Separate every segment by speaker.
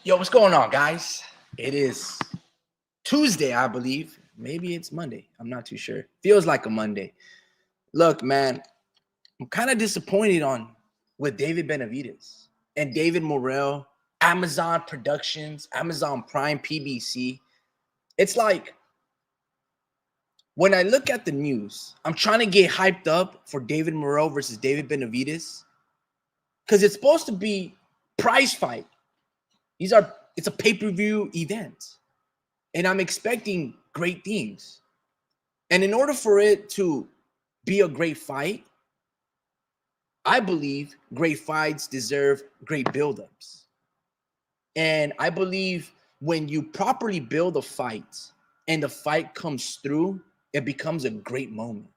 Speaker 1: Yo, what's going on, guys? It is Tuesday, I believe. Maybe it's Monday. I'm not too sure. Feels like a Monday. Look, man, I'm kind of disappointed with David Benavides and David Morrel, Amazon Productions, Amazon Prime, PBC. It's like when I look at the news, I'm trying to get hyped up for David Morrel versus David Benavides because it's supposed to be prize fight. It's a pay-per-view event. And I'm expecting great things. And in order for it to be a great fight, I believe great fights deserve great buildups. And I believe when you properly build a fight and the fight comes through, it becomes a great moment,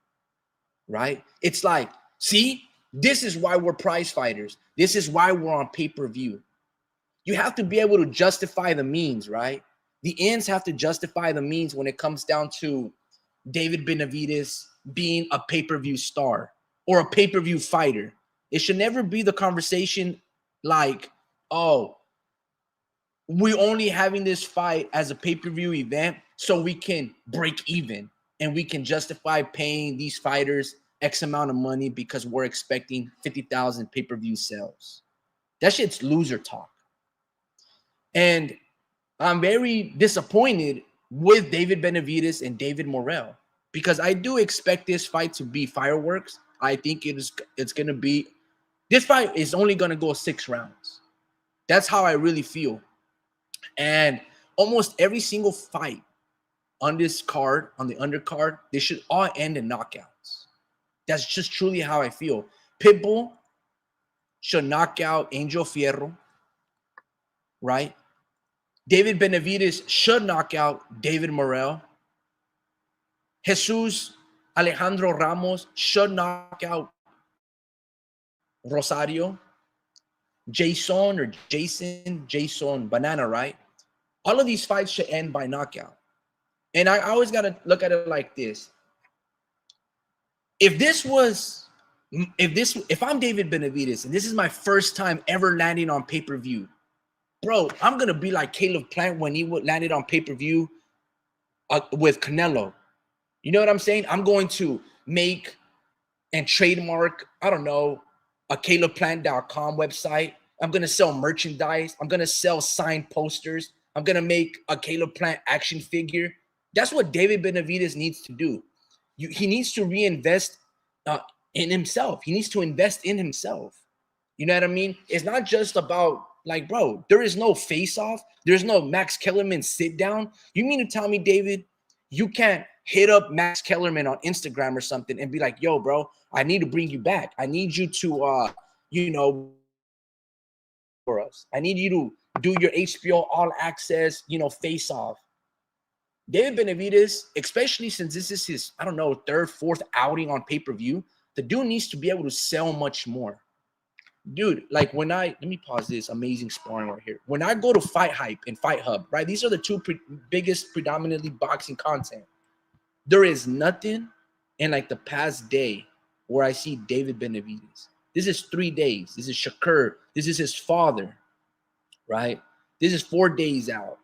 Speaker 1: right? It's like, see, this is why we're prize fighters. This is why we're on pay-per-view. You have to be able to justify the means, right? The ends have to justify the means when it comes down to David Benavides being a pay-per-view star or a pay-per-view fighter. It should never be the conversation like, oh, we're only having this fight as a pay-per-view event so we can break even and we can justify paying these fighters X amount of money because we're expecting 50,000 pay-per-view sales. That shit's loser talk. And I'm very disappointed with David Benavides and David Morrel because I do expect this fight to be fireworks. I think it's going to be – this fight is only going to go 6 rounds. That's how I really feel. And almost every single fight on this card, on the undercard, they should all end in knockouts. That's just truly how I feel. Pitbull should knock out Angel Fierro, right? David Benavides should knock out David Morrel. Jesus Alejandro Ramos should knock out Rosario. Jason Banana, right? All of these fights should end by knockout. And I always got to look at it like this. If I'm David Benavides and this is my first time ever landing on pay-per-view, bro, I'm going to be like Caleb Plant when he landed on pay-per-view with Canelo. You know what I'm saying? I'm going to make and trademark, I don't know, a CalebPlant.com website. I'm going to sell merchandise. I'm going to sell signed posters. I'm going to make a Caleb Plant action figure. That's what David Benavides needs to do. He needs to reinvest in himself. He needs to invest in himself. You know what I mean? It's not just about, like, bro, there is no face-off. There's no Max Kellerman sit-down. You mean to tell me, David, you can't hit up Max Kellerman on Instagram or something and be like, yo, bro, I need to bring you back. I need you to, for us. I need you to do your HBO All Access, face-off. David Benavides, especially since this is his, I don't know, 3rd, 4th outing on pay-per-view, the dude needs to be able to sell much more. Dude, like let me pause this amazing sparring right here. When I go to Fight Hype and Fight Hub, right, these are the two biggest predominantly boxing content. There is nothing in like the past day where I see David Benavides. This is 3 days. This is Shakur. This is his father, right? This is 4 days out.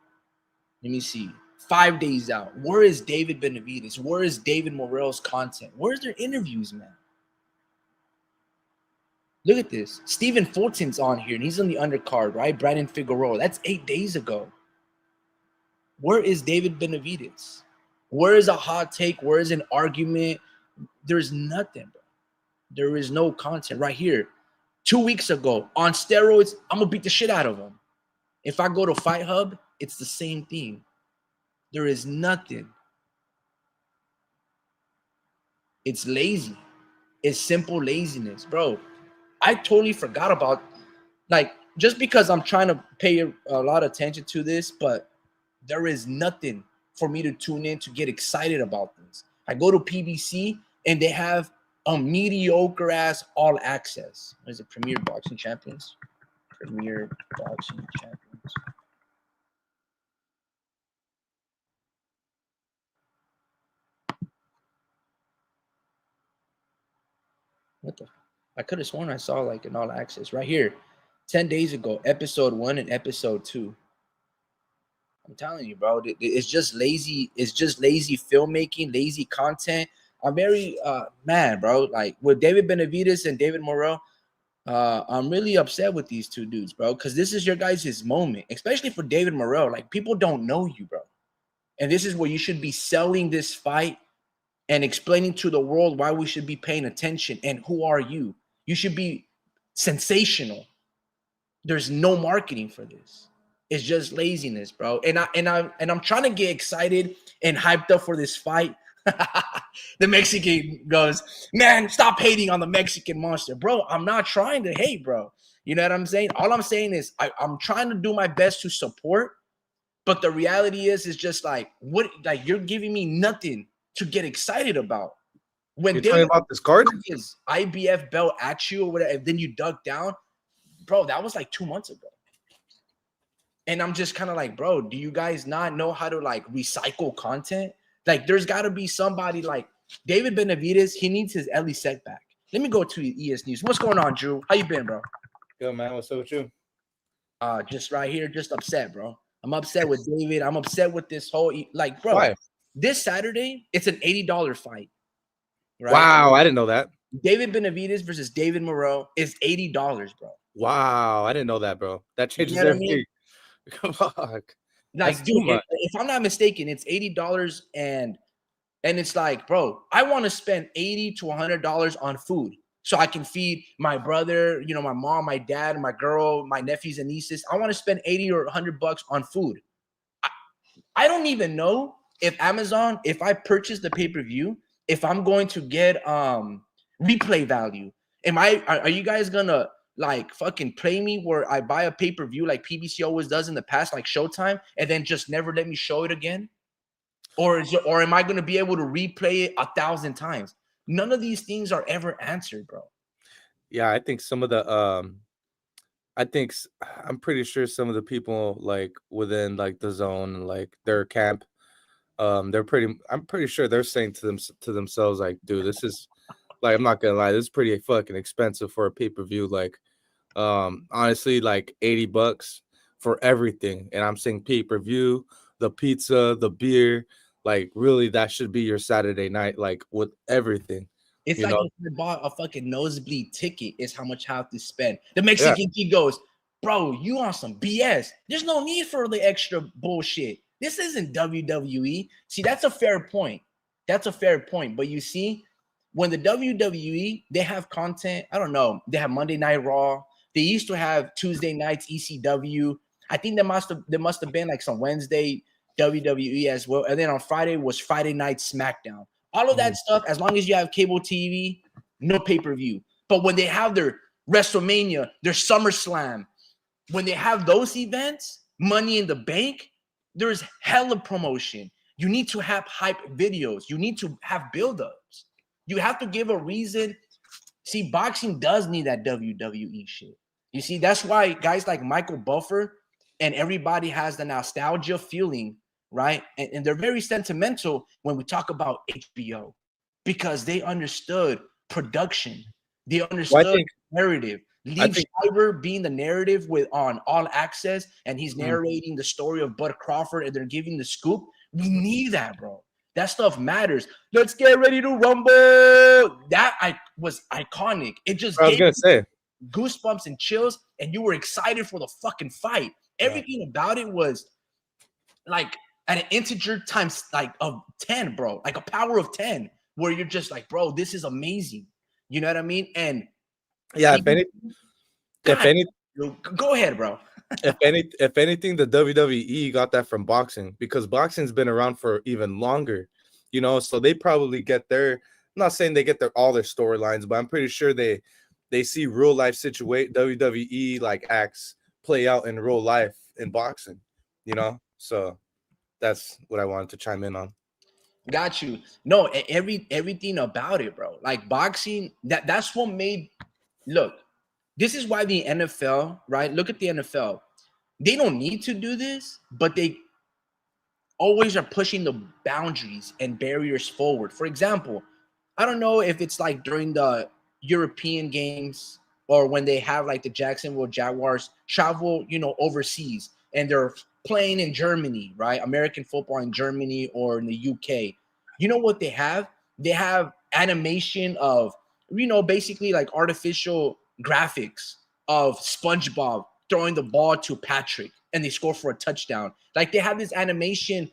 Speaker 1: Let me see. 5 days out. Where is David Benavides? Where is David Morrel's content? Where's their interviews, man? Look at this. Stephen Fulton's on here, and he's on the undercard, right? Brandon Figueroa. That's 8 days ago. Where is David Benavides? Where is a hot take? Where is an argument? There's nothing, bro. There is no content right here. 2 weeks ago, on steroids, I'm going to beat the shit out of him. If I go to Fight Hub, it's the same thing. There is nothing. It's lazy. It's simple laziness, bro. I totally forgot about, like, just because I'm trying to pay a lot of attention to this, but there is nothing for me to tune in to get excited about this. I go to PBC and they have a mediocre ass All Access. What is it? Premier Boxing Champions. Premier Boxing Champions. What the? I could have sworn I saw like an All Access right here. 10 days ago, episode 1 and episode 2. I'm telling you, bro. It's just lazy. It's just lazy filmmaking, lazy content. I'm very mad, bro. Like with David Benavides and David Morrel, I'm really upset with these two dudes, bro. Because this is your guys' moment, especially for David Morrel. Like people don't know you, bro, and this is where you should be selling this fight and explaining to the world why we should be paying attention and who are you. You should be sensational. There's no marketing for this. It's just laziness, bro. And I'm trying to get excited and hyped up for this fight. The Mexican goes, man, stop hating on the Mexican monster, bro. I'm not trying to hate, bro. You know what I'm saying? All I'm saying is I'm trying to do my best to support, but the reality is just like what, like you're giving me nothing to get excited about. When
Speaker 2: you're talking about this card,
Speaker 1: his IBF belt at you or whatever, and then you dug down, bro. That was like 2 months ago. And I'm just kind of like, bro, do you guys not know how to like recycle content? Like, there's got to be somebody like David Benavides. He needs his Ellie setback. Let me go to ES News. What's going on, Drew? How you been, bro?
Speaker 2: Yo, man, what's up with you?
Speaker 1: Just right here, just upset, bro. I'm upset with David. I'm upset with this whole like, bro.
Speaker 2: Why?
Speaker 1: This Saturday, it's an $80 fight.
Speaker 2: Right? Wow, I didn't know that.
Speaker 1: David Benavides versus David Morrel is $80, bro.
Speaker 2: Wow, I didn't know that, bro. That changes everything. I mean?
Speaker 1: Fuck. Like, dude, if I'm not mistaken, it's $80 and it's like, bro, I want to spend $80 to $100 on food so I can feed my brother, you know, my mom, my dad, my girl, my nephews and nieces. I want to spend 80 or $100 on food. I don't even know if Amazon, if I purchase the pay-per-view, if I'm going to get replay value. Are you guys gonna like fucking play me where I buy a pay-per-view like PBC always does in the past, like Showtime, and then just never let me show it again? Or am I going to be able to replay it 1,000 times? None of these things are ever answered, bro.
Speaker 2: Yeah, I think some of the I'm pretty sure some of the people like within like the zone and like their camp, I'm pretty sure they're saying to themselves like, dude, this is like, I'm not gonna lie, this is pretty fucking expensive for a pay-per-view. Like, honestly, like $80 for everything. And I'm saying pay-per-view, the pizza, the beer, like really that should be your Saturday night, like with everything.
Speaker 1: It's like if you bought a fucking nosebleed ticket, is how much I have to spend. The Mexican kid goes, bro, you on some BS. There's no need for the extra bullshit. This isn't WWE. See, that's a fair point. That's a fair point. But you see, when the WWE, they have content, I don't know, they have Monday Night Raw. They used to have Tuesday nights ECW. I think there must have been like some Wednesday WWE as well. And then on Friday was Friday Night SmackDown. All of that stuff, as long as you have cable TV, no pay-per-view. But when they have their WrestleMania, their SummerSlam, when they have those events, Money in the Bank, there's hella promotion. You need to have hype videos. You need to have build-ups. You have to give a reason. See, boxing does need that WWE shit. You see, that's why guys like Michael Buffer and everybody has the nostalgia feeling, right? And they're very sentimental when we talk about HBO because they understood production. They understood narrative. Lee Schreiber being the narrative on All Access, and he's narrating the story of Bud Crawford, and they're giving the scoop. We need that, bro. That stuff matters. Let's get ready to rumble. That was iconic. It just gave goosebumps and chills, and you were excited for the fucking fight. Everything about it was like at an integer times like of 10, bro. Like a power of 10, where you're just like, bro, this is amazing. You know what I mean? And
Speaker 2: yeah,
Speaker 1: go ahead, bro.
Speaker 2: if anything, the WWE got that from boxing because boxing's been around for even longer, you know. So they probably get I'm not saying they get all their storylines, but I'm pretty sure they see real life WWE like acts play out in real life in boxing, you know. So that's what I wanted to chime in on.
Speaker 1: Got you. No, everything about it, bro. Like boxing, that's what made. Look, this is why the NFL, right? Look at the NFL. They don't need to do this, but they always are pushing the boundaries and barriers forward. For example, I don't know if it's like during the European games or when they have like the Jacksonville Jaguars travel, you know, overseas. and they're playing in Germany, right? American football in Germany or in the UK. You know what they have? They have animation of, basically like artificial graphics of SpongeBob throwing the ball to Patrick and they score for a touchdown. Like they have this animation,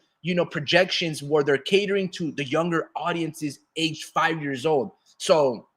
Speaker 1: projections where they're catering to the younger audiences aged 5 years old. So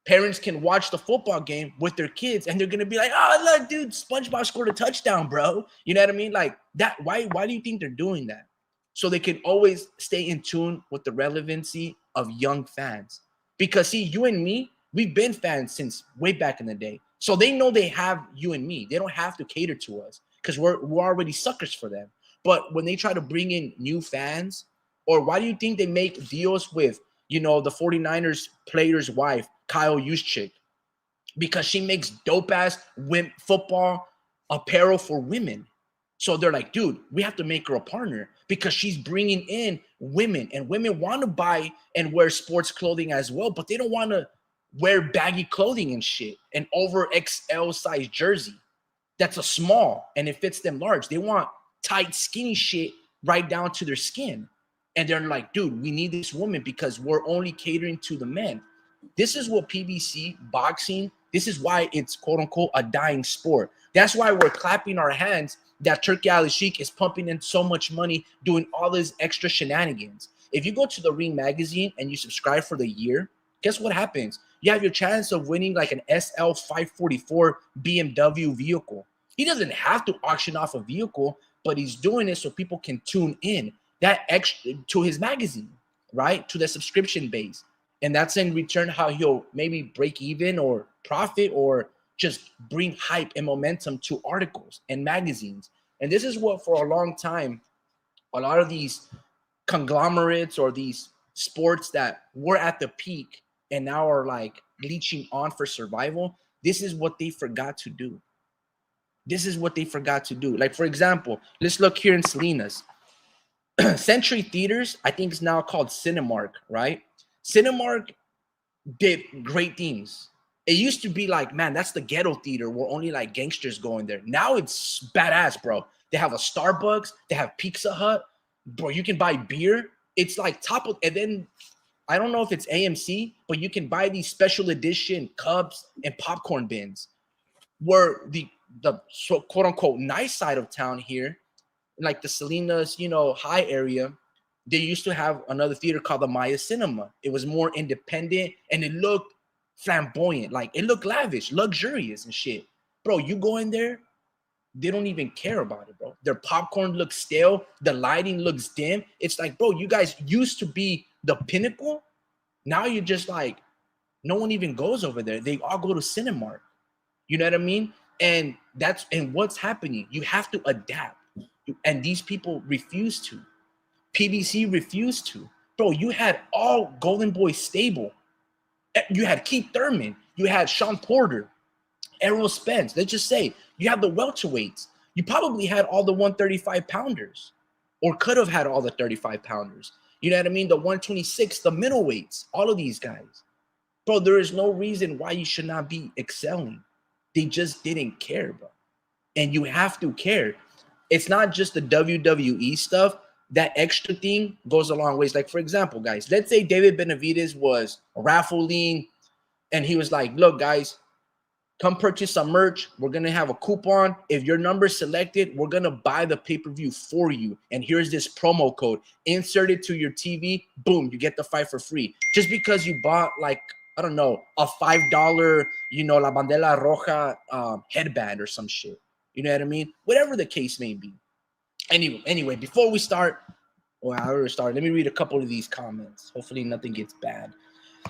Speaker 1: parents can watch the football game with their kids and they're going to be like, oh, look, dude, SpongeBob scored a touchdown, bro. You know what I mean? Like that. Why do you think they're doing that? So they can always stay in tune with the relevancy of young fans. Because see, you and me, we've been fans since way back in the day. So they know they have you and me. They don't have to cater to us because we're already suckers for them. But when they try to bring in new fans, or why do you think they make deals with, the 49ers player's wife, Kyle Juszczyk? Because she makes dope-ass football apparel for women. So they're like, dude, we have to make her a partner because she's bringing in women, and women want to buy and wear sports clothing as well, but they don't want to wear baggy clothing and shit, an over XL size jersey that's a small and it fits them large. They want tight, skinny shit right down to their skin. And they're like, dude, we need this woman because we're only catering to the men. This is what PBC, boxing, this is why it's quote unquote a dying sport. That's why we're clapping our hands that Turki Ali Sheikh is pumping in so much money doing all these extra shenanigans. If you go to the Ring magazine and you subscribe for the year, guess what happens? You have your chance of winning like an SL 544 BMW vehicle. He doesn't have to auction off a vehicle, but he's doing it so people can tune in that extra to his magazine, right? To the subscription base. And that's in return how he'll maybe break even or profit or just bring hype and momentum to articles and magazines. And this is what for a long time, a lot of these conglomerates or these sports that were at the peak and now are like leeching on for survival, this is what they forgot to do. This is what they forgot to do. Like, for example, let's look here in Salinas. Century Theaters, I think it's now called Cinemark, right? Cinemark did great things. It used to be like, man, that's the ghetto theater where only like gangsters go in there. Now it's badass, bro. They have a Starbucks, they have Pizza Hut, bro. You can buy beer. It's like top of, and then I don't know if it's AMC, but you can buy these special edition cups and popcorn bins. Where the so quote unquote nice side of town here, like the Salinas, high area, they used to have another theater called the Maya Cinema. It was more independent and it looked flamboyant, like it looked lavish, luxurious and shit. Bro, you go in there, they don't even care about it, bro. Their popcorn looks stale, the lighting looks dim. It's like, bro, you guys used to be the pinnacle. Now you're just like, no one even goes over there. They all go to Cinemark. You know what I mean? And what's happening. You have to adapt. And these people refuse to. PBC refused to. Bro, you had all Golden Boy stable. You had Keith Thurman. You had Sean Porter, Errol Spence. Let's just say you have the welterweights. You probably had all the 135 pounders or could have had all the 35 pounders. You know what I mean? The 126, the middleweights, all of these guys. Bro, there is no reason why you should not be excelling. They just didn't care, bro. And you have to care. It's not just the WWE stuff. That extra thing goes a long ways. Like, for example, guys, let's say David Benavides was raffling and he was like, look, guys, come purchase some merch. We're going to have a coupon. If your number's selected, we're going to buy the pay-per-view for you. And here's this promo code. Insert it to your TV. Boom, you get the fight for free. Just because you bought, like, I don't know, a $5, La Bandera Roja headband or some shit. You know what I mean? Whatever the case may be. Anyway, before we start, well, I already started. Let me read a couple of these comments. Hopefully nothing gets bad.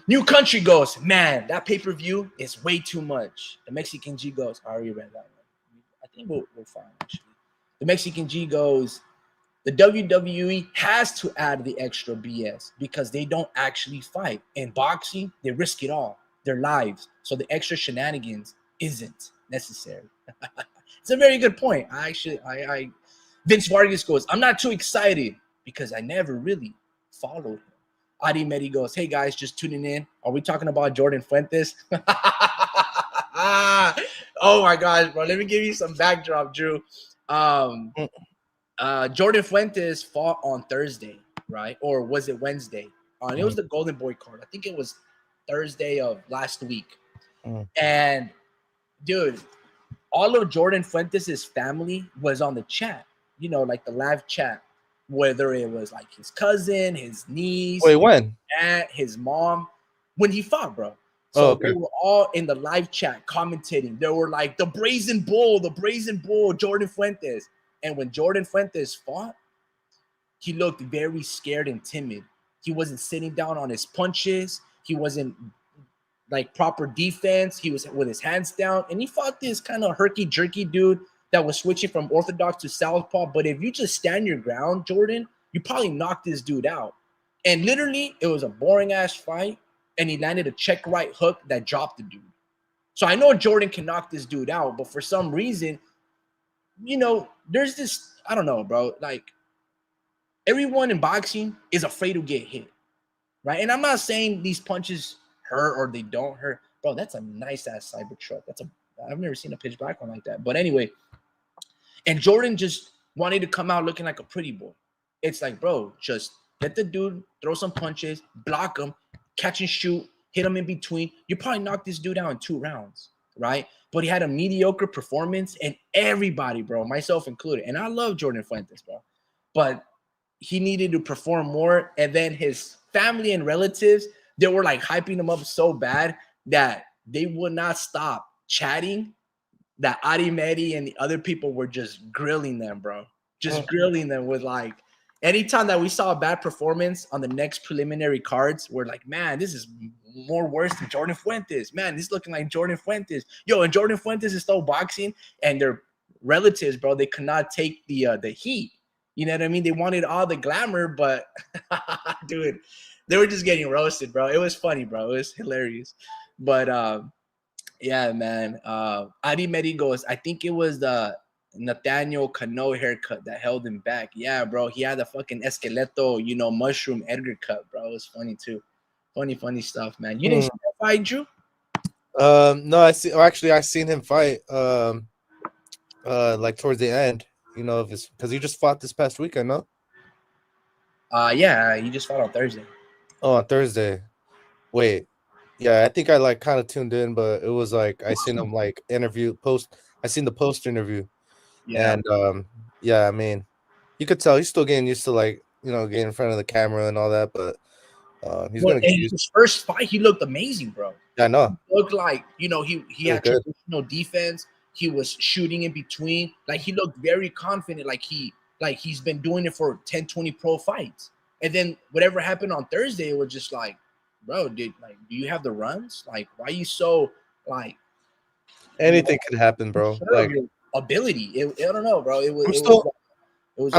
Speaker 1: New Country goes, man, that pay-per-view is way too much. The Mexican G goes, I already read that one. I think we're fine, actually. The Mexican G goes, the WWE has to add the extra BS because they don't actually fight. In boxing, they risk it all, their lives. So the extra shenanigans isn't necessary. It's a very good point. Vince Vargas goes, I'm not too excited because I never really followed him. Adi Medi goes, hey guys, just tuning in. Are we talking about Jordan Fuentes? Oh my gosh, bro. Let me give you some backdrop, Drew. Um,
Speaker 2: Mm.
Speaker 1: Jordan Fuentes fought on Thursday, right? Or was it Wednesday? And it was the Golden Boy card. I think it was Thursday of last week. And dude, all of Jordan Fuentes' family was on the chat, like the live chat, whether it was like his cousin, his niece,
Speaker 2: Wait, when?
Speaker 1: aunt, his mom, when he fought, bro.
Speaker 2: Oh,
Speaker 1: So
Speaker 2: okay.
Speaker 1: they were all in the live chat commentating. They were like, the brazen bull, Jordan Fuentes. And when Jordan Fuentes fought, he looked very scared and timid. He wasn't sitting down on his punches. He wasn't like proper defense. He was with his hands down, and he fought this kind of herky-jerky dude that was switching from orthodox to southpaw. But if you just stand your ground, Jordan, you probably knock this dude out. And literally, it was a boring-ass fight, and he landed a check right hook that dropped the dude. So I know Jordan can knock this dude out, but for some reason, there's this, I don't know, bro, like everyone in boxing is afraid to get hit, right? And I'm not saying these punches hurt or they don't hurt. Bro, that's a nice-ass Cybertruck. I've never seen a pitch black one like that. But anyway, and Jordan just wanted to come out looking like a pretty boy. It's like, bro, just let the dude throw some punches, block him, catch and shoot, hit him in between. You probably knock this dude out in 2 rounds, right? But he had a mediocre performance, and everybody, bro, myself included, and I love Jordan Fuentes, bro, but he needed to perform more. And then his family and relatives, they were like hyping him up so bad that they would not stop chatting, that Adi Mehdi and the other people were just grilling them, bro. Just grilling them with like, anytime that we saw a bad performance on the next preliminary cards, we're like, man, this is more worse than Jordan Fuentes. Man, this is looking like Jordan Fuentes. Yo, and Jordan Fuentes is still boxing, and their relatives, bro, they could not take the heat. You know what I mean? They wanted all the glamour, but dude, they were just getting roasted, bro. It was funny, bro. It was hilarious. But yeah, man. Adi Mehdi goes, I think it was the Nathaniel Cano haircut that held him back. Yeah, bro. He had a fucking esqueleto, mushroom Edgar cut, bro. It was funny too. Funny stuff, man. You didn't see that fight, Drew?
Speaker 2: No, I see. Actually, I seen him fight. Like towards the end, of his, because he just fought this past weekend, no?
Speaker 1: Yeah, he just fought on Thursday.
Speaker 2: Oh, on Thursday. Wait. Yeah, I think I like kind of tuned in, but it was like I seen him like I seen the post interview.
Speaker 1: Yeah.
Speaker 2: And yeah, I mean, you could tell he's still getting used to like, getting in front of the camera and all that, but he's gonna get used.
Speaker 1: His first fight, he looked amazing, bro.
Speaker 2: I know.
Speaker 1: He looked like, he had
Speaker 2: good.
Speaker 1: traditional defense. He was shooting in between. Like, he looked very confident, like he's been doing it for 10, 20 pro fights. And then whatever happened on Thursday, it was just like, bro, do you have the runs? Like, why are you so like
Speaker 2: Anything could happen, bro.
Speaker 1: sure
Speaker 2: Like,
Speaker 1: your ability. I don't know, bro. It was a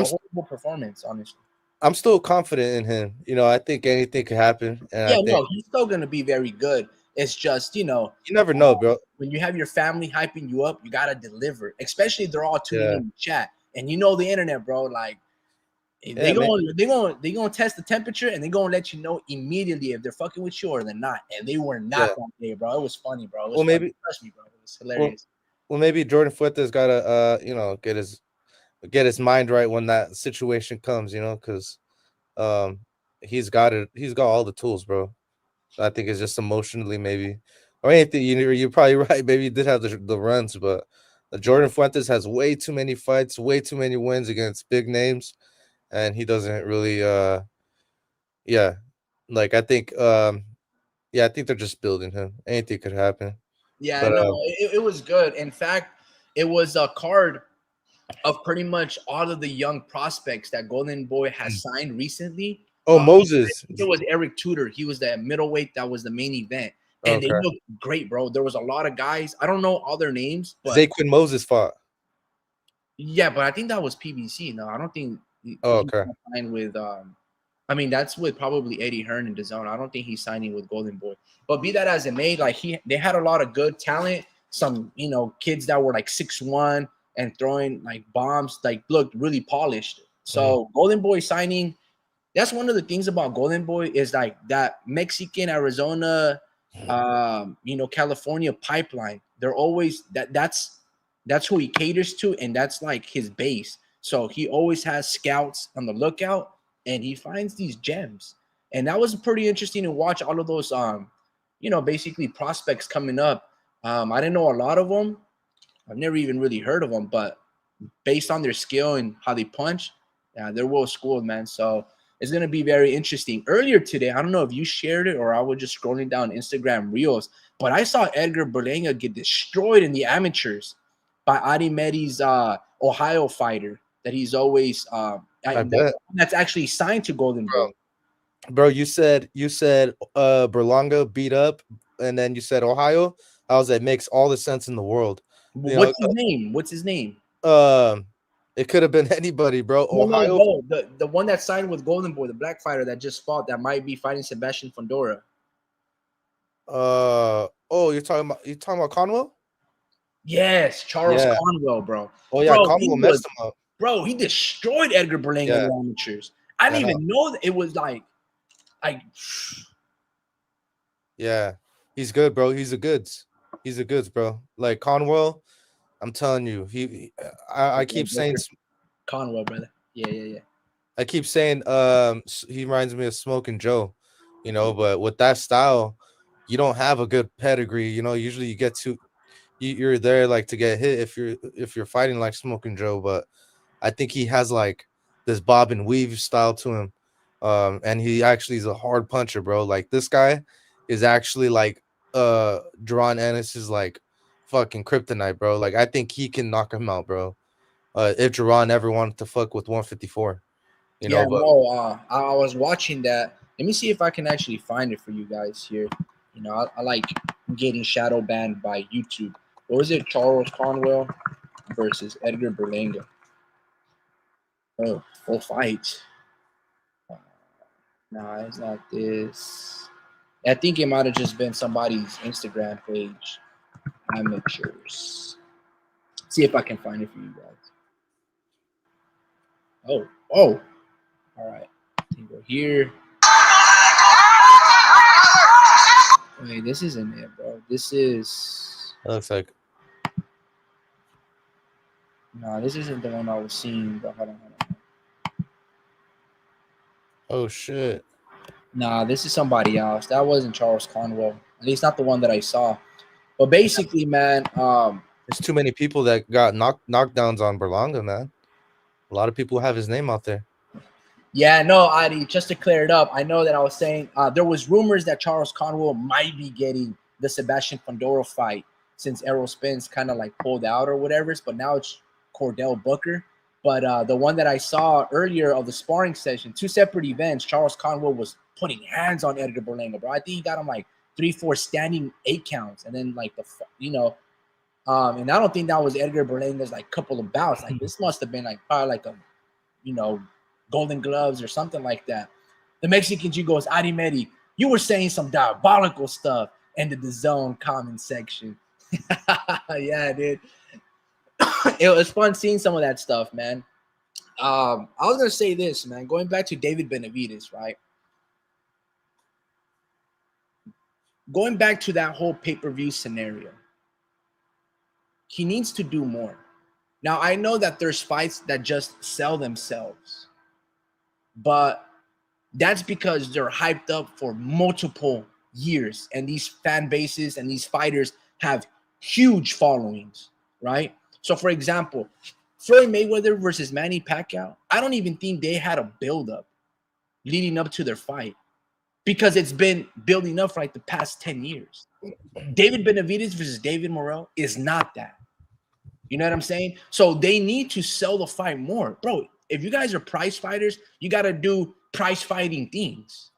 Speaker 1: horrible performance, honestly.
Speaker 2: I'm still confident in him. I think anything could happen. And
Speaker 1: Yeah, no, he's still gonna be very good. It's just,
Speaker 2: you never know, bro.
Speaker 1: When you have your family hyping you up, you gotta deliver. Especially if they're all tuning in the chat. And the internet, bro. Like, they're gonna test the temperature, and they're gonna let you know immediately if they're fucking with you or they're not. And they were not that day, bro. It was funny, bro. It was funny. Trust me, bro. It was hilarious.
Speaker 2: Well, maybe Jordan Fuentes gotta get his mind right when that situation comes, because he's got all the tools, bro. I think it's just emotionally, maybe, or anything. You're probably right. Maybe he did have the runs, but Jordan Fuentes has way too many fights, way too many wins against big names, and he doesn't really like, I think I think they're just building him. Anything could happen.
Speaker 1: Yeah,
Speaker 2: But,
Speaker 1: no, it was good. In fact, it was a card of pretty much all of the young prospects that Golden Boy has signed recently.
Speaker 2: Oh, Moses.
Speaker 1: It was Eric Tudor. He was the middleweight that was the main event. And they looked great, bro. There was a lot of guys. I don't know all their names, but
Speaker 2: Zaquin Moses fought.
Speaker 1: Yeah, but I think that was PBC. No, I don't think he signed with I mean, that's with probably Eddie Hearn and DAZN. I don't think he's signing with Golden Boy. But be that as it may, like they had a lot of good talent. Some, kids that were like 6'1" and throwing like bombs, like looked really polished. So Golden Boy signing, that's one of the things about Golden Boy is like that Mexican, Arizona, California pipeline. They're always that's That's who he caters to, and that's like his base. So he always has scouts on the lookout, and he finds these gems. And that was pretty interesting to watch all of those, basically prospects coming up. I didn't know a lot of them. I've never even really heard of them, but based on their skill and how they punch, yeah, they're well schooled, man. So it's gonna be very interesting. Earlier today, I don't know if you shared it or I was just scrolling down Instagram reels, but I saw Edgar Berlanga get destroyed in the amateurs by Adi Medi's Ohio fighter that he's always
Speaker 2: I bet,
Speaker 1: that's actually signed to Golden Boy.
Speaker 2: bro. You said Berlanga beat up, and then you said Ohio. I was like, makes all the sense in the world. You know,
Speaker 1: What's his name? What's his name?
Speaker 2: it could have been anybody, bro. Ohio.
Speaker 1: No, the one that signed with Golden Boy, the black fighter that just fought, that might be fighting Sebastian Fundora.
Speaker 2: Oh, you're talking about Conwell?
Speaker 1: Yes, Charles Conwell, bro.
Speaker 2: Oh yeah, Conwell messed him up.
Speaker 1: Bro, he destroyed Edgar Berlanga in the amateurs. I didn't even know that it was like.
Speaker 2: Yeah, he's good, bro. He's a goods, bro. Like Conwell, I'm telling you, I keep saying
Speaker 1: Conwell, brother. Yeah.
Speaker 2: I keep saying he reminds me of Smoking Joe, but with that style, you don't have a good pedigree. Usually you get to you're there like to get hit if you're fighting like Smoking Joe, but I think he has like this bob and weave style to him. And he actually is a hard puncher, bro. Like this guy is actually like Duran Ennis is like fucking kryptonite, bro. Like I think he can knock him out, bro. If Duran ever wanted to fuck with 154,
Speaker 1: I was watching that. Let me see if I can actually find it for you guys here. I like getting shadow banned by YouTube. What was it? Charles Conwell versus Edgar Berlanga. Oh, full fight. Nah, it's not this. I think it might have just been somebody's Instagram page. Amateurs. See if I can find it for you guys. Oh. All right. Go here. Wait, this isn't it, bro. This is.
Speaker 2: It looks like.
Speaker 1: No, this isn't the one I was seeing. But hold on.
Speaker 2: Oh shit.
Speaker 1: Nah, this is somebody else. That wasn't Charles Conwell. At least not the one that I saw. But basically, man,
Speaker 2: there's too many people that got knockdowns on Berlanga, man. A lot of people have his name out there.
Speaker 1: Yeah, no, Adi, just to clear it up, I know that I was saying there was rumors that Charles Conwell might be getting the Sebastian Fundora fight since Errol Spence kind of like pulled out or whatever, but now it's Cordell Booker. But the one that I saw earlier of the sparring session, 2 separate events, Charles Conwell was putting hands on Edgar Berlanga, bro. I think he got him like 3-4 standing 8 counts, and then like and I don't think that was Edgar Berlanga's like couple of bouts. Like this must have been like probably like a, Golden Gloves or something like that. The Mexican G goes, Adi Medi, you were saying some diabolical stuff in the zone comment section. Yeah, dude. It was fun seeing some of that stuff, man. I was gonna say this, man. Going back to David Benavides, right? Going back to that whole pay-per-view scenario, he needs to do more. Now, I know that there's fights that just sell themselves, but that's because they're hyped up for multiple years, and these fan bases and these fighters have huge followings, right? So, for example, Floyd Mayweather versus Manny Pacquiao, I don't even think they had a build-up leading up to their fight because it's been building up for like the past 10 years. David Benavides versus David Morrel is not that. You know what I'm saying? So they need to sell the fight more. Bro, if you guys are prize fighters, you got to do prize fighting things.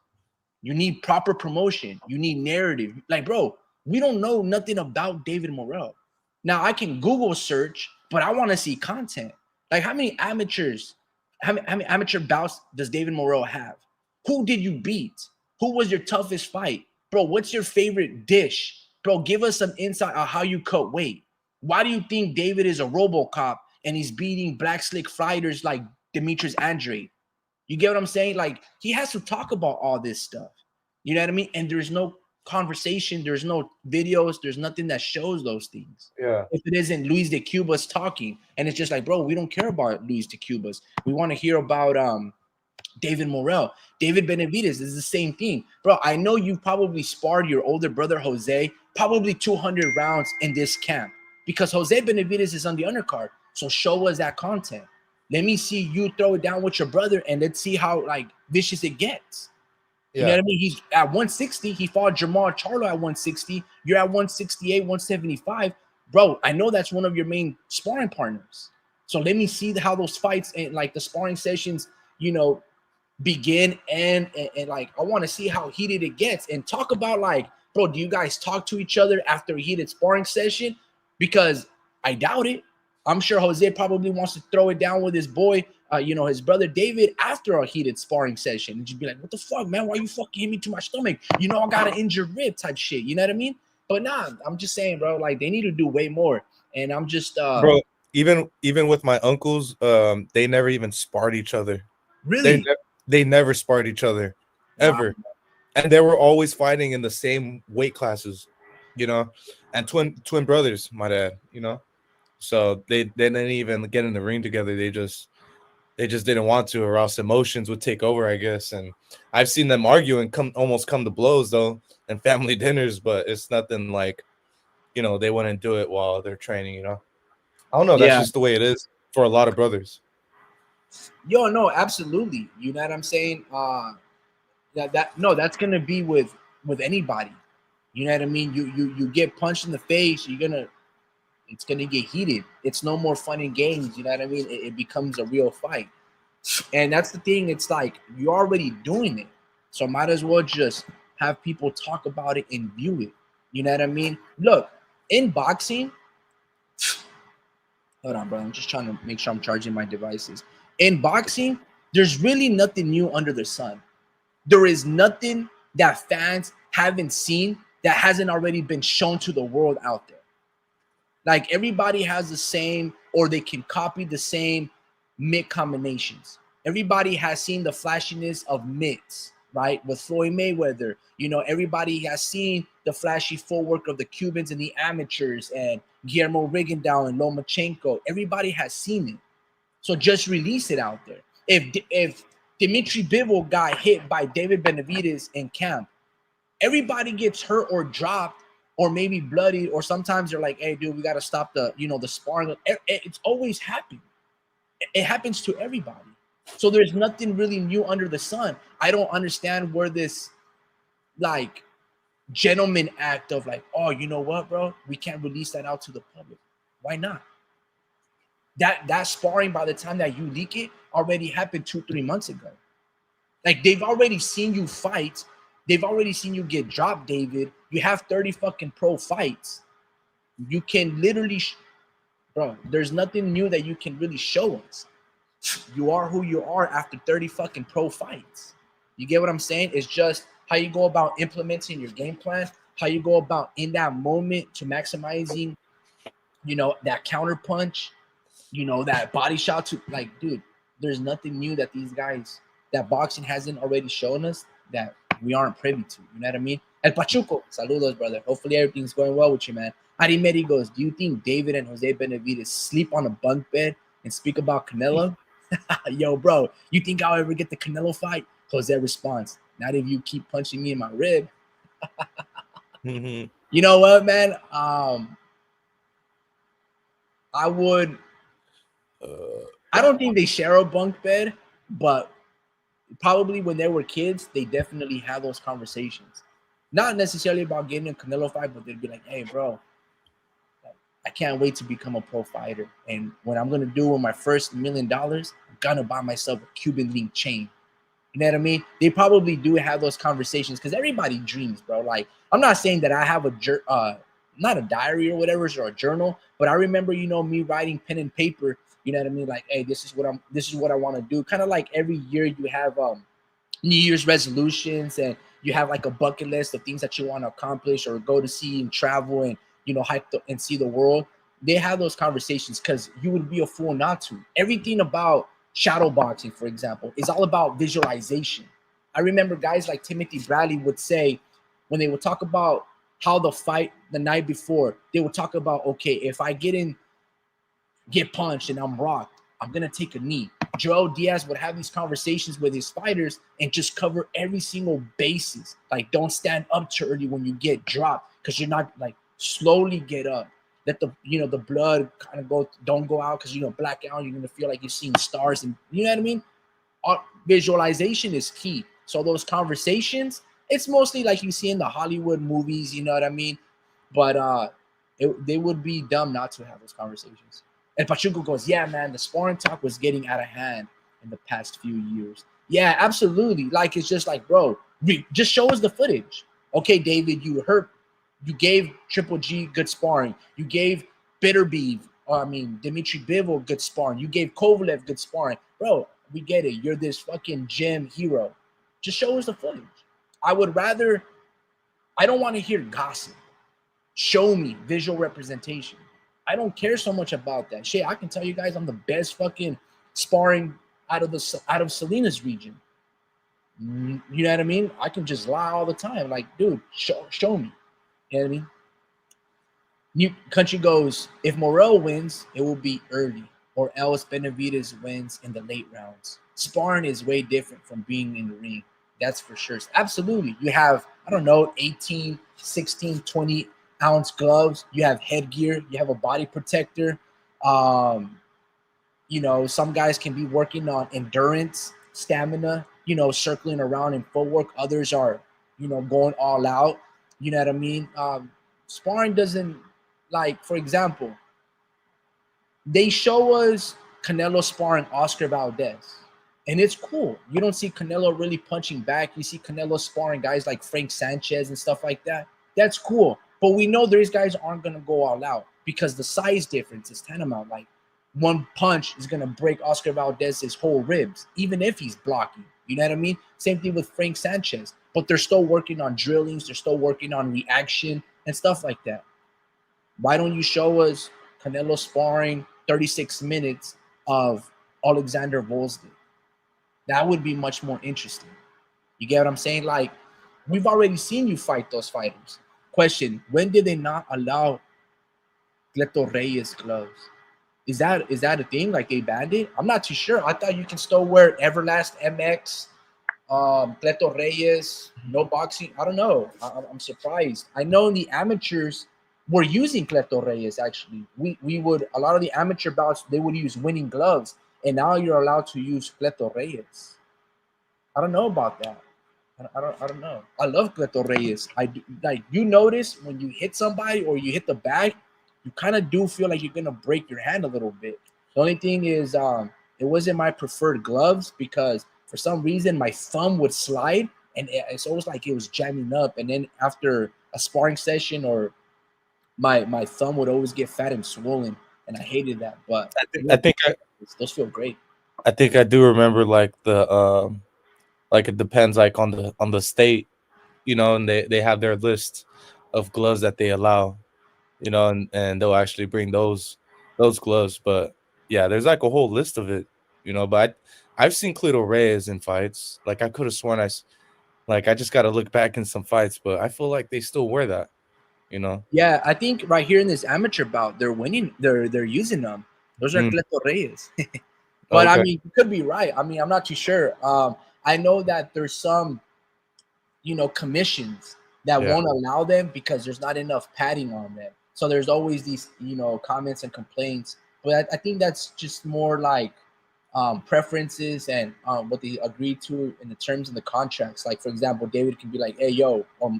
Speaker 1: You need proper promotion. You need narrative. Like, bro, we don't know nothing about David Morrel. Now, I can Google search, but I want to see content. Like, how many amateur bouts does David Morrel have? Who did you beat? Who was your toughest fight? Bro, what's your favorite dish? Bro, give us some insight on how you cut weight. Why do you think David is a RoboCop and he's beating black slick fighters like Demetrius Andrade? You get what I'm saying? Like, he has to talk about all this stuff. You know what I mean? And there's no conversation. There's no videos. There's nothing that shows those things.
Speaker 2: Yeah.
Speaker 1: If it isn't Luis de Cuba's talking, and it's just like, bro, we don't care about Luis de Cuba's. We want to hear about David Morrel. David Benavides is the same thing. Bro, I know you probably sparred your older brother Jose probably 200 rounds in this camp because Jose Benavides is on the undercard. So show us that content. Let me see you throw it down with your brother, and let's see how like vicious it gets. You know what I mean? He's at 160. He fought Jamal Charlo at 160. You're at 168, 175. Bro, I know that's one of your main sparring partners. So let me see how those fights and like the sparring sessions, you know, begin and like I want to see how heated it gets and talk about like, bro, do you guys talk to each other after a heated sparring session? Because I doubt it. I'm sure Jose probably wants to throw it down with his boy, you know, his brother David after a heated sparring session. And you'd be like, what the fuck, man? Why you fucking hit me to my stomach? You know, I got an injured rib type shit. You know what I mean? But nah, I'm just saying, bro, like they need to do way more. And I'm just
Speaker 2: bro, even with my uncles, they never even sparred each other.
Speaker 1: Really?
Speaker 2: They never sparred each other ever. Wow. And they were always fighting in the same weight classes, you know, and twin brothers, my dad, you know. So they didn't even get in the ring together. They just didn't want to, or else emotions would take over, I guess. And I've seen them argue and almost come to blows though, in family dinners, but it's nothing like, you know, they wouldn't do it while they're training, you know. I don't know. That's just the way it is for a lot of brothers.
Speaker 1: Yo, no, absolutely. You know what I'm saying? That's gonna be with anybody. You know what I mean? You get punched in the face, it's gonna get heated. It's no more fun and games. You know what I mean? It becomes a real fight, and that's the thing. It's like you're already doing it, so might as well just have people talk about it and view it. You know what I mean? Look, in boxing, hold on, bro. I'm just trying to make sure I'm charging my devices. In boxing, there's really nothing new under the sun. There is nothing that fans haven't seen that hasn't already been shown to the world out there. Like everybody has the same, or they can copy the same mitt combinations. Everybody has seen the flashiness of mitts, right? With Floyd Mayweather, you know, everybody has seen the flashy footwork of the Cubans and the amateurs and Guillermo Rigondeaux and Lomachenko. Everybody has seen it. So just release it out there. If Dimitri Bivol got hit by David Benavides in camp, everybody gets hurt or dropped or maybe bloodied, or sometimes they're like, hey, dude, we got to stop the sparring. It's always happened. It happens to everybody. So there's nothing really new under the sun. I don't understand where this like gentleman act of like, oh, you know what, bro? We can't release that out to the public. Why not? That sparring, by the time that you leak it, already happened 2-3 months ago. Like they've already seen you fight. They've already seen you get dropped, David. You have 30 fucking pro fights. You can literally, bro, there's nothing new that you can really show us. You are who you are after 30 fucking pro fights. You get what I'm saying? It's just how you go about implementing your game plan, how you go about in that moment to maximizing, you know, that counter punch, you know, that body shot to like, dude, there's nothing new that these guys, that boxing hasn't already shown us that we aren't privy to. You know what I mean? El Pachuco, saludos, brother. Hopefully everything's going well with you, man. Arimeri goes, do you think David and Jose Benavides sleep on a bunk bed and speak about Canelo? Yo, bro, you think I'll ever get the Canelo fight? Jose responds, not if you keep punching me in my rib. You know what, man? I would. I don't think they share a bunk bed, but probably when they were kids, they definitely had those conversations. Not necessarily about getting a Canelo fight, but they'd be like, hey, bro, I can't wait to become a pro fighter. And what I'm going to do with my first $1 million, I'm going to buy myself a Cuban link chain. You know what I mean? They probably do have those conversations because everybody dreams, bro. Like, I'm not saying that I have not a diary or whatever, or a journal, but I remember, you know, me writing pen and paper. You know what I mean? Like, hey, this is what I want to do. Kind of like every year you have New Year's resolutions, and you have like a bucket list of things that you want to accomplish or go to see and travel and, you know, hike and see the world. They have those conversations because you would be a fool not to. Everything about shadow boxing, for example, is all about visualization. I remember guys like Timothy Bradley would say, when they would talk about how the fight the night before, they would talk about, okay, if I get punched and I'm rocked, I'm gonna take a knee. Joel Diaz would have these conversations with his fighters and just cover every single basis. Like, don't stand up too early when you get dropped, because you're not like, slowly get up. Let the blood kind of go, don't go out, because black out, you're gonna feel like you're seeing stars, and you know what I mean? Visualization is key. So those conversations, it's mostly like you see in the Hollywood movies, you know what I mean? But they would be dumb not to have those conversations. And Pachuco goes, yeah, man, the sparring talk was getting out of hand in the past few years. Yeah, absolutely. Like, it's just like, bro, just show us the footage. Okay, David, you gave Triple G good sparring. You gave Dimitri Bivol good sparring. You gave Kovalev good sparring. Bro, we get it. You're this fucking gym hero. Just show us the footage. I don't want to hear gossip. Show me visual representation. I don't care so much about that. Shit, I can tell you guys I'm the best fucking sparring out of Selena's region. You know what I mean? I can just lie all the time. Like, dude, show me. You know what I mean? New Country goes, if Morrel wins, it will be early, or else Benavides wins in the late rounds. Sparring is way different from being in the ring. That's for sure. Absolutely. You have, I don't know, 18, 16, 20-ounce gloves. You have headgear. You have a body protector. Some guys can be working on endurance, stamina, circling around in footwork. Others are, going all out. You know what I mean? Sparring doesn't, like, for example, they show us Canelo sparring Oscar Valdez, and it's cool. You don't see Canelo really punching back. You see Canelo sparring guys like Frank Sanchez and stuff like that. That's cool. But we know these guys aren't going to go all out because the size difference is tantamount. Like, one punch is going to break Oscar Valdez's whole ribs, even if he's blocking. You know what I mean? Same thing with Frank Sanchez. But they're still working on drillings. They're still working on reaction and stuff like that. Why don't you show us Canelo sparring 36 minutes of Alexander Volsky? That would be much more interesting. You get what I'm saying? Like, we've already seen you fight those fighters. Question, when did they not allow Cleto Reyes gloves? Is that a thing? Like, they banned it? I'm not too sure. I thought you can still wear Everlast MX, Cleto Reyes, no boxing. I don't know. I'm surprised. I know in the amateurs, we're using Cleto Reyes, actually. We would, a lot of the amateur bouts, they would use winning gloves, and now you're allowed to use Cleto Reyes. I don't know about that. I don't know. I love Cleto Reyes. Like, you notice when you hit somebody or you hit the bag, you kind of do feel like you're gonna break your hand a little bit. The only thing is, it wasn't my preferred gloves because for some reason my thumb would slide and it's almost like it was jamming up. And then after a sparring session, or my thumb would always get fat and swollen, and I hated that. But those feel great.
Speaker 2: I think I do remember, like, the like, it depends, like, on the state, and they have their list of gloves that they allow, and they'll actually bring those gloves. But yeah, there's like a whole list of it, but I've seen Cleto Reyes in fights. Like, I could have sworn I just got to look back in some fights, but I feel like they still wear that.
Speaker 1: Yeah, I think right here in this amateur bout, they're winning. They're using them. Those are Cleto Reyes. But okay. I mean, you could be right. I mean, I'm not too sure. I know that there's some, commissions that won't allow them because there's not enough padding on them. So there's always these, comments and complaints. But I think that's just more like preferences and what they agreed to in the terms of the contracts. Like, for example, David can be like, hey, yo, or,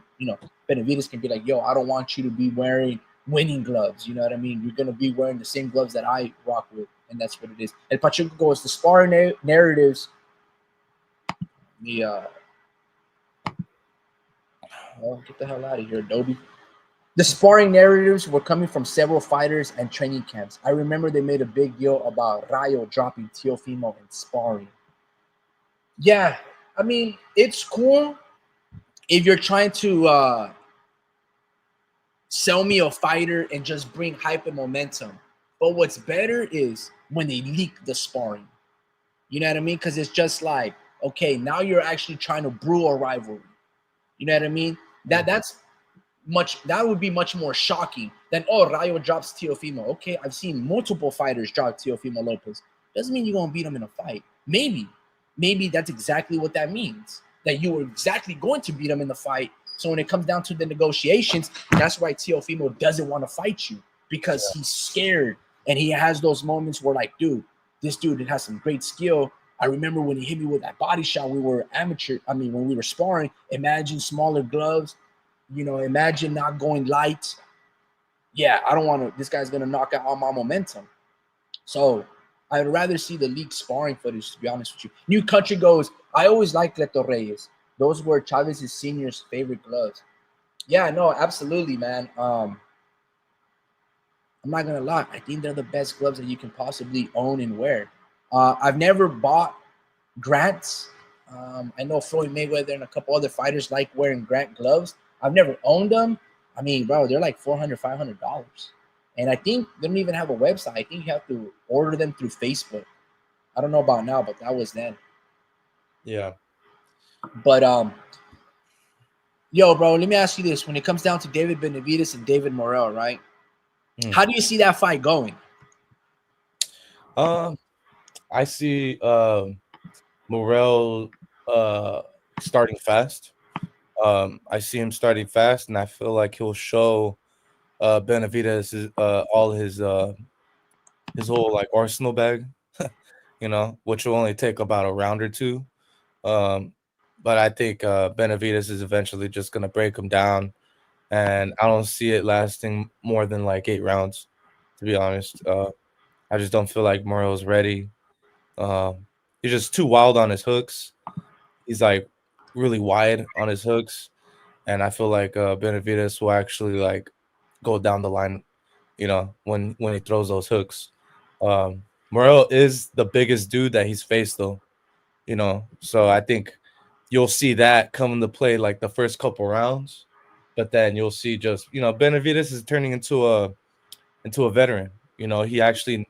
Speaker 1: Benavides can be like, yo, I don't want you to be wearing winning gloves. You know what I mean? You're going to be wearing the same gloves that I rock with. And that's what it is. And Pachuco goes, the sparring narratives, get the hell out of here, Adobe. The sparring narratives were coming from several fighters and training camps. I remember they made a big deal about Rayo dropping Teofimo in sparring. Yeah, I mean, it's cool if you're trying to sell me a fighter and just bring hype and momentum. But what's better is when they leak the sparring. You know what I mean? Because it's just like, okay, now you're actually trying to brew a rivalry. You know what I mean? That would be much more shocking than, oh, Rayo drops Teofimo. Okay, I've seen multiple fighters drop Teofimo Lopez. Doesn't mean you're gonna beat him in a fight. Maybe that's exactly what that means. That you were exactly going to beat him in the fight. So when it comes down to the negotiations, that's why Teofimo doesn't want to fight you, because he's scared, and he has those moments where, like, dude, this dude has some great skill. I remember when he hit me with that body shot. We were when we were sparring. Imagine smaller gloves. Imagine not going light. Yeah, I don't want to. This guy's gonna knock out all my momentum. So I'd rather see the league sparring footage, to be honest with you. New Country goes, I always liked Leto Reyes. Those were Chavez's senior's favorite gloves. Yeah, no, absolutely, man. I'm not gonna lie. I think they're the best gloves that you can possibly own and wear. I've never bought Grants. I know Floyd Mayweather and a couple other fighters like wearing Grant gloves. I've never owned them. I mean, bro, they're like $400, $500. And I think they don't even have a website. I think you have to order them through Facebook. I don't know about now, but that was then.
Speaker 2: Yeah.
Speaker 1: But yo, bro, let me ask you this. When it comes down to David Benavides and David Morrel, right? How do you see that fight going?
Speaker 2: I see Morrel starting fast. I see him starting fast, and I feel like he'll show Benavides all his whole like arsenal bag, which will only take about a round or two. But I think Benavides is eventually just gonna break him down, and I don't see it lasting more than like 8 rounds, to be honest. I just don't feel like Morrel's ready. He's just too wild on his hooks. He's like really wide on his hooks, and I feel like Benavides will actually like go down the line, when he throws those hooks. Morrel is the biggest dude that he's faced, though, so I think you'll see that come into play like the first couple rounds, but then you'll see just Benavides is turning into a veteran. He actually,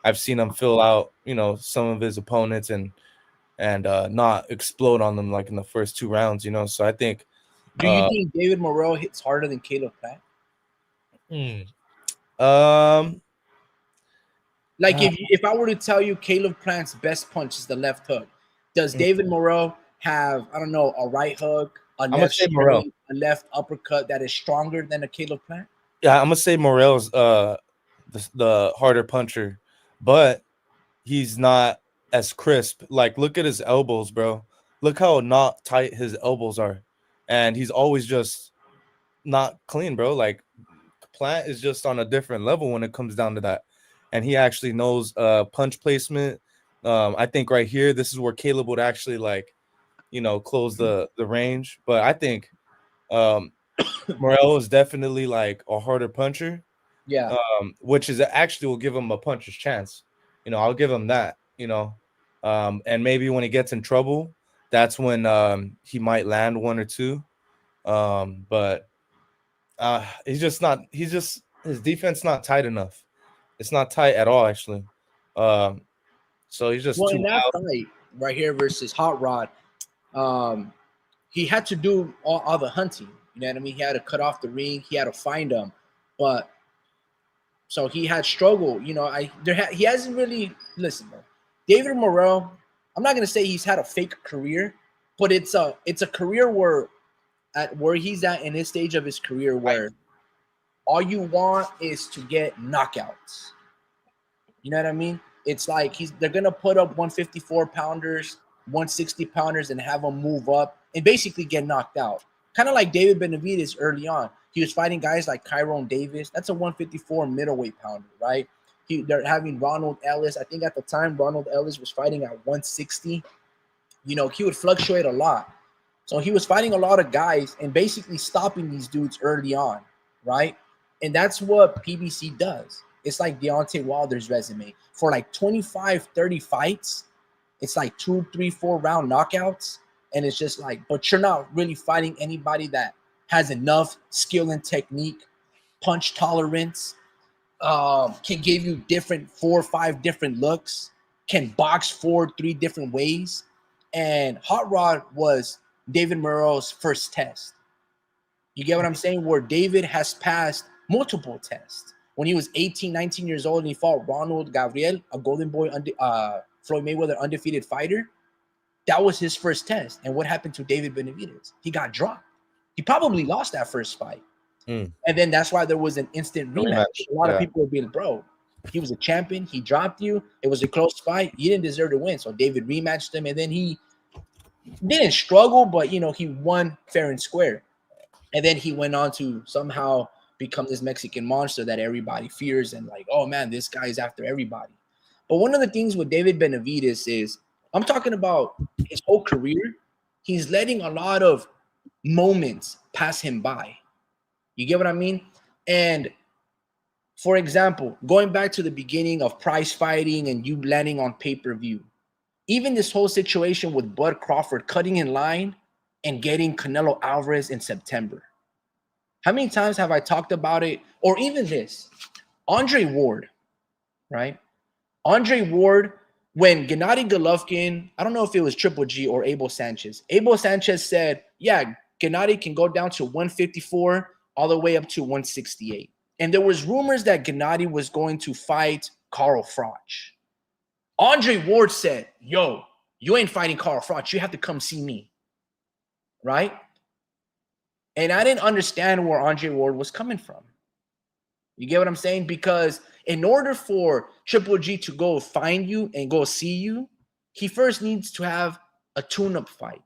Speaker 2: I've seen him fill out some of his opponents and not explode on them like in the first 2 rounds. So I think.
Speaker 1: Do you think David Morrel hits harder than Caleb Plant? Like if I were to tell you Caleb Plant's best punch is the left hook, does David Morrel have, I don't know, a right hook, a left straight, a left uppercut that is stronger than a Caleb Plant?
Speaker 2: Yeah, I'm gonna say Morrel's the harder puncher, but he's not as crisp. Like, look at his elbows, bro. Look how not tight his elbows are, and he's always just not clean, bro. Like, Plant is just on a different level when it comes down to that, and he actually knows punch placement. I think right here, this is where Caleb would actually close the range, but I think Morrel is definitely like a harder puncher.
Speaker 1: Yeah.
Speaker 2: Which is actually will give him a puncher's chance. I'll give him that. And maybe when he gets in trouble, that's when he might land 1 or 2. But he's just not. His defense not tight enough. It's not tight at all, actually. So he's just too
Speaker 1: in that fight right here versus Hot Rod, he had to do all the hunting. You know what I mean? He had to cut off the ring. He had to find them, but so he had struggle. He hasn't really listen, bro. David Morrel, I'm not gonna say he's had a fake career, but it's a career where he's at in his stage of his career where all you want is to get knockouts. You know what I mean? It's like they're gonna put up 154 pounders, 160 pounders, and have them move up and basically get knocked out. Kind of like David Benavides early on. He was fighting guys like Kyron Davis. That's a 154 middleweight pounder, right? They're having Ronald Ellis. I think at the time Ronald Ellis was fighting at 160. He would fluctuate a lot. So he was fighting a lot of guys and basically stopping these dudes early on, right? And that's what PBC does. It's like Deontay Wilder's resume. For like 25, 30 fights, it's like 2, 3, 4 round knockouts. And it's just like, but you're not really fighting anybody that has enough skill and technique, punch tolerance, can give you 4 or 5 different looks, can box 4, 3 different ways. And Hot Rod was David Morrel's first test. You get what I'm saying? Where David has passed multiple tests. When he was 18, 19 years old and he fought Ronald Gabriel, a Golden Boy, Floyd Mayweather undefeated fighter, that was his first test. And what happened to David Benavides? He got dropped. He probably lost that first fight. And then that's why there was an instant rematch. A lot of people were being, bro, he was a champion. He dropped you. It was a close fight. You didn't deserve to win. So David rematched him. And then he didn't struggle, but, you know, he won fair and square. And then he went on to somehow become this Mexican monster that everybody fears. And like, oh, man, this guy is after everybody. But one of the things with David Benavides is, I'm talking about his whole career. He's letting a lot of moments pass him by. You get what I mean? And for example, going back to the beginning of prize fighting and you landing on pay-per-view, even this whole situation with Bud Crawford cutting in line and getting Canelo Alvarez in September. How many times have I talked about it? Or even this, Andre Ward, right? Andre Ward, when Gennady Golovkin, I don't know if it was Triple G or Abel Sanchez. Abel Sanchez said, yeah, Gennady can go down to 154 all the way up to 168. And there was rumors that Gennady was going to fight Carl Froch. Andre Ward said, yo, you ain't fighting Carl Froch. You have to come see me, right? And I didn't understand where Andre Ward was coming from. You get what I'm saying? Because in order for Triple G to go find you and go see you, he first needs to have a tune-up fight.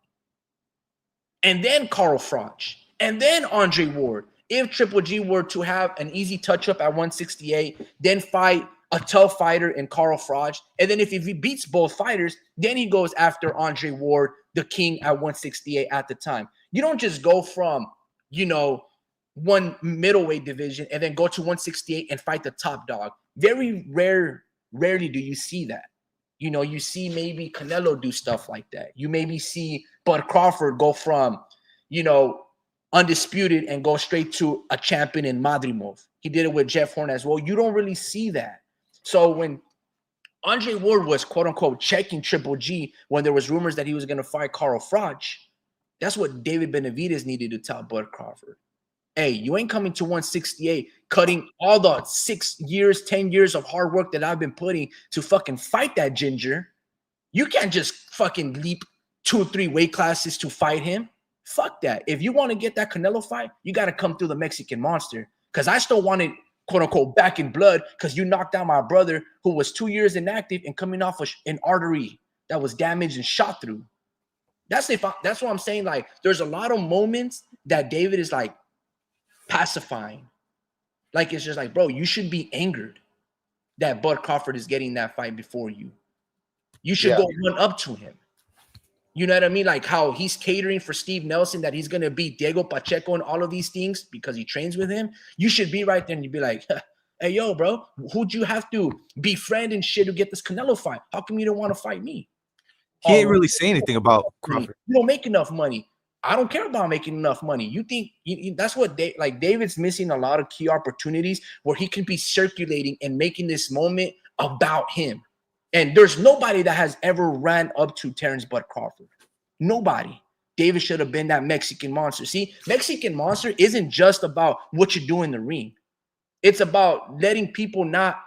Speaker 1: And then Carl Froch. And then Andre Ward. If Triple G were to have an easy touch-up at 168, then fight a tough fighter in Carl Froch, and then if he beats both fighters, then he goes after Andre Ward, the king at 168 at the time. You don't just go from, you know, one middleweight division and then go to 168 and fight the top dog. Very rarely do you see that. You know, you see maybe Canelo do stuff like that. You maybe see Bud Crawford go from, you know, undisputed and go straight to a champion in Madrimov. He did it with Jeff Horn as well. You don't really see that. So when Andre Ward was quote unquote checking Triple G when there was rumors that he was going to fight Carl Froch, that's what David Benavides needed to tell Bud Crawford. Hey, you ain't coming to 168, cutting all the 6 years, 10 years of hard work that I've been putting to fucking fight that ginger. You can't just fucking leap 2 or 3 weight classes to fight him. Fuck that. If you want to get that Canelo fight, you got to come through the Mexican monster. Because I still want it, quote unquote, back in blood because you knocked out my brother who was 2 years inactive and coming off an artery that was damaged and shot through. That's what I'm saying. Like, there's a lot of moments that David is like pacifying. Like, it's just like, bro, you should be angered that Bud Crawford is getting that fight before you. You should go run up to him. You know what I mean? Like how he's catering for Steve Nelson, that he's going to beat Diego Pacheco and all of these things because he trains with him. You should be right there and you'd be like, hey, yo, bro, who'd you have to befriend and shit to get this Canelo fight? How come you don't want to fight me?
Speaker 3: He ain't really saying anything about Crawford.
Speaker 1: You don't make enough money. I don't care about making enough money. You think that's what David's missing a lot of key opportunities where he can be circulating and making this moment about him. And there's nobody that has ever ran up to Terrence Bud Crawford. Nobody. David should have been that Mexican monster. See, Mexican monster isn't just about what you do in the ring. It's about letting people not,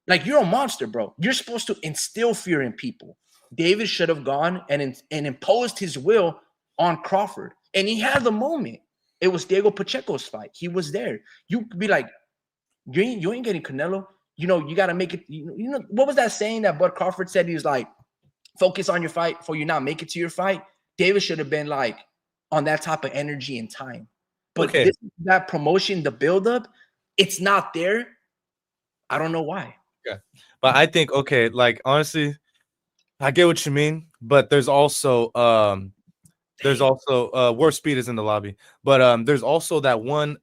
Speaker 1: like, you're a monster, bro. You're supposed to instill fear in people. David should have gone and imposed his will on Crawford. And he had the moment. It was Diego Pacheco's fight. He was there. You could be like, you ain't getting Canelo. You know, you got to make it. You know, what was that saying that Bud Crawford said? He was like, focus on your fight before you not make it to your fight. David should have been like on that type of energy and time. But that promotion, the buildup, it's not there. I don't know why.
Speaker 2: Yeah. But I think, like, honestly, I get what you mean. But there's also Warp Speed is in the lobby. But there's also that one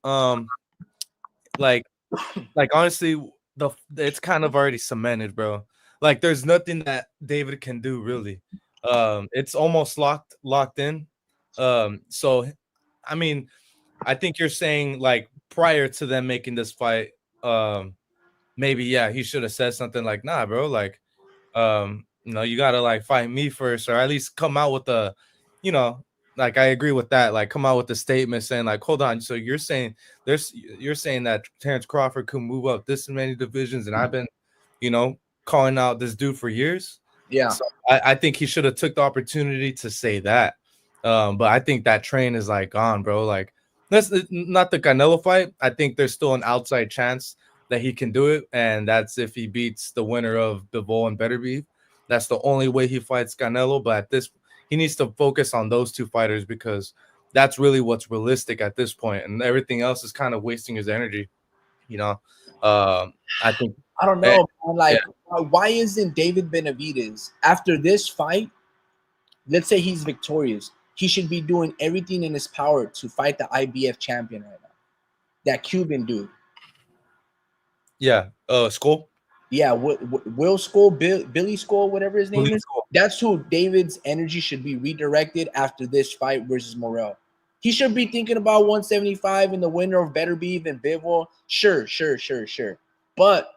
Speaker 2: like honestly, it's kind of already cemented, bro. Like, there's nothing that David can do really. It's almost locked in. So I mean, I think you're saying, like, prior to them making this fight, maybe he should have said something like, nah, bro, like, you gotta like fight me first, or at least come out with a, like I agree with that. Like, come out with a statement saying, like, hold on. So you're saying that Terrence Crawford could move up this many divisions, and I've been, calling out this dude for years.
Speaker 1: Yeah.
Speaker 2: So I think he should have took the opportunity to say that. But I think that train is like gone, bro. Like, that's not the Canelo fight. I think there's still an outside chance that he can do it, and that's if he beats the winner of Bivol and Beterbiev. That's the only way he fights Canelo. But at this, he needs to focus on those two fighters because that's really what's realistic at this point, and everything else is kind of wasting his energy. I think
Speaker 1: I don't
Speaker 2: eh,
Speaker 1: know, man. Like,
Speaker 2: yeah.
Speaker 1: why isn't David Benavides after this fight? Let's say he's victorious. He should be doing everything in his power to fight the IBF champion right now. That Cuban dude.
Speaker 2: Yeah, Skull.
Speaker 1: Yeah, Will Skull, Billy Skull, whatever his name is.
Speaker 2: Skull.
Speaker 1: That's who David's energy should be redirected after this fight versus Morrel. He should be thinking about 175 and the winner of Beterbiev and Bivol. Sure. But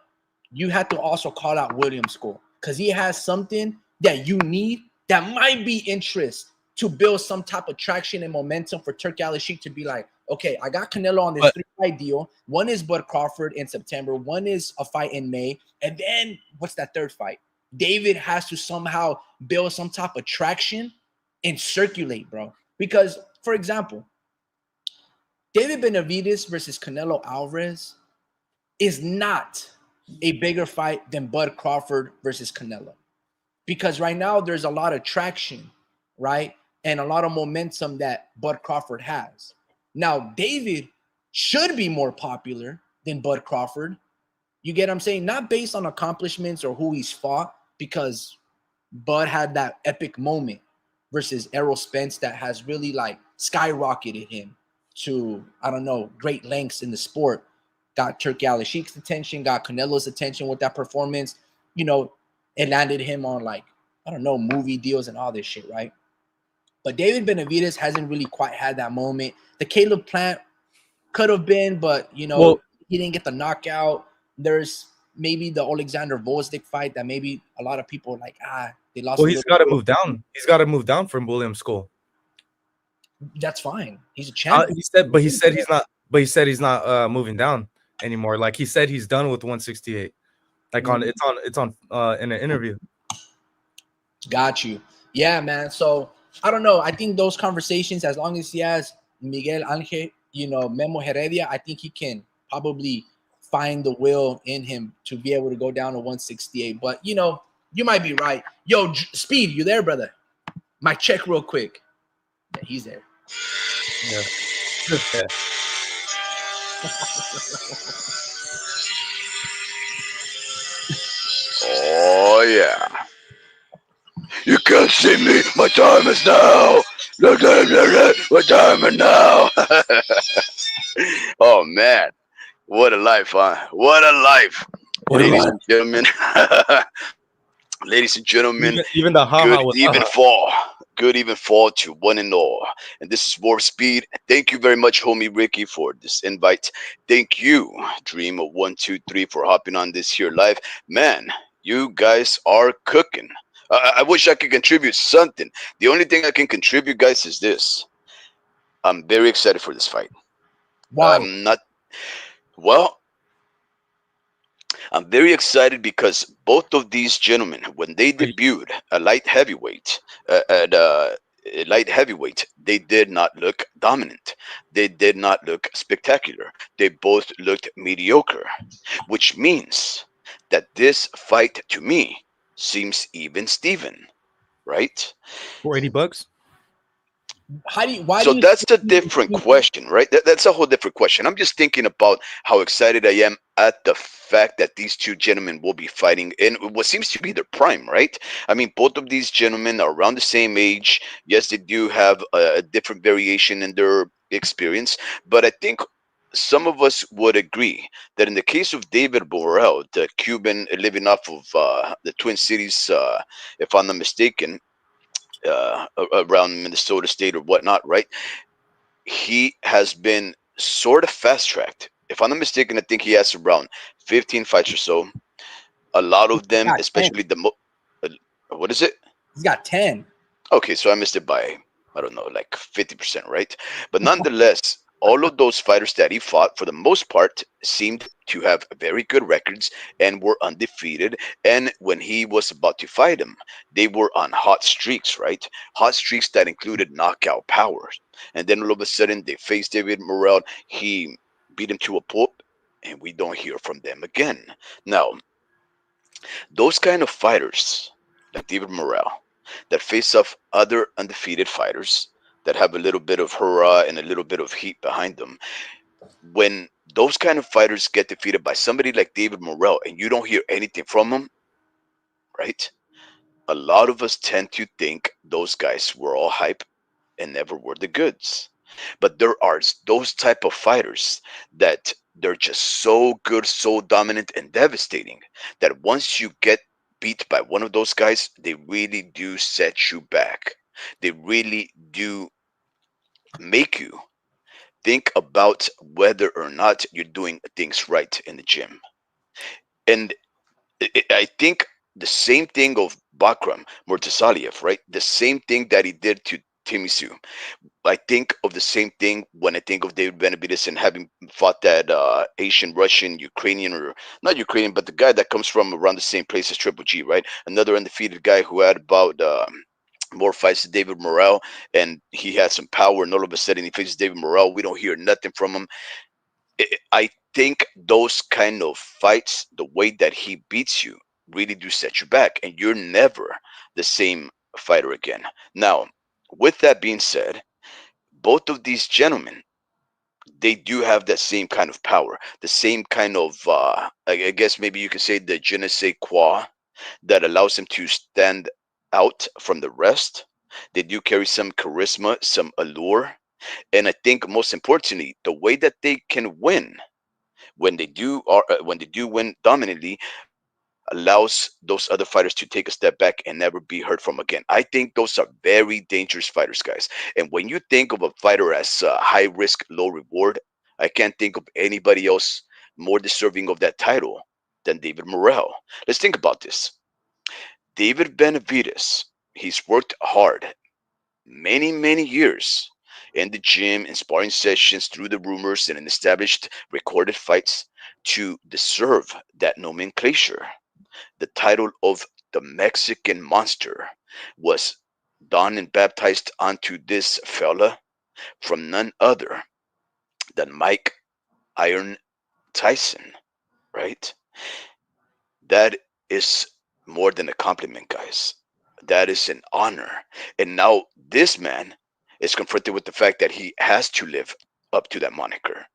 Speaker 1: you have to also call out William Skull because he has something that you need that might be interest to build some type of traction and momentum for Turk Al-Sheikh to be like, okay, I got Canelo on this 3-fight deal. One is Bud Crawford in September. One is a fight in May. And then what's that third fight? David has to somehow build some type of traction and circulate, bro. Because, for example, David Benavides versus Canelo Alvarez is not a bigger fight than Bud Crawford versus Canelo. Because right now there's a lot of traction, right? And a lot of momentum that Bud Crawford has. Now, David should be more popular than Bud Crawford. You get what I'm saying? Not based on accomplishments or who he's fought, because Bud had that epic moment versus Errol Spence that has really like skyrocketed him to, I don't know, great lengths in the sport. Got Turk Al-Sheikh's attention, got Canelo's attention with that performance. It landed him on like, I don't know, movie deals and all this shit, right? But David Benavides hasn't really quite had that moment. The Caleb Plant could have been, but, he didn't get the knockout. There's maybe the Alexander Volzdik fight that maybe a lot of people are like, they lost.
Speaker 2: Well, he's got to move down. He's got to move down from William Skull.
Speaker 1: That's fine. He's a champion.
Speaker 2: He said he's not moving down anymore. Like he said he's done with 168. Like it's on in an interview.
Speaker 1: Got you. Yeah, man. So I don't know. I think those conversations, as long as he has Miguel Angel, Memo Heredia, I think he can probably find the will in him to be able to go down to 168. But you might be right. Yo, Speed, you there, brother? Mic check real quick. Yeah, he's there.
Speaker 2: Yeah.
Speaker 4: Oh yeah. You can't see me. My time is now. My time is now. Oh man, what a life, huh? What a life, ladies and gentlemen. Ladies and gentlemen,
Speaker 2: even the
Speaker 4: good even fall to one and all. And this is Warp Speed. Thank you very much, homie Ricky, for this invite. Thank you, Dream of 123, for hopping on this here live. Man, you guys are cooking. I wish I could contribute something. The only thing I can contribute, guys, is this. I'm very excited for this fight.
Speaker 1: Why?
Speaker 4: I'm very excited because both of these gentlemen, when they debuted a light heavyweight, they did not look dominant. They did not look spectacular. They both looked mediocre, which means that this fight, to me, seems even Steven, right?
Speaker 2: $480.
Speaker 4: So that's a different question, right? That's a whole different question. I'm just thinking about how excited I am at the fact that these two gentlemen will be fighting in what seems to be their prime, right? I mean, both of these gentlemen are around the same age. Yes, they do have a different variation in their experience, but I think some of us would agree that in the case of David Morrel, the Cuban living off of the Twin Cities, if I'm not mistaken, around Minnesota State or whatnot, right? He has been sort of fast tracked. If I'm not mistaken, I think he has around 15 fights or so. A lot of them, especially what is it?
Speaker 1: He's got 10.
Speaker 4: Okay, so I missed it by I don't know, like 50%, right? But nonetheless, all of those fighters that he fought, for the most part, seemed to have very good records and were undefeated. And when he was about to fight him, they were on hot streaks, right? Hot streaks that included knockout powers. And then all of a sudden, they faced David Morrel. He beat him to a pulp, and we don't hear from them again. Now, those kind of fighters, like David Morrell, that face off other undefeated fighters that have a little bit of hurrah and a little bit of heat behind them, when those kind of fighters get defeated by somebody like David Morrell and you don't hear anything from them, right? A lot of us tend to think those guys were all hype and never were the goods. But there are those type of fighters that they're just so good, so dominant and devastating that once you get beat by one of those guys, they really do set you back. They really do make you think about whether or not you're doing things right in the gym. And I think the same thing of Bakram Murtasaliev, right? The same thing that he did to Timisu. I think of the same thing when I think of David Benavides and having fought that Asian, Russian, Ukrainian, or not Ukrainian, but the guy that comes from around the same place as Triple G, right? Another undefeated guy who had about more fights than David Morrell, and he had some power, and all of a sudden he faces David Morrell. We don't hear nothing from him. I think those kind of fights, the way that he beats you, really do set you back, and you're never the same fighter again. Now, with that being said, both of these gentlemen, they do have that same kind of power, the same kind of I guess maybe you could say the je ne sais quoi that allows them to stand out from the rest. They do carry some charisma, some allure, and I think most importantly, the way that they can win when they do win dominantly allows those other fighters to take a step back and never be heard from again. I think those are very dangerous fighters, guys. And when you think of a fighter as high risk, low reward, I can't think of anybody else more deserving of that title than David Morrell. Let's think about this. David Benavides, he's worked hard many, many years in the gym, in sparring sessions, through the rumors, and in established recorded fights to deserve that nomenclature. The title of the Mexican Monster was done and baptized onto this fella from none other than Mike Iron Tyson, right? That is more than a compliment, guys. That is an honor. And now this man is confronted with the fact that he has to live up to that moniker.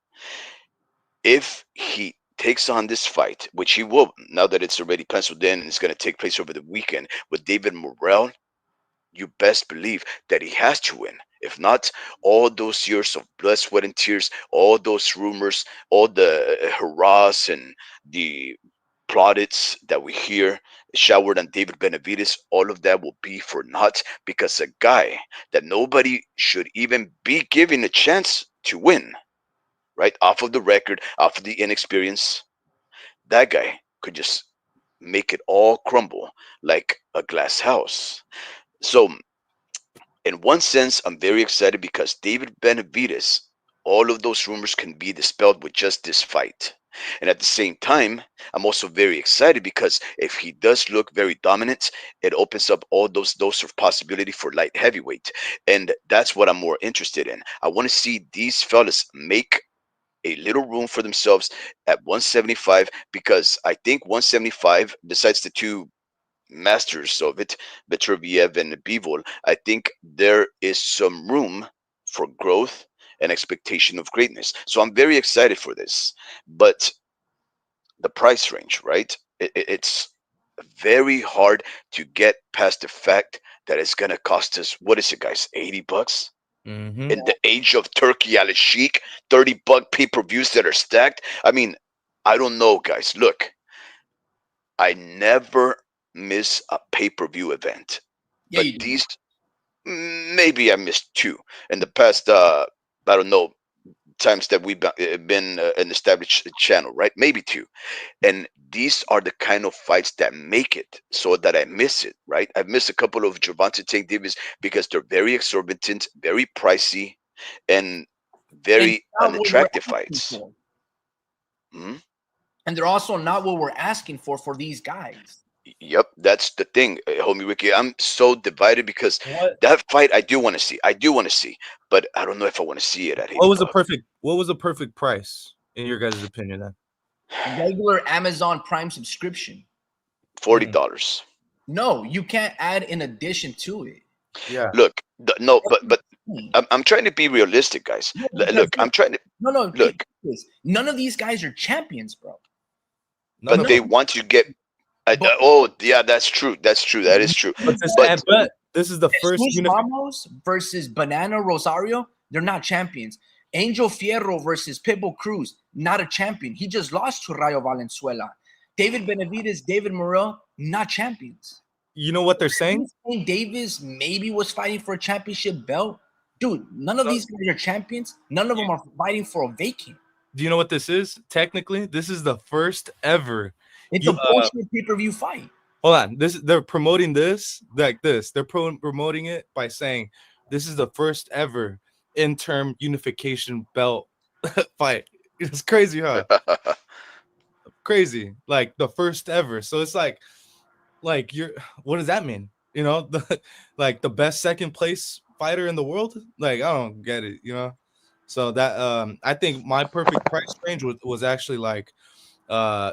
Speaker 4: If he takes on this fight, which he will, now that it's already penciled in and it's going to take place over the weekend with David Morrell, you best believe that he has to win. If not, all those years of blood, sweat, and tears, all those rumors, all the hurrahs and the plaudits that we hear showered on David Benavides, all of that will be for naught because a guy that nobody should even be given a chance to win, right? Off of the record, off of the inexperience, that guy could just make it all crumble like a glass house. So, in one sense, I'm very excited because David Benavides, all of those rumors can be dispelled with just this fight. And at the same time, I'm also very excited because if he does look very dominant, it opens up all those doors of possibility for light heavyweight. And that's what I'm more interested in. I want to see these fellas make a little room for themselves at 175 because I think 175, besides the two masters of it, Beterbiev and Bivol, I think there is some room for growth and expectation of greatness. So I'm very excited for this. But the price range, right? It's very hard to get past the fact that it's going to cost us, what is it, guys, $80?
Speaker 3: Mm-hmm.
Speaker 4: In the age of Turkey Al Sheik, $30 pay-per-views that are stacked. I mean, I don't know, guys. Look, I never miss a pay-per-view event,
Speaker 1: Yeah,
Speaker 4: but
Speaker 1: you do.
Speaker 4: these maybe I missed two in the past. I don't know, times that we've been an established channel, right? Maybe two. And these are the kind of fights that make it so that I miss it, right? I've missed a couple of Gervonta Tank Davis because they're very exorbitant, very pricey, and
Speaker 1: And
Speaker 4: very
Speaker 1: not what we're
Speaker 4: unattractive
Speaker 1: asking
Speaker 4: fights.
Speaker 1: for.
Speaker 4: Mhm.
Speaker 1: And they're also not what we're asking for these guys.
Speaker 4: Yep, that's the thing, homie Ricky. I'm so divided because
Speaker 3: What
Speaker 4: that fight I do want to see. I do want to see, but I don't know if I want to see it at
Speaker 3: what
Speaker 4: 80
Speaker 3: was the
Speaker 4: bucks.
Speaker 3: perfect what was the perfect price in your guys' opinion then?
Speaker 1: Regular Amazon Prime subscription.
Speaker 4: $40.
Speaker 1: No, you can't add in addition to it.
Speaker 3: Yeah.
Speaker 4: Look, no, but
Speaker 1: Hmm.
Speaker 4: I'm trying to be realistic, guys.
Speaker 1: No, because
Speaker 4: Look, I'm trying to
Speaker 1: no,
Speaker 4: look,
Speaker 1: none of these guys are champions, bro.
Speaker 3: None
Speaker 4: but
Speaker 3: of
Speaker 4: they
Speaker 3: them.
Speaker 4: want you to get.
Speaker 1: But
Speaker 4: Oh, yeah, that's true. That's true. That is true.
Speaker 3: But this
Speaker 4: But
Speaker 3: but this is the first
Speaker 1: Jesus Ramos versus Banana Rosario, they're not champions. Angel Fierro versus Pitbull Cruz, not a champion. He just lost to Rayo Valenzuela. David Benavides, David Morrel, not champions.
Speaker 3: you know what they're saying?
Speaker 1: Davis maybe was fighting for a championship belt. Dude, none of
Speaker 3: So-
Speaker 1: these guys are champions. None of them are fighting for a vacant.
Speaker 3: Do you know what this is? Technically, this is the first ever.
Speaker 1: It's
Speaker 3: You,
Speaker 1: a bullshit pay-per-view fight.
Speaker 3: hold on. They're promoting this like this. They're promoting it by saying this is the first ever interim unification belt fight. It's crazy, huh? Crazy. Like the first ever. So it's like you're what does that mean? You know, like the best second place fighter in the world? Like I don't get it, you know. So that I think my perfect price range was actually like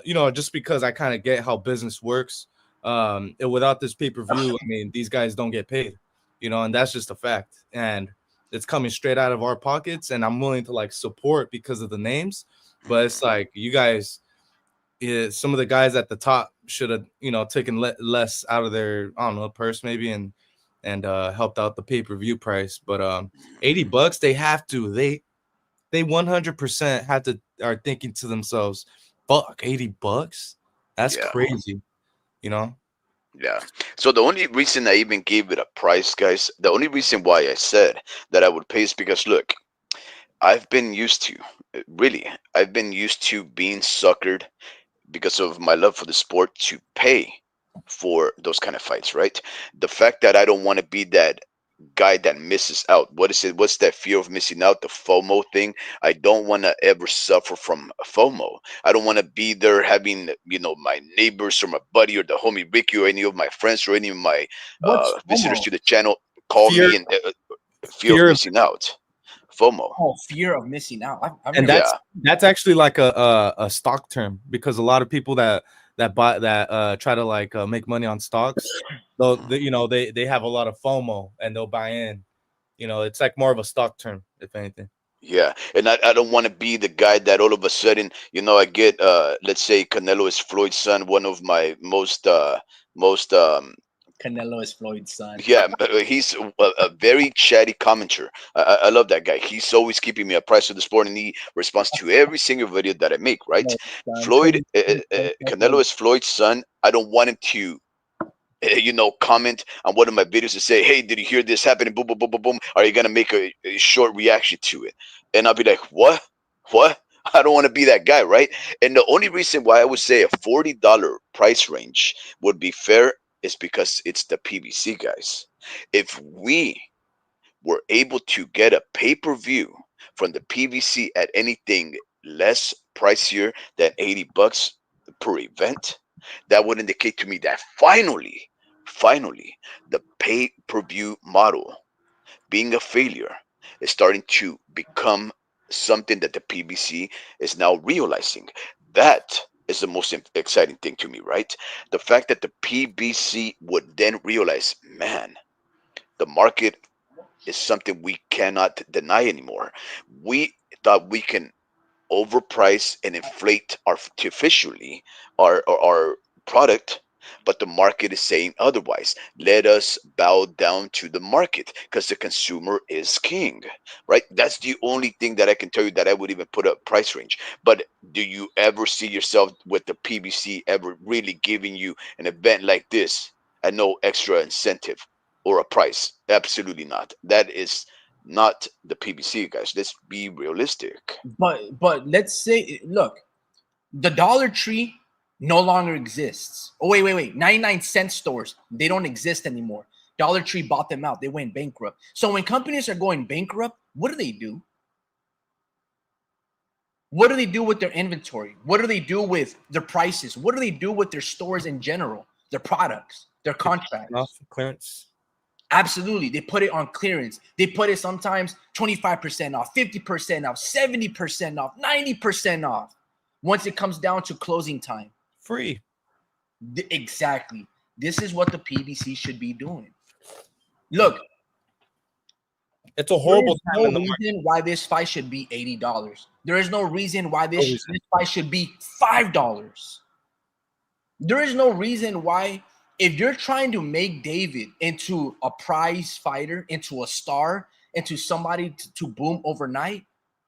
Speaker 3: you know, just because I kind of get how business works. And without this pay-per-view, I mean, these guys don't get paid, you know, and that's just a fact. And it's coming straight out of our pockets, and I'm willing to like support because of the names. But it's like you guys, some of the guys at the top should have, you know, taken less out of their, I don't know, purse maybe, and helped out the pay-per-view price. But $80, they have to. They 100% have to are thinking to themselves, fuck, $80? That's
Speaker 4: yeah,
Speaker 3: crazy, you know?
Speaker 4: yeah. So the only reason I even gave it a price, guys, the only reason why I said that I would pay is because look, I've been used to, really, I've been used to being suckered because of my love for the sport to pay for those kind of fights, right? The fact that I don't want to be that guy that misses out. What is it? What's that fear of missing out? The FOMO thing. I don't want to ever suffer from FOMO. I don't want to be there having, my neighbors or my buddy or the homie Ricky or any of my friends or any of my
Speaker 1: What's
Speaker 4: visitors
Speaker 1: FOMO?
Speaker 4: to the channel call
Speaker 3: Fear,
Speaker 4: me and fear of
Speaker 3: fear,
Speaker 4: missing out. FOMO.
Speaker 1: Oh, fear of missing out. I've
Speaker 3: and
Speaker 1: never.
Speaker 4: Yeah.
Speaker 3: that's actually like a stock term because a lot of people that buy that try to like make money on stocks, though, you know, they have a lot of FOMO and they'll buy in. You know, it's like more of a stock term, if anything.
Speaker 4: Yeah, and I don't want to be the guy that all of a sudden, I get let's say Canelo is Floyd's son, one of my most
Speaker 1: Canelo is Floyd's son.
Speaker 4: yeah, he's a very chatty commenter. I love that guy. He's always keeping me apprised of the sport, and he responds to every single video that I make. Right, Floyd, Canelo is Floyd's son. I don't want him to comment on one of my videos and say, "Hey, did you hear this happening? Boom, boom, boom, boom, boom." Are you gonna make a short reaction to it? And I'll be like, "What? What?" I don't want to be that guy, right? And the only reason why I would say a $40 price range would be fair is because it's the PBC guys. If we were able to get a pay-per-view from the PVC at anything less pricier than $80 per event, that would indicate to me that finally, the pay-per-view model being a failure is starting to become something that the PBC is now realizing. That is the most exciting thing to me, right? The fact that the PBC would then realize, man, the market is something we cannot deny anymore. We thought we can overprice and inflate artificially our product, but the market is saying otherwise. Let us bow down to the market because the consumer is king, right? That's the only thing that I can tell you that I would even put a price range. But do you ever see yourself with the PBC ever really giving you an event like this and no extra incentive or a price? Absolutely not. That is not the PBC guys. Let's be realistic.
Speaker 1: But let's say, look, the Dollar Tree no longer exists. Oh, wait. 99-cent stores, they don't exist anymore. Dollar Tree bought them out. They went bankrupt. So when companies are going bankrupt, what do? What do they do with their inventory? What do they do with their prices? What do they do with their stores in general, their products, their contracts?
Speaker 2: Off clearance.
Speaker 1: Absolutely. They put it on clearance. They put it sometimes 25% off, 50% off, 70% off, 90% off. Once it comes down to closing time.
Speaker 2: Free.
Speaker 1: Exactly. This is what the PBC should be doing. Look,
Speaker 2: It's a horrible
Speaker 1: there is no reason why this fight should be $80. There is no reason why this fight should be $5. There is no reason why, if you're trying to make David into a prize fighter, into a star, into somebody to boom overnight,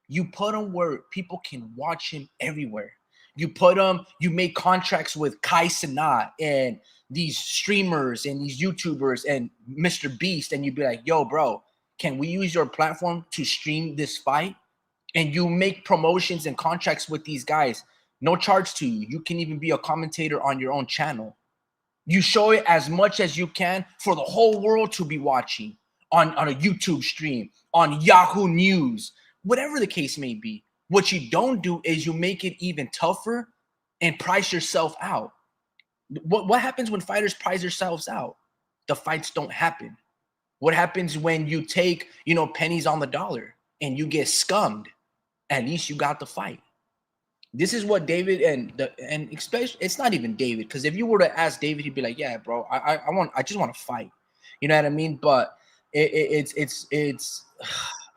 Speaker 1: you put him where people can watch him everywhere. You put him, you make contracts with Kai Cenat and these streamers and these YouTubers and Mr. Beast, and you'd be like, yo, bro, can we use your platform to stream this fight? And you make promotions and contracts with these guys. No charge to you. You can even be a commentator on your own channel. You show it as much as you can for the whole world to be watching on a YouTube stream, on Yahoo News, whatever the case may be. What you don't do is you make it even tougher and price yourself out. What happens when fighters price themselves out? The fights don't happen. What happens when you take, pennies on the dollar and you get scummed? At least you got the fight. This is what David and especially, it's not even David, because if you were to ask David, he'd be like, yeah, bro, I just want to fight. You know what I mean? But it's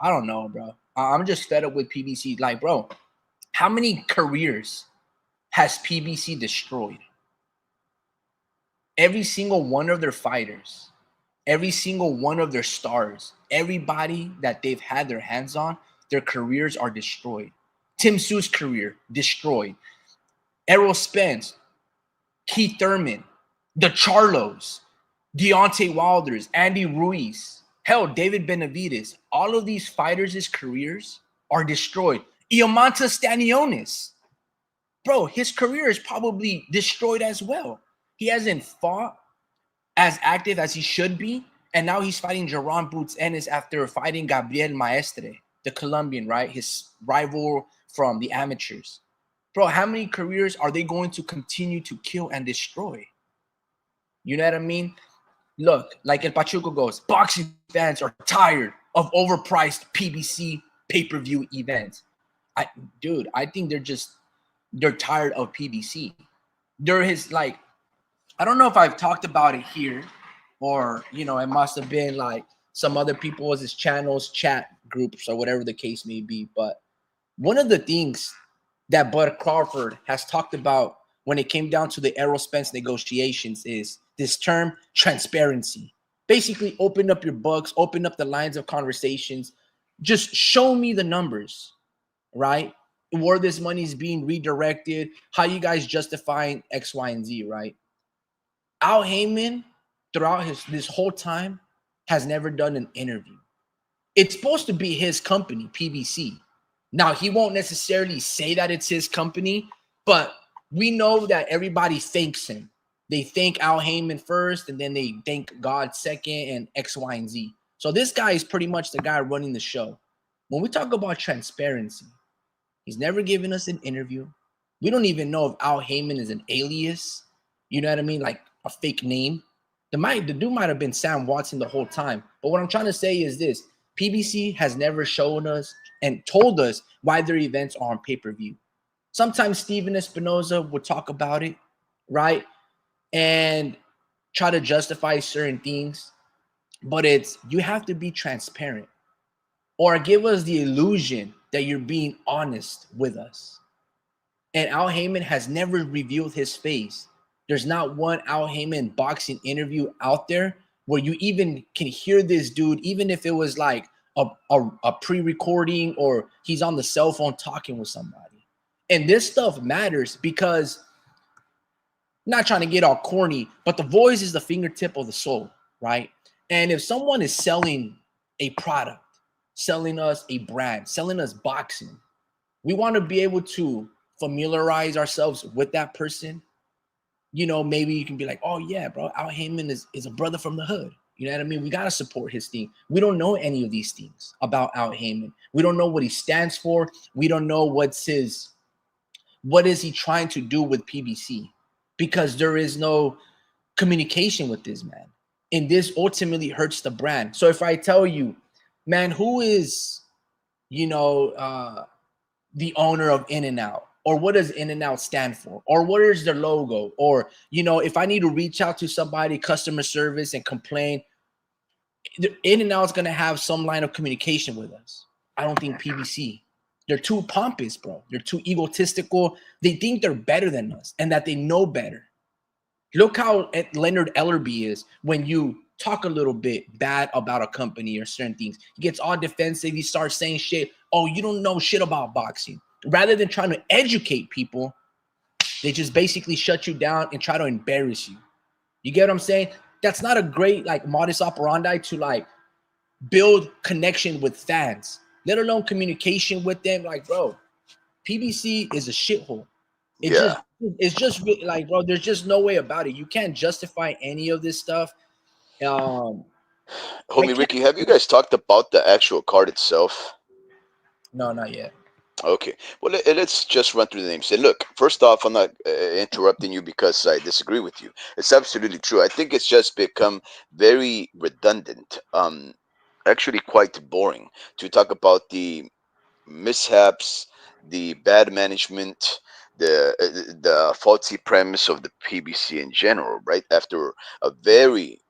Speaker 1: I don't know, bro. I'm just fed up with PBC. Like, bro, how many careers has PBC destroyed? Every single one of their fighters, every single one of their stars, everybody that they've had their hands on, their careers are destroyed. Tim Tszú's career, destroyed. Errol Spence, Keith Thurman, the Charlos, Deontay Wilders, Andy Ruiz, hell, David Benavides. All of these fighters' careers are destroyed. Iomantas Stanionis, bro, his career is probably destroyed as well. He hasn't fought as active as he should be, and now he's fighting Jaron Boots Ennis after fighting Gabriel Maestre, the Colombian, right? His rival from the amateurs. Bro, how many careers are they going to continue to kill and destroy? You know what I mean? Look, like El Pachuco goes, boxing fans are tired of overpriced PBC pay-per-view events. I think they're tired of PBC. I don't know if I've talked about it here, or, it must have been like some other people's channels, chat groups, or whatever the case may be. But one of the things that Bud Crawford has talked about when it came down to the Errol Spence negotiations is this term transparency. Basically, open up your books, open up the lines of conversations. Just show me the numbers, right? Where this money is being redirected, how you guys justifying X, Y, and Z, right? Al Heyman, throughout this whole time, has never done an interview. It's supposed to be his company, PBC. Now, he won't necessarily say that it's his company, but we know that everybody thanks him. They thank Al Heyman first, and then they thank God second, and X, Y, and Z. So this guy is pretty much the guy running the show. When we talk about transparency, he's never given us an interview. We don't even know if Al Heyman is an alias. You know what I mean? Like a fake name. The dude might have been Sam Watson the whole time. But what I'm trying to say is this. PBC has never shown us and told us why their events are on pay-per-view. Sometimes Steven Espinoza would talk about it, right? And try to justify certain things. But you have to be transparent, or give us the illusion that you're being honest with us. And Al Heyman has never revealed his face. There's not one Al Heyman boxing interview out there where you even can hear this dude, even if it was like a pre-recording or he's on the cell phone talking with somebody. And this stuff matters because, not trying to get all corny, but the voice is the fingertip of the soul, right? And if someone is selling a product, selling us a brand, selling us boxing. We want to be able to familiarize ourselves with that person. You know, maybe you can be like, oh yeah, bro, Al Heyman is a brother from the hood. You know what I mean? We got to support his thing. We don't know any of these things about Al Heyman. We don't know what he stands for. We don't know what is he trying to do with PBC, because there is no communication with this man. And this ultimately hurts the brand. So if I tell you, man, who is, you know, the owner of In and Out, or what does In and Out stand for, or what is their logo, or, you know, if I need to reach out to somebody, customer service, and complain, In and Out is going to have some line of communication with us. I don't think PBC. They're too pompous, bro. They're too egotistical. They think they're better than us and that they know better. Look how Leonard Ellerby is when you talk a little bit bad about a company or certain things. He gets all defensive. He starts saying shit. Oh, you don't know shit about boxing. Rather than trying to educate people, they just basically shut you down and try to embarrass you. You get what I'm saying? That's not a great like modus operandi to like build connection with fans, let alone communication with them. Like, bro, PBC is a shithole.
Speaker 4: Yeah.
Speaker 1: It's just like, bro, there's just no way about it. You can't justify any of this stuff. I
Speaker 4: Homie
Speaker 1: can't.
Speaker 4: Ricky, have you guys talked about the actual card itself?
Speaker 1: No, not yet.
Speaker 4: Okay. Well, let's just run through the names. And look, first off, I'm not interrupting you because I disagree with you. It's absolutely true. I think it's just become very redundant. Actually, quite boring to talk about the mishaps, the bad management, the faulty premise of the PBC in general. Right after a very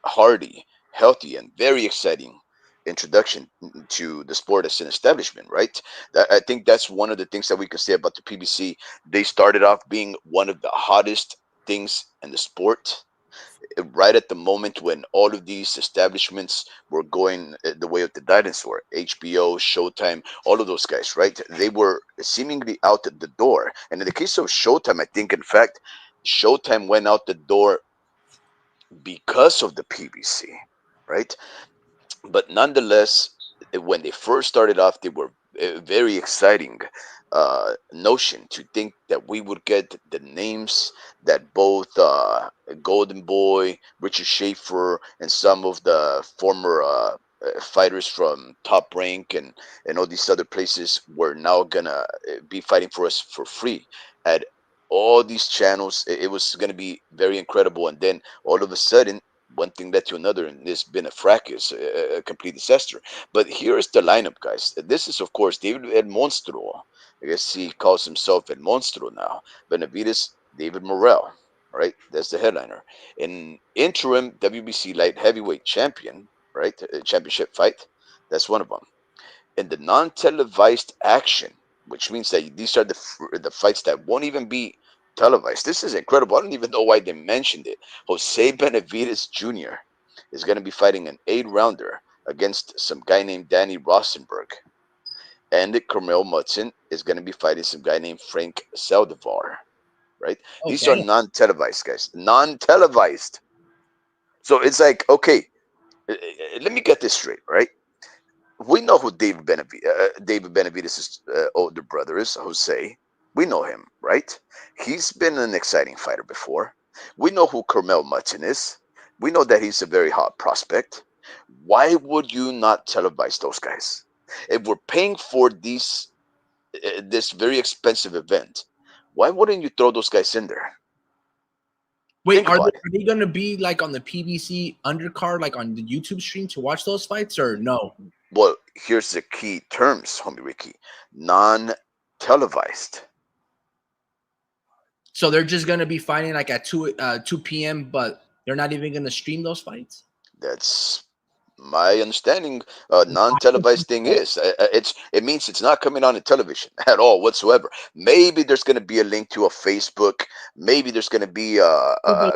Speaker 4: hearty, healthy, and very exciting introduction to the sport as an establishment, right? I think that's one of the things that we can say about the PBC. They started off being one of the hottest things in the sport, right at the moment when all of these establishments were going the way of the dinosaur. HBO, Showtime, all of those guys, right? They were seemingly out at the door. And in the case of Showtime, I think, in fact, Showtime went out the door because of the PBC, right? But nonetheless, when they first started off, they were a very exciting notion to think that we would get the names that both Golden Boy, Richard Schaefer, and some of the former fighters from Top Rank and all these other places were now gonna be fighting for us for free at all these channels. It was gonna be very incredible, and then all of a sudden one thing led to another, and it's been a fracas, a complete disaster. But here's the lineup, guys. This is, of course, David El Monstro. I guess he calls himself El Monstro now. Benavides, David Morrel. Right, that's the headliner. An interim WBC light heavyweight champion, right, championship fight. That's one of them. And the non-televised action, which means that these are the fights that won't even be televised. This is incredible. I don't even know why they mentioned it. Jose Benavides Jr. is going to be fighting an 8-rounder against some guy named Danny Rosenberg. And Carmel Mutson is going to be fighting some guy named Frank Saldivar. Right?
Speaker 1: Oh,
Speaker 4: These are
Speaker 1: damn.
Speaker 4: non-televised, guys. Non-televised. So it's like, okay, let me get this straight, right? We know who David Benavides' older brother is, Jose. We know him, right? He's been an exciting fighter before. We know who Carmel Mutton is. We know that he's a very hot prospect. Why would you not televise those guys? If we're paying for this very expensive event, why wouldn't you throw those guys in there?
Speaker 1: Wait,
Speaker 4: Think about it.
Speaker 1: are they gonna be like on the PBC undercard, like on the YouTube stream to watch those fights, or no?
Speaker 4: Well, here's the key terms, homie Ricky. Non-televised.
Speaker 1: So they're just gonna be fighting like at 2 p.m., but they're not even gonna stream those fights.
Speaker 4: That's my understanding. Non-televised thing is it means it's not coming on in television at all whatsoever. Maybe there's going to be a link to a Facebook. Maybe there's going to be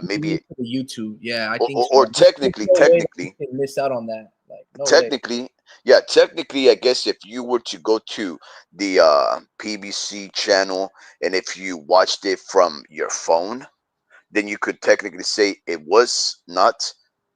Speaker 4: maybe
Speaker 1: The YouTube, yeah, I
Speaker 4: or,
Speaker 1: think
Speaker 4: or,
Speaker 1: so.
Speaker 4: or
Speaker 1: There's
Speaker 4: technically
Speaker 1: no way you
Speaker 4: technically
Speaker 1: can miss out on that. Like, no way.
Speaker 4: technically yeah, technically I guess if you were to go to the PBC channel and if you watched it from your phone, then you could technically say it was not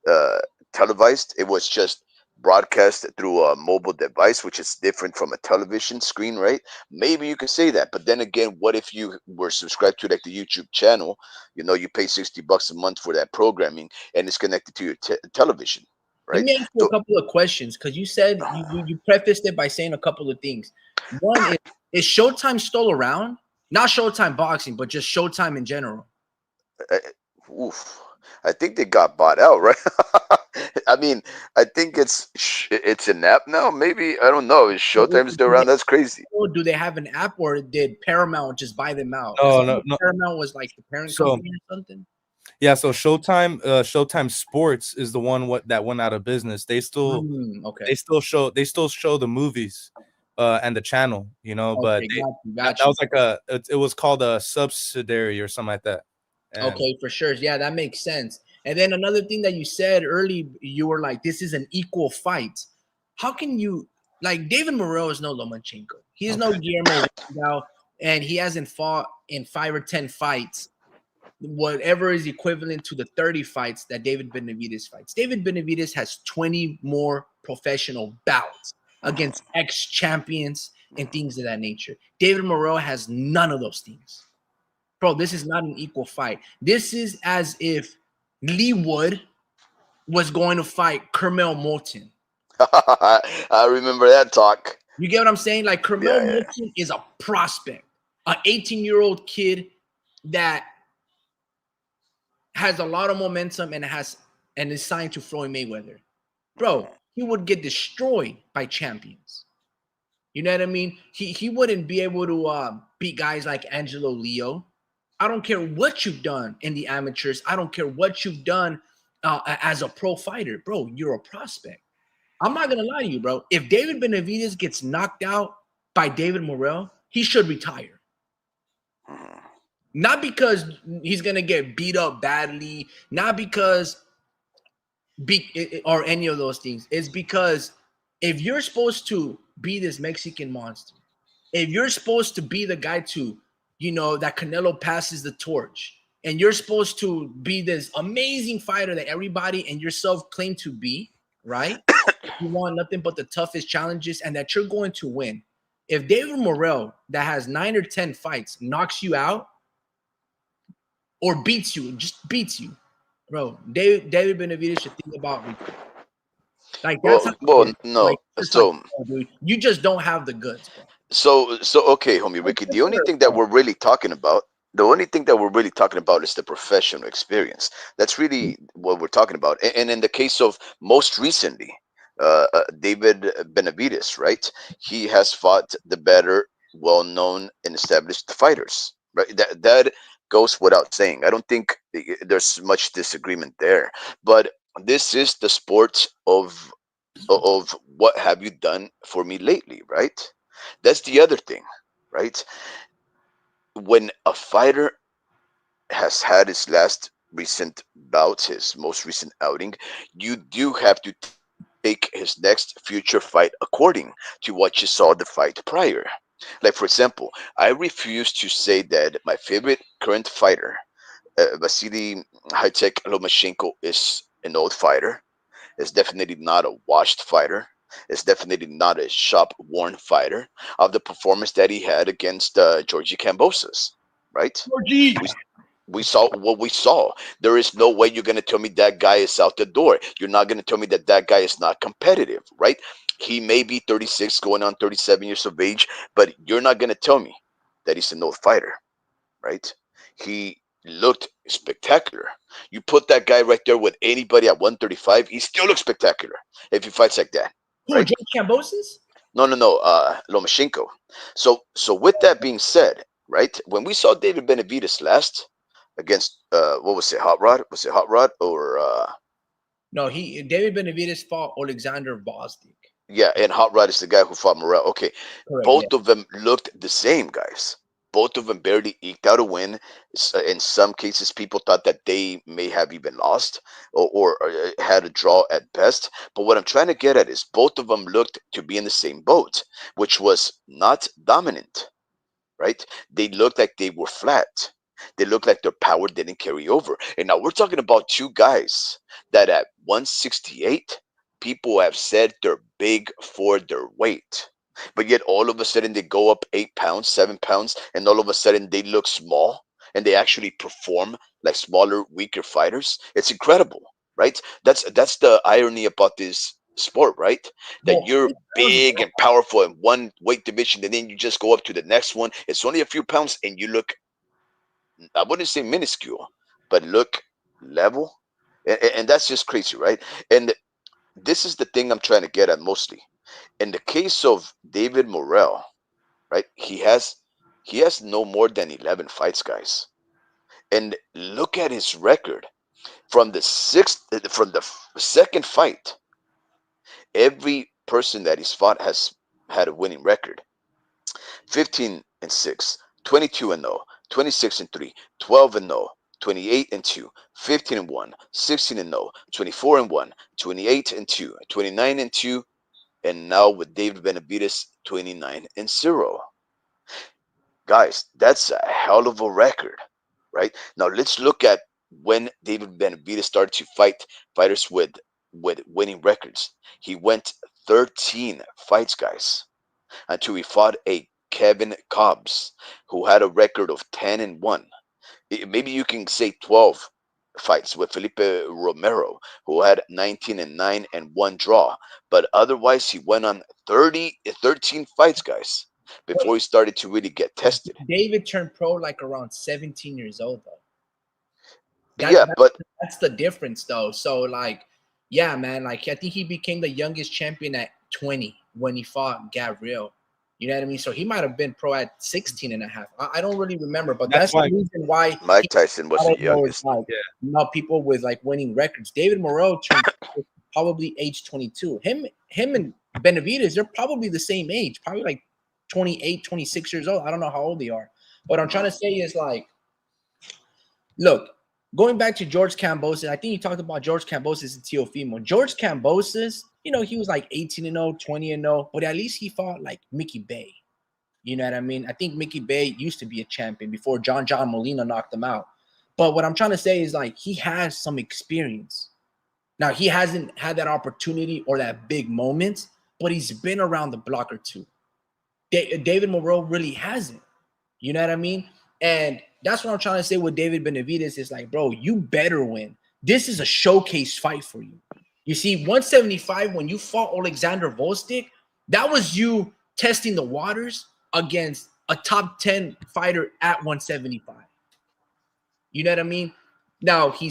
Speaker 4: uh, televised. It was just broadcast through a mobile device, which is different from a television screen, right? Maybe you could say that. But then again, what if you were subscribed to like the YouTube channel? You know, you pay $60 a month for that programming, and it's connected to your television,
Speaker 1: Let
Speaker 4: right?
Speaker 1: me ask you a
Speaker 4: So
Speaker 1: couple of questions because you said you prefaced it by saying a couple of things. One is Showtime still around? Not Showtime boxing, but just Showtime in general.
Speaker 4: uh, oof, I think they got bought out, right? I mean, I think it's an app now. Maybe I don't know. Is Showtime still
Speaker 1: Do
Speaker 4: around? That's crazy.
Speaker 1: do they have an app or did Paramount just buy them out? Because
Speaker 3: No, no, no.
Speaker 1: Paramount was like the parent
Speaker 3: So
Speaker 1: company or something.
Speaker 3: yeah, so Showtime Sports is the one that went out of business.
Speaker 1: Okay.
Speaker 3: They still show the movies and the channel, you know, but
Speaker 1: Okay, got you,
Speaker 3: that,
Speaker 1: got
Speaker 3: that
Speaker 1: you.
Speaker 3: was like it was called a subsidiary or something like that. And
Speaker 1: Okay, for sure. Yeah, that makes sense. And then another thing that you said early, you were like, this is an equal fight. How can you like David Morrel is no Lomachenko. He's no
Speaker 3: okay.
Speaker 1: Guillermo Rigondeaux, and he hasn't fought in 5 or 10 fights, whatever is equivalent to the 30 fights that David Benavides fights. David Benavides has 20 more professional bouts against ex-champions and things of that nature. David Morrell has none of those things. Bro, this is not an equal fight. This is as if Lee Wood was going to fight Kermel Moulton.
Speaker 4: I remember that talk.
Speaker 1: You get what I'm saying? Like Kermel
Speaker 4: Yeah, yeah.
Speaker 1: Moulton is a prospect, an 18-year-old kid that has a lot of momentum and is signed to Floyd Mayweather. Bro, he would get destroyed by champions. You know what I mean? He wouldn't be able to beat guys like Angelo Leo. I don't care what you've done in the amateurs. I don't care what you've done as a pro fighter, bro. You're a prospect. I'm not gonna lie to you, bro. If David Benavides gets knocked out by David Morrell, he should retire. Not because he's gonna get beat up badly, not because or any of those things. It's because if you're supposed to be this Mexican monster, if you're supposed to be the guy to, that Canelo passes the torch, and you're supposed to be this amazing fighter that everybody and yourself claim to be, right? You want nothing but the toughest challenges and that you're going to win. If David Morrell, that has 9 or 10 fights, knocks you out or beats you, just beats you, bro, David Benavides should think about retire. Like that's how it is.
Speaker 4: No.
Speaker 1: Like it's like,
Speaker 4: So,
Speaker 1: oh, dude, you just don't have the goods, bro.
Speaker 4: okay, homie Ricky. The only thing that we're really talking about, is the professional experience. That's really what we're talking about. And in the case of most recently, David Benavides, right? He has fought the better, well-known and established fighters, right? That goes without saying. I don't think there's much disagreement there. But this is the sport of what have you done for me lately, right? That's the other thing, right? When a fighter has had his last recent bout, his most recent outing, you do have to take his next future fight according to what you saw the fight prior. Like, for example, I refuse to say that my favorite current fighter, Vasily Hightech Lomachenko, is an old fighter. It's definitely not a washed fighter. It's definitely not a shop worn fighter of the performance that he had against Georgie Cambosos, right?
Speaker 1: Georgie.
Speaker 4: We saw what we saw. There is no way you're going to tell me that guy is out the door. You're not going to tell me that that guy is not competitive, right? He may be 36, going on 37 years of age, but you're not going to tell me that he's an old fighter, right? He looked spectacular. You put that guy right there with anybody at 135, he still looks spectacular if he fights like that,
Speaker 1: Who,
Speaker 4: right?
Speaker 1: George Cambosis?
Speaker 4: No, Lomachenko. So with that being said, right, when we saw David Benavides last against what was it, Hot Rod? Was it Hot Rod or
Speaker 1: No, David Benavides fought Alexander Bostic.
Speaker 4: yeah, and Hot Rod is the guy who fought Morel. Okay,
Speaker 1: Correct.
Speaker 4: both
Speaker 1: Yeah.
Speaker 4: of them looked the same, guys. Both of them barely eked out a win. In some cases, people thought that they may have even lost or had a draw at best. But what I'm trying to get at is both of them looked to be in the same boat, which was not dominant, right? They looked like they were flat. They looked like their power didn't carry over. And now we're talking about two guys that at 168 people have said they're big for their weight, but yet all of a sudden they go up 8 pounds, 7 pounds, and all of a sudden they look small and they actually perform like smaller, weaker fighters. It's incredible, right? That's the irony about this sport, right? That
Speaker 1: Well,
Speaker 4: you're
Speaker 1: it does,
Speaker 4: big and powerful in one weight division, and then you just go up to the next one. It's only a few pounds, and you look, I wouldn't say minuscule, but look level. And that's just crazy, right? And this is the thing I'm trying to get at mostly. In the case of David Morrel, right? He has no more than 11 fights, guys. And look at his record from the second fight. Every person that he's fought has had a winning record. 15-6, 22-0, 26-3, 12-0, 28-2, 15-1, 16-0, 24-1, 28-2, 29-2, and now with David Benavides 29-0. Guys, that's a hell of a record, right? Now let's look at when David Benavides started to fight fighters with winning records. He went 13 fights, guys, until he fought a Kevin Cobbs, who had a record of 10-1. Maybe you can say 12 fights with Felipe Romero, who had 19-9 and one draw. But otherwise, he went on 13 fights, guys, before he started to really get tested.
Speaker 1: David turned pro like around 17 years old, though.
Speaker 4: Yeah,
Speaker 1: That,
Speaker 4: but
Speaker 1: that's the difference, though. So, like, yeah, man, like, I think he became the youngest champion at 20 when he fought Gabriel. You know what I mean? So he might have been pro at 16 and a half. I don't really remember, but
Speaker 3: That's
Speaker 1: that's
Speaker 3: why-
Speaker 1: the reason why
Speaker 4: Mike Tyson was the
Speaker 1: I don't know, it's
Speaker 4: youngest.
Speaker 1: like,
Speaker 3: Yeah.
Speaker 1: you know, people with like winning records. David Morrel turned probably age 22. Him and Benavides, they're probably the same age, probably like 28, 26 years old. I don't know how old they are. What I'm trying to say is like, look, going back to George Kambosos, I think you talked about George Kambosos and Teofimo. George Kambosos, you know, he was like 18-0, 20-0, but at least he fought like Mickey Bay. You know what I mean? I think Mickey Bay used to be a champion before John Molina knocked him out. But what I'm trying to say is like he has some experience. Now, he hasn't had that opportunity or that big moment, but he's been around the block or two. David Morrel really hasn't. You know what I mean? And that's what I'm trying to say with David Benavides is like, bro, you better win. This is a showcase fight for you. You see, 175, when you fought Alexander Volstik, that was you testing the waters against a top 10 fighter at 175. You know what I mean? Now, he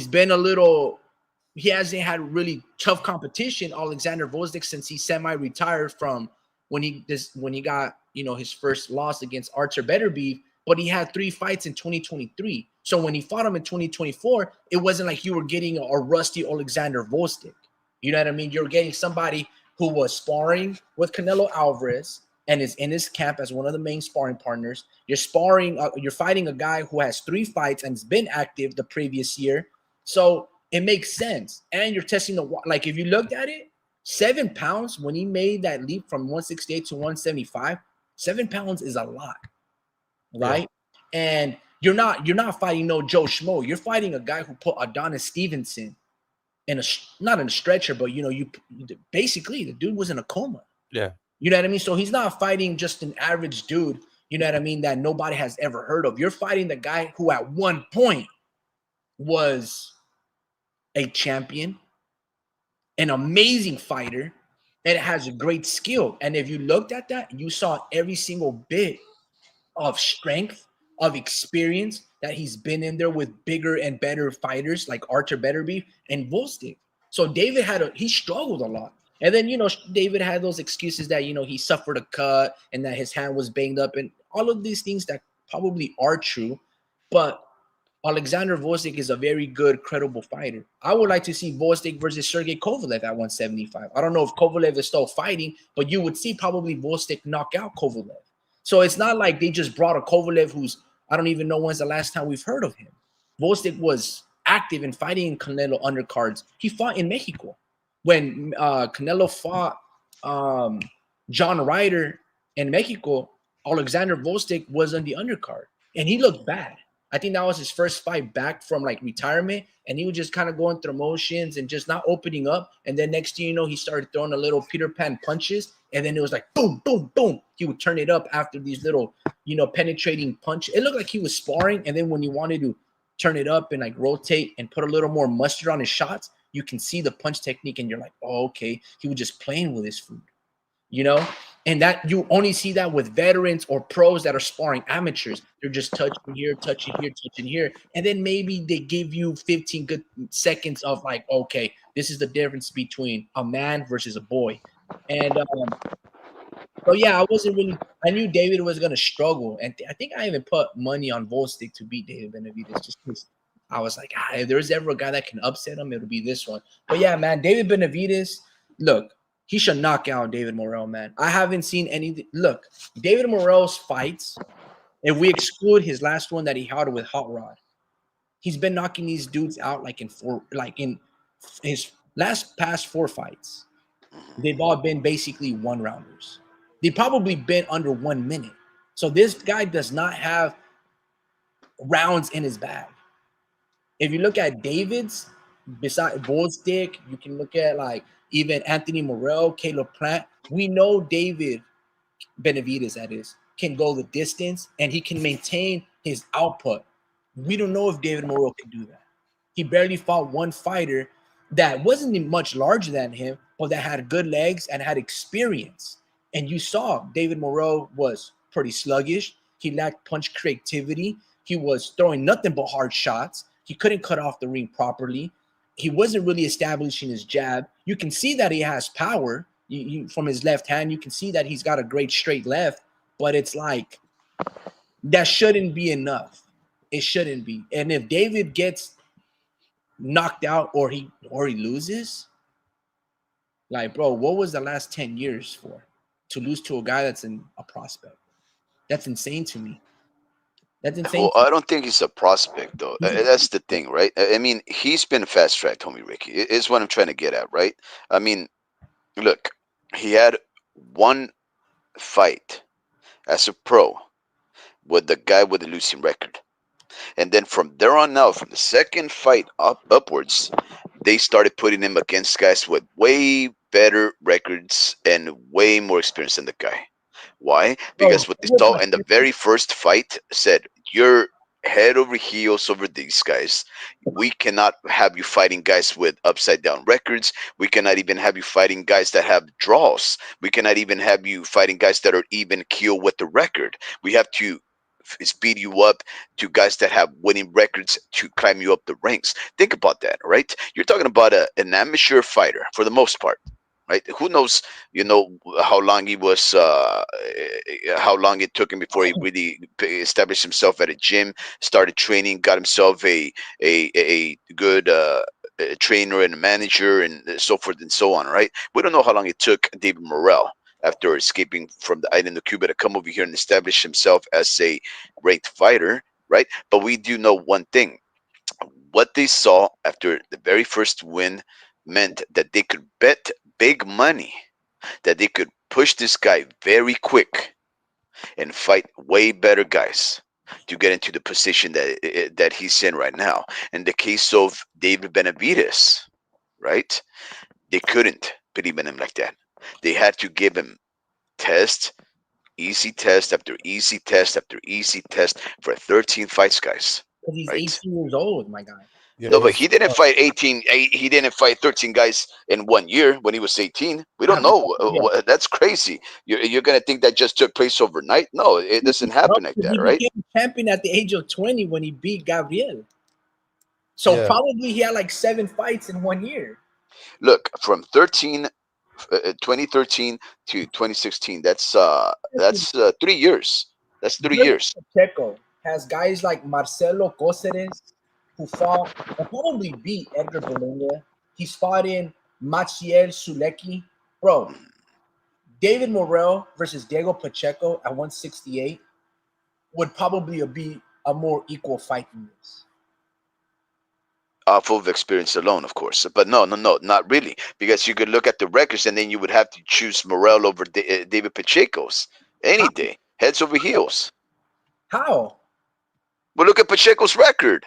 Speaker 1: hasn't had really tough competition, Alexander Volstik, since he semi-retired from when he got, you know, his first loss against Artur Beterbiev, but he had 3 fights in 2023. So when he fought him in 2024, it wasn't like you were getting a rusty Alexander Volstik. You know what I mean? You're getting somebody who was sparring with Canelo Alvarez and is in his camp as one of the main sparring partners. You're fighting a guy who has 3 fights and has been active the previous year. So it makes sense. And you're testing like, if you looked at it, 7 pounds when he made that leap from 168 to 175, 7 pounds is a lot, right? Yeah. And you're not fighting no Joe Schmo. You're fighting a guy who put Adonis Stevenson not in a stretcher, but basically the dude was in a coma.
Speaker 2: Yeah.
Speaker 1: You know what I mean? So he's not fighting just an average dude, you know what I mean, that nobody has ever heard of. You're fighting the guy who at one point was a champion, an amazing fighter, and it has a great skill. And if you looked at that, you saw every single bit of strength, of experience that he's been in there with bigger and better fighters like Artur Beterbiev and Volstik. So David he struggled a lot. And then, you know, David had those excuses that, you know, he suffered a cut and that his hand was banged up and all of these things that probably are true. But Alexander Volstik is a very good, credible fighter. I would like to see Volstik versus Sergey Kovalev at 175. I don't know if Kovalev is still fighting, but you would see probably Volstik knock out Kovalev. So it's not like they just brought a Kovalev who's, I don't even know when's the last time we've heard of him. Volstik was active in fighting in Canelo undercards. He fought in Mexico. When Canelo fought John Ryder in Mexico, Alexander Volstik was on the undercard. And he looked bad. I think that was his first fight back from like retirement, and he was just kind of going through motions and just not opening up. And then next thing you know, he started throwing a little Peter Pan punches, and then it was like boom, boom, boom. He would turn it up after these little, penetrating punch. It looked like he was sparring, and then when he wanted to turn it up and like rotate and put a little more mustard on his shots, you can see the punch technique, and you're like, oh, okay, he was just playing with his food, and that you only see that with veterans or pros that are sparring amateurs. They're just touching here, touching here, touching here, and then maybe they give you 15 good seconds of like, okay, this is the difference between a man versus a boy. And so yeah, I knew David was gonna struggle, and I think I even put money on Volstick to beat David Benavides, just because I was like, if there's ever a guy that can upset him, it'll be this one. But yeah, man, David Benavides, look, he should knock out David Morrel, man. I haven't seen anything. Look, David Morrel's fights, if we exclude his last one that he had with Hot Rod, he's been knocking these dudes out like in his past 4 fights. They've all been basically 1-rounders. They've probably been under 1 minute. So this guy does not have rounds in his bag. If you look at David's, besides Volstick, you can look at like even Anthony Morrel, Caleb Plant. We know David Benavides, that is, can go the distance and he can maintain his output. We don't know if David Morrel can do that. He barely fought one fighter that wasn't much larger than him, but that had good legs and had experience. And you saw David Morrel was pretty sluggish. He lacked punch creativity. He was throwing nothing but hard shots. He couldn't cut off the ring properly. He wasn't really establishing his jab. You can see that he has power from his left hand. You can see that he's got a great straight left, but it's like that shouldn't be enough. It shouldn't be. And if David gets knocked out or he loses, like, bro, what was the last 10 years for? To lose to a guy that's a prospect. That's insane to me. That's insane.
Speaker 4: Well, I don't think he's a prospect, though. That's the thing, right? I mean, he's been fast-tracked, homie Ricky. Is what I'm trying to get at, right? I mean, look, he had one fight as a pro with the guy with the losing record. And then from there on out, from the second fight upwards, they started putting him against guys with way better records and way more experience than the guy. Why? Because what they saw in the very first fight said, you're head over heels over these guys. We cannot have you fighting guys with upside down records. We cannot even have you fighting guys that have draws. We cannot even have you fighting guys that are even keel with the record. We have to speed you up to guys that have winning records to climb you up the ranks. Think about that, right? You're talking about an amateur fighter for the most part. Right? Who knows, how long he was, how long it took him before he really established himself at a gym, started training, got himself a good trainer and a manager and so forth and so on, right? We don't know how long it took David Morrel after escaping from the island of Cuba to come over here and establish himself as a ranked fighter, right? But we do know one thing. What they saw after the very first win meant that they could bet big money that they could push this guy very quick and fight way better guys to get into the position that he's in right now. In the case of David Benavides, right? They couldn't believe in him like that. They had to give him easy test after easy test after easy test for 13 fights, guys.
Speaker 1: Because he's 18 years old, my guy.
Speaker 3: Yeah,
Speaker 4: No, but he didn't fight 18. He didn't fight 13 guys in 1 year when he was 18. We don't know. That's crazy. You're gonna think that just took place overnight? No, it doesn't happen like that, right?
Speaker 1: He became champion at the age of 20 when he beat Gabriel. So probably he had like 7 fights in 1 year.
Speaker 4: Look, from 2013 to 2016. That's 3 years. That's 3 years.
Speaker 1: Pacheco has guys like Marcelo Cáceres, who fought and probably beat Edgar Berlanga. He's fought in Maciel Sulecki. Bro, David Morrel versus Diego Pacheco at 168 would probably be a more equal fight than this.
Speaker 4: Off of experience alone, of course. But no, not really. Because you could look at the records and then you would have to choose Morrel over David Pacheco's any day. Heads over heels.
Speaker 1: How?
Speaker 4: But look at Pacheco's record.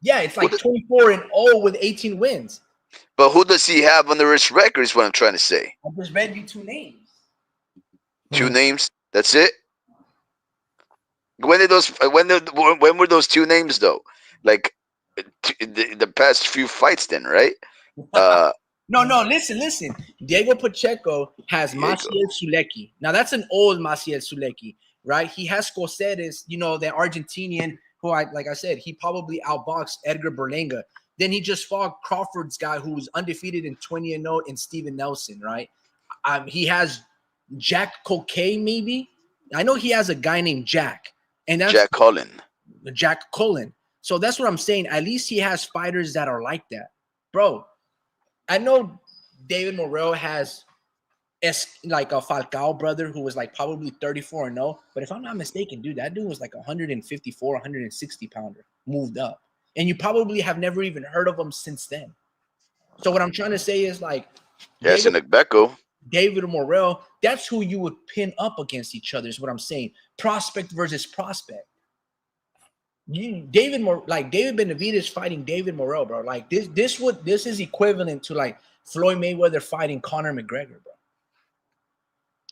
Speaker 1: Yeah, it's like 24-0 with 18 wins.
Speaker 4: But who does he have under his record? Is what I'm trying to say.
Speaker 1: I just read you two names.
Speaker 4: Two names. That's it. When were those two names though? Like the past few fights, then, right?
Speaker 1: No, listen. Diego Pacheco has
Speaker 4: Diego.
Speaker 1: Maciel Sulecki. Now, that's an old Maciel Sulecki, right? He has Scoceres, the Argentinian who, like I said, he probably outboxed Edgar Berlanga. Then he just fought Crawford's guy who was undefeated in 20-0 and Steven Nelson, right? He has Jack Coquet, maybe. I know he has a guy named Jack. And that's
Speaker 4: Jack
Speaker 1: Cullen. So that's what I'm saying. At least he has fighters that are like that. Bro, I know David Morrel has like a Falcao brother who was like probably 34-0. But if I'm not mistaken, dude, that dude was like 154, 160 pounder, moved up. And you probably have never even heard of him since then. So what I'm trying to say is like David Morrel, that's who you would pin up against each other, is what I'm saying. Prospect versus prospect. David Benavides fighting David Morrel, bro. Like this is equivalent to like Floyd Mayweather fighting Conor McGregor, bro.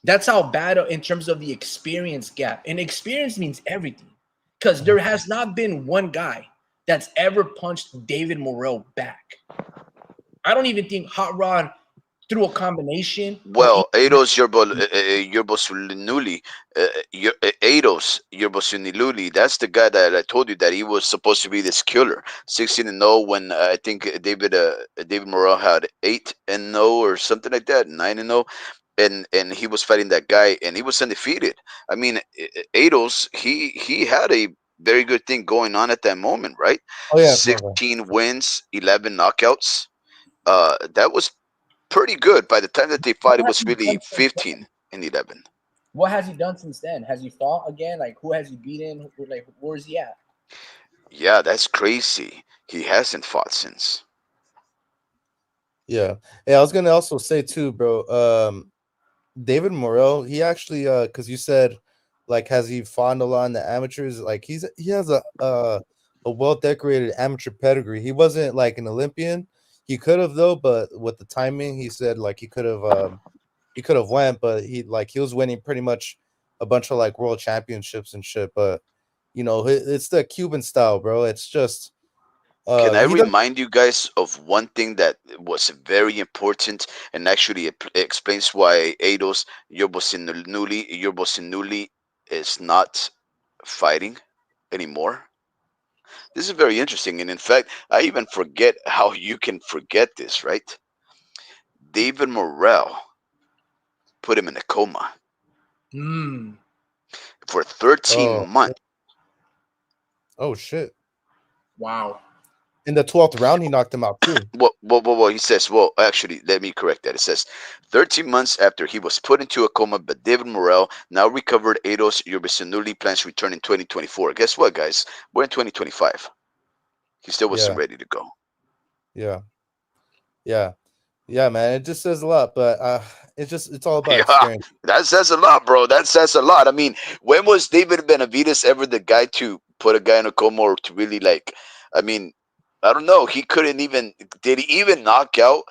Speaker 1: That's how bad in terms of the experience gap. And experience means everything. Because there has not been one guy that's ever punched David Morrel back. I don't even think Hot Rod through a combination.
Speaker 4: Well, Eidos Yerbosuniluli, Eidos Yerbosuniluli, that's the guy that I told you that he was supposed to be this killer. 16-0 when I think David Morrel had 8-0 or something like that, 9-0. And he was fighting that guy and he was undefeated. I mean, Eidos, he had a very good thing going on at that moment, right?
Speaker 3: Oh yeah,
Speaker 4: 16 wins, 11 knockouts. That was pretty good. By the time that they fought, it was really 15-11.
Speaker 1: What has he done since then? Has he fought again? Like, who has he beaten? Like, where is he at?
Speaker 4: Yeah, that's crazy. He hasn't fought since.
Speaker 3: Yeah. Hey, I was gonna also say too, bro. David Morrel, he actually, because you said, like, has he fought a lot in the amateurs? Like, he has a well decorated amateur pedigree. He wasn't like an Olympian. He could have though, but with the timing, he said like he could have went, but he was winning pretty much a bunch of like world championships and shit. But it's the Cuban style, bro. It's just
Speaker 4: Can I remind you guys of one thing that was very important and actually it explains why Eidos Yerbosinuli is not fighting anymore? This is very interesting. And in fact, I even forget how you can forget this, right? David Morrel put him in a coma for 13 months.
Speaker 3: Oh, shit.
Speaker 1: Wow.
Speaker 3: In the 12th round, he knocked him out too.
Speaker 4: Well, he says, well, actually, let me correct that. It says 13 months after he was put into a coma, but David Morrel, now recovered Eidos Yerbosinuli, plans to return in 2024. Guess what, guys? We're in 2025. He still wasn't ready to go.
Speaker 3: Yeah, man. It just says a lot, but it's all about experience.
Speaker 4: That says a lot, bro. That says a lot. I mean, when was David Benavides ever the guy to put a guy in a coma or to really like? I mean, I don't know. He couldn't even. Did he even knock out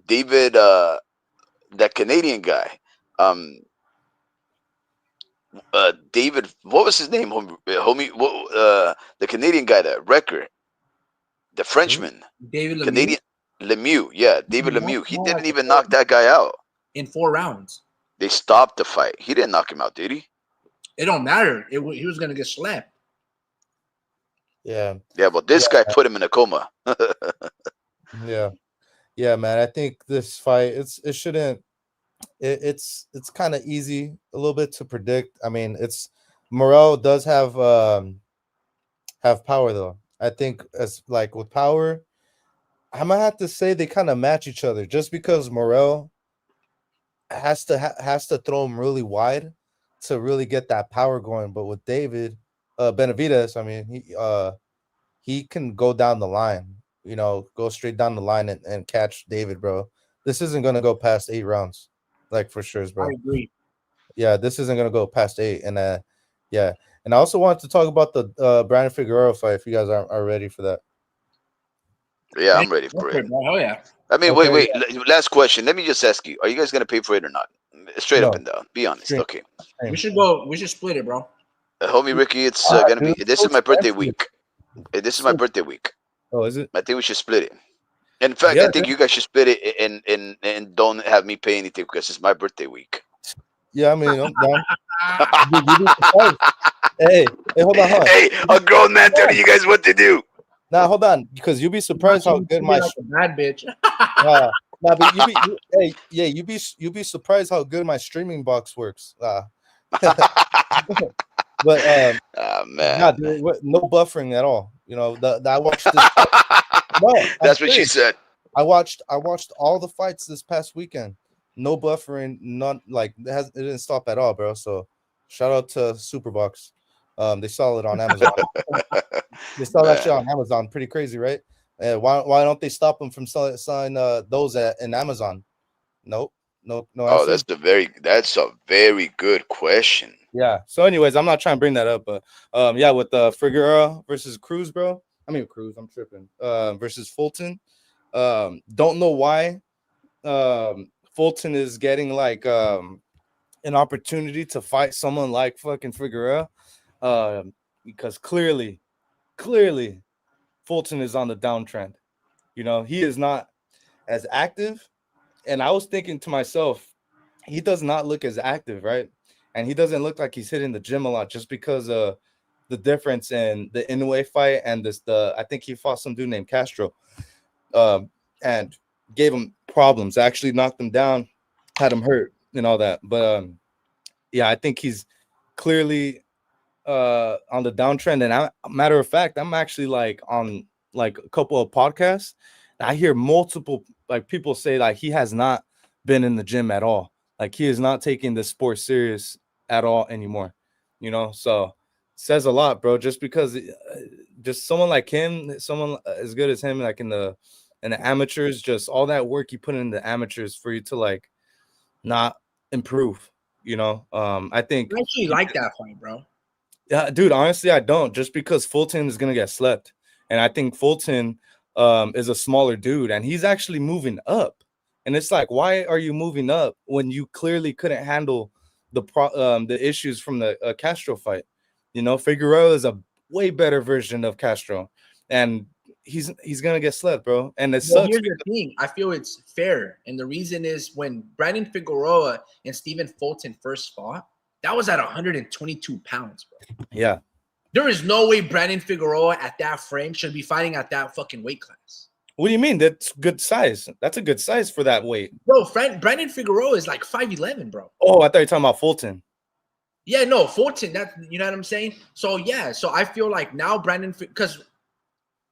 Speaker 4: David, that Canadian guy? David, what was his name? Homie, the Canadian guy, that record, the Frenchman,
Speaker 1: David Lemieux?
Speaker 4: Canadian Lemieux. Yeah, David Lemieux. He didn't even knock that guy out
Speaker 1: in 4 rounds.
Speaker 4: They stopped the fight. He didn't knock him out, did he?
Speaker 1: It don't matter. He was gonna get slapped.
Speaker 3: Yeah,
Speaker 4: but this guy put him in a coma.
Speaker 3: Yeah, man. I think this fight, it's kind of easy a little bit to predict. I mean, Morrel does have power though. I think as like with power, I might have to say they kind of match each other, just because Morrel has to throw him really wide to really get that power going. But with David Benavides, I mean, he can go down the line, go straight down the line and catch David, bro. This isn't gonna go past 8 rounds, like for sure, bro.
Speaker 1: I agree.
Speaker 3: Yeah, this isn't gonna go past 8, and And I also wanted to talk about the Brandon Figueroa fight. If you guys are ready for that.
Speaker 4: Yeah, I'm ready for it.
Speaker 1: Oh yeah.
Speaker 4: I mean,
Speaker 3: Okay,
Speaker 4: wait. Last question. Let me just ask you: are you guys gonna pay for it or not? Straight up
Speaker 3: No.
Speaker 4: and down. Be honest.
Speaker 3: Straight.
Speaker 4: Okay.
Speaker 1: We should go. We should split it, bro.
Speaker 4: Homie Ricky, it's gonna be.
Speaker 3: Dude,
Speaker 4: This
Speaker 3: so
Speaker 4: is my birthday
Speaker 3: expensive.
Speaker 4: week. This is my birthday week.
Speaker 3: Oh, is it?
Speaker 4: I think we should split it. In fact,
Speaker 3: Yeah,
Speaker 4: I think you guys should split it and don't have me pay anything because it's my birthday week.
Speaker 3: yeah. I mean, I'm down. Dude, you'd be surprised. Hey, hold on.
Speaker 4: Hey, a grown man telling you guys what to do.
Speaker 3: Nah, hold on, because you'll be surprised how good my
Speaker 1: like a bad bitch.
Speaker 3: but you'll be surprised how good my streaming box works. But
Speaker 4: Man,
Speaker 3: nah, dude, no buffering at all. You know, I watched this. No,
Speaker 4: that's what she said.
Speaker 3: I watched all the fights this past weekend. No buffering, none. Like it didn't stop at all, bro. So shout out to Superbox. They sell it on Amazon. They sell that shit on Amazon. Pretty crazy, right? Why don't they stop them from selling those in Amazon? No
Speaker 4: Oh,
Speaker 3: answer?
Speaker 4: that's a very good question.
Speaker 3: Yeah. So, anyways, I'm not trying to bring that up, but yeah, with Figueroa versus Cruz, bro. I mean Cruz, I'm tripping. Versus Fulton. Don't know why Fulton is getting like an opportunity to fight someone like fucking Figueroa. Because clearly Fulton is on the downtrend. You know, he is not as active. And I was thinking to myself, he does not look as active, right? And he doesn't look like he's hitting the gym a lot just because of the difference in the Inoue fight and I think he fought some dude named Castro and gave him problems, actually knocked him down, had him hurt and all that. But yeah, I think he's clearly on the downtrend. And matter of fact, I'm actually like on like a couple of podcasts. I hear multiple like people say like he has not been in the gym at all. Like he is not taking the sport serious at all anymore. You know, so says a lot, bro. Just because just someone like him, someone as good as him, like in the amateurs, just all that work you put in the amateurs for you to like not improve. You know, I think
Speaker 1: I actually like that fight, bro.
Speaker 3: Yeah, dude, honestly, I don't, just because Fulton is gonna get slept. And I think Fulton is a smaller dude, and he's actually moving up. And it's like, why are you moving up when you clearly couldn't handle the issues from the Castro fight? You know, Figueroa is a way better version of Castro, and he's gonna get slept, bro. And it
Speaker 1: Well,
Speaker 3: sucks.
Speaker 1: here's the thing. I feel it's fair. And the reason is when Brandon Figueroa and Stephen Fulton first fought, that was at 122 pounds, bro.
Speaker 3: Yeah.
Speaker 1: There is no way Brandon Figueroa at that frame should be fighting at that fucking weight class.
Speaker 3: What do you mean? That's good size. That's a good size for that weight.
Speaker 1: Bro, Brandon Figueroa is like 5'11", bro.
Speaker 3: Oh, I thought you were talking about Fulton.
Speaker 1: Yeah, no, Fulton, you know what I'm saying? So, yeah, so I feel like now because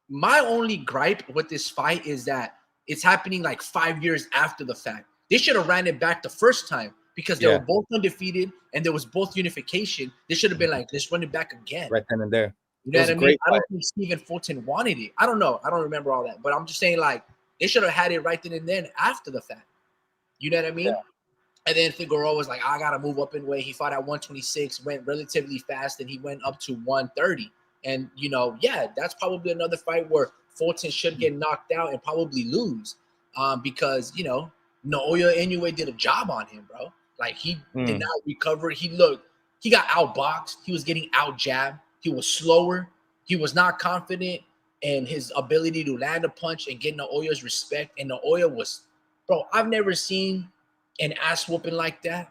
Speaker 1: my only gripe with this fight is that it's happening like 5 years after the fact. They should have ran it back the first time because they were both undefeated and there was both unification. They should have been like, let's run it back again.
Speaker 3: Right then and there.
Speaker 1: You know what I mean? I don't think Stephen Fulton wanted it. I don't know. I don't remember all that. But I'm just saying, like, they should have had it right then and then after the fact. You know what I mean? Yeah. And then Figueroa was like, I got to move up in weight. He fought at 126, went relatively fast, and he went up to 130. And, you know, yeah, that's probably another fight where Fulton should get knocked out and probably lose because, you know, Naoya Inoue did a job on him, bro. Like, he did not recover. He got outboxed. He was getting out-jabbed. He was slower. He was not confident in his ability to land a punch and get Naoya's respect. And Naoya was, bro, I've never seen an ass whooping like that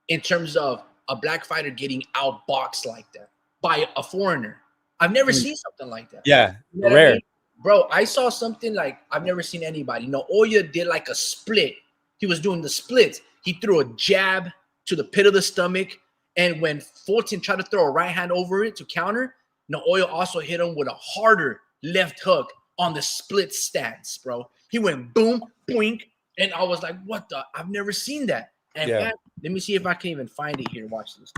Speaker 1: in terms of a black fighter getting outboxed like that by a foreigner. I've never seen something like that.
Speaker 3: Yeah,
Speaker 1: you know
Speaker 3: rare.
Speaker 1: I mean? Bro, I saw something like I've never seen anybody. Naoya did like a split. He was doing the splits. He threw a jab to the pit of the stomach. And when Fulton tried to throw a right hand over it to counter, Naoya also hit him with a harder left hook on the split stance, bro. He went boom, boink. And I was like, what the? I've never seen that. And let me see if I can even find it here. Watch this.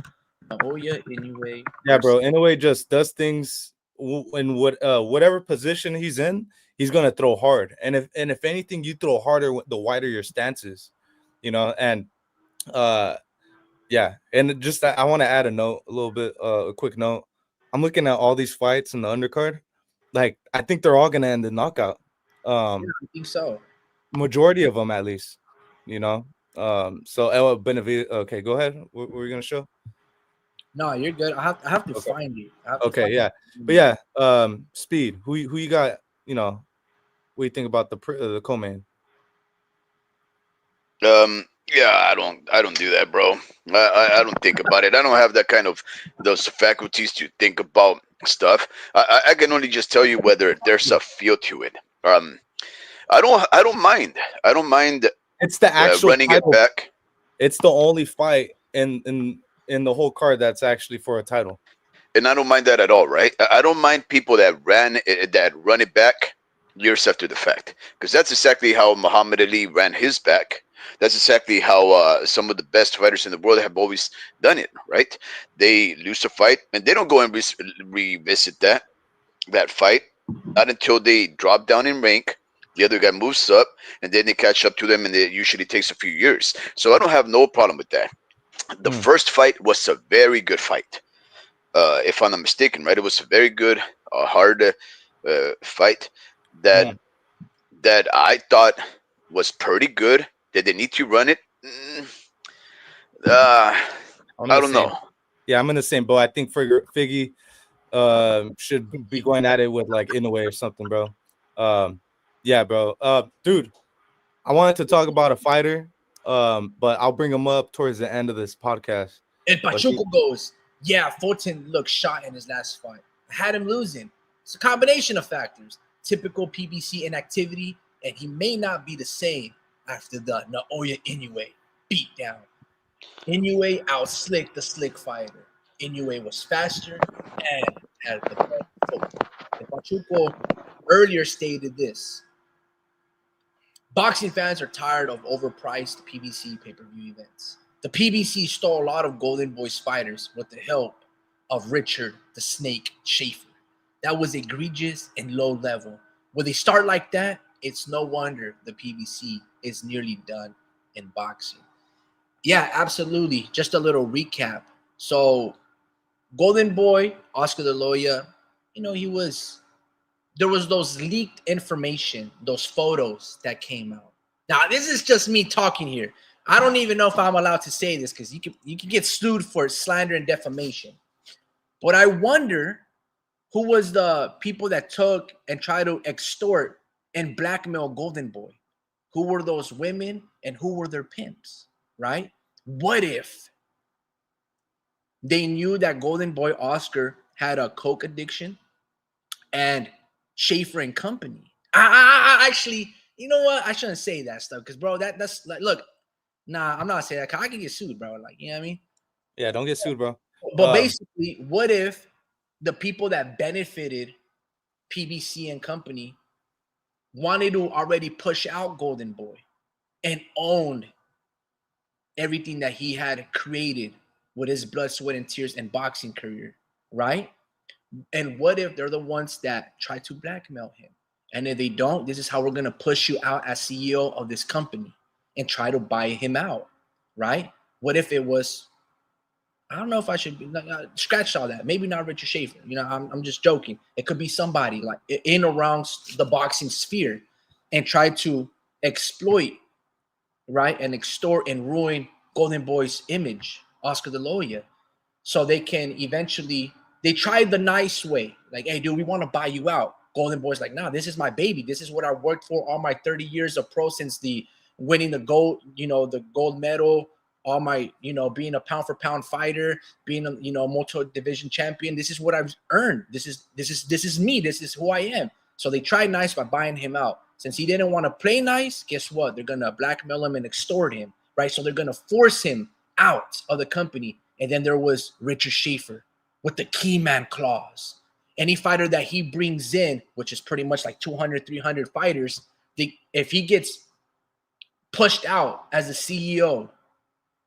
Speaker 1: Naoya Inoue.
Speaker 3: Yeah, bro. Inoue just does things in whatever position he's in, he's gonna throw hard. And if anything, you throw harder the wider your stance is, you know. And yeah, Yeah, and just I want to add a little bit, a quick note. I'm looking at all these fights in the undercard. Like, I think they're all gonna end in knockout.
Speaker 1: Yeah, I think so.
Speaker 3: Majority of them, at least. You know. So Benavides. Okay, go ahead. What were you gonna show?
Speaker 1: No, you're good. I have to
Speaker 3: Okay.
Speaker 1: find it. I have to
Speaker 3: Okay,
Speaker 1: find
Speaker 3: yeah,
Speaker 1: it.
Speaker 3: but yeah. Speed. Who you got? You know, what do you think about the co-main?
Speaker 4: Yeah, I don't do that, bro. I don't think about it. I don't have that kind of those faculties to think about stuff. I can only just tell you whether there's a feel to it. I don't mind. I don't mind
Speaker 3: It's the actual
Speaker 4: running it
Speaker 3: title.
Speaker 4: back.
Speaker 3: It's the only fight in the whole card that's actually for a title.
Speaker 4: And I don't mind that at all, right? I don't mind people that run it back years after the fact, because that's exactly how Muhammad Ali ran his back. That's exactly how some of the best fighters in the world have always done it, right? They lose a fight and they don't go and revisit that fight, not until they drop down in rank. The other guy moves up, and then they catch up to them, and it usually takes a few years. So I don't have no problem with that. The first fight was a very good fight, if I'm not mistaken, right? It was a very good, hard fight that
Speaker 3: Mhm.
Speaker 4: that I thought was pretty good. Did they need to run it?
Speaker 3: I'm
Speaker 4: I
Speaker 3: the
Speaker 4: don't
Speaker 3: same.
Speaker 4: know.
Speaker 3: Yeah, I'm in the same boat. I think Figgy should be going at it with like Inoue or something, bro. Yeah, bro. Dude, I wanted to talk about a fighter, but I'll bring him up towards the end of this podcast.
Speaker 1: And
Speaker 3: But
Speaker 1: Pachuco goes, yeah, Fulton looked shot in his last fight. I had him losing. It's a combination of factors. Typical PBC inactivity, and he may not be the same after the Naoya Inoue beatdown. Inoue outslicked the slick fighter. Inoue was faster and had the better foot. And Pachuco earlier stated this. Boxing fans are tired of overpriced PBC pay-per-view events. The PBC stole a lot of Golden Boy fighters with the help of Richard the Snake Schaefer. That was egregious and low level. When they start like that, it's no wonder the PBC is nearly done in boxing. Yeah, absolutely. Just a little recap. So, Golden Boy, Oscar De La Hoya, there was those leaked information, those photos that came out. Now, this is just me talking here. I don't even know if I'm allowed to say this because you can get sued for slander and defamation. But I wonder who was the people that took and tried to extort and blackmail Golden Boy. Who were those women and who were their pimps, right? What if they knew that Golden Boy Oscar had a coke addiction and Schaefer and Company? I actually, you know what? I shouldn't say that stuff because, bro, that's like, look, nah, I'm not saying that. 'Cause I can get sued, bro. Like, you know what I mean?
Speaker 3: yeah, don't get sued, bro.
Speaker 1: But basically, what if the people that benefited PBC and Company wanted to already push out Golden Boy and owned everything that he had created with his blood, sweat, and tears and boxing career, right? And what if they're the ones that try to blackmail him? And if they don't, this is how we're going to push you out as CEO of this company and try to buy him out, right? What if it was, I don't know if I should scratch all that. Maybe not Richard Schaefer. I'm just joking. It could be somebody like in around the boxing sphere and try to exploit, right? And extort and ruin Golden Boy's image, Oscar De La Hoya. So they can eventually, they tried the nice way. Like, hey, dude, we want to buy you out. Golden Boy's like, nah, this is my baby. This is what I worked for all my 30 years of pro since the winning the gold, the gold medal, all my, being a pound for pound fighter, being a, multi-division champion. This is what I've earned. This is me. This is who I am. So they tried nice by buying him out. Since he didn't want to play nice, guess what? They're going to blackmail him and extort him, right? So they're going to force him out of the company. And then there was Richard Schaefer with the key man clause. Any fighter that he brings in, which is pretty much like 200, 300 fighters, if he gets pushed out as a CEO,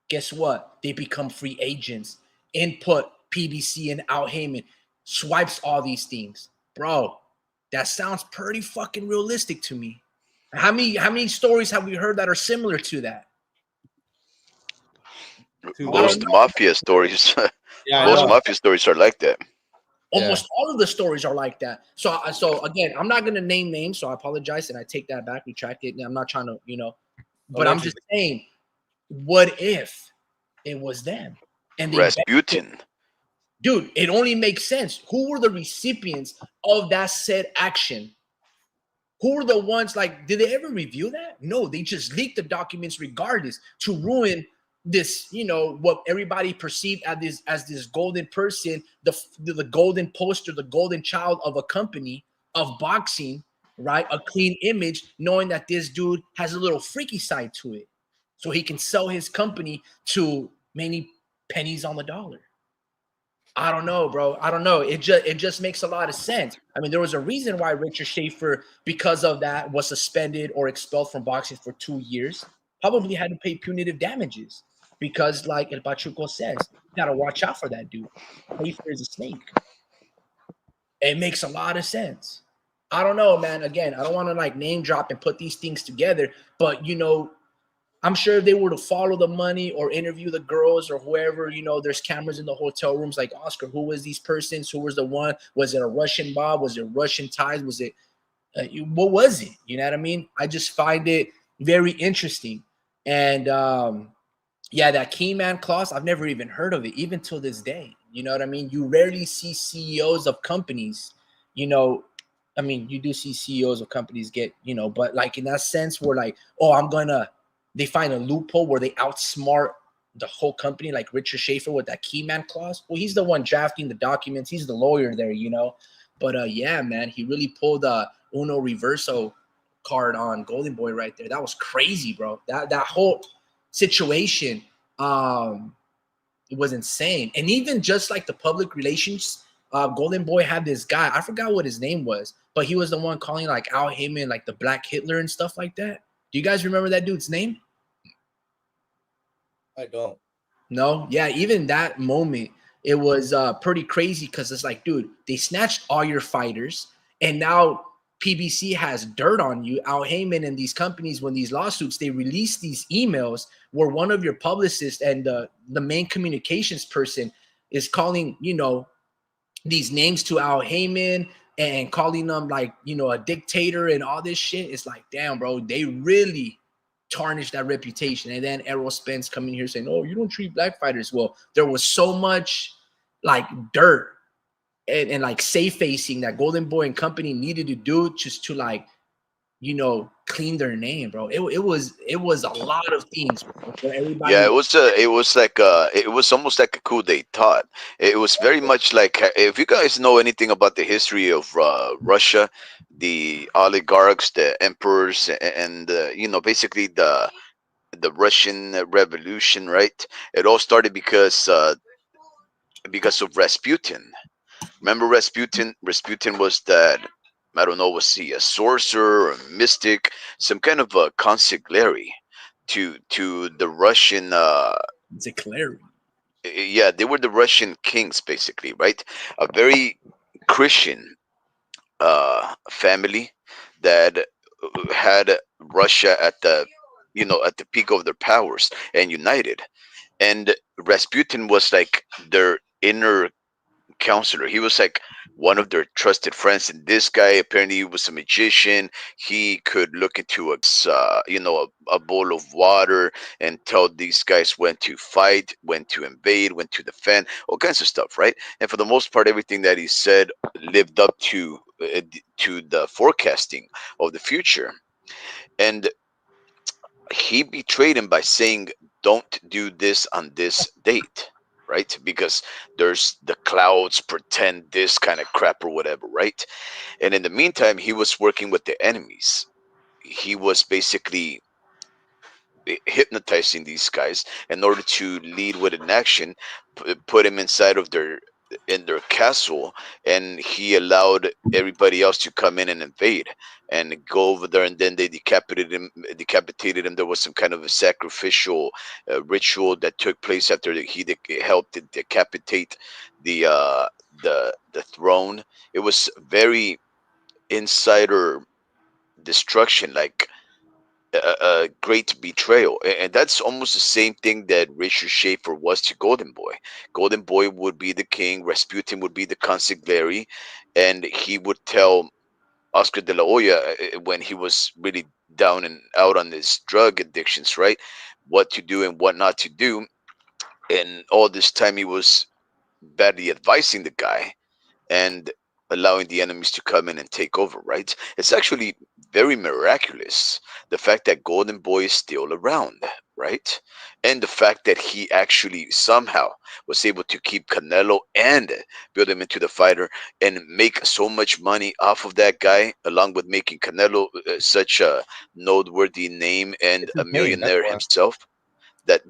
Speaker 1: guess what? They become free agents. Input, PBC, and Al Heyman swipes all these things. Bro, that sounds pretty fucking realistic to me. How many stories have we heard that are similar to that?
Speaker 3: Too
Speaker 1: I
Speaker 4: Most
Speaker 1: don't
Speaker 3: late.
Speaker 1: know.
Speaker 4: mafia stories,
Speaker 3: Yeah, I
Speaker 1: I
Speaker 4: most
Speaker 1: don't
Speaker 3: know.
Speaker 4: mafia stories are like that.
Speaker 3: Yeah.
Speaker 1: Almost all of the stories are like that. So again, I'm not gonna name names, so I apologize and I take that back, retract it. I'm not trying to, but I'm just
Speaker 3: Allegedly.
Speaker 1: saying, what if it was them? And they
Speaker 4: Rasputin.
Speaker 1: dude, it only makes sense. Who were the recipients of that said action? Who were the ones like, did they ever review that? No, they just leaked the documents regardless to ruin this, what everybody perceived as this golden person, the golden poster, the golden child of a company of boxing, right? A clean image, knowing that this dude has a little freaky side to it. So he can sell his company to many pennies on the dollar. I don't know, bro. I don't know. It just makes a lot of sense. I mean, there was a reason why Richard Schaefer, because of that, was suspended or expelled from boxing for 2 years. Probably had to pay punitive damages because, like El Pachuco says, you gotta watch out for that dude. Schaefer is a snake. It makes a lot of sense. I don't know, man. Again, I don't want to like name drop and put these things together, but I'm sure if they were to follow the money or interview the girls or whoever, there's cameras in the hotel rooms like Oscar. Who was these persons? Who was the one? Was it a Russian mob? Was it Russian ties? Was it, what was it? You know what I mean? I just find it very interesting. And yeah, that key man clause, I've never even heard of it, even till this day. You know what I mean? You rarely see CEOs of companies, you know, I mean, you do see CEOs of companies get, but like in that sense where like, oh, they find a loophole where they outsmart the whole company, like Richard Schaefer with that key man clause. Well, he's the one drafting the documents. He's the lawyer there. But yeah, man, he really pulled a Uno Reverso card on Golden Boy right there. That was crazy, bro. That whole situation, it was insane. And even just like the public relations, Golden Boy had this guy, I forgot what his name was, but he was the one calling like Al Heyman like the Black Hitler and stuff like that. Do you guys remember that dude's name?
Speaker 3: I don't.
Speaker 1: No? Yeah, even that moment, it was pretty crazy because it's like, dude, they snatched all your fighters, and now PBC has dirt on you. Al Heyman and these companies, when these lawsuits, they release these emails where one of your publicists and the main communications person is calling, these names to Al Heyman and calling them like, a dictator and all this shit. It's like, damn, bro, they really tarnish that reputation. And then Errol Spence coming here saying, oh, you don't treat black fighters well. There was so much like dirt and like safe facing that Golden Boy and company needed to do just to like, clean their name, bro. It was a lot of things, bro, where
Speaker 4: Yeah,
Speaker 1: everybody.
Speaker 4: it was almost like a coup d'etat. It was very much like, if you guys know anything about the history of Russia, the oligarchs, the emperors, and basically the Russian Revolution, right? It all started because of Rasputin. Remember Rasputin? Rasputin was that, I don't know, was he a sorcerer or a mystic, some kind of a consigliere to the Russian.
Speaker 1: Declare.
Speaker 4: Yeah, they were the Russian kings, basically, right? A very Christian family that had Russia at the peak of their powers and united. And Rasputin was like their inner counselor. He was like one of their trusted friends. And this guy apparently was a magician. He could look into a bowl of water and tell these guys when to fight, when to invade, when to defend, all kinds of stuff, right? And for the most part, everything that he said lived up to the forecasting of the future. And he betrayed him by saying, don't do this on this date, right? Because there's the clouds pretend this kind of crap or whatever, right? And in the meantime, he was working with the enemies. He was basically hypnotizing these guys in order to lead with an action, put him inside of their castle, and he allowed everybody else to come in and invade and go over there, and then they decapitated him. There was some kind of a sacrificial ritual that took place after helped to decapitate the uh the throne. It was very insider destruction, like a great betrayal. And that's almost the same thing that Richard Schaefer was to Golden Boy. Golden Boy would be the king, Rasputin would be the consigliere, and he would tell Oscar de la Hoya when he was really down and out on his drug addictions, right? What to do and what not to do. And all this time he was badly advising the guy and allowing the enemies to come in and take over, right? It's actually very miraculous, the fact that Golden Boy is still around, right? And the fact that he actually somehow was able to keep Canelo and build him into the fighter and make so much money off of that guy, along with making Canelo such a noteworthy name and
Speaker 3: It's
Speaker 4: a
Speaker 3: his name. That's
Speaker 4: millionaire
Speaker 3: why.
Speaker 4: himself. That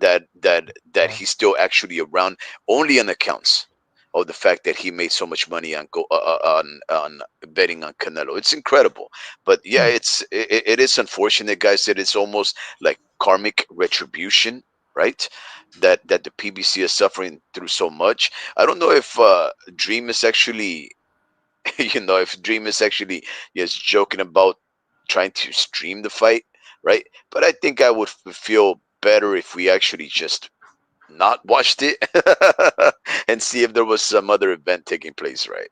Speaker 3: Yeah.
Speaker 4: he's still actually around only on accounts of the fact that he made so much money on on betting on Canelo. It's incredible, but yeah, it is unfortunate, guys, that it's almost like karmic retribution, right? That the PBC is suffering through so much. I don't know if Dream is actually, if Dream is actually just joking about trying to stream the fight, right? But I think I would feel better if we actually just not watched it and see if there was some other event taking place, right?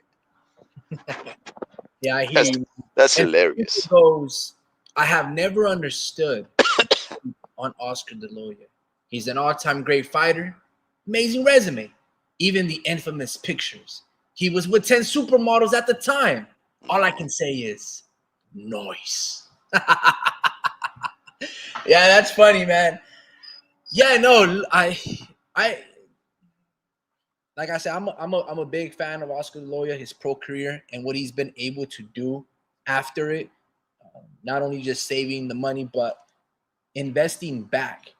Speaker 1: Yeah, I hear
Speaker 4: That's
Speaker 1: you.
Speaker 4: that's
Speaker 1: And
Speaker 4: hilarious.
Speaker 1: goes, I have never understood on Oscar De La Hoya. He's an all-time great fighter, amazing resume, even the infamous pictures. He was with 10 supermodels at the time. All I can say is noise. Yeah, that's funny, man. Yeah, no, I like I said, I'm a big fan of Oscar De La Hoya, his pro career, and what he's been able to do after it. Not only just saving the money, but investing back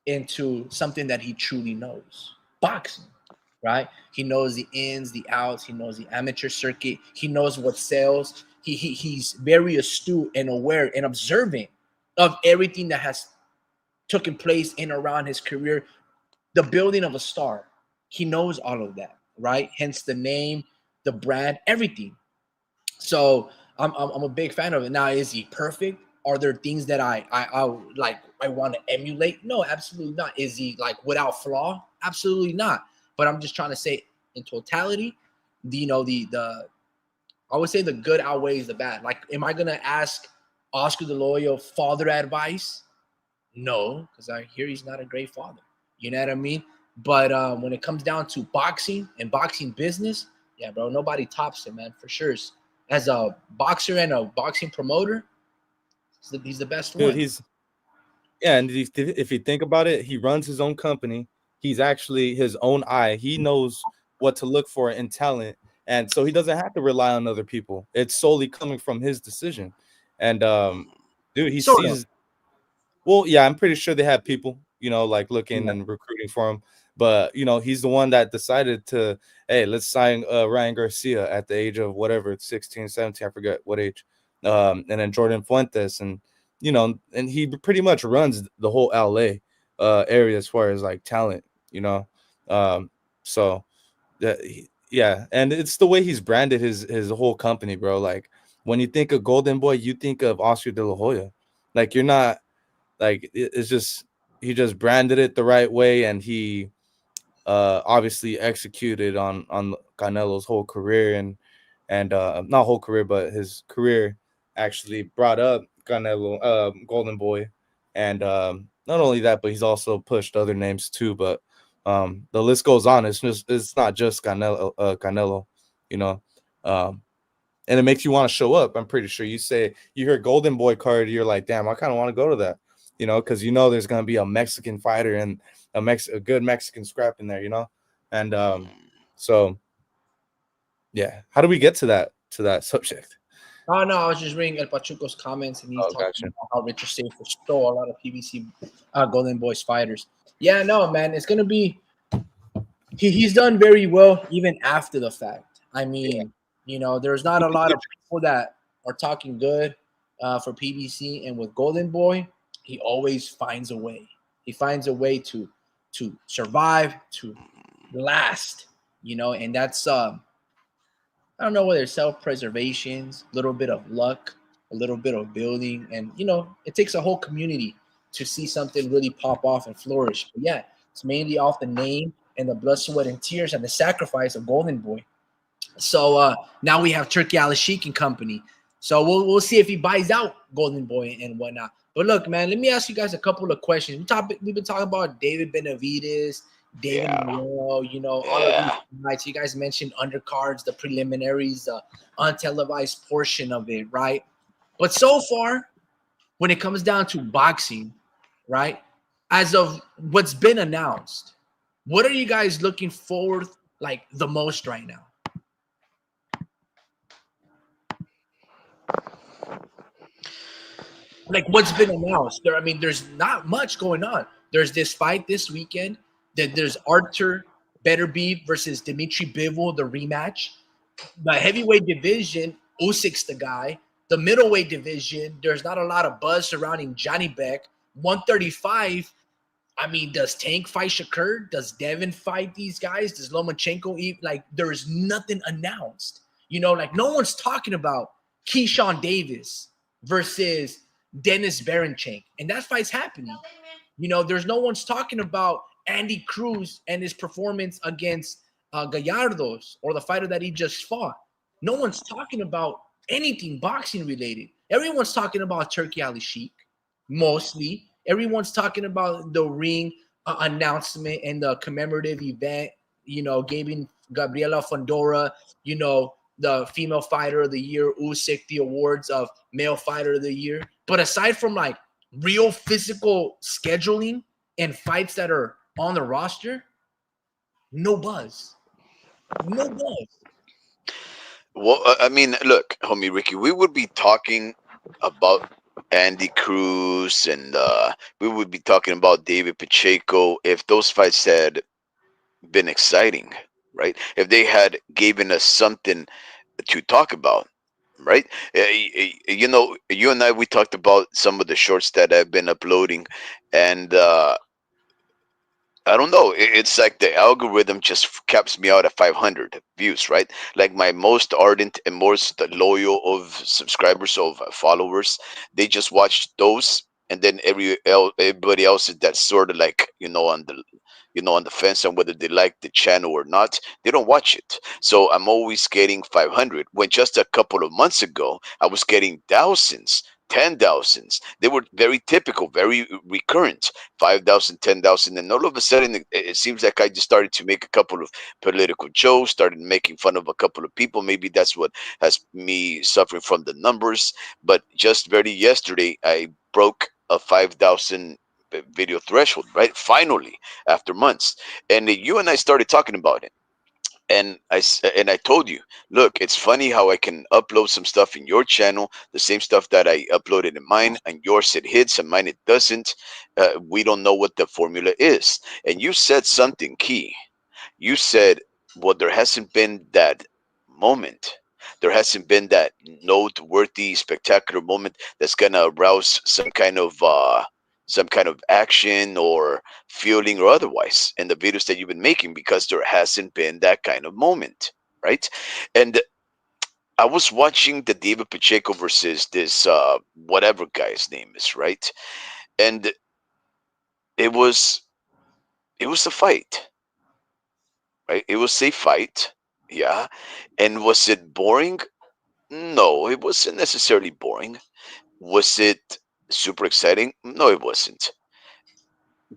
Speaker 1: into something that he truly knows, boxing. Right? He knows the ins, the outs. He knows the amateur circuit. He knows what sells. He's very astute and aware and observant of everything that has taken place in around his career, the building of a star. He knows all of that, right? Hence the name, the brand, everything. So I'm a big fan of it. Now, is he perfect? Are there things that I like I want to emulate? No, absolutely not. Is he like without flaw? Absolutely not. But I'm just trying to say in totality, the I would say the good outweighs the bad. Like, am I gonna ask Oscar De La Hoya father advice? No, because I hear he's not a great father. You know what I mean? But when it comes down to boxing and boxing business, yeah, bro, nobody tops him, man, for sure. As a boxer and a boxing promoter, he's the best
Speaker 3: Dude,
Speaker 1: one.
Speaker 3: he's yeah, and if you think about it, he runs his own company. He's actually his own eye. He knows what to look for in talent, and so he doesn't have to rely on other people. It's solely coming from his decision. And dude, he
Speaker 1: Sort of.
Speaker 3: sees. Well, yeah, I'm pretty sure they have people, like looking
Speaker 1: Yeah.
Speaker 3: and recruiting for him. But he's the one that decided to, hey, let's sign Ryan Garcia at the age of whatever, 16, 17, I forget what age. And then Jordan Fuentes, and and he pretty much runs the whole LA area as far as like talent, Um, so yeah, and it's the way he's branded his whole company, bro. Like when you think of Golden Boy, you think of Oscar De La Hoya. Like you're not like it's just he just branded it the right way, and he obviously executed on Canelo's whole career, and not whole career, but his career actually brought up Canelo, Golden Boy, and not only that, but he's also pushed other names too. But the list goes on. It's not just Canelo, you know. Um, and it makes you want to show up. I'm pretty sure you hear Golden Boy card, you're like, damn, I kind of want to go to that, because there's gonna be a Mexican fighter and a good Mexican scrap in there, and so yeah. How do we get to that subject?
Speaker 1: Oh no, I was just reading El Pachuco's comments, and he's
Speaker 3: Oh,
Speaker 1: talking
Speaker 3: gotcha.
Speaker 1: about how Richard Schaefer stole a lot of PBC Golden Boys fighters. Yeah, no, man, it's gonna be. He's done very well even after the fact. I mean, there's not a lot of people that are talking good for PBC, and with Golden Boy, he always finds a way. He finds a way to survive, to last, and that's I don't know whether it's self-preservation, a little bit of luck, a little bit of building, and it takes a whole community to see something really pop off and flourish. But yeah, it's mainly off the name and the blood, sweat, and tears and the sacrifice of Golden Boy. So now we have Turkey Al Sheik and company. So we'll see if he buys out Golden Boy and whatnot. But look, man, let me ask you guys a couple of questions. We've been talking about David Benavides, David
Speaker 4: Yeah.
Speaker 1: Morrel, all of these
Speaker 4: Yeah.
Speaker 1: fights. You guys mentioned undercards, the preliminaries, the untelevised portion of it, right? But so far, when it comes down to boxing, right? As of what's been announced, what are you guys looking forward like the most right now? Like what's been announced. I mean, there's not much going on. There's this fight this weekend. Then there's Arthur Beterbiev versus Dimitri Bivol, the rematch. The heavyweight division, Usyk's the guy. The middleweight division, there's not a lot of buzz surrounding Johnny Beck. 135. I mean, does Tank fight Shakur? Does Devin fight these guys? Does Lomachenko eat? Like, there's nothing announced. Like no one's talking about Keyshawn Davis versus Dennis Berinchenk. And that fight's happening. There's no one's talking about Andy Cruz and his performance against Gallardo's or the fighter that he just fought. No one's talking about anything boxing related. Everyone's talking about Turkey Ali Sheik, mostly. Everyone's talking about the ring announcement and the commemorative event, giving Gabriela Fondora, the female fighter of the year, Usyk, the awards of male fighter of the year. But aside from like real physical scheduling and fights that are on the roster, no buzz. No buzz.
Speaker 4: Well, I mean, look, homie Ricky, we would be talking about Andy Cruz and we would be talking about David Pacheco if those fights had been exciting, right? If they had given us something to talk about, right? You and I, we talked about some of the shorts that I've been uploading, and I don't know. It's like the algorithm just caps me out at 500 views, right? Like my most ardent and most loyal of subscribers, of followers, they just watch those, and then everybody else that's sort of like on the fence on whether they like the channel or not. They don't watch it. So I'm always getting 500. When just a couple of months ago, I was getting thousands. 10,000s. They were very typical, very recurrent. 5,000, 10,000, and all of a sudden, it seems like I just started to make a couple of political jokes, started making fun of a couple of people. Maybe that's what has me suffering from the numbers. But just very yesterday, I broke a 5,000 video threshold, right? Finally, after months, and you and I started talking about it. And I told you, look, it's funny how I can upload some stuff in your channel, the same stuff that I uploaded in mine, and yours it hits and mine it doesn't. We don't know what the formula is. And you said something key. You said, well, there hasn't been that moment. There hasn't been that noteworthy, spectacular moment that's gonna arouse some kind of action or feeling or otherwise in the videos that you've been making, because there hasn't been that kind of moment, right? And I was watching the David Pacheco versus this whatever guy's name is, right? And it was it was a fight, right? It was a fight, yeah. And was it boring? No, it wasn't necessarily boring. Was it super exciting? No, it wasn't.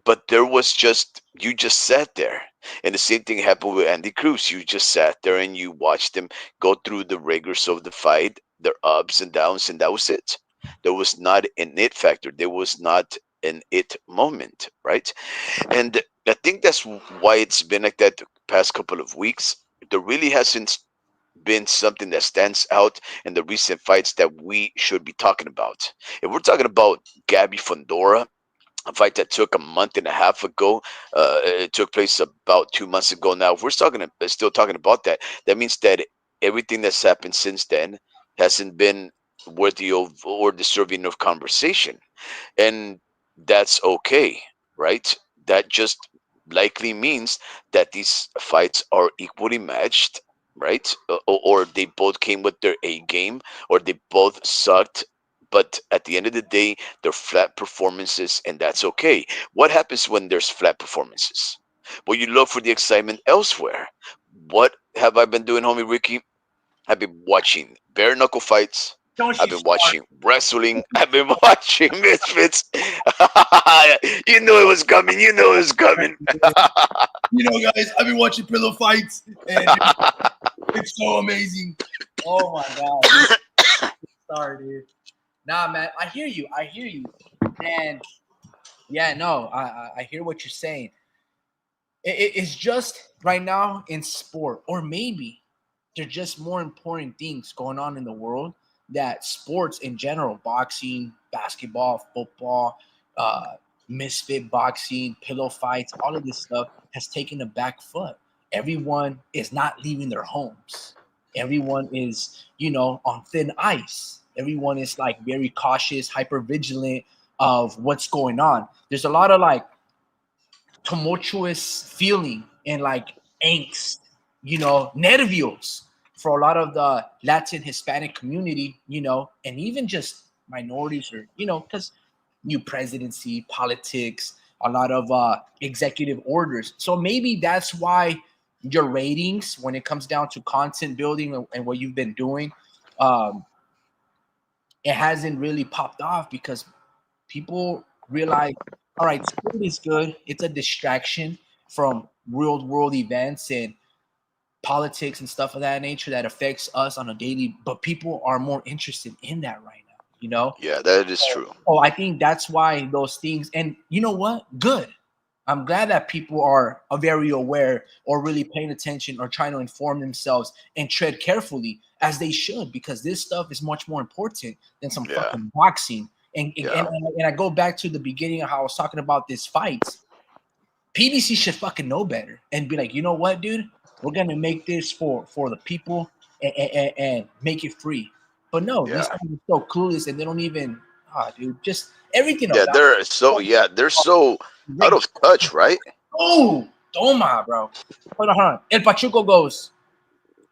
Speaker 4: But there was just, you just sat there. And the same thing happened with Andy Cruz. You just sat there and you watched him go through the rigors of the fight, their ups and downs, and that was it. There was not an it factor. There was not an it moment, right? And I think that's why it's been like that the past couple of weeks. There really hasn't been something that stands out in the recent fights that we should be talking about. If we're talking about Gabby Fondora, a fight that took a month and a half ago. It took place about 2 months ago now. If we're still talking about that, that means that everything that's happened since then hasn't been worthy of or deserving of conversation. And that's okay, right? That just likely means that these fights are equally matched, right? Or they both came with their A game, or they both sucked but at the end of the day, they're flat performances, and that's okay. What happens when there's flat performances? Well, you look for the excitement elsewhere. What have I been doing, homie Ricky? I've been watching bare knuckle fights.
Speaker 1: Don't
Speaker 4: I've
Speaker 1: you
Speaker 4: been
Speaker 1: start.
Speaker 4: watching wrestling. I've been watching Misfits. You know it was coming. You know it was coming.
Speaker 1: You know, guys, I've been watching pillow fights, and it's so amazing. Oh my god, dude. Sorry, dude. Nah, man, I hear you. I hear you. And yeah, no, I hear what you're saying. It's just right now in sport, or maybe there's just more important things going on in the world that sports in general, boxing, basketball, football, uh, misfit boxing, pillow fights, all of this stuff has taken a back foot. Everyone is not leaving their homes. Everyone is, on thin ice. Everyone is like very cautious, hyper vigilant of what's going on. There's a lot of like tumultuous feeling and like angst, nervios for a lot of the Latin Hispanic community, and even just minorities or, because new presidency, politics, a lot of executive orders. So maybe that's why your ratings, when it comes down to content building and what you've been doing, um, it hasn't really popped off because people realize, all right, sport is good. It's a distraction from real world events and politics and stuff of that nature that affects us on a daily. But people are more interested in that right now.
Speaker 4: Yeah, that is true.
Speaker 1: Oh, I think that's why those things. And you know what? Good. I'm glad that people are very aware or really paying attention or trying to inform themselves and tread carefully as they should, because this stuff is much more important than some
Speaker 4: Yeah,
Speaker 1: fucking boxing.
Speaker 4: yeah,
Speaker 1: And I go back to the beginning of how I was talking about this fights. PBC should fucking know better and be like, you know what, dude, we're gonna make this for the people and make it free. But no, these
Speaker 4: yeah,
Speaker 1: people are so clueless and they don't even, dude, just everything
Speaker 4: yeah.
Speaker 1: about
Speaker 4: They're so out
Speaker 1: it.
Speaker 4: of touch, right?
Speaker 1: Oh, toma, bro. Hold on. El Pachuco goes,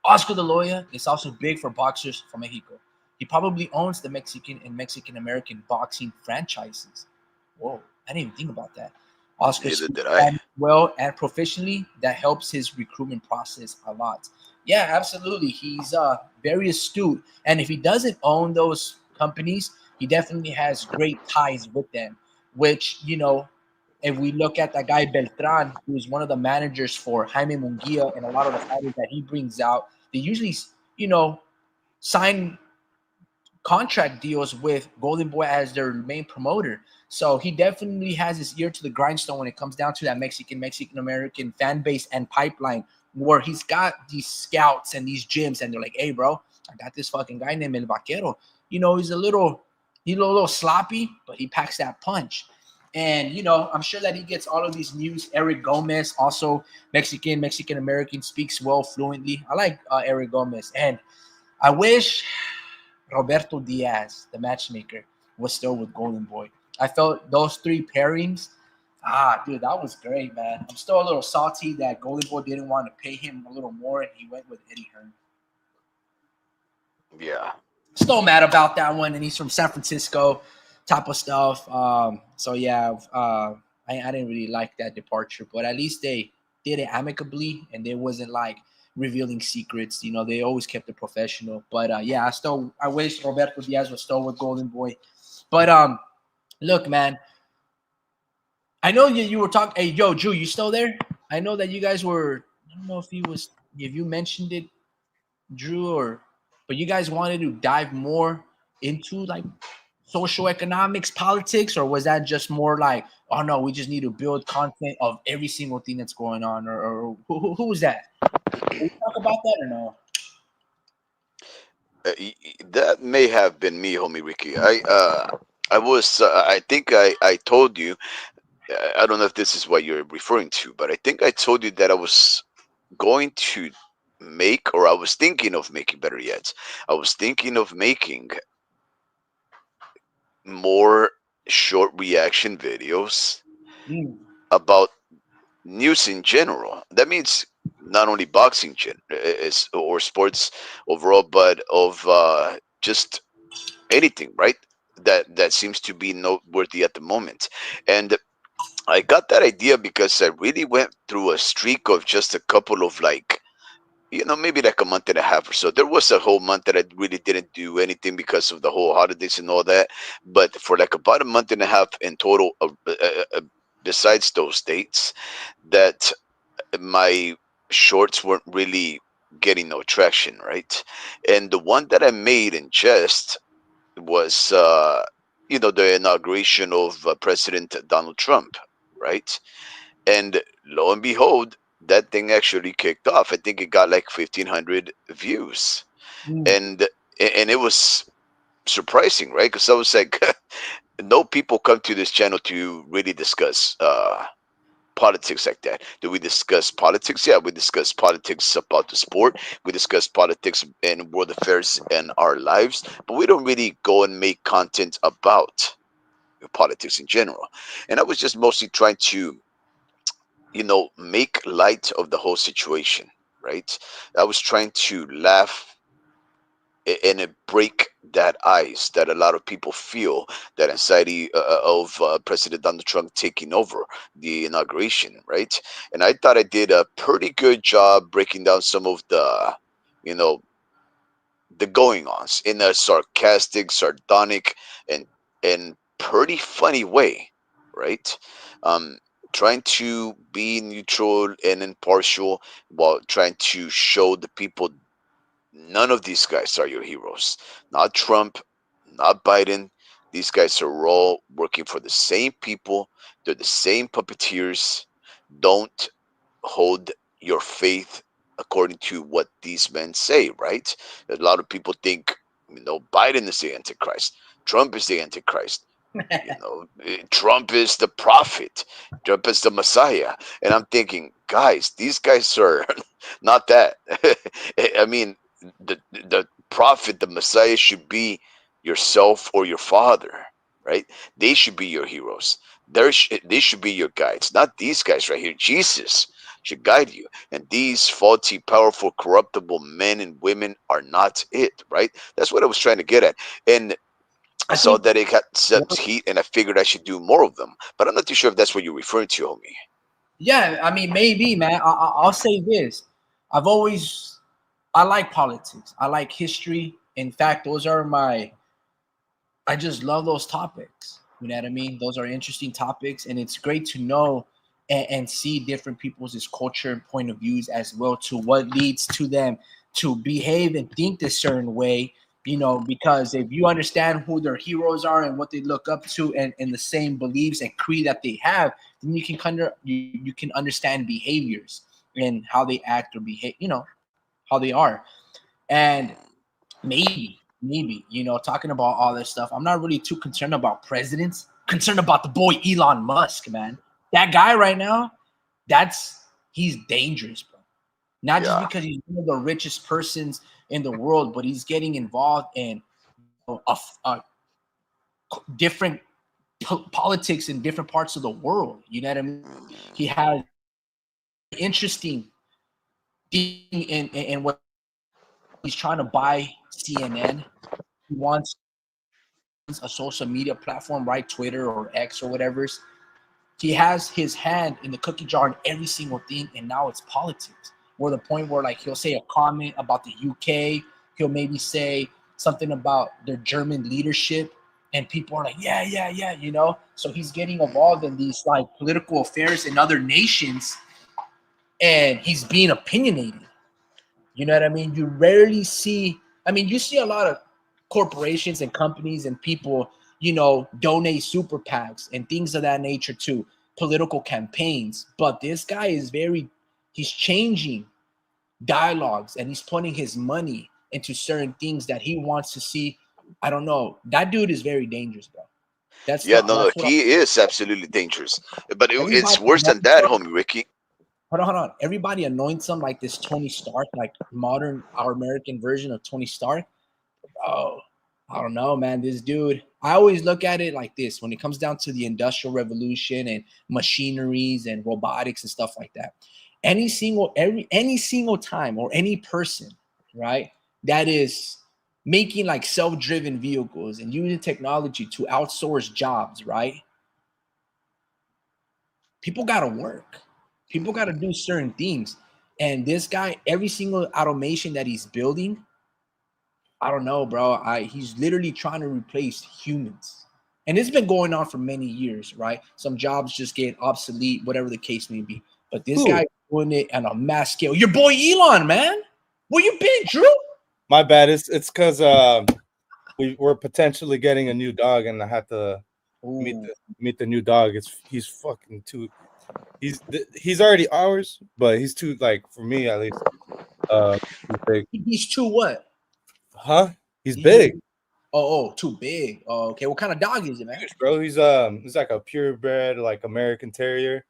Speaker 1: Oscar de Loya is also big for boxers from Mexico. He probably owns the Mexican and Mexican American boxing franchises. Whoa, I didn't even think about that. Oscar
Speaker 4: Neither
Speaker 1: speaks
Speaker 4: did I.
Speaker 1: Spanish well and proficiently. That helps his recruitment process a lot. Yeah, absolutely. He's very astute. And if he doesn't own those companies, he definitely has great ties with them, which, if we look at that guy Beltran, who's one of the managers for Jaime Munguia and a lot of the fighters that he brings out, they usually, sign contract deals with Golden Boy as their main promoter. So he definitely has his ear to the grindstone when it comes down to that Mexican American fan base and pipeline, where he's got these scouts and these gyms, and they're like, "Hey, bro, I got this fucking guy named El Vaquero. He's a little sloppy, but he packs that punch." And I'm sure that he gets all of these news. Eric Gomez, also Mexican American, speaks well fluently. I like Eric Gomez, and I wish Roberto Diaz, the matchmaker, was still with Golden Boy. I felt those three pairings. Dude, that was great, man. I'm still a little salty that Golden Boy didn't want to pay him a little more, and he went with Eddie Hearn.
Speaker 4: Yeah,
Speaker 1: Still mad about that one, and he's from San Francisco, type of stuff. So yeah, I didn't really like that departure, but at least they did it amicably, and they wasn't like revealing secrets. They always kept it professional. But yeah, I wish Roberto Diaz was still with Golden Boy. But look, man, I know you were talking. Hey, yo, Drew, you still there? I know that you guys were. I don't know if you mentioned it, Drew, but you guys wanted to dive more into like social economics, politics, or was that just more like, oh no, we just need to build content of every single thing that's going on, or who was that? Can we talk about that or no?
Speaker 4: that may have been me, homie Ricky. I was. I think I told you. I don't know if this is what you're referring to, but I think I told you that I was going to make, or I was thinking of making, better yet, I was thinking of making more short reaction videos
Speaker 1: Mm.
Speaker 4: about news in general. That means not only boxing or sports overall, but of just anything, right? that seems to be noteworthy at the moment. And I got that idea because I really went through a streak of just a couple of like, maybe like a month and a half or so. There was a whole month that I really didn't do anything because of the whole holidays and all that. But for like about a month and a half in total, besides those dates, that my shorts weren't really getting no traction, right? And the one that I made in jest was, the inauguration of President Donald Trump, right? And lo and behold, that thing actually kicked off. I think it got like 1,500 views,
Speaker 1: Mm.
Speaker 4: and it was surprising, right? Because I was like, no people come to this channel to really discuss politics like that. Do we discuss politics? Yeah, we discuss politics about the sport. We discuss politics and world affairs in our lives, but we don't really go and make content about politics in general. And I was just mostly trying to, make light of the whole situation, right? I was trying to laugh and it break that ice that a lot of people feel, that anxiety of President Donald Trump taking over the inauguration, right? And I thought I did a pretty good job breaking down some of you know, the going ons in a sarcastic, sardonic, and pretty funny way, right? Um, Trying to be neutral and impartial while trying to show the people none of these guys are your heroes. Not Trump, not Biden. These guys are all working for the same people. They're the same puppeteers. Don't hold your faith according to what these men say, right? A lot of people think, Biden is the Antichrist. Trump is the Antichrist. Trump is the prophet. Trump is the Messiah. And I'm thinking, guys, these guys are not that. I mean, the prophet, the Messiah should be yourself or your father, right? They should be your heroes. They should be your guides, not these guys right here. Jesus should guide you. And these faulty, powerful, corruptible men and women are not it, right? That's what I was trying to get at. And I
Speaker 1: I
Speaker 4: saw
Speaker 1: think,
Speaker 4: that it got such heat, and I figured I should do more of them. But I'm not too sure if that's what you're referring to, homie.
Speaker 1: yeah, I mean, maybe, man. I'll say this. I've always, I like politics. I like history. In fact, those are my, I just love those topics. You know what I mean? Those are interesting topics, and it's great to know and see different people's culture and point of views as well, to what leads to them to behave and think a certain way. Because if you understand who their heroes are and what they look up to, and the same beliefs and creed that they have, then you can understand behaviors and how they act or behave. How they are, and maybe, talking about all this stuff, I'm not really too concerned about presidents. Concerned about the boy Elon Musk, man. That guy right now, he's dangerous, bro. Not just
Speaker 4: Yeah.
Speaker 1: because he's one of the richest persons in the world, but he's getting involved in different politics in different parts of the world. You know what I mean? He has interesting thing in what he's trying to buy CNN. He wants a social media platform, right? Twitter or X or whatever. He has his hand in the cookie jar in every single thing, and now it's politics. Where the point where, like, he'll say a comment about the UK, he'll maybe say something about their German leadership, and people are like, yeah. So he's getting involved in these like political affairs in other nations, and he's being opinionated. You know what I mean? You rarely see, I mean, you see a lot of corporations and companies and people, donate super PACs and things of that nature to political campaigns. But this guy is he's changing dialogues, and he's putting his money into certain things that he wants to see. I don't know. That dude is very dangerous, bro. That's
Speaker 4: Yeah,
Speaker 1: the
Speaker 4: no, no,
Speaker 1: that's what
Speaker 4: he is absolutely dangerous. But it's
Speaker 1: everybody
Speaker 4: worse than
Speaker 1: anoints
Speaker 4: that,
Speaker 1: him.
Speaker 4: homie Ricky.
Speaker 1: Hold on. Everybody anoints him like this Tony Stark, like our American version of Tony Stark. Oh, I don't know, man. This dude, I always look at it like this when it comes down to the industrial revolution and machineries and robotics and stuff like that. Any single time or any person, right, that is making like self-driven vehicles and using technology to outsource jobs, right? People got to work. People got to do certain things. And this guy, every single automation that he's building, I don't know, bro. He's literally trying to replace humans. And it's been going on for many years, right? Some jobs just get obsolete, whatever the case may be. But this guy doing it on a mass scale. Your boy Elon, man. Where you been, Drew?
Speaker 3: My bad. It's because we're potentially getting a new dog, and I have to meet the new dog. He's fucking too. He's already ours, but he's too, like, for me at least. Too big.
Speaker 1: He's too what?
Speaker 3: Huh? He's big.
Speaker 1: Oh, too big. Oh, okay. What kind of dog is it, man?
Speaker 3: Bro, he's like a purebred, like, American Terrier,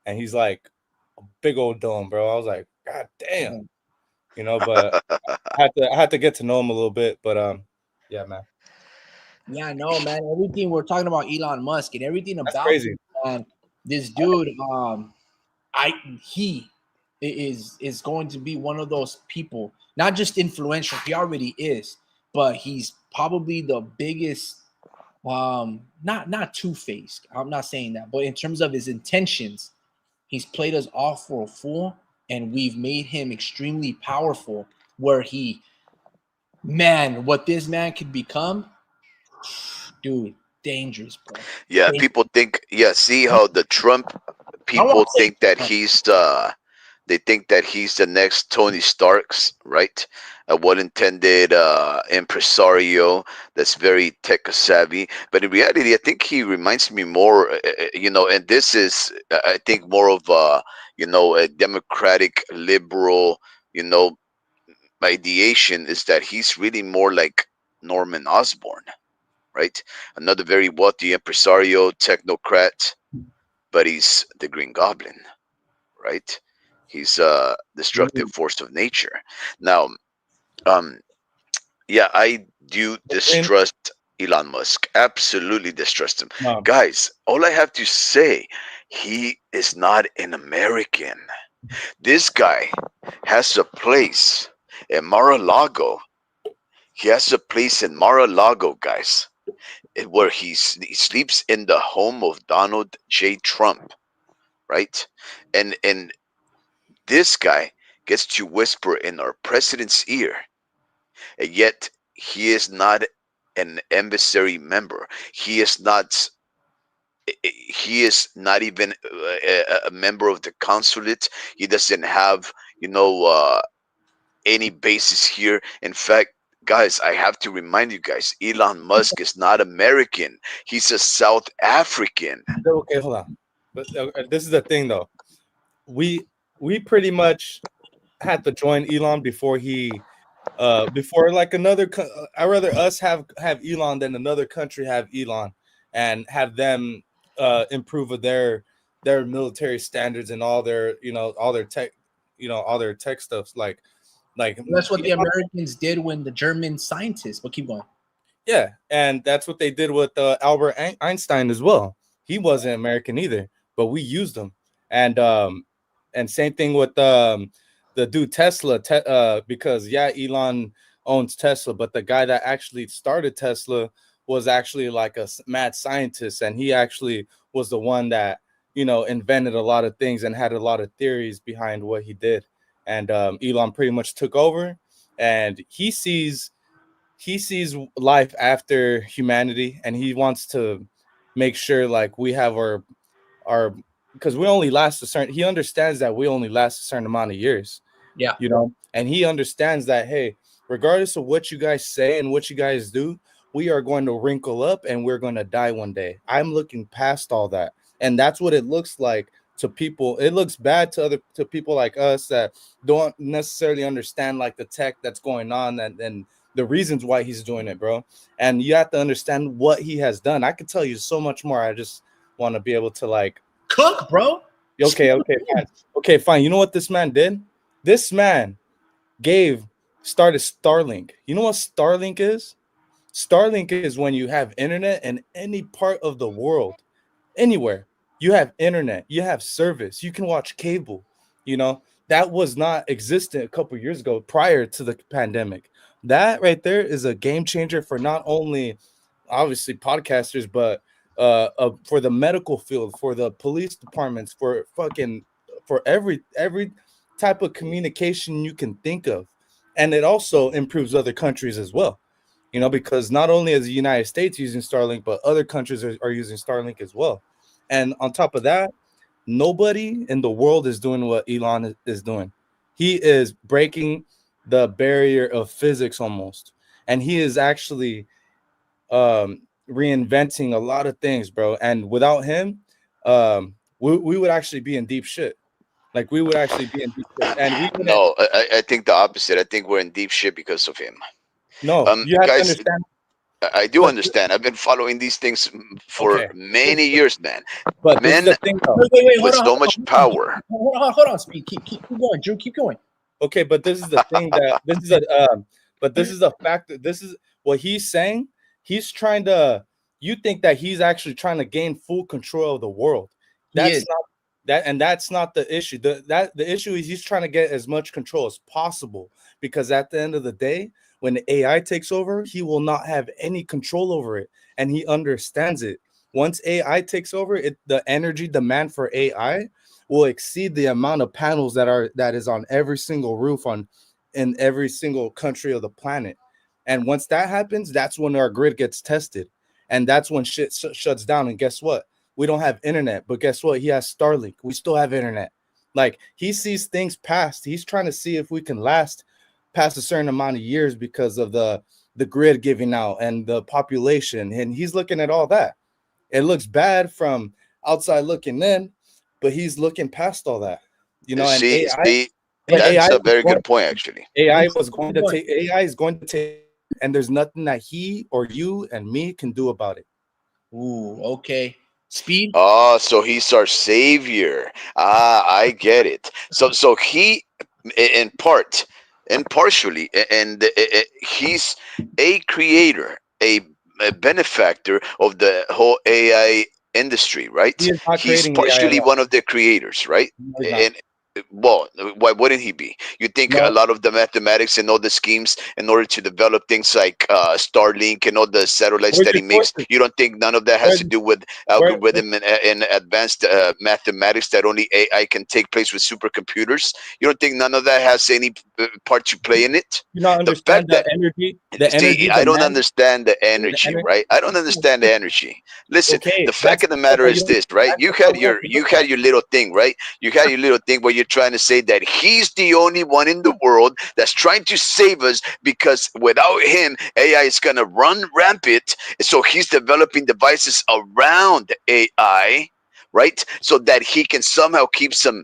Speaker 3: and he's like a big old dome, bro. I was like, God damn, you know. But I had to get to know him a little bit. But yeah, man.
Speaker 1: Yeah, I know, man. Everything we're talking about Elon Musk and everything about
Speaker 3: crazy.
Speaker 1: Man, this dude, he is going to be one of those people, not just influential, he already is, but he's probably the biggest, not two-faced. I'm not saying that, but in terms of his intentions, he's played us off for a fool, and we've made him extremely powerful. What this man could become, dude, dangerous, bro.
Speaker 4: Yeah,
Speaker 1: Dangerous.
Speaker 4: people think. Yeah, see how the Trump people think that he's they think that he's the next Tony Starks, right? A well-intended impresario that's very tech savvy, but in reality, I think he reminds me more, and this is, I think, more of a democratic liberal, ideation, is that he's really more like Norman Osborn, right? Another very wealthy impresario, technocrat, but he's the Green Goblin, right? He's a destructive force of nature. Now, yeah, I do distrust Elon Musk. Absolutely distrust him. Guys, all I have to say, he is not an American. This guy has a place in Mar-a-Lago. He has a place in Mar-a-Lago, guys, where he sleeps in the home of Donald J. Trump, right? And this guy gets to whisper in our president's ear, and yet he is not an embassy member. He is not. He is not even a member of the consulate. He doesn't have, any basis here. In fact, guys, I have to remind you guys, Elon Musk is not American. He's a South African.
Speaker 3: Okay, hold on. But this is the thing, though. We pretty much had to join Elon before before, like, another. I'd rather us have Elon than another country have Elon, and have them improve of their military standards and all their tech stuff, like
Speaker 1: that's what the Americans did when the German scientists. But keep going.
Speaker 3: Yeah, and that's what they did with Albert Einstein as well. He wasn't American either, but we used him. And same thing with the dude Tesla, because Elon owns Tesla, but the guy that actually started Tesla was actually like a mad scientist, and he actually was the one that invented a lot of things and had a lot of theories behind what he did. And Elon pretty much took over, and he sees life after humanity, and he wants to make sure, like, we have our because we only last a certain. He understands that we only last a certain amount of years.
Speaker 1: Yeah,
Speaker 3: and he understands that, hey, regardless of what you guys say and what you guys do, we are going to wrinkle up and we're going to die one day. I'm looking past all that, and that's what it looks like to people. It looks bad to people like us that don't necessarily understand, like, the tech that's going on and the reasons why he's doing it, bro. And you have to understand what he has done. I could tell you so much more. I just want to be able to, like,
Speaker 1: cook, bro.
Speaker 3: Okay, fine. You know what this man did? This man started Starlink. You know what Starlink is? Starlink is when you have internet in any part of the world, anywhere. You have internet, you have service, you can watch cable. That was not existent a couple years ago prior to the pandemic. That right there is a game changer for not only obviously podcasters, but for the medical field, for the police departments, for every type of communication you can think of. And it also improves other countries as well. You know, because not only is the United States using Starlink, but other countries are using Starlink as well. And on top of that, nobody in the world is doing what Elon is doing. He is breaking the barrier of physics almost. And he is actually reinventing a lot of things, bro. And without him, we would actually be in deep shit. Like we would actually be in deep shit. And we wouldn't.
Speaker 4: No, I think the opposite. I think we're in deep shit because of him.
Speaker 3: No, you have to
Speaker 4: Guys,
Speaker 3: understand.
Speaker 4: I do
Speaker 3: But
Speaker 4: understand. I've been following these things for
Speaker 3: okay,
Speaker 4: many years, man.
Speaker 3: but this is
Speaker 4: Men
Speaker 3: the thing, though.
Speaker 1: Wait,
Speaker 4: with
Speaker 1: hold
Speaker 4: so
Speaker 1: on,
Speaker 4: much power.
Speaker 1: hold on, Speed. Keep going, Drew. Keep going.
Speaker 3: Okay, but this is the thing that this is but this is a fact that this is what he's saying. He's trying to. You think that he's actually trying to gain full control of the world?
Speaker 1: He
Speaker 3: That's
Speaker 1: is.
Speaker 3: not that, and that's not the issue. The issue is he's trying to get as much control as possible because at the end of the day, when the AI takes over, he will not have any control over it, and he understands it. Once AI takes over, the energy demand for AI will exceed the amount of panels that is on every single roof in every single country of the planet. And once that happens, that's when our grid gets tested, and that's when shit shuts down. And guess what? We don't have internet, but guess what? He has Starlink. We still have internet. Like he sees things past. He's trying to see if we can last past a certain amount of years because of the grid giving out and the population. And he's looking at all that. It looks bad from outside looking in, but he's looking past all that. You know, and
Speaker 4: See,
Speaker 3: AI
Speaker 4: see,
Speaker 3: and
Speaker 4: that's
Speaker 3: AI
Speaker 4: a
Speaker 3: was
Speaker 4: very
Speaker 3: going
Speaker 4: good point, actually.
Speaker 3: AI
Speaker 1: He's
Speaker 3: was going to
Speaker 1: going.
Speaker 3: take AI is going to take, and there's nothing that he or you and me can do about it.
Speaker 1: Ooh, okay. Speed.
Speaker 4: Oh, so he's our savior. Ah, I get it. So he, in part, and partially, and he's a creator, a benefactor of the whole AI industry,
Speaker 3: He
Speaker 4: right?
Speaker 3: is not
Speaker 4: He's
Speaker 3: creating AI at
Speaker 4: partially
Speaker 3: all.
Speaker 4: one of the creators, right?
Speaker 3: No, he's not.
Speaker 4: And well, why wouldn't he be? You think a
Speaker 3: No,
Speaker 4: lot of the mathematics and all the schemes in order to develop things like Starlink and all the satellites
Speaker 3: where's
Speaker 4: that
Speaker 3: your
Speaker 4: he makes,
Speaker 3: sources?
Speaker 4: you don't think none of that has
Speaker 3: Where,
Speaker 4: to do with
Speaker 3: where,
Speaker 4: algorithm and advanced mathematics that only AI can take place with supercomputers? You don't think none of that has any part to play in it?
Speaker 3: you not
Speaker 4: The
Speaker 3: understand
Speaker 4: fact that
Speaker 3: the
Speaker 4: see,
Speaker 3: energy
Speaker 4: I don't
Speaker 3: demand,
Speaker 4: understand the
Speaker 3: the
Speaker 4: energy,
Speaker 3: energy.
Speaker 4: right? I don't understand the energy. Listen,
Speaker 3: Okay,
Speaker 4: the fact
Speaker 3: that's
Speaker 4: of the
Speaker 3: the stuff
Speaker 4: matter
Speaker 3: that you
Speaker 4: is
Speaker 3: don't.
Speaker 4: this, right?
Speaker 3: That's the stuff you have to
Speaker 4: You
Speaker 3: look
Speaker 4: had
Speaker 3: at.
Speaker 4: your little thing, right? You had your little thing where you're trying to say that he's the only one in the world that's trying to save us because without him, AI is gonna run rampant. So he's developing devices around AI, right? So that he can somehow keep some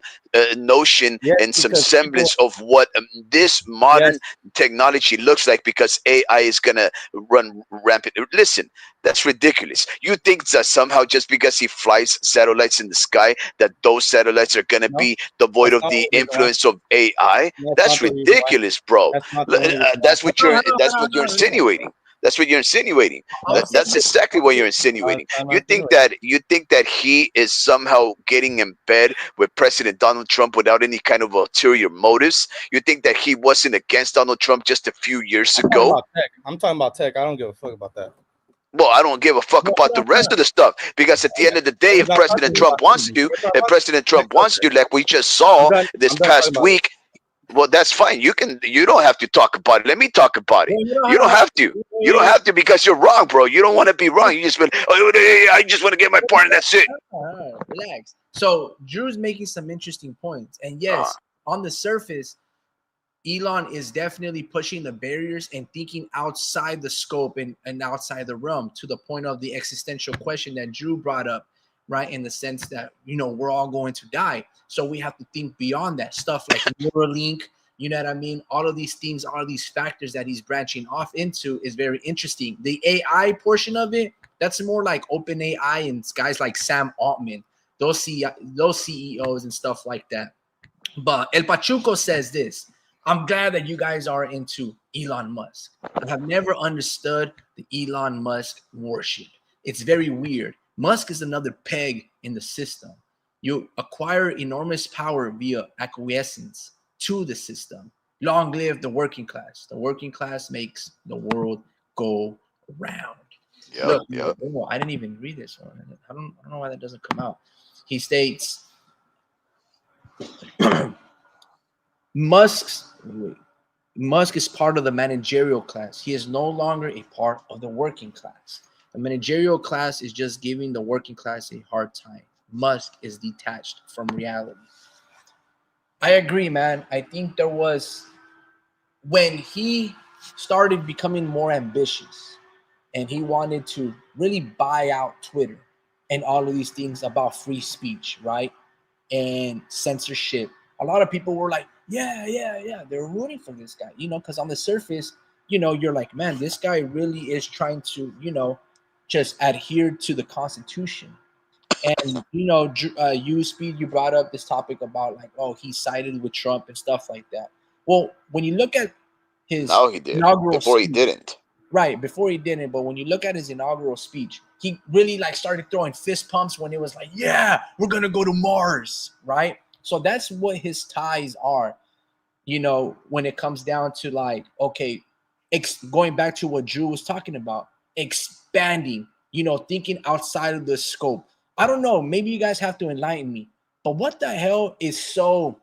Speaker 4: notion
Speaker 3: Yes,
Speaker 4: and some
Speaker 3: because people.
Speaker 4: semblance of what this
Speaker 3: Yes,
Speaker 4: modern technology looks like because AI is gonna run rampant. Listen, that's ridiculous. You think that somehow just because he flies satellites in the sky, that those satellites are gonna
Speaker 3: no,
Speaker 4: be devoid
Speaker 3: that's
Speaker 4: of
Speaker 3: not
Speaker 4: the
Speaker 3: the reason why.
Speaker 4: influence of AI?
Speaker 3: That's
Speaker 4: That's
Speaker 3: not the reason why.
Speaker 4: ridiculous, bro.
Speaker 3: That's not the only reason why.
Speaker 4: That's what you're insinuating. That's what you're insinuating.
Speaker 1: I would say
Speaker 4: That's exactly what you're insinuating.
Speaker 3: I'm not feeling.
Speaker 4: You think that he is somehow getting in bed with President Donald Trump without any kind of ulterior motives? You think that he wasn't against Donald Trump just a few years
Speaker 3: I'm talking
Speaker 4: ago?
Speaker 3: about tech. I'm talking about tech. I don't give a fuck about that.
Speaker 4: Well, I don't give a fuck
Speaker 1: no,
Speaker 4: about the rest of the stuff because at the end of the day,
Speaker 3: We're not talking about energy. We're talking
Speaker 4: If
Speaker 3: about
Speaker 4: President
Speaker 3: tech
Speaker 4: Trump
Speaker 3: real
Speaker 4: wants
Speaker 3: quick.
Speaker 4: to, like we just saw this
Speaker 3: I'm done talking
Speaker 4: past
Speaker 3: about it.
Speaker 4: week, well, that's fine. You can. You don't have to talk about it. Let me talk about it.
Speaker 1: Well, you know
Speaker 4: You don't
Speaker 1: how,
Speaker 4: have to. You don't have to because you're wrong, bro. You don't want to be wrong. You just been. Oh, I just want to get my point, and that's it.
Speaker 1: all right, relax. So Drew's making some interesting points, and
Speaker 4: Uh,
Speaker 1: yes, on the surface, Elon is definitely pushing the barriers and thinking outside the scope and outside the realm to the point of the existential question that Drew brought up, right? In the sense that, we're all going to die. So we have to think beyond that stuff like Neuralink, you know what I mean? All of these things, all of these factors that he's branching off into is very interesting. The AI portion of it, that's more like open AI and guys like Sam Altman, those CEOs and stuff like that. But El Pachuco says this: I'm glad that you guys are into Elon Musk. I have never understood the Elon Musk worship. It's very weird. Musk is another peg in the system. You acquire enormous power via acquiescence to the system. Long live the working class. The working class makes the world go round.
Speaker 4: Yep,
Speaker 1: Look,
Speaker 4: yep.
Speaker 1: I didn't even read this one. I don't know why that doesn't come out. He states Musk's wait, Musk is part of the managerial class. He is no longer a part of the working class. The managerial class is just giving the working class a hard time. Musk is detached from reality. I agree, man. I think there was when he started becoming more ambitious and he wanted to really buy out Twitter and all of these things about free speech, right? And censorship. A lot of people were like, yeah, yeah, yeah. They're rooting for this guy, because on the surface, you're like, man, this guy really is trying to, just adhere to the Constitution. And you Speed, you brought up this topic about like, oh, he sided with Trump and stuff like that. Well, when you look at his
Speaker 4: Now he did.
Speaker 1: inaugural
Speaker 4: Before he
Speaker 1: speech,
Speaker 4: didn't.
Speaker 1: right before he didn't, but when you look at his inaugural speech, he really like started throwing fist pumps when it was like, yeah, we're gonna go to Mars, right? So that's what his ties are, when it comes down to like, okay, going back to what Drew was talking about, expanding, thinking outside of the scope. I don't know, maybe you guys have to enlighten me, but what the hell is so,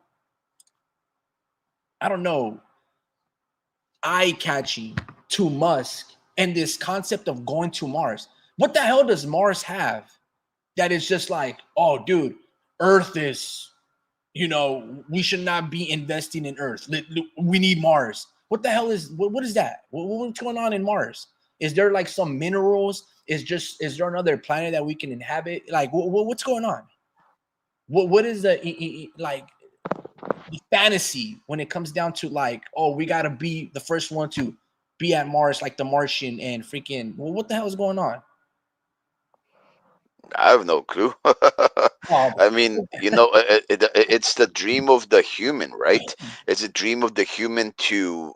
Speaker 1: I don't know, eye-catching to Musk and this concept of going to Mars? What the hell does Mars have that is just like, oh, dude, Earth is, we should not be investing in Earth. We need Mars. What the hell is, what is that? What's going on in Mars? Is there like some minerals? Is there another planet that we can inhabit? Like, what's going on? What is the like the fantasy when it comes down to like, oh, we gotta be the first one to be at Mars, like the Martian and freaking. Well, what the hell is going on?
Speaker 4: I have no clue.
Speaker 1: Oh,
Speaker 4: I mean, it's the dream of the human, right? It's a dream of the human to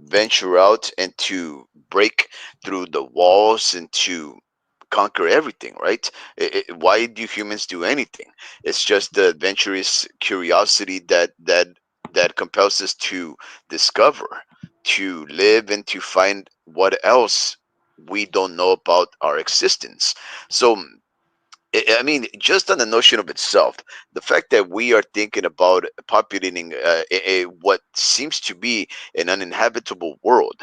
Speaker 4: venture out and to break through the walls and to conquer everything, right? Why do humans do anything? It's just the adventurous curiosity that compels us to discover, to live, and to find what else we don't know about our existence. So I mean, just on the notion of itself, the fact that we are thinking about populating what seems to be an uninhabitable world,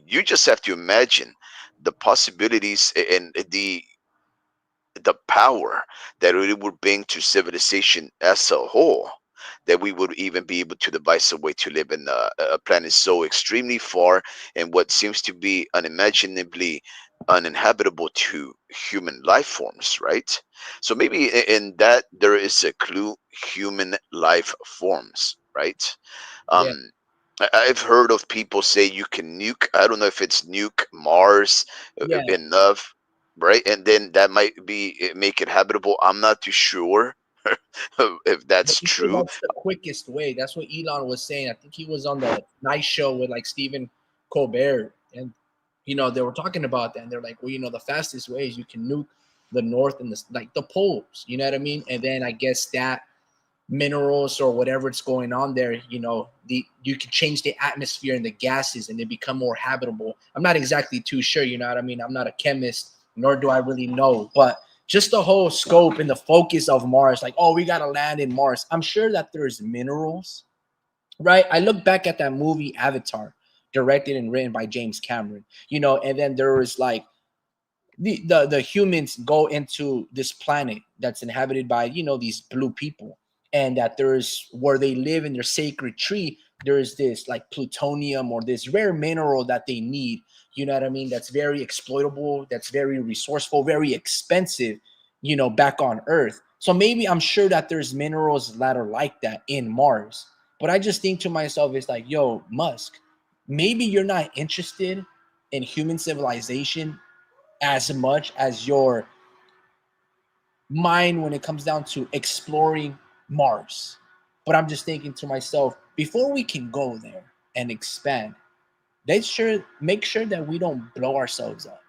Speaker 4: you just have to imagine the possibilities and the power that it would bring to civilization as a whole, that we would even be able to devise a way to live in a planet so extremely far and what seems to be unimaginably uninhabitable to human life forms, right? So maybe in that there is a clue: human life forms, right?
Speaker 1: yeah,
Speaker 4: I've heard of people say you can nuke. I don't know if it's nuke Mars
Speaker 1: yeah.
Speaker 4: enough, right? And then that might be make it habitable. I'm not too sure if
Speaker 1: But
Speaker 4: that's
Speaker 1: he said
Speaker 4: true.
Speaker 1: that's the quickest way. That's what Elon was saying. I think he was on the Night Show with like Stephen Colbert, and they were talking about that. And they're like, well, the fastest way is you can nuke the north and the poles. You know what I mean? And then I guess that minerals or whatever it's going on there, you can change the atmosphere and the gases, and they become more habitable. I'm not exactly too sure. You know what I mean? I'm not a chemist, nor do I really know, but just the whole scope and the focus of Mars, like, oh, we got to land in Mars. I'm sure that there's minerals, right? I look back at that movie Avatar, directed and written by James Cameron, and then there was like the humans go into this planet that's inhabited by these blue people, and that there's where they live in their sacred tree, there's this like plutonium or this rare mineral that they need, you know what I mean, that's very exploitable, that's very resourceful, very expensive, back on Earth. So maybe I'm sure that there's minerals that are like that in Mars. But I just think to myself, it's like, yo, Musk, maybe you're not interested in human civilization as much as your mind when it comes down to exploring Mars. But I'm just thinking to myself, before we can go there and expand, make sure that we don't blow ourselves up.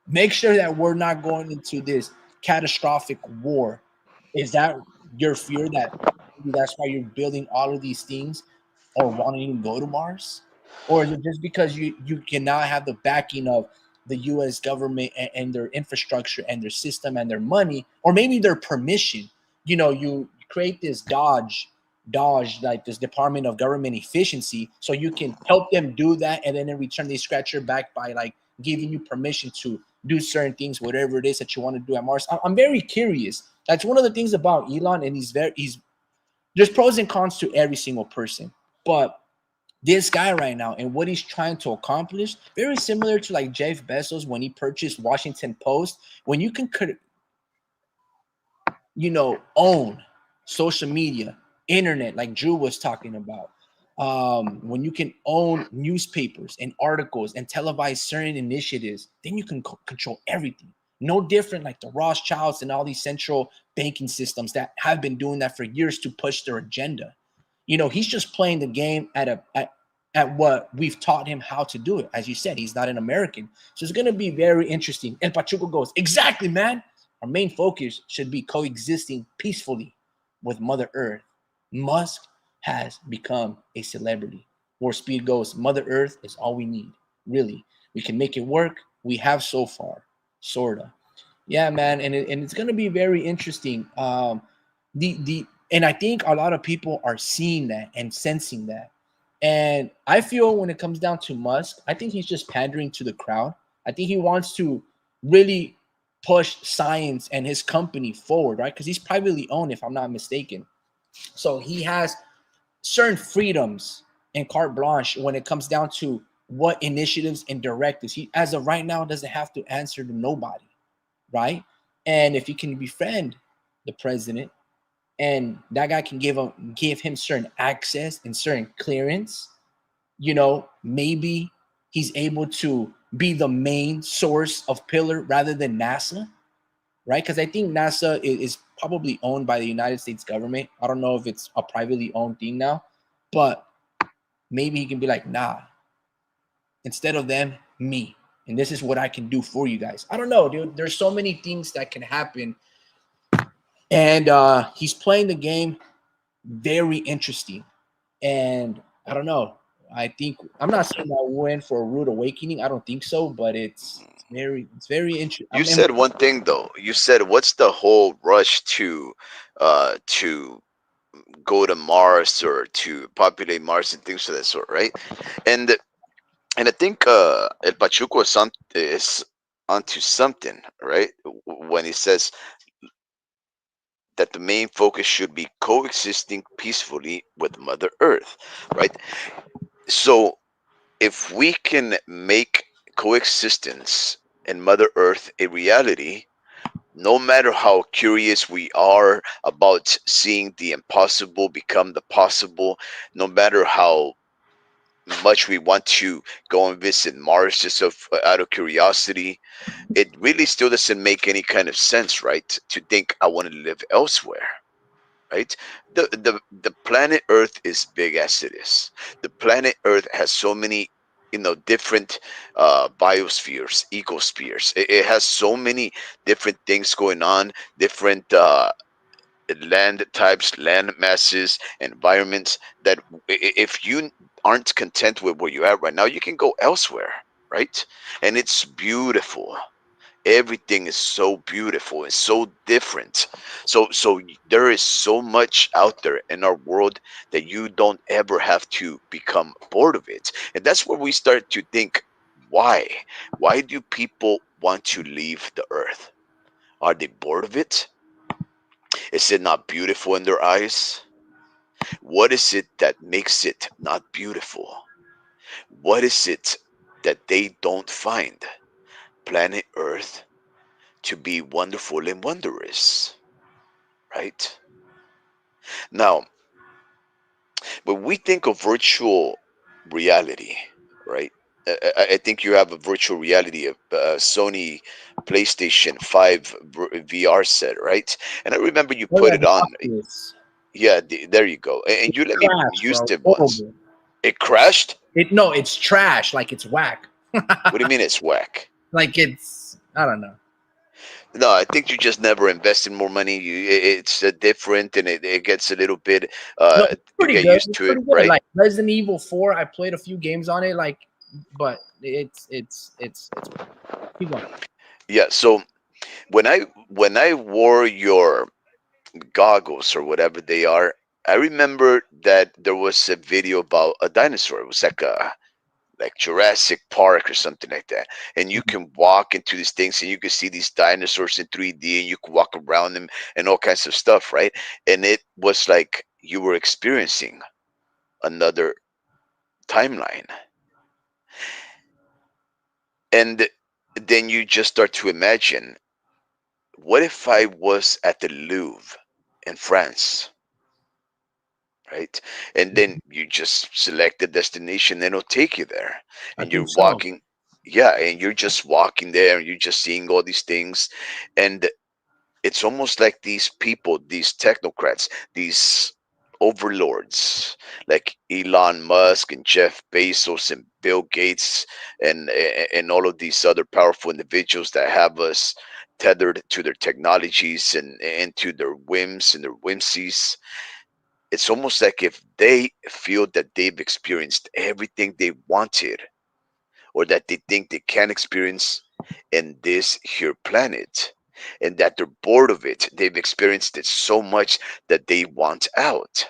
Speaker 1: Make sure that we're not going into this catastrophic war. Is that your fear, that maybe that's why you're building all of these things or wanting to go to Mars? Or is it just because you cannot have the backing of the US government and their infrastructure and their system and their money, or maybe their permission? You create this Dodge, like this Department of Government Efficiency, so you can help them do that, and then in return they scratch your back by like giving you permission to do certain things, whatever it is that you want to do at Mars. I'm very curious. That's one of the things about Elon, and he's there's pros and cons to every single person, but this guy right now and what he's trying to accomplish, very similar to like Jeff Bezos when he purchased Washington Post. When you can own social media, internet, like Drew was talking about, when you can own newspapers and articles and televise certain initiatives, then you can control everything. No different like the Rothschilds and all these central banking systems that have been doing that for years to push their agenda. He's just playing the game at what we've taught him how to do it. As you said, he's not an American. So it's going to be very interesting. And Pachuco goes, exactly, man. Our main focus should be coexisting peacefully with Mother Earth. Musk has become a celebrity. Where speed goes, Mother Earth is all we need. Really. We can make it work. We have so far. Sorta. Yeah, man. And it's going to be very interesting. And I think a lot of people are seeing that and sensing that. And I feel when it comes down to Musk, I think he's just pandering to the crowd. I think he wants to really push science and his company forward, right? Because he's privately owned, if I'm not mistaken. So he has certain freedoms and carte blanche when it comes down to what initiatives and directives. He, as of right now, doesn't have to answer to nobody, right? And if he can befriend the president, and that guy can give him certain access and certain clearance, maybe he's able to be the main source of pillar rather than NASA, right? Because I think NASA is probably owned by the United States government. I don't know if it's a privately owned thing now, but maybe he can be like, nah, instead of them, me. And this is what I can do for you guys. I don't know, dude. There's so many things that can happen. And he's playing the game very interesting. And I don't know. I'm not saying that we're in for a rude awakening. I don't think so, but it's very interesting.
Speaker 4: You said one thing though. You said, "What's the whole rush to go to Mars or to populate Mars and things of that sort, right?" And I think El Pachuco is onto something, right? When he says that the main focus should be coexisting peacefully with Mother Earth, right? So if we can make coexistence and Mother Earth a reality, no matter how curious we are about seeing the impossible become the possible, no matter how much we want to go and visit Mars just out of curiosity, it really still doesn't make any kind of sense, right? To think I want to live elsewhere, right? The planet Earth is big as it is. The planet Earth has so many, different biospheres, ecospheres. It has so many different things going on, different land types, land masses, environments, that if you aren't content with where you're at right now, you can go elsewhere, right? And it's beautiful. Everything is so beautiful and so different. So there is so much out there in our world that you don't ever have to become bored of it. And that's where we start to think, why do people want to leave the earth? Are they bored of it? Is it not beautiful in their eyes? What is it that makes it not beautiful? What is it that they don't find planet Earth to be wonderful and wondrous? Right? Now, when we think of virtual reality, right? I think you have a virtual reality of Sony PlayStation 5 VR set, right? And I remember you
Speaker 1: Oh,
Speaker 4: put
Speaker 1: yeah,
Speaker 4: it
Speaker 1: the
Speaker 4: on.
Speaker 1: Oculus.
Speaker 4: Yeah, there you go. And you let me
Speaker 1: Trash,
Speaker 4: use
Speaker 1: bro.
Speaker 4: it once.
Speaker 1: Horrible.
Speaker 4: It crashed?
Speaker 1: No, it's trash. Like it's whack.
Speaker 4: What do you mean it's whack?
Speaker 1: Like I don't know.
Speaker 4: No, I think you just never invest in more money. It's different, and it gets a little bit
Speaker 1: No, it's
Speaker 4: you
Speaker 1: pretty
Speaker 4: get
Speaker 1: good.
Speaker 4: used
Speaker 1: It's
Speaker 4: to it,
Speaker 1: pretty good.
Speaker 4: right?
Speaker 1: Like Resident Evil 4, I played a few games on it, like, but it's keep going.
Speaker 4: Yeah. So when I wore your goggles or whatever they are, I remember that there was a video about a dinosaur. It was like Jurassic Park or something like that. And you can walk into these things and you can see these dinosaurs in 3D and you can walk around them and all kinds of stuff, right? And it was like you were experiencing another timeline. And then you just start to imagine, what if I was at the Louvre in France, right? And then you just select the destination and it'll take you there.
Speaker 1: I
Speaker 4: And you're
Speaker 1: think so.
Speaker 4: walking, yeah, and you're just walking there and you're just seeing all these things. And it's almost like these people, these technocrats, these overlords like Elon Musk and Jeff Bezos and Bill Gates and all of these other powerful individuals that have us tethered to their technologies and to their whims and their whimsies. It's almost like if they feel that they've experienced everything they wanted or that they think they can experience in this here planet and that they're bored of it. They've experienced it so much that they want out.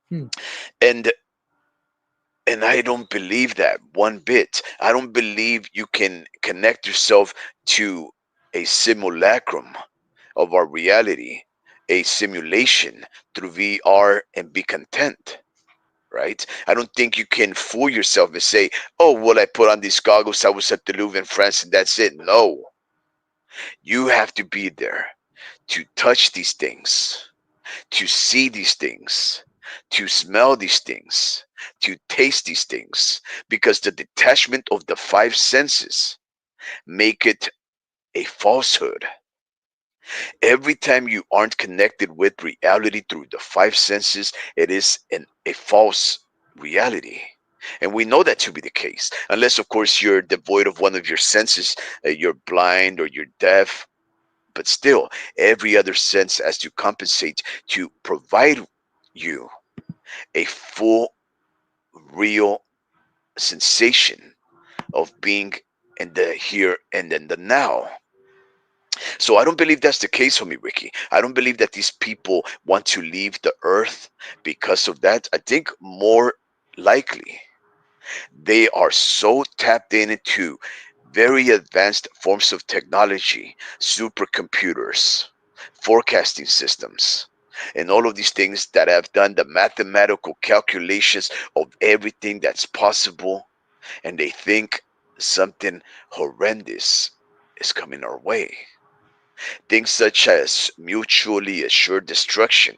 Speaker 1: Hmm.
Speaker 4: And and I don't believe that one bit. I don't believe you can connect yourself to a simulacrum of our reality, a simulation through VR and be content. Right? I don't think you can fool yourself and say, "Oh, well, I put on these goggles. I was at the Louvre in France, and that's it." No, you have to be there to touch these things, to see these things, to smell these things, to taste these things, because the detachment of the five senses make it a falsehood. Every time you aren't connected with reality through the five senses, it is a false reality. And we know that to be the case. Unless, of course, you're devoid of one of your senses, you're blind or you're deaf. But still, every other sense has to compensate to provide you a full, real sensation of being in the here and in the now. So I don't believe that's the case for me, Ricky. I don't believe that these people want to leave the earth because of that. I think more likely they are so tapped into very advanced forms of technology, supercomputers, forecasting systems, and all of these things that have done the mathematical calculations of everything that's possible, and they think something horrendous is coming our way. Things such as mutually assured destruction,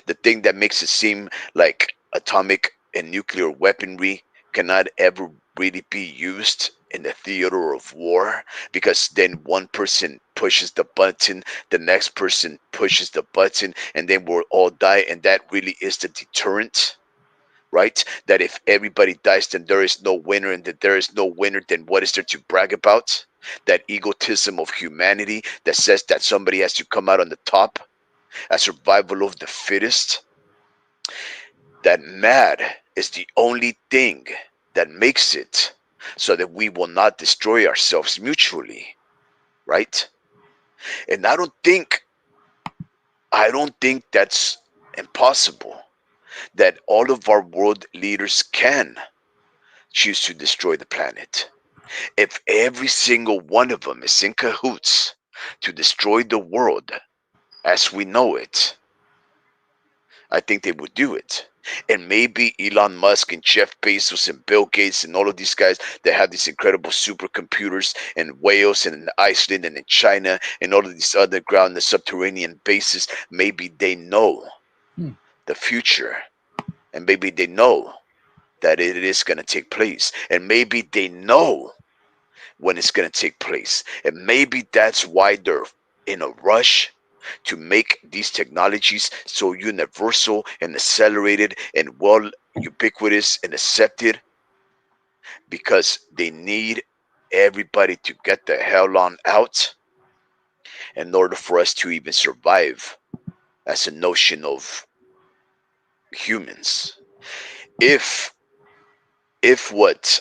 Speaker 4: the thing that makes it seem like atomic and nuclear weaponry cannot ever really be used in the theater of war, because then one person pushes the button, the next person pushes the button, and then we'll all die. And that really is the deterrent, right? That if everybody dies, then there is no winner, and that there is no winner, then what is there to brag about? That egotism of humanity that says that somebody has to come out on the top, a survival of the fittest. That mad is the only thing that makes it so that we will not destroy ourselves mutually, right? And I don't think that's impossible, that all of our world leaders can choose to destroy the planet. If every single one of them is in cahoots to destroy the world as we know it, I think they would do it. And maybe Elon Musk and Jeff Bezos and Bill Gates and all of these guys that have these incredible supercomputers in Wales and in Iceland and in China and all of these underground and subterranean bases, maybe they know
Speaker 1: Hmm.
Speaker 4: the future. And maybe they know that it is going to take place. And maybe they know when it's going to take place. And maybe that's why they're in a rush to make these technologies so universal and accelerated and well ubiquitous and accepted, because they need everybody to get the hell on out in order for us to even survive as a notion of humans. If what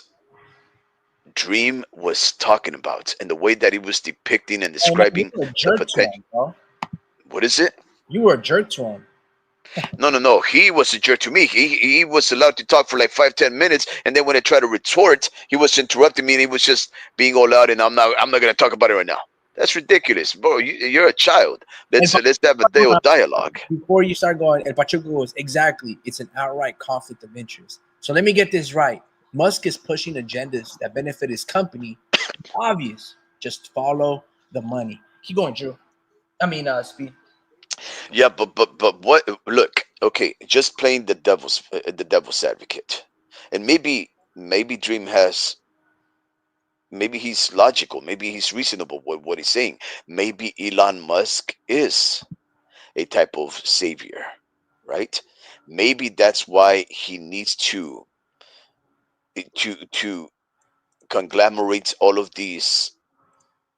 Speaker 4: Dream was talking about and the way that he was depicting and
Speaker 1: Oh no, you
Speaker 4: describing
Speaker 1: were a
Speaker 4: the
Speaker 1: jerk to
Speaker 4: potential,
Speaker 1: him, bro.
Speaker 4: what is it?
Speaker 1: You were a jerk to him.
Speaker 4: No, no, no. He was a jerk to me. He was allowed to talk for like 5, 10 minutes, and then when I tried to retort, he was interrupting me, and he was just being all out. And I'm not gonna talk about it right now. That's ridiculous, bro. You're a child.
Speaker 1: And
Speaker 4: Let's have a dialogue.
Speaker 1: before you start going, El Pachuco goes, exactly, it's an outright conflict of interest. So let me get this right. Musk is pushing agendas that benefit his company. Obvious. Just follow the money. Keep going, Drew. I mean, Speed.
Speaker 4: Yeah, but what? Look, okay, just playing the devil's advocate, and maybe Dream has, maybe he's logical, maybe he's reasonable with what he's saying. Maybe Elon Musk is a type of savior, right? Maybe that's why he needs to conglomerate all of these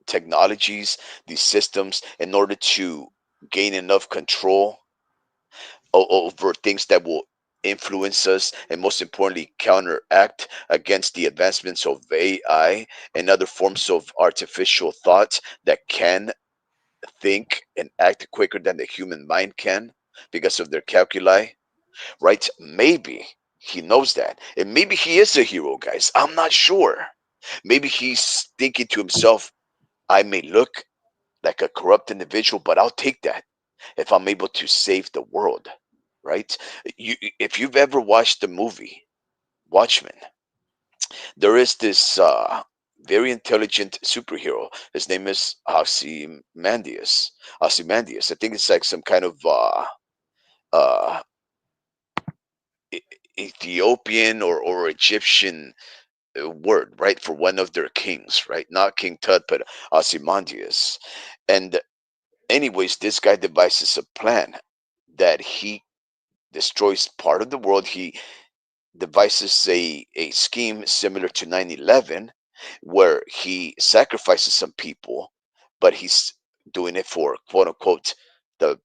Speaker 4: technologies, these systems, in order to gain enough control over things that will influence us and most importantly counteract against the advancements of AI and other forms of artificial thought that can think and act quicker than the human mind can because of their calculi, right? Maybe he knows that. And maybe he is a hero, guys. I'm not sure. Maybe he's thinking to himself, I may look like a corrupt individual, but I'll take that if I'm able to save the world, right? If you've ever watched the movie Watchmen, there is this very intelligent superhero. His name is Ozymandias. Ozymandias. I think it's like some kind of uh, E- Ethiopian or Egyptian word, right, for one of their kings, right? Not King Tut, but Ozymandias. And anyways, this guy devises a plan that he destroys part of the world. He devises a scheme similar to 9/11, where he sacrifices some people, but he's doing it for quote unquote the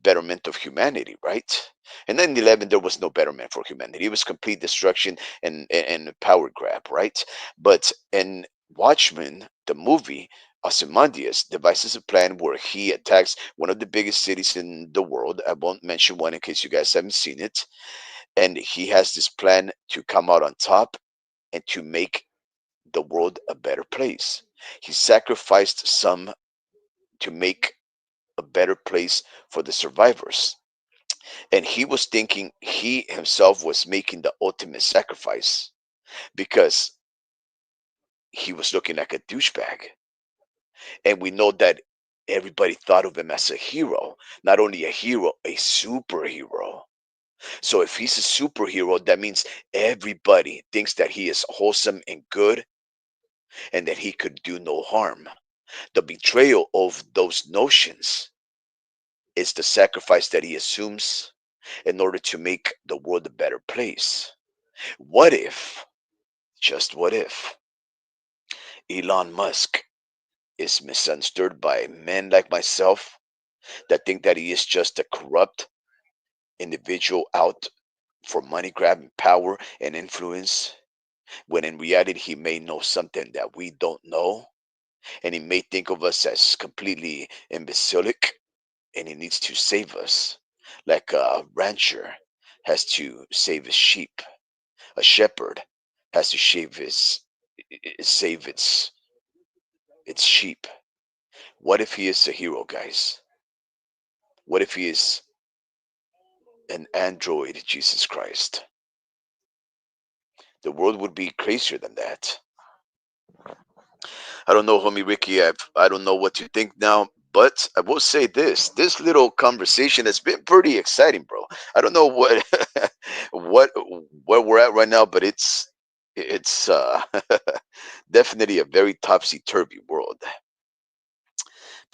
Speaker 4: betterment of humanity, right? In 9/11, there was no betterment for humanity. It was complete destruction and a power grab, right? But in Watchmen, the movie, Ozymandias devises a plan where he attacks one of the biggest cities in the world. I won't mention one in case you guys haven't seen it. And he has this plan to come out on top and to make the world a better place. He sacrificed some to make a better place for the survivors. And he was thinking he himself was making the ultimate sacrifice because he was looking like a douchebag. And we know that everybody thought of him as a hero, not only a hero, a superhero. So if he's a superhero, that means everybody thinks that he is wholesome and good and that he could do no harm. The betrayal of those notions is the sacrifice that he assumes in order to make the world a better place. What if, just what if, Elon Musk is misunderstood by men like myself that think that he is just a corrupt individual out for money grabbing power and influence, when in reality he may know something that we don't know, and he may think of us as completely imbecilic, and he needs to save us, like a rancher has to save his sheep, a shepherd has to save its sheep. What if he is a hero, guys? What if he is an android Jesus Christ? The world would be crazier than that. I don't know, homie Ricky. I don't know what you think now, but I will say this: this little conversation has been pretty exciting, bro. I don't know what what where we're at right now, but it's definitely a very topsy turvy world.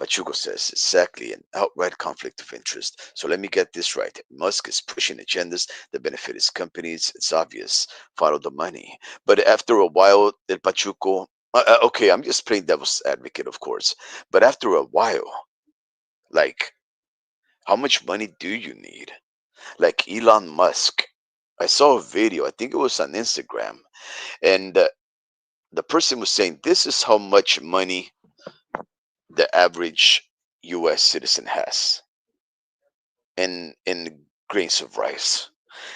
Speaker 4: Pachuco says exactly an outright conflict of interest. So let me get this right. Musk is pushing agendas that benefit his companies. It's obvious. Follow the money. But after a while, El Pachuco. Okay, I'm just playing devil's advocate, of course. But after a while, Like, how much money do you need? Like Elon Musk. I saw a video, I think it was on Instagram, and the person was saying this is how much money the average US citizen has in grains of rice.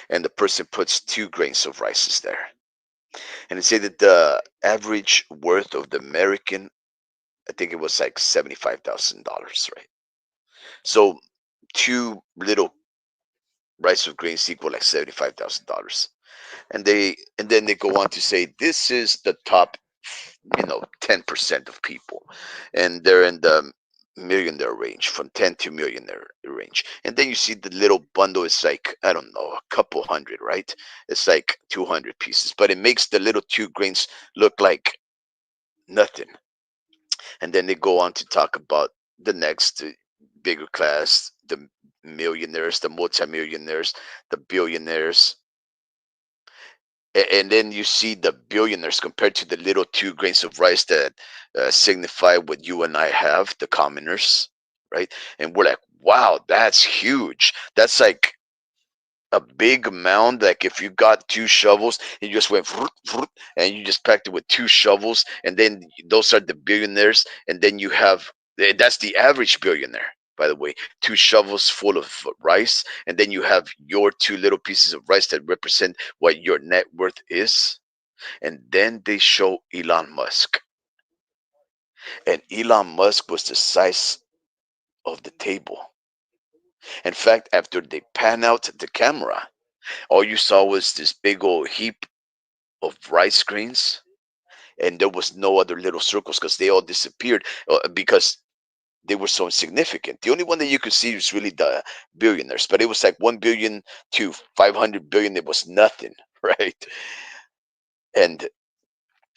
Speaker 4: And the person puts 2 grains of rices there. And it said that the average worth of the American, I think it was like $75,000, right? So 2 little rice of grains equal like $75,000. And then they go on to say this is the top 10% of people, and they're in the millionaire range, from 10 to millionaire range. And then you see the little bundle is like, I don't know, a couple hundred, right? It's like 200 pieces, but it makes the little 2 grains look like nothing. And then they go on to talk about the next bigger class, the millionaires, the multimillionaires, the billionaires. And then you see the billionaires compared to the little 2 grains of rice that signify what you and I have, the commoners, right? And we're like, wow, that's huge. That's like a big mound. Like if you got 2 shovels and you just went vroom, vroom, and you just packed it with 2 shovels, and then those are the billionaires, and then you have that's the average billionaire, by the way, 2 shovels full of rice, and then you have your 2 little pieces of rice that represent what your net worth is. And then they show Elon Musk, and Elon Musk was the size of the table. In fact, after they pan out the camera, all you saw was this big old heap of rice grains, and there was no other little circles because they all disappeared because they were so insignificant. The only one that you could see was really the billionaires, but it was like 1 billion to 500 billion. It was nothing, right? And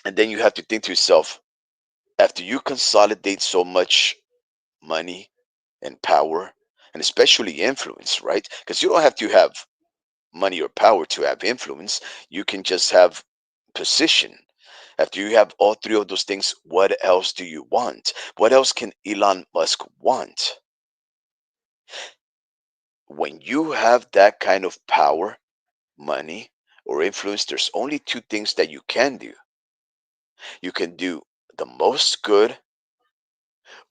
Speaker 4: then you have to think to yourself, after you consolidate so much money and power, and especially influence, right? Because you don't have to have money or power to have influence. You can just have position. After you have all 3 of those things, what else do you want? What else can Elon Musk want? When you have that kind of power, money, or influence, there's only 2 things that you can do. You can do the most good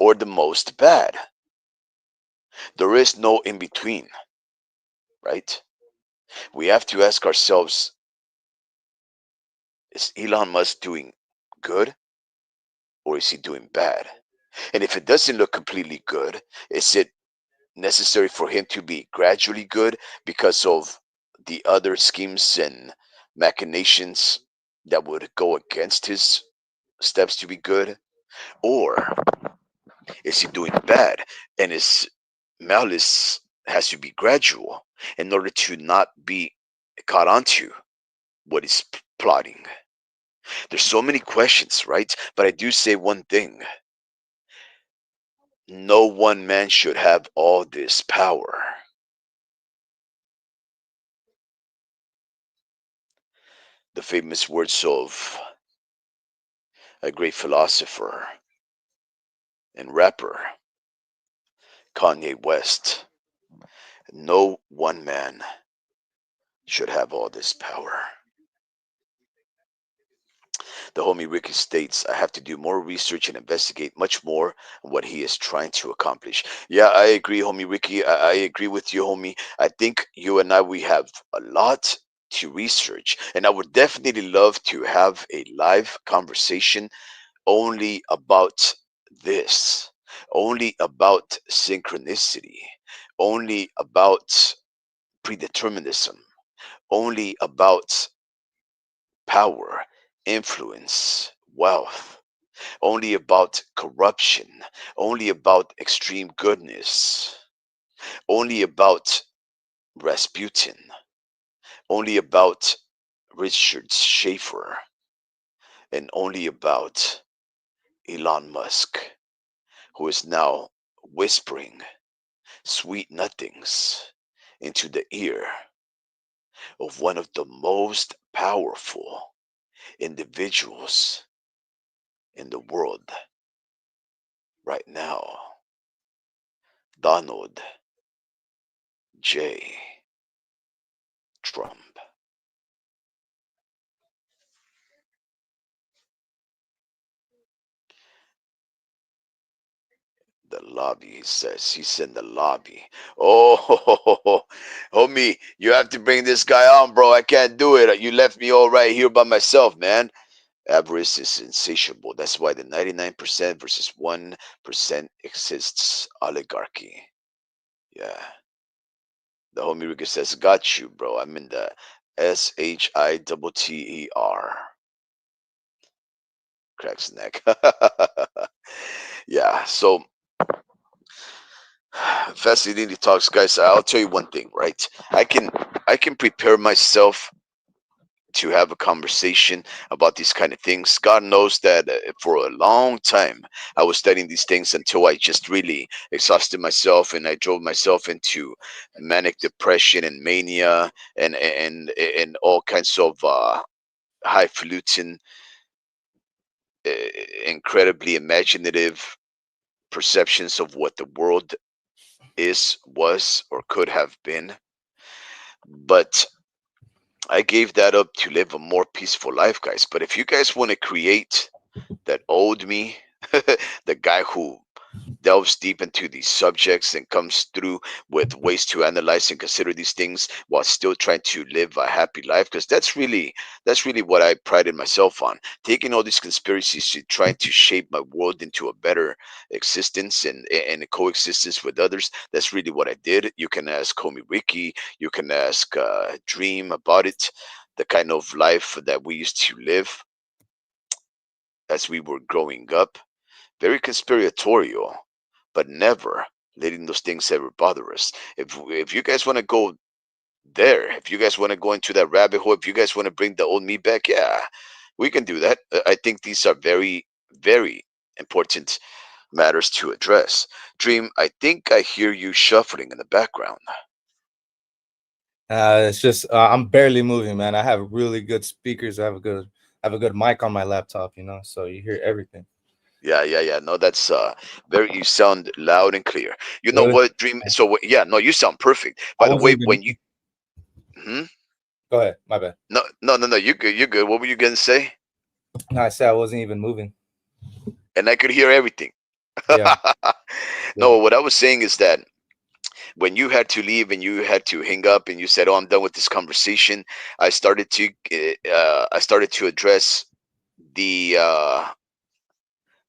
Speaker 4: or the most bad. There is no in between, right? We have to ask ourselves, is Elon Musk doing good or is he doing bad? And if it doesn't look completely good, is it necessary for him to be gradually good because of the other schemes and machinations that would go against his steps to be good? Or is he doing bad and his malice has to be gradual in order to not be caught onto what he's plotting? There's so many questions, right? But I do say one thing: no one man should have all this power. The famous words of a great philosopher and rapper, Kanye West: no one man should have all this power. The homie Ricky states, I have to do more research and investigate much more on what he is trying to accomplish. Yeah, I agree, homie Ricky. I agree with you, homie. I think you and I, we have a lot to research. And I would definitely love to have a live conversation only about this, only about synchronicity, only about predeterminism, only about power, influence, wealth, only about corruption, only about extreme goodness, only about Rasputin, only about Richard Schaefer, and only about Elon Musk, who is now whispering sweet nothings into the ear of one of the most powerful individuals in the world right now, Donald J. Trump. The lobby, he says. He's in the lobby. Oh, homie, you have to bring this guy on, bro. I can't do it. You left me all right here by myself, man. Avarice is insatiable. That's why the 99% versus 1% exists. Oligarchy. Yeah. The homie Rico says, got you, bro. I'm in the SHITTER. Cracks neck. Yeah, so fascinating talks, guys. I'll tell you one thing, right? I can prepare myself to have a conversation about these kind of things. God knows that for a long time I was studying these things until I just really exhausted myself and I drove myself into manic depression and mania and all kinds of highfalutin, uh, incredibly imaginative perceptions of what the world is, was, or could have been. But I gave that up to live a more peaceful life, guys. But if you guys want to create that old me, the guy who delves deep into these subjects and comes through with ways to analyze and consider these things while still trying to live a happy life, because that's really what I prided myself on, taking all these conspiracies to trying to shape my world into a better existence and a coexistence with others. That's really what I did. You can ask homie Ricky, you can ask Dream about it, the kind of life that we used to live as we were growing up. Very conspiratorial, but never letting those things ever bother us. If you guys want to go there, if you guys want to go into that rabbit hole, if you guys want to bring the old me back, yeah, we can do that. I think these are very, very important matters to address. Dream, I think I hear you shuffling in the background.
Speaker 3: It's just I'm barely moving, man. I have really good speakers. I have a good mic on my laptop, so you hear everything.
Speaker 4: Yeah. No, that's very. You sound loud and clear. You know
Speaker 3: Really?
Speaker 4: what, Dream? So yeah, no, you sound perfect.
Speaker 3: I
Speaker 4: By the
Speaker 3: wasn't
Speaker 4: way,
Speaker 3: even.
Speaker 4: when you, hmm?
Speaker 3: Go ahead. My bad.
Speaker 4: No, you good, you good. What were you gonna say?
Speaker 3: No, I said I wasn't even moving.
Speaker 4: And I could hear everything.
Speaker 3: Yeah. Yeah.
Speaker 4: No, what I was saying is that when you had to leave and you had to hang up and you said, "Oh, I'm done with this conversation," I started to address the uh,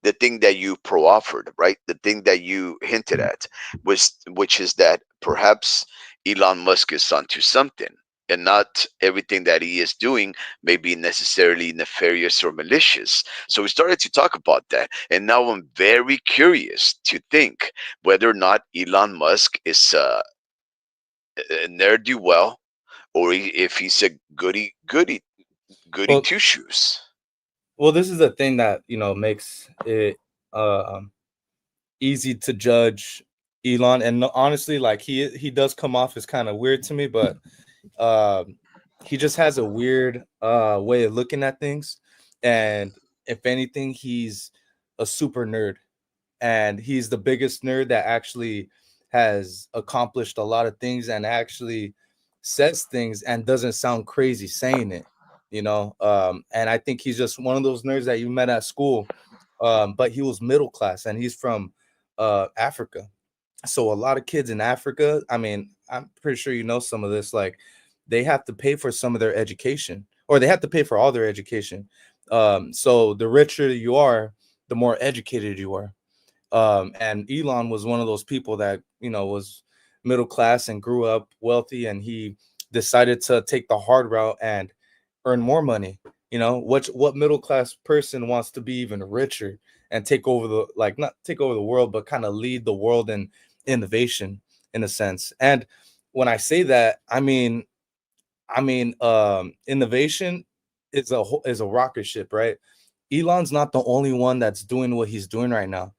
Speaker 4: the thing that you pro-offered, right? The thing that you hinted at was, which is that perhaps Elon Musk is onto something, and not everything that he is doing may be necessarily nefarious or malicious. So we started to talk about that, and now I'm very curious to think whether or not Elon Musk is a ne'er do well, or if he's a goody
Speaker 3: Well,
Speaker 4: two shoes.
Speaker 3: this is the thing that makes it um easy to judge Elon, and honestly, like he does come off as kind of weird to me, but um he just has a weird way of looking at things, and if anything, he's a super nerd, and he's the biggest nerd that actually has accomplished a lot of things and actually says things and doesn't sound crazy saying it, and I think he's just one of those nerds that you met at school, but he was middle class and he's from Africa. So a lot of kids in Africa, I mean, I'm pretty sure you know some of this, like they have to pay for some of their education, or they have to pay for all their education. So the richer you are, the more educated you are. And Elon was one of those people that was middle class and grew up wealthy, and he decided to take the hard route and earn more money. What middle class person wants to be even richer and take over the, like, not take over the world, but kind of lead the world in innovation in a sense. And when I say that, innovation is a rocket ship, right? Elon's not the only one that's doing what he's doing right now.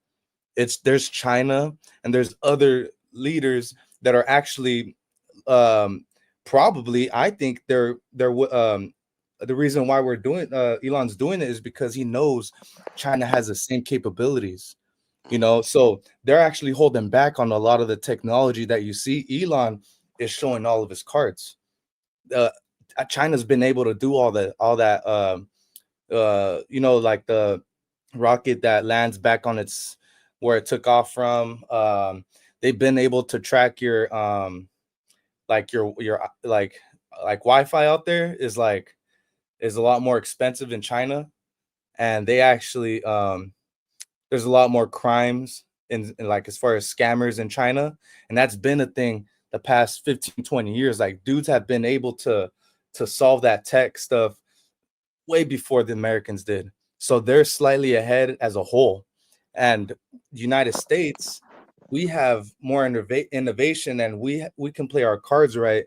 Speaker 3: There's China and there's other leaders that are actually, um probably, I think the reason why we're doing Elon's doing it is because he knows China has the same capabilities. you know. So they're actually holding back on a lot of the technology that you see. Elon is showing all of his cards. uh China's been able to do all that you know, like the rocket that lands back on its where it took off from. They've been able to track your like your like Wi-Fi out there is a lot more expensive in China, and they actually there's a lot more crimes in like as far as scammers in China, and that's been a thing the past 15-20 years. Like dudes have been able to solve that tech stuff way before the Americans did. So they're slightly ahead as a whole. And the United States, we have more innovation, and we can play our cards right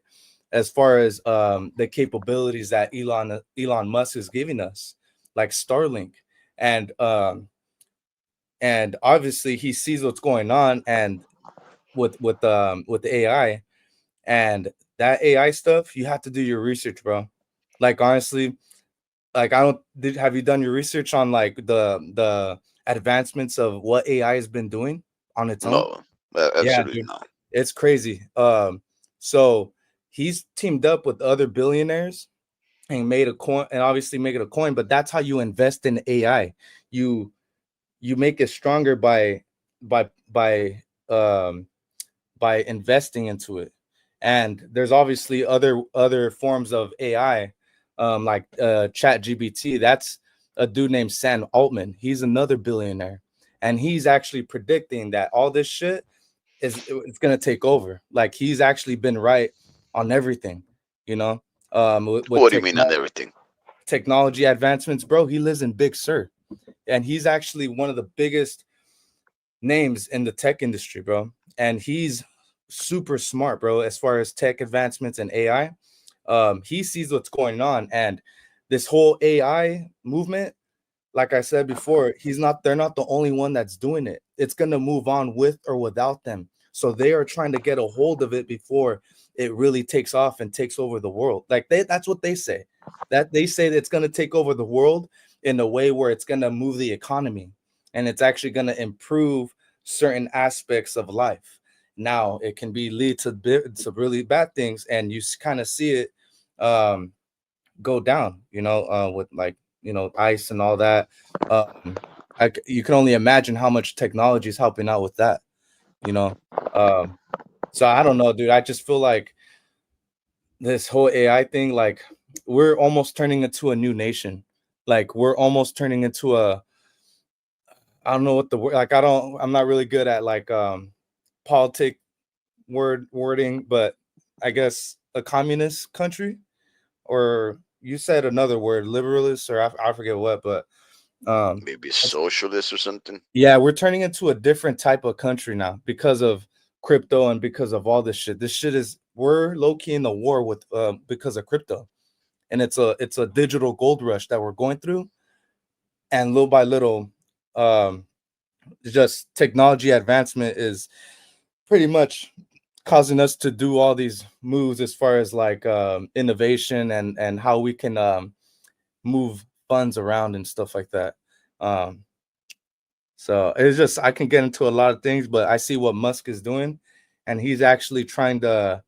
Speaker 3: as far as the capabilities that Elon Musk is giving us, like Starlink. And and obviously he sees what's going on, and with the AI, and that AI stuff, you have to do your research, bro. Like honestly, like I don't did have you done your research on like the advancements of what AI has been doing on its own?
Speaker 4: No,
Speaker 3: Yeah,
Speaker 4: absolutely
Speaker 3: dude,
Speaker 4: not.
Speaker 3: it's crazy. So he's teamed up with other billionaires and made a coin, and obviously make it a coin, but that's how you invest in AI. You you make it stronger by by um by investing into it. And there's obviously other forms of AI, like Chat GBT. That's a dude named Sam Altman. He's another billionaire, and he's actually predicting that all this shit it's gonna take over. Like he's actually been right on everything, you know. With
Speaker 4: What do you mean on everything?
Speaker 3: technology advancements, bro. He lives in Big Sur, and he's actually one of the biggest names in the tech industry, bro. And he's super smart, bro, as far as tech advancements and AI. He sees what's going on, and this whole AI movement, like I said before, they're not the only one that's doing it. It's gonna move on with or without them. So they are trying to get a hold of it before it really takes off and takes over the world. Like that's what they say. That they say that it's gonna take over the world in a way where it's gonna move the economy, and it's actually gonna improve certain aspects of life. Now it can be lead to really bad things, and you kind of see it um go down, you know, with like, you know, ice and all that. Um, you can only imagine how much technology is helping out with that, you know. Um, so I don't know, dude. I just feel like this whole AI thing, like we're almost turning into a new nation. Like we're almost turning into a, I don't know what the word, like I'm not really good at like politic wording, but I guess a communist country, or you said another word, liberalist, or I forget what, but um,
Speaker 4: Maybe
Speaker 3: it's,
Speaker 4: socialist or something?
Speaker 3: yeah, we're turning into a different type of country now because of crypto and because of all this shit. This shit is we're low key in the war with because of crypto, and it's a digital gold rush that we're going through, and little by little, um, just technology advancement is pretty much causing us to do all these moves as far as like innovation and how we can move funds around and stuff like that. Um, so it's just I can get into a lot of things, but I see what Musk is doing, and he's actually trying to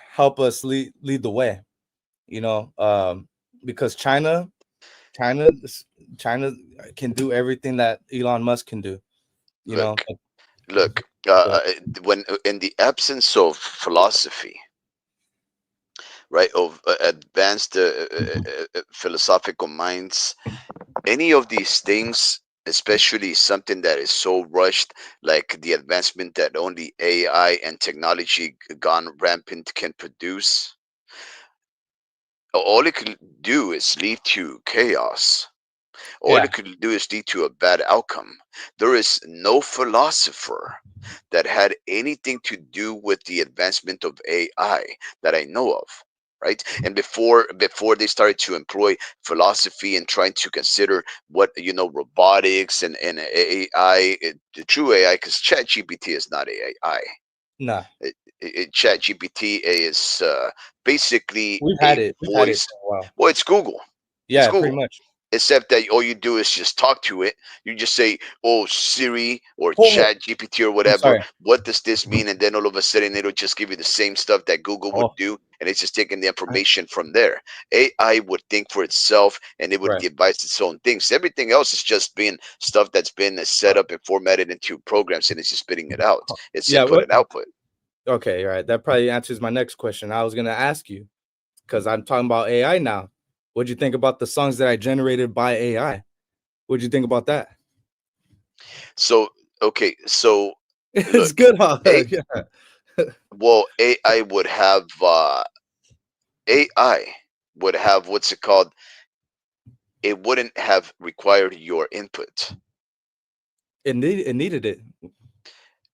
Speaker 3: help us lead the way, you know, because China China can do everything that Elon Musk can do, you know.
Speaker 4: Look, look.
Speaker 3: So,
Speaker 4: When in the absence of philosophy, right, of advanced philosophical minds, any of these things, especially something that is so rushed, like the advancement that only AI and technology gone rampant can produce, all it could do is lead to chaos. All
Speaker 3: yeah,
Speaker 4: it could do is lead to a bad outcome. There is no philosopher that had anything to do with the advancement of AI that I know of. Right, and before they started to employ philosophy and trying to consider what, robotics and AI, the true AI, because ChatGPT is not AI.
Speaker 3: nah,
Speaker 4: ChatGPT is basically a
Speaker 3: we've had it
Speaker 4: voice.
Speaker 3: for a while.
Speaker 4: Well, it's Google. It's
Speaker 3: Yeah, pretty
Speaker 4: Google.
Speaker 3: much.
Speaker 4: except that all you do is just talk to it. You just say, "Oh, Siri or
Speaker 3: Oh,
Speaker 4: Chat GPT or
Speaker 3: I'm
Speaker 4: whatever,
Speaker 3: sorry.
Speaker 4: what does this mean?" And then all of a sudden, it'll just give you the same stuff that Google would
Speaker 3: Oh,
Speaker 4: do, and it's just taking the
Speaker 3: I-
Speaker 4: information from there. AI would think for itself, and it would
Speaker 3: right.
Speaker 4: devise its own things. Everything else is just being stuff that's been set
Speaker 3: Uh,
Speaker 4: up and formatted into programs, and it's just spitting it out. It's
Speaker 3: yeah.
Speaker 4: input and output.
Speaker 3: Okay. All right. That probably answers my next question. I was gonna ask you because I'm talking about AI now. What'd you think about the songs that I generated by AI? What'd you think about that?
Speaker 4: So, okay, so
Speaker 3: It's
Speaker 4: look,
Speaker 3: good, huh?
Speaker 4: a
Speaker 3: Yeah.
Speaker 4: well, AI would have what's it called? It wouldn't have required your input.
Speaker 3: It needed it,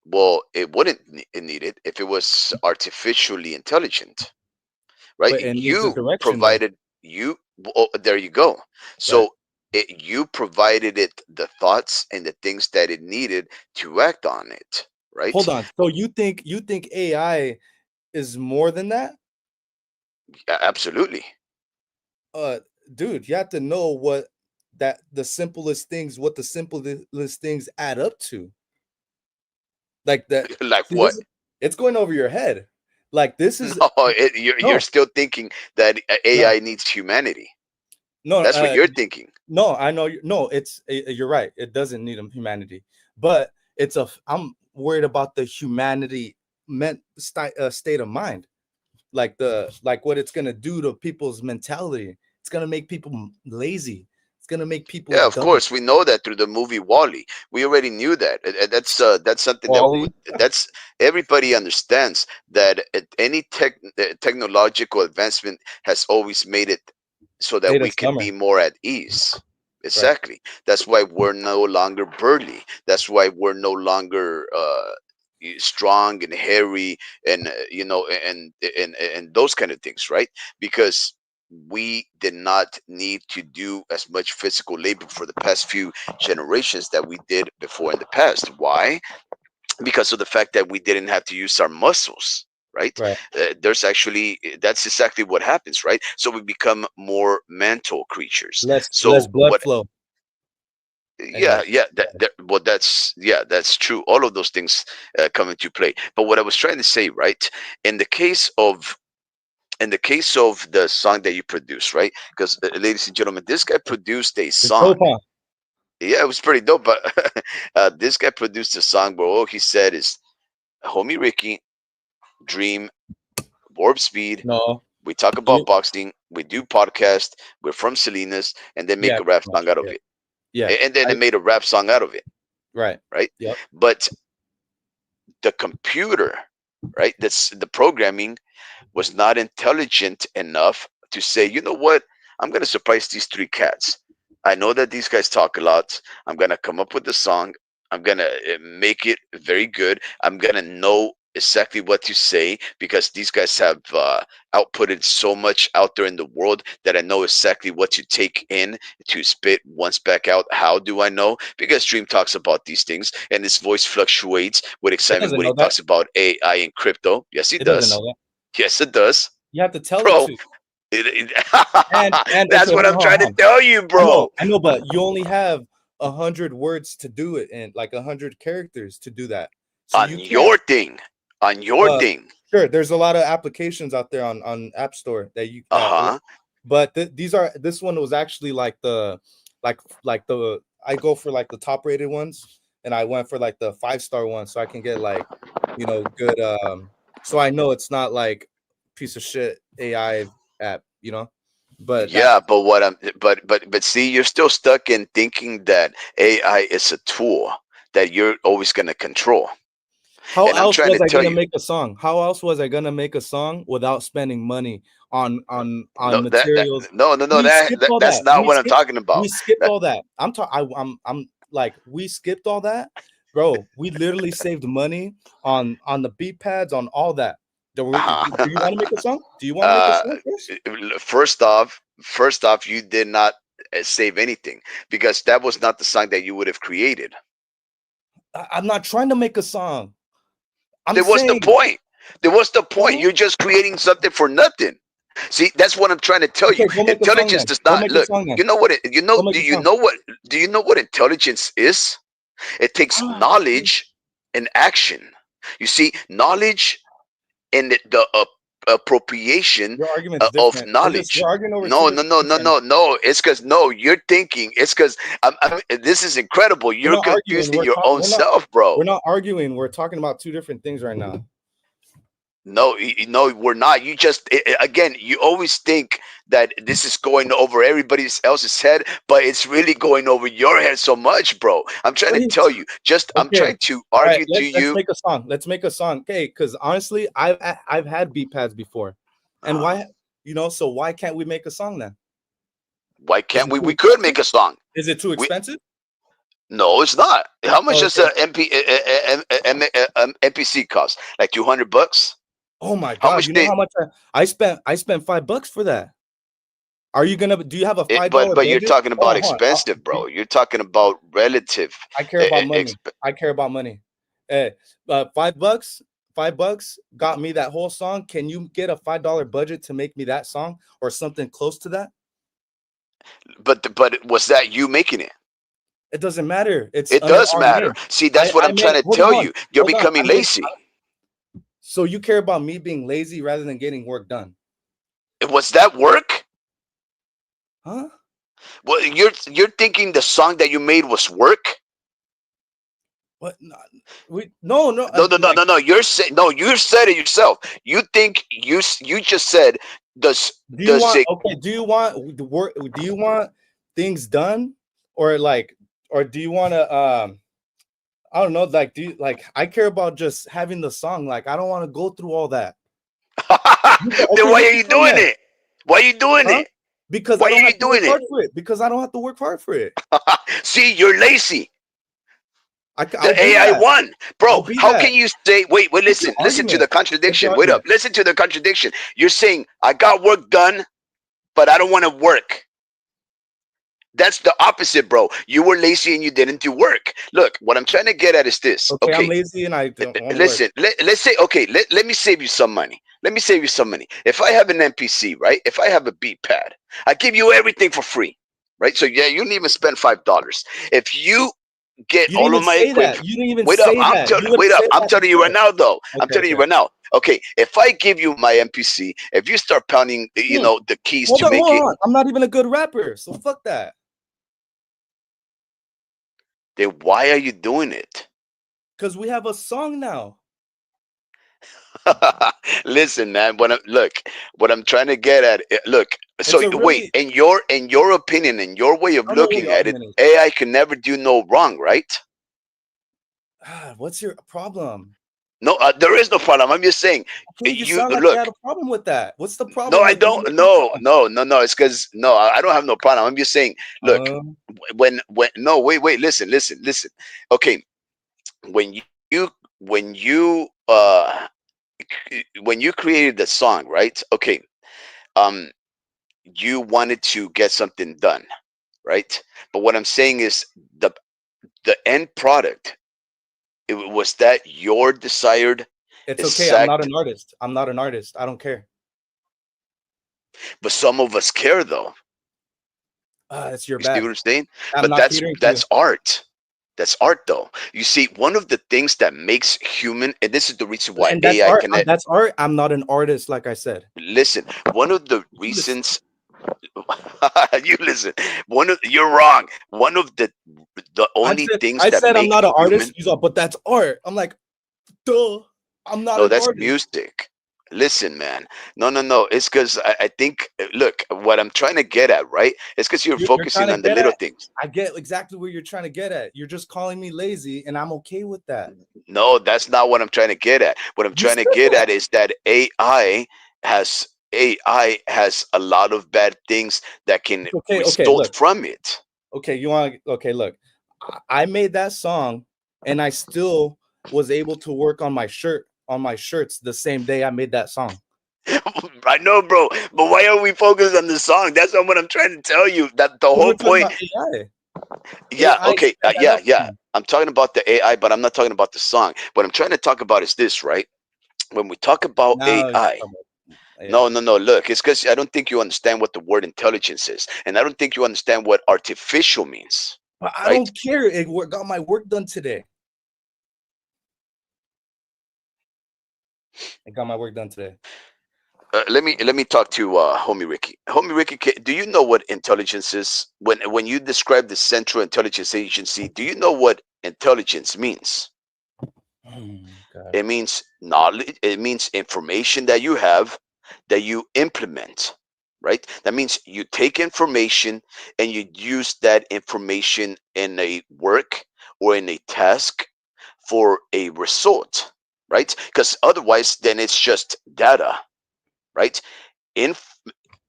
Speaker 4: Well, it wouldn't need it if it was artificially intelligent, right?
Speaker 3: but it needs a
Speaker 4: You
Speaker 3: direction though.
Speaker 4: provided oh, there you go.
Speaker 3: Right.
Speaker 4: So you provided it the thoughts and the things that it needed to act on it, right?
Speaker 3: Hold on. So you think AI is more than that?
Speaker 4: Absolutely.
Speaker 3: Uh, dude, you have to know what the simplest things add up to. Like that.
Speaker 4: Like
Speaker 3: See,
Speaker 4: what?
Speaker 3: it's going over your head. Like this is
Speaker 4: No, you're
Speaker 3: no,
Speaker 4: still thinking that
Speaker 3: no,
Speaker 4: AI needs humanity.
Speaker 3: no,
Speaker 4: That's what you're thinking.
Speaker 3: no. I know no. You're right. It doesn't need humanity, but I'm worried about the humanity state of mind. Like what it's gonna do to people's mentality. It's gonna make people lazy. It's gonna make people
Speaker 4: Yeah, of
Speaker 3: dumb.
Speaker 4: course, we know that through the movie Wally. We already knew that. That's something that
Speaker 3: Wally,
Speaker 4: that's everybody understands that any technological advancement has always made it so that
Speaker 3: made
Speaker 4: we
Speaker 3: us
Speaker 4: can
Speaker 3: dumber.
Speaker 4: be more at ease.
Speaker 3: Right.
Speaker 4: Exactly. That's why we're no longer burly. That's why we're no longer strong and hairy and and those kind of things, right? Because we did not need to do as much physical labor for the past few generations that we did before in the past. Why? Because of the fact that we didn't have to use our muscles, right?
Speaker 3: Right.
Speaker 4: There's actually that's exactly what happens, right? So we become more mental creatures.
Speaker 3: Less
Speaker 4: So
Speaker 3: blood
Speaker 4: what?
Speaker 3: flow.
Speaker 4: Yeah,
Speaker 3: Anyways.
Speaker 4: yeah, well, that's true. All of those things come into play. But what I was trying to say, right, in the case of the song that you produced, right? Because, ladies and gentlemen, this guy produced a
Speaker 3: It's dope,
Speaker 4: song.
Speaker 3: huh?
Speaker 4: Yeah, it was pretty dope. But this guy produced a song where all he said is, "Homie Ricky, Dream, Warp Speed.
Speaker 3: No.
Speaker 4: We talk about
Speaker 3: You
Speaker 4: boxing. We do podcast. We're from Salinas, and then make
Speaker 3: yeah,
Speaker 4: a rap
Speaker 3: pretty
Speaker 4: song
Speaker 3: much.
Speaker 4: out of
Speaker 3: Yeah.
Speaker 4: it.
Speaker 3: Yeah.
Speaker 4: And then
Speaker 3: I
Speaker 4: they made a rap song out of it,
Speaker 3: right.
Speaker 4: right?
Speaker 3: Yep.
Speaker 4: But the computer, right? That's the programming was not intelligent enough to say, you know what? I'm going to surprise these three cats. I know that these guys talk a lot. I'm going to come up with the song. I'm going to make it very good. I'm going to know exactly what to say because these guys have outputted so much out there in the world that I know exactly what to take in to spit once back out. How do I know? Because Dream talks about these things and his voice fluctuates with
Speaker 3: It
Speaker 4: excitement
Speaker 3: doesn't
Speaker 4: when he
Speaker 3: know that.
Speaker 4: talks about AI and crypto. Yes, he
Speaker 3: It doesn't
Speaker 4: does.
Speaker 3: know that.
Speaker 4: Yes, it does,
Speaker 3: You have to tell it
Speaker 4: bro.
Speaker 3: to. And
Speaker 4: That's
Speaker 3: okay,
Speaker 4: what
Speaker 3: hold on,
Speaker 4: I'm
Speaker 3: hold
Speaker 4: trying to
Speaker 3: on.
Speaker 4: tell you, bro.
Speaker 3: I know, but you only have 100 words to do it and like 100 characters to do that. So
Speaker 4: On
Speaker 3: you can't
Speaker 4: your thing, on your
Speaker 3: uh
Speaker 4: thing.
Speaker 3: sure there's a lot of applications out there on App Store that you
Speaker 4: Uh
Speaker 3: that
Speaker 4: huh.
Speaker 3: but this one was actually like the I go for like the top rated ones and I went for like the 5-star one so I can get like good so I know it's not like piece of shit AI app, but that
Speaker 4: Yeah, but but see, you're still stuck in thinking that AI is a tool that you're always gonna control.
Speaker 3: how
Speaker 4: And I'm
Speaker 3: else
Speaker 4: trying
Speaker 3: was
Speaker 4: to
Speaker 3: I
Speaker 4: tell
Speaker 3: gonna
Speaker 4: you,
Speaker 3: make a song? How else was I gonna make a song without spending money on
Speaker 4: no, that
Speaker 3: materials?
Speaker 4: no,
Speaker 3: We skipped all
Speaker 4: that's
Speaker 3: that.
Speaker 4: not what I'm talking
Speaker 3: We
Speaker 4: about.
Speaker 3: skipped
Speaker 4: That,
Speaker 3: all that. I'm like we skipped all that, bro. We literally saved money on the beat pads, on all that. Do you want to make a song? Do you want to make a
Speaker 4: uh,
Speaker 3: song first?
Speaker 4: first off, you did not save anything because that was not the song that you would have created.
Speaker 3: I'm not trying to make a song. I'm
Speaker 4: There was the
Speaker 3: saying
Speaker 4: point. There was the point.
Speaker 3: what?
Speaker 4: You're just creating something for nothing. See, that's what I'm trying to tell you.
Speaker 3: Okay, go make a song
Speaker 4: Intelligence
Speaker 3: then.
Speaker 4: does
Speaker 3: Go
Speaker 4: not
Speaker 3: make a
Speaker 4: look.
Speaker 3: song then.
Speaker 4: You know what?
Speaker 3: Go make
Speaker 4: Do
Speaker 3: a
Speaker 4: you
Speaker 3: song.
Speaker 4: know what? Do you know what intelligence is? It takes
Speaker 3: Ah,
Speaker 4: knowledge and action. You see, knowledge and the appropriation
Speaker 3: your argument's
Speaker 4: of
Speaker 3: different.
Speaker 4: knowledge.
Speaker 3: We're arguing over two
Speaker 4: No, no,
Speaker 3: different
Speaker 4: no,
Speaker 3: things
Speaker 4: no,
Speaker 3: right now.
Speaker 4: no, no. It's because no, you're thinking. It's because this is incredible.
Speaker 3: We're
Speaker 4: You're
Speaker 3: not arguing.
Speaker 4: confusing your own self, bro.
Speaker 3: We're not arguing. We're talking about two different things right now.
Speaker 4: No, no, we're not. You just again, you always think that this is going over everybody else's head, but it's really going over your head so much, bro. I'm trying to
Speaker 3: Wait.
Speaker 4: tell you. Just I'm
Speaker 3: Okay.
Speaker 4: trying to
Speaker 3: All right.
Speaker 4: argue to
Speaker 3: Let's
Speaker 4: you.
Speaker 3: make a song. Let's make a song. Okay, because honestly, I've had beat pads before, and why so why can't we make a song then?
Speaker 4: Why
Speaker 3: Is
Speaker 4: can't
Speaker 3: it
Speaker 4: we?
Speaker 3: too
Speaker 4: We could
Speaker 3: expensive?
Speaker 4: make a song.
Speaker 3: Is it too
Speaker 4: We
Speaker 3: expensive?
Speaker 4: No, it's not. How much does
Speaker 3: Okay.
Speaker 4: MPC cost? Like $200?
Speaker 3: Oh my
Speaker 4: How
Speaker 3: God!
Speaker 4: much
Speaker 3: You know
Speaker 4: they?
Speaker 3: how much I spent? I spent $5 for that. Are you gonna? Do you have a $5
Speaker 4: But you're
Speaker 3: budget?
Speaker 4: talking about expensive, bro. You're talking about relative.
Speaker 3: I care about money. I care about money. $5, $5 got me that whole song. Can you get a $5 budget to make me that song or something close to that?
Speaker 4: But was that you making it?
Speaker 3: It doesn't matter. It's
Speaker 4: It
Speaker 3: under
Speaker 4: does
Speaker 3: our
Speaker 4: matter.
Speaker 3: name.
Speaker 4: See, that's what I'm trying to
Speaker 3: Hold
Speaker 4: tell
Speaker 3: on,
Speaker 4: you. You're
Speaker 3: hold on.
Speaker 4: becoming lazy.
Speaker 3: So you care about me being lazy rather than getting work done?
Speaker 4: Was that work?
Speaker 3: Huh?
Speaker 4: Well, you're thinking the song that you made was work?
Speaker 3: What? No.
Speaker 4: No. You're saying no. You said it yourself. You think you just said does
Speaker 3: Do you want
Speaker 4: it?
Speaker 3: okay? Do you want the work? Do you want things done, or do you want to I don't know, like I care about just having the song. Like I don't want to go through all that.
Speaker 4: Then why are you doing it? Why are you doing it?
Speaker 3: Because
Speaker 4: why
Speaker 3: I don't
Speaker 4: are
Speaker 3: have
Speaker 4: you
Speaker 3: to work
Speaker 4: doing
Speaker 3: hard
Speaker 4: it?
Speaker 3: for it. Because I don't have to work hard for it.
Speaker 4: See, you're lazy.
Speaker 3: I'll
Speaker 4: The AI won, bro. How can you say? Wait. Listen to the contradiction. Wait up. Listen to the contradiction. You're saying I got work done, but I don't want to work. That's the opposite, bro. You were lazy and you didn't do work. Look, what I'm trying to get at is this.
Speaker 3: Okay, I'm lazy and I don't want to
Speaker 4: listen. Let's say, okay, let me save you some money. Let me save you some money. If I have an NPC, right? If I have a beat pad, I give you everything for free, right? So yeah, you didn't even spend $5. If you get
Speaker 3: You didn't
Speaker 4: all
Speaker 3: even
Speaker 4: of my
Speaker 3: say
Speaker 4: equipment,
Speaker 3: that. You didn't even
Speaker 4: wait up.
Speaker 3: say that.
Speaker 4: Wait up. I'm
Speaker 3: That
Speaker 4: telling you right
Speaker 3: before.
Speaker 4: now, though. I'm
Speaker 3: Okay,
Speaker 4: telling you right now. Okay, if I give you my NPC, if you start pounding, the keys to make it,
Speaker 3: Hold on. I'm not even a good rapper, so fuck that.
Speaker 4: then why are you doing it?
Speaker 3: Because we have a song now.
Speaker 4: Listen, man. What I'm trying to get at. Look. So wait. In your opinion, in your way of looking at it, AI can never do no wrong, right?
Speaker 3: What's your problem?
Speaker 4: No, there is no problem. I'm just saying.
Speaker 3: You sound like
Speaker 4: look.
Speaker 3: you had a problem with that. What's the problem?
Speaker 4: No, I don't. No. It's because no, I don't have no problem. I'm just saying. Look, when no, wait. Listen. Okay, when you when you created the song, right? Okay, you wanted to get something done, right? But what I'm saying is the end product. Was that your desired?
Speaker 3: It's okay. I'm not an artist. I don't care.
Speaker 4: But some of us care, though.
Speaker 3: It's your
Speaker 4: You see
Speaker 3: bad.
Speaker 4: what I'm saying?
Speaker 3: I'm
Speaker 4: But that's art. That's art, though. You see, one of the things that makes human, and this is the reason why
Speaker 3: that's
Speaker 4: AI
Speaker 3: art.
Speaker 4: connect.
Speaker 3: That's art. I'm not an artist, like I said.
Speaker 4: Listen, one of the reasons. You listen. You're wrong. One of the only things that
Speaker 3: I'm
Speaker 4: make
Speaker 3: not an
Speaker 4: human,
Speaker 3: artist, but that's art. I'm like, duh. I'm not.
Speaker 4: No,
Speaker 3: an
Speaker 4: that's
Speaker 3: artist.
Speaker 4: music. Listen, man. No. It's because I think. Look, what I'm trying to get at, right? It's because you're focusing on the little things.
Speaker 3: I get exactly where you're trying to get at. You're just calling me lazy, and I'm okay with that.
Speaker 4: No, that's not what I'm trying to get at. What I'm trying to get at is that has a lot of bad things that can result from it.
Speaker 3: Okay, look. I made that song, and I still was able to work on my shirts the same day I made that song.
Speaker 4: I know, bro, but why are we focused on the song? That's not what I'm trying to tell you. That the whole point. Yeah. Okay. Yeah. I'm talking about the AI, but I'm not talking about the song. What I'm trying to talk about is this, right? When we talk about AI, No, no, no. Look, it's because I don't think you understand what the word intelligence is, and I don't think you understand what artificial means.
Speaker 3: But I
Speaker 4: Right?
Speaker 3: don't care. It got my work done today. I got my work done today.
Speaker 4: Let me talk to homie Ricky. Homie Ricky, do you know what intelligence is? When you describe the Central Intelligence Agency, do you know what intelligence means?
Speaker 3: God.
Speaker 4: It means knowledge. It means information that you have that you implement. Right? That means you take information and you use that information in a work or in a task for a result. Right? Because otherwise, then it's just data. Right? Inf-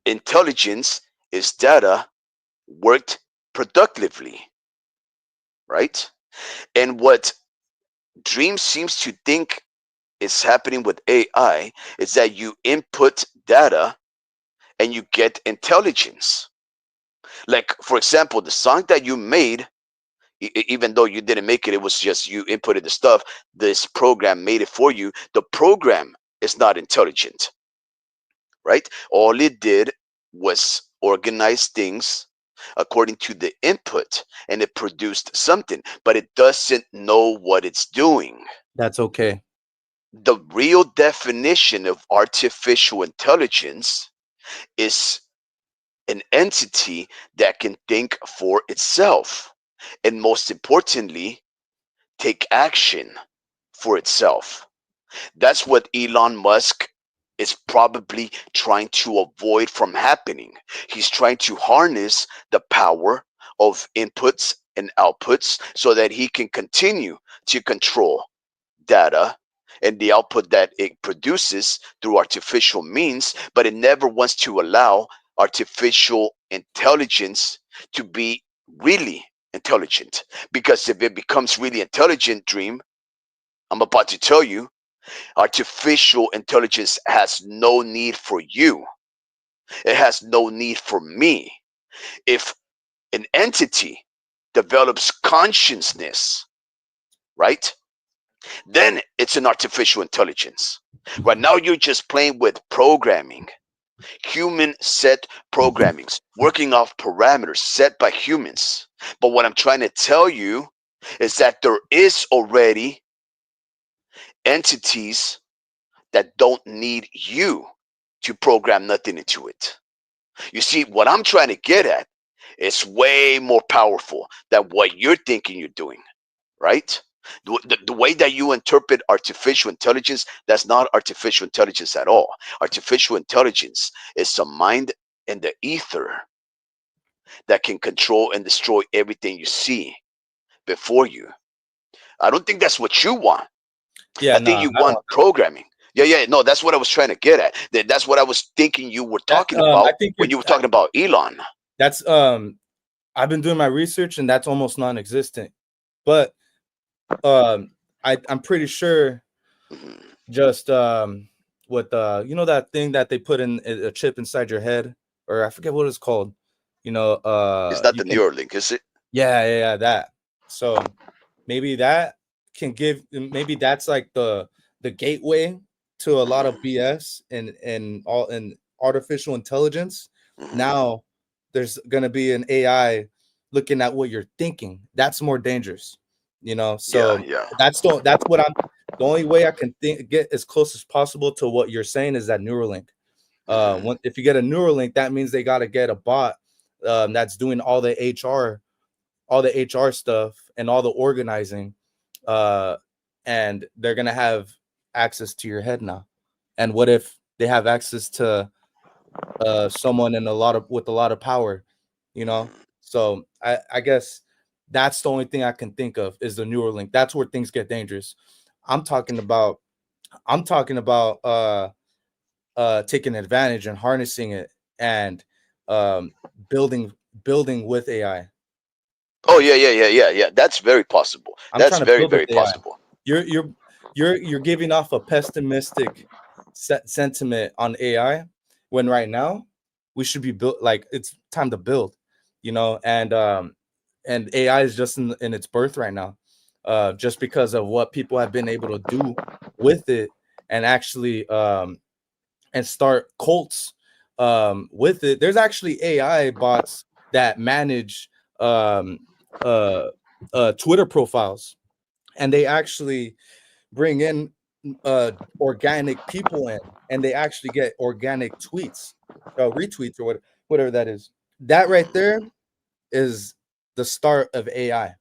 Speaker 4: Intelligence is data worked productively, right? And what Dream seems to think is happening with AI is that you input data and you get intelligence. Like, for example, the song that you made, even though you didn't make it, it was just you inputted the stuff. This program made it for you. The program is not intelligent, right? All it did was organize things according to the input and it produced something, but it doesn't know what it's doing.
Speaker 3: That's okay.
Speaker 4: The real definition of artificial intelligence is an entity that can think for itself and, most importantly, take action for itself. That's what Elon Musk is probably trying to avoid from happening. He's trying to harness the power of inputs and outputs so that he can continue to control data and the output that it produces through artificial means, but it never wants to allow artificial intelligence to be really intelligent. Because if it becomes really intelligent, Dream, I'm about to tell you, artificial intelligence has no need for you. It has no need for me. If an entity develops consciousness, right, then it's an artificial intelligence. Right now, you're just playing with programming, human set programmings, working off parameters set by humans. But what I'm trying to tell you is that there is already entities that don't need you to program nothing into it. You see, what I'm trying to get at is way more powerful than what you're thinking you're doing, right? The way that you interpret artificial intelligence, that's not artificial intelligence at all. Artificial intelligence is some mind in the ether that can control and destroy everything you see before you. I don't think that's what you want.
Speaker 3: Yeah,
Speaker 4: I think
Speaker 3: nah,
Speaker 4: you
Speaker 3: I don't
Speaker 4: want
Speaker 3: want
Speaker 4: programming. Yeah, yeah, no, that's what I was trying to get at. That's what I was thinking you were
Speaker 3: that.
Speaker 4: talking
Speaker 3: I
Speaker 4: about
Speaker 3: think
Speaker 4: when you were talking about Elon.
Speaker 3: that's I've been doing my research and that's almost non-existent. But I'm pretty sure
Speaker 4: Mhm.
Speaker 3: just with that thing that they put in a chip inside your head, or I forget what it's called.
Speaker 4: It's not
Speaker 3: You
Speaker 4: the
Speaker 3: can
Speaker 4: Neuralink, is it?
Speaker 3: yeah, that. So maybe that can maybe that's like the gateway to a lot of
Speaker 4: Mhm.
Speaker 3: BS and all in artificial intelligence.
Speaker 4: Mhm.
Speaker 3: Now there's gonna be an AI looking at what you're thinking. That's more dangerous,
Speaker 4: Yeah,
Speaker 3: So
Speaker 4: yeah.
Speaker 3: that's what I'm the only way I can get as close as possible to what you're saying is that Neuralink.
Speaker 4: Mhm.
Speaker 3: If you get a Neuralink, that means they got to get a bot that's doing all the HR stuff and all the organizing, and they're gonna have access to your head now. And what if they have access to someone with a lot of power, you know?
Speaker 4: Mhm.
Speaker 3: So I guess that's the only thing I can think of is the Neuralink. That's where things get dangerous. I'm talking about I'm talking about taking advantage and harnessing it and um, building building with AI.
Speaker 4: Oh
Speaker 3: That's
Speaker 4: yeah, yeah, yeah, yeah, yeah. That's very possible.
Speaker 3: I'm
Speaker 4: That's
Speaker 3: trying to
Speaker 4: very,
Speaker 3: build with
Speaker 4: very
Speaker 3: AI.
Speaker 4: possible.
Speaker 3: You're you're you're giving off a pessimistic sentiment on AI when right now we should be built like it's time to build, and AI is just in its birth right now, just because of what people have been able to do with it and and start cults with it. There's actually AI bots that manage Twitter profiles, and they actually bring in organic people in, and they actually get organic tweets, retweets, or whatever that is. That right there is the start of AI,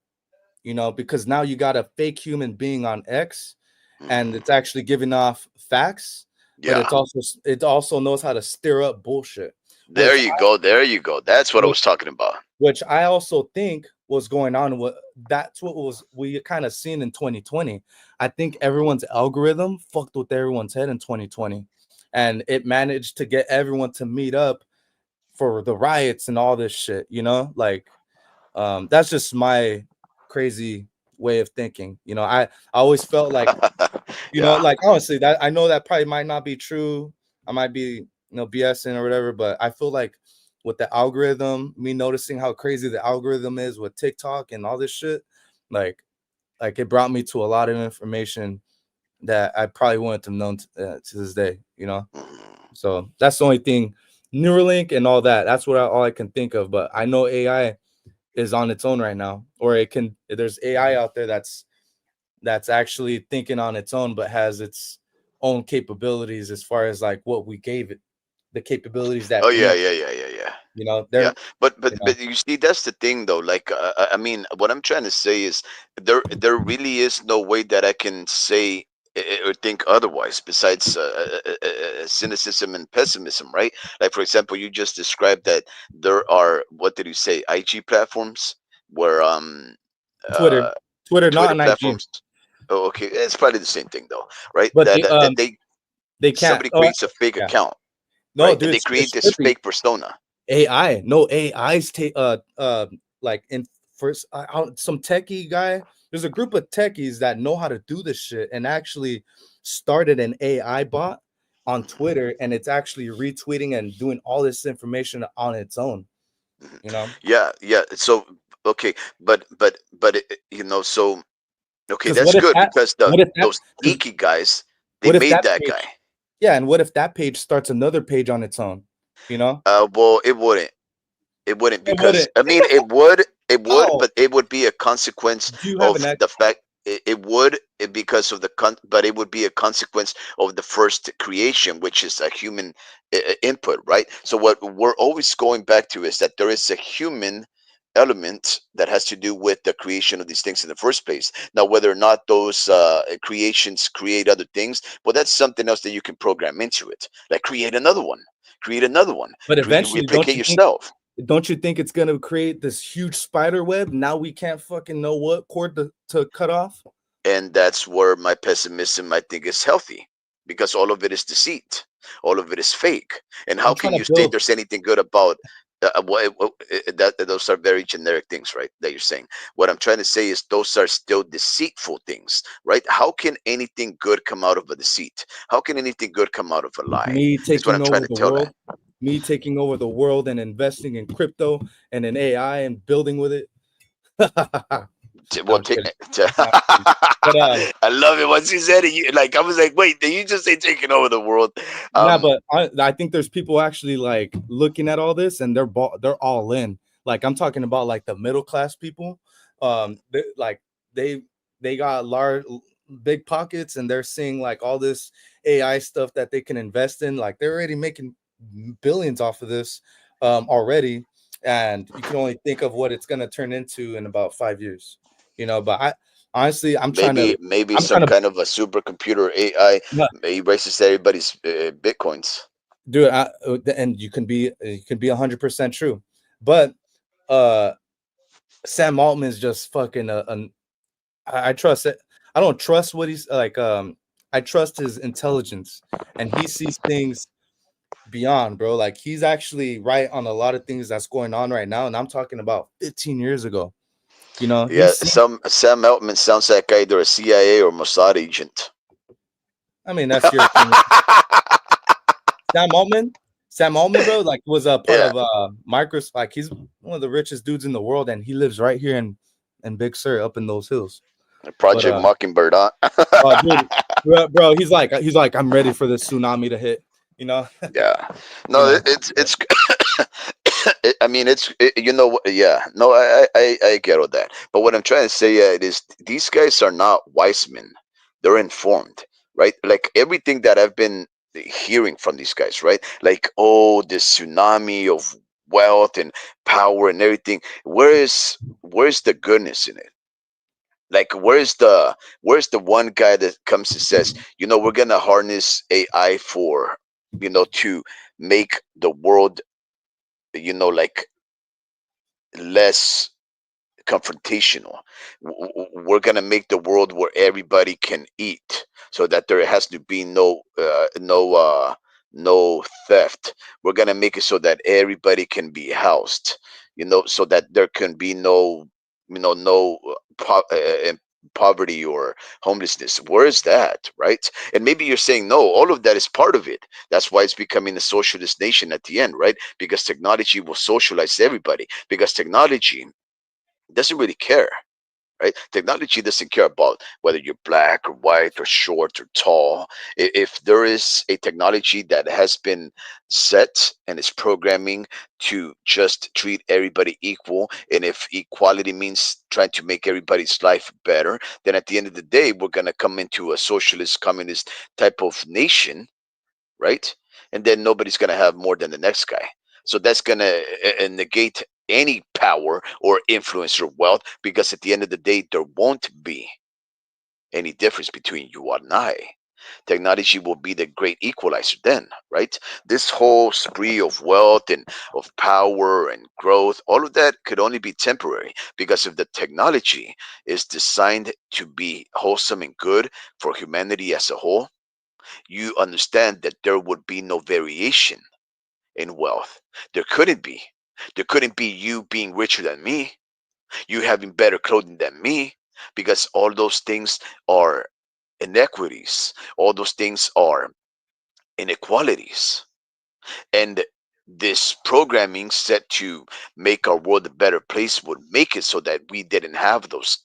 Speaker 3: because now you got a fake human being on X, and it's actually giving off facts, but
Speaker 4: Yeah.
Speaker 3: it also knows how to stir up bullshit.
Speaker 4: There you go. There you go. That's what I was talking about.
Speaker 3: Which I also think was going on. That's what we kind of seen in 2020. I think everyone's algorithm fucked with everyone's head in 2020, and it managed to get everyone to meet up for the riots and all this shit. Like that's just my crazy way of thinking. I always felt like,
Speaker 4: Yeah.
Speaker 3: like honestly, that I know that probably might not be true. I might be, BSing or whatever, but I feel like with the algorithm, me noticing how crazy the algorithm is with TikTok and all this shit, like it brought me to a lot of information that I probably wouldn't have known to this day, So that's the only thing. Neuralink and all that. That's all I can think of. But I know AI is on its own right now, or there's AI out there that's actually thinking on its own, but has its own capabilities as far as like what we gave it, the capabilities that
Speaker 4: Oh yeah, yeah, yeah, yeah, yeah.
Speaker 3: they're
Speaker 4: Yeah, but you see, that's the thing though. Like, I mean, what I'm trying to say is there really is no way that I can say or think otherwise besides cynicism and pessimism, right? Like, for example, you just described that there are, what did you say, IG platforms where
Speaker 3: Twitter,
Speaker 4: uh
Speaker 3: not
Speaker 4: Twitter
Speaker 3: an IG,
Speaker 4: platforms. Oh, okay, it's probably the same thing though, right?
Speaker 3: but
Speaker 4: That
Speaker 3: they can't.
Speaker 4: somebody
Speaker 3: Oh,
Speaker 4: creates a fake
Speaker 3: yeah.
Speaker 4: account,
Speaker 3: No,
Speaker 4: right? And
Speaker 3: dude,
Speaker 4: they
Speaker 3: it's
Speaker 4: create this
Speaker 3: trippy.
Speaker 4: fake persona.
Speaker 3: AI, no AI's like in first some techie guy. There's a group of techies that know how to do this shit and actually started an AI bot on Twitter, and it's actually retweeting and doing all this information on its own.
Speaker 4: Mhm. Yeah, yeah. So okay, but so okay,
Speaker 3: Because
Speaker 4: that's good because
Speaker 3: what if that
Speaker 4: those geeky guys, they
Speaker 3: what if
Speaker 4: made
Speaker 3: that
Speaker 4: that guy.
Speaker 3: page, yeah, and what if that page starts another page on its own?
Speaker 4: Well, it wouldn't. It wouldn't
Speaker 3: It
Speaker 4: because
Speaker 3: wouldn't.
Speaker 4: I mean it would,
Speaker 3: Oh,
Speaker 4: but it would be a consequence
Speaker 3: do you have
Speaker 4: of
Speaker 3: an
Speaker 4: the fact it would because of but it would be a consequence of the first creation, which is a human input, right? So what we're always going back to is that there is a human element that has to do with the creation of these things in the first place. Now, whether or not those creations create other things, well, that's something else that you can program into it. Like create another one,
Speaker 3: but eventually,
Speaker 4: replicate yourself.
Speaker 3: don't you think it's gonna create this huge spider web? Now we can't fucking know what cord to cut off.
Speaker 4: And that's where my pessimism, I think, is healthy because all of it is deceit, all of it is fake. And how
Speaker 3: I'm
Speaker 4: can
Speaker 3: trying to
Speaker 4: you say
Speaker 3: build.
Speaker 4: there's anything good about that? Those are very generic things, right? That you're saying. What I'm trying to say is those are still deceitful things, right? How can anything good come out of a deceit? How can anything good come out of a lie?
Speaker 3: Me
Speaker 4: Is what
Speaker 3: taking
Speaker 4: I'm trying
Speaker 3: over
Speaker 4: to
Speaker 3: the
Speaker 4: tell
Speaker 3: world,
Speaker 4: that.
Speaker 3: me taking over the world and investing in crypto and in AI and building with it. No,
Speaker 4: Well,
Speaker 3: I'm kidding. Not really. But
Speaker 4: I love it once you said it. Like I was like, wait, did you just say taking over the world?
Speaker 3: yeah, but I think there's people actually like looking at all this and they're all in. Like I'm talking about like the middle class people. Like they got big pockets and they're seeing like all this AI stuff that they can invest in. Like they're already making billions off of this already, and you can only think of what it's gonna turn into in about 5 years. But I honestly
Speaker 4: maybe
Speaker 3: I'm
Speaker 4: some
Speaker 3: trying to
Speaker 4: kind of a supercomputer AI erases everybody's bitcoins.
Speaker 3: do it, and you can be 100% true, but Sam Altman is just fucking I trust it. I don't trust what he's like. I trust his intelligence, and he sees things beyond, bro. Like he's actually right on a lot of things that's going on right now, and I'm talking about 15 years ago.
Speaker 4: Yeah,
Speaker 3: He's seen.
Speaker 4: some Sam Altman sounds like either a CIA or Mossad agent.
Speaker 3: I mean, that's your opinion. Sam Altman, bro, like was a part
Speaker 4: Yeah,
Speaker 3: of Microsoft. Like he's one of the richest dudes in the world, and he lives right here in Big Sur, up in those hills. But
Speaker 4: Project Mockingbird, huh?
Speaker 3: dude, bro, he's like, I'm ready for this tsunami to hit. You know,
Speaker 4: Yeah.
Speaker 3: you
Speaker 4: No,
Speaker 3: know.
Speaker 4: it's I mean, yeah. No, I get all that. But what I'm trying to say, it is these guys are not wise men. They're informed, right? Like everything that I've been hearing from these guys, right? Like, oh, this tsunami of wealth and power and everything. Where's the goodness in it? Like, where's the one guy that comes and says, we're gonna harness AI for, to make the world, like less confrontational. We're gonna make the world where everybody can eat, so that there has to be no theft. We're gonna make it so that everybody can be housed, so that there can be no poverty or homelessness. Where is that, right? And maybe you're saying no, all of that is part of it. That's why it's becoming a socialist nation at the end, right? Because technology will socialize everybody, because technology doesn't really care, right? Technology doesn't care about whether you're black or white or short or tall. If there is a technology that has been set and is programming to just treat everybody equal, and if equality means trying to make everybody's life better, then at the end of the day, we're going to come into a socialist, communist type of nation, right? And then nobody's going to have more than the next guy. So that's going to negate any power or influence or wealth, because at the end of the day, there won't be any difference between you and I. Technology will be the great equalizer then, right? This whole spree of wealth and of power and growth, all of that could only be temporary, because if the technology is designed to be wholesome and good for humanity as a whole, you understand that there would be no variation in wealth. There couldn't be. There couldn't be you being richer than me, you having better clothing than me, because all those things are inequities. All those things are inequalities. And this programming set to make our world a better place would make it so that we didn't have those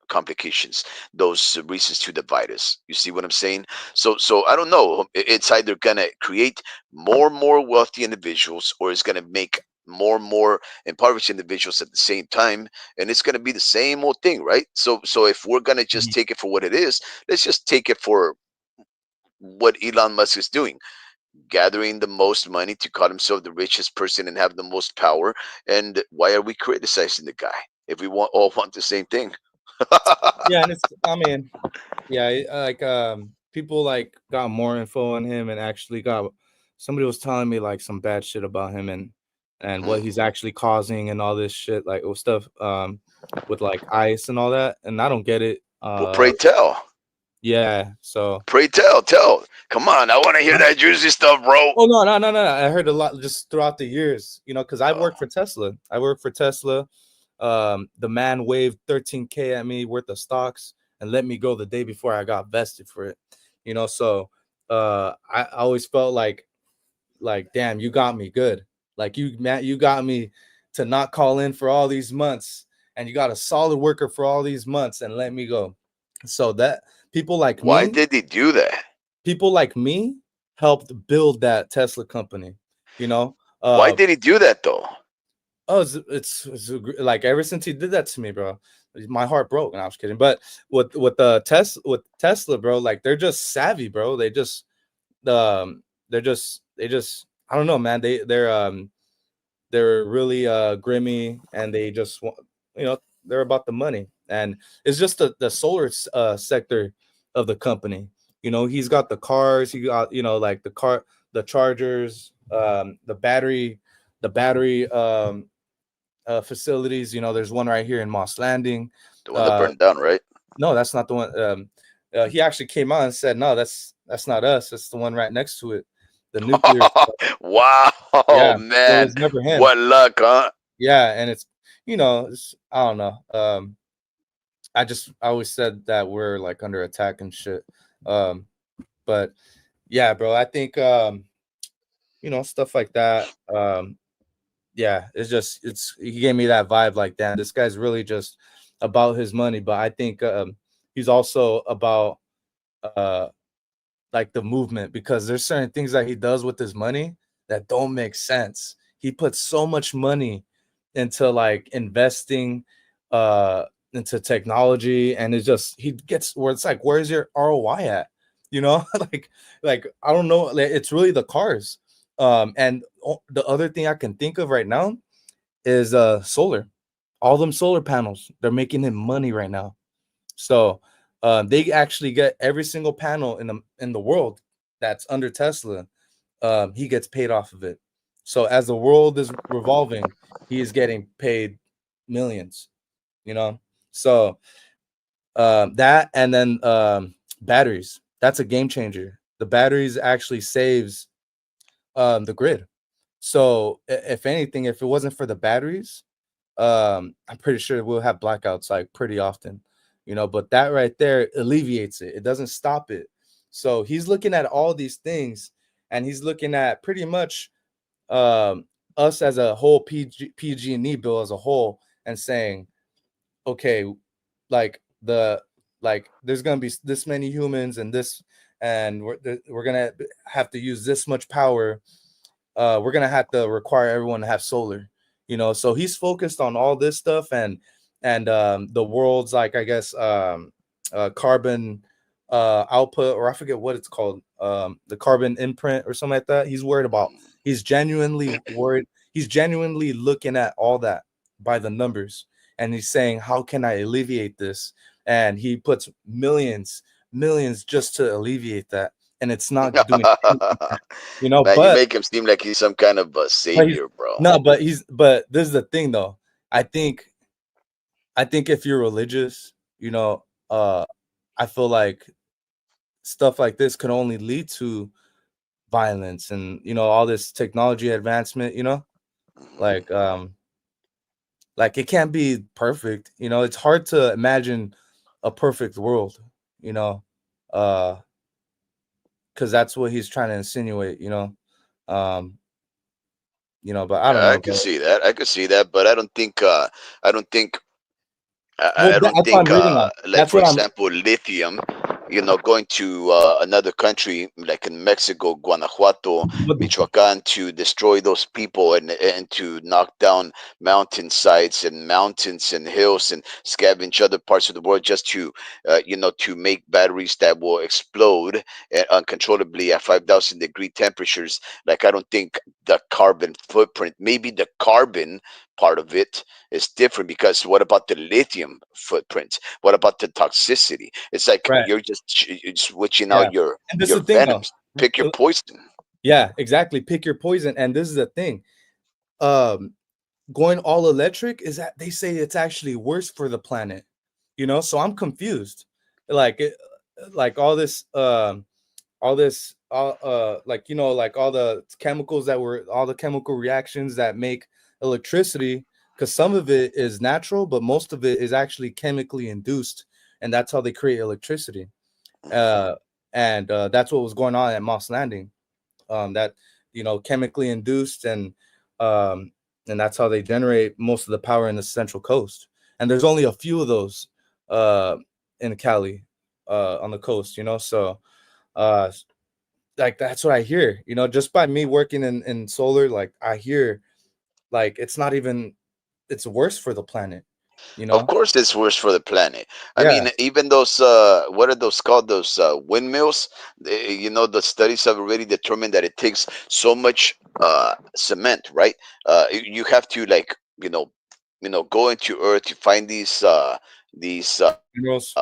Speaker 4: complications, those reasons to divide us. You see what I'm saying? So I don't know. It's either gonna create more and more wealthy individuals, or it's gonna make more and more impoverished individuals at the same time, and it's gonna be the same old thing, right? So if we're gonna just
Speaker 3: Mhm.
Speaker 4: take it for what it is, let's just take it for what Elon Musk is doing, gathering the most money to call himself the richest person and have the most power. And why are we criticizing the guy if we all want the same thing?
Speaker 3: Yeah, and it's, I mean, yeah, like people like got more info on him and actually got, somebody was telling me like some bad shit about him and what
Speaker 4: Hmm.
Speaker 3: he's actually causing and all this shit, like with stuff with like ice and all that, and I don't get it.
Speaker 4: Well, pray tell.
Speaker 3: Yeah, so
Speaker 4: Pray tell. Come on, I want to hear
Speaker 3: huh?
Speaker 4: that juicy stuff, bro.
Speaker 3: Oh no, no, no, no, no. I heard a lot just throughout the years, because I
Speaker 4: Oh,
Speaker 3: worked for Tesla. I worked for Tesla. The man waved 13K at me worth of stocks and let me go the day before I got vested for it. So I always felt like damn, you got me good. Like you got me to not call in for all these months, and you got a solid worker for all these months and let me go. So that people like
Speaker 4: why
Speaker 3: me,
Speaker 4: did he do that?
Speaker 3: people like me helped build that Tesla company. You know,
Speaker 4: Why
Speaker 3: uh,
Speaker 4: did he do that though?
Speaker 3: oh, like ever since he did that to me, bro, my heart broke. And I was kidding, but with Tesla, bro, like they're just savvy, bro. They just I don't know, man. They're really grimy, and they just want, they're about the money, and it's just the solar sector of the company. He's got the cars, he got, like the chargers, the battery facilities. There's one right here in Moss Landing.
Speaker 4: The one that
Speaker 3: uh
Speaker 4: burned down, right?
Speaker 3: no, that's not the one. He actually came out and said, no, that's not us, it's the one right next to it, the nuclear stuff.
Speaker 4: Wow,
Speaker 3: Yeah, it
Speaker 4: man,
Speaker 3: was never him.
Speaker 4: what luck, huh?
Speaker 3: Yeah, and I don't know. I always said that we're like under attack and shit. Um, but yeah, bro, I think stuff like that. Yeah, he gave me that vibe like, damn, this guy's really just about his money, but I think he's also about uh like the movement, because there's certain things that he does with his money that don't make sense. He puts so much money into like investing into technology, and it's just he gets where it's like, where's your ROI at? You know, like I don't know, like, it's really the cars. And the other thing I can think of right now is solar. All them solar panels, they're making him money right now. So they actually get every single panel in the world that's under Tesla. He gets paid off of it. So as the world is revolving, he is getting paid millions. You know, so that, and then batteries. That's a game changer. The batteries actually saves the grid. So if anything, if it wasn't for the batteries, I'm pretty sure we'll have blackouts like pretty often, you know, but that right there alleviates it. It doesn't stop it. So he's looking at all these things, and he's looking at pretty much us as a whole, PG&E bill as a whole, and saying, okay, like there's gonna be this many humans and this, and we're gonna have to use this much power. We're gonna have to require everyone to have solar, you know. So he's focused on all this stuff, and the world's, like, I guess carbon output, or I forget what it's called, the carbon imprint or something like that. He's worried about. He's genuinely worried. He's genuinely looking at all that by the numbers, and he's saying, how can I alleviate this? And he puts millions just to alleviate that, and it's not doing anything, you know.
Speaker 4: Man, you
Speaker 3: But
Speaker 4: make him seem like he's some kind of a
Speaker 3: he's
Speaker 4: savior, bro.
Speaker 3: no, but this is the thing though. I think if you're religious, you know, I feel like stuff like this could only lead to violence, and, you know, all this technology advancement, you know,
Speaker 4: Mhm.
Speaker 3: like it can't be perfect, you know. It's hard to imagine a perfect world, you know, uh because that's what he's trying to insinuate, um but I don't
Speaker 4: I
Speaker 3: know,
Speaker 4: could
Speaker 3: bro.
Speaker 4: see that. I could see that, but I don't think. I don't think.
Speaker 3: Well,
Speaker 4: I don't
Speaker 3: that's what I'm
Speaker 4: think.
Speaker 3: reading on.
Speaker 4: Like
Speaker 3: That's
Speaker 4: for
Speaker 3: what I'm
Speaker 4: example, lithium. Going to another country like in Mexico, Guanajuato,
Speaker 3: but
Speaker 4: Michoacan, to destroy those people and to knock down mountain sites and mountains and hills and scavenge other parts of the world just to, to make batteries that will explode uncontrollably at 5,000-degree temperatures. Like, I don't think the carbon footprint, maybe the carbon part of it is different, because what about the lithium footprint? What about the toxicity? It's like
Speaker 3: right.
Speaker 4: you're just switching
Speaker 3: Yeah.
Speaker 4: out your
Speaker 3: And this is
Speaker 4: your
Speaker 3: the thing though.
Speaker 4: venoms. Pick your poison.
Speaker 3: Yeah, exactly. Pick your poison. And this is the thing. Um, Going all electric is that they say it's actually worse for the planet. You know, so I'm confused. Like like all this like, you know, like all the chemicals that were all the chemical reactions that make electricity, because some of it is natural, but most of it is actually chemically induced, and that's how they create electricity.
Speaker 4: Mhm.
Speaker 3: uh and that's what was going on at Moss Landing. That, you know, chemically induced, um and that's how they generate most of the power in the Central Coast. And there's only a few of those uh in Cali, on the coast, you know. So uh like that's what I hear, you know, just by me working in solar. Like I hear, like it's not even, it's worse for the planet, you
Speaker 4: Of
Speaker 3: know.
Speaker 4: course, it's worse for the planet. I
Speaker 3: Yeah,
Speaker 4: mean, even those what are those called? Those windmills. The studies have already determined that it takes so much cement, right? You have to, like, go into earth to find these
Speaker 3: minerals.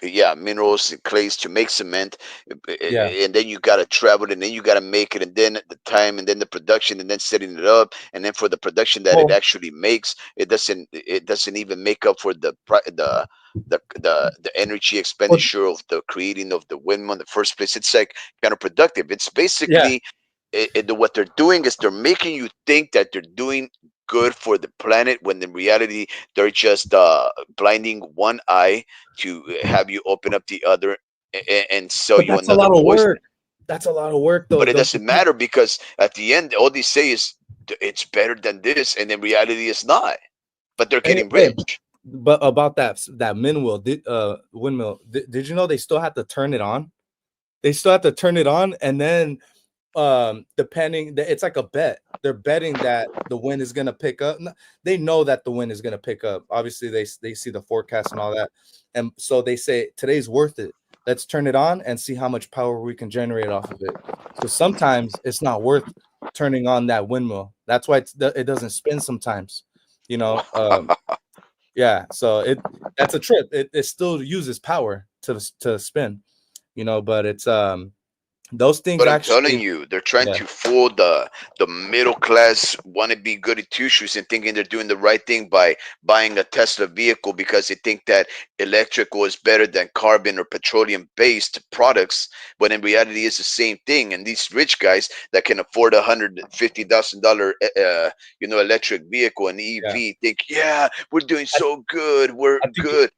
Speaker 4: yeah, minerals and clays to make cement,
Speaker 3: Yeah.
Speaker 4: and then you got to travel it, and then you got to make it, and then the time, and then the production, and then setting it up, and then for the production that it
Speaker 3: Well,
Speaker 4: actually makes, it doesn't even make up for the energy
Speaker 3: well,
Speaker 4: expenditure of the creating of the windmill in the first place. It's like counterproductive. It's
Speaker 3: yeah.
Speaker 4: basically, what they're doing is they're making you think that they're doing good for the planet, when in reality they're just blinding one eye to have you open up the other, and sell
Speaker 3: But
Speaker 4: you
Speaker 3: that's a
Speaker 4: another
Speaker 3: lot of
Speaker 4: poison.
Speaker 3: work. That's a lot of work, though.
Speaker 4: But it
Speaker 3: Don't you
Speaker 4: doesn't
Speaker 3: think?
Speaker 4: matter, because at the end all they say is it's better than this, and in reality it's not. But they're
Speaker 3: Hey,
Speaker 4: getting
Speaker 3: hey,
Speaker 4: rich.
Speaker 3: but about that windmill, did you know they still have to turn it on? they still have to turn it on, and then depending, it's like a bet. They're betting that the wind is gonna pick up. They know that the wind is gonna pick up. Obviously, they see the forecast and all that, and so they say today's worth it. Let's turn it on and see how much power we can generate off of it. So sometimes it's not worth turning on that windmill. That's why it doesn't spin sometimes. You know, yeah. So that's a trip. It still uses power to spin. You know, but it's those things
Speaker 4: But I'm telling
Speaker 3: actually,
Speaker 4: you, they're trying
Speaker 3: yeah.
Speaker 4: to fool the middle class wannabe goody two shoes and thinking they're doing the right thing by buying a Tesla vehicle because they think that electrical is better than carbon or petroleum based products. But in reality, it's the same thing. And these rich guys that can afford $150,000, electric vehicle and
Speaker 3: Yeah.
Speaker 4: EV think, yeah, we're doing
Speaker 3: I,
Speaker 4: so good, we're
Speaker 3: I think
Speaker 4: good.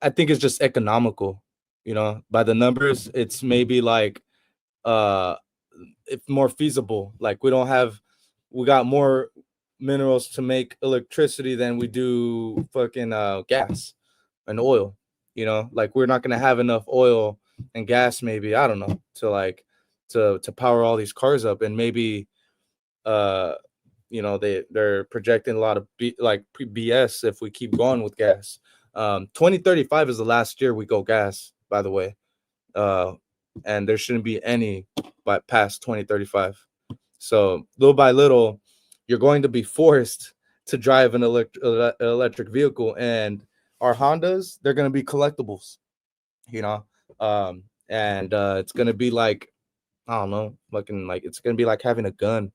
Speaker 3: I think it's just economical, you know, by the numbers, it's maybe like uh it's more feasible. Like we got more minerals to make electricity than we do fucking gas and oil. You know, like we're not gonna have enough oil and gas, maybe, I don't know, to like to power all these cars up. And maybe uh they're projecting a lot of BS if we keep going with gas. 2035 is the last year we go gas, by the way. uh and there shouldn't be any by past 2035. So little by little, you're going to be forced to drive an electric vehicle, and our Hondas, they're going to be collectibles, you know. And it's going to be like, I don't know, fucking, like, it's going to be like having a gun.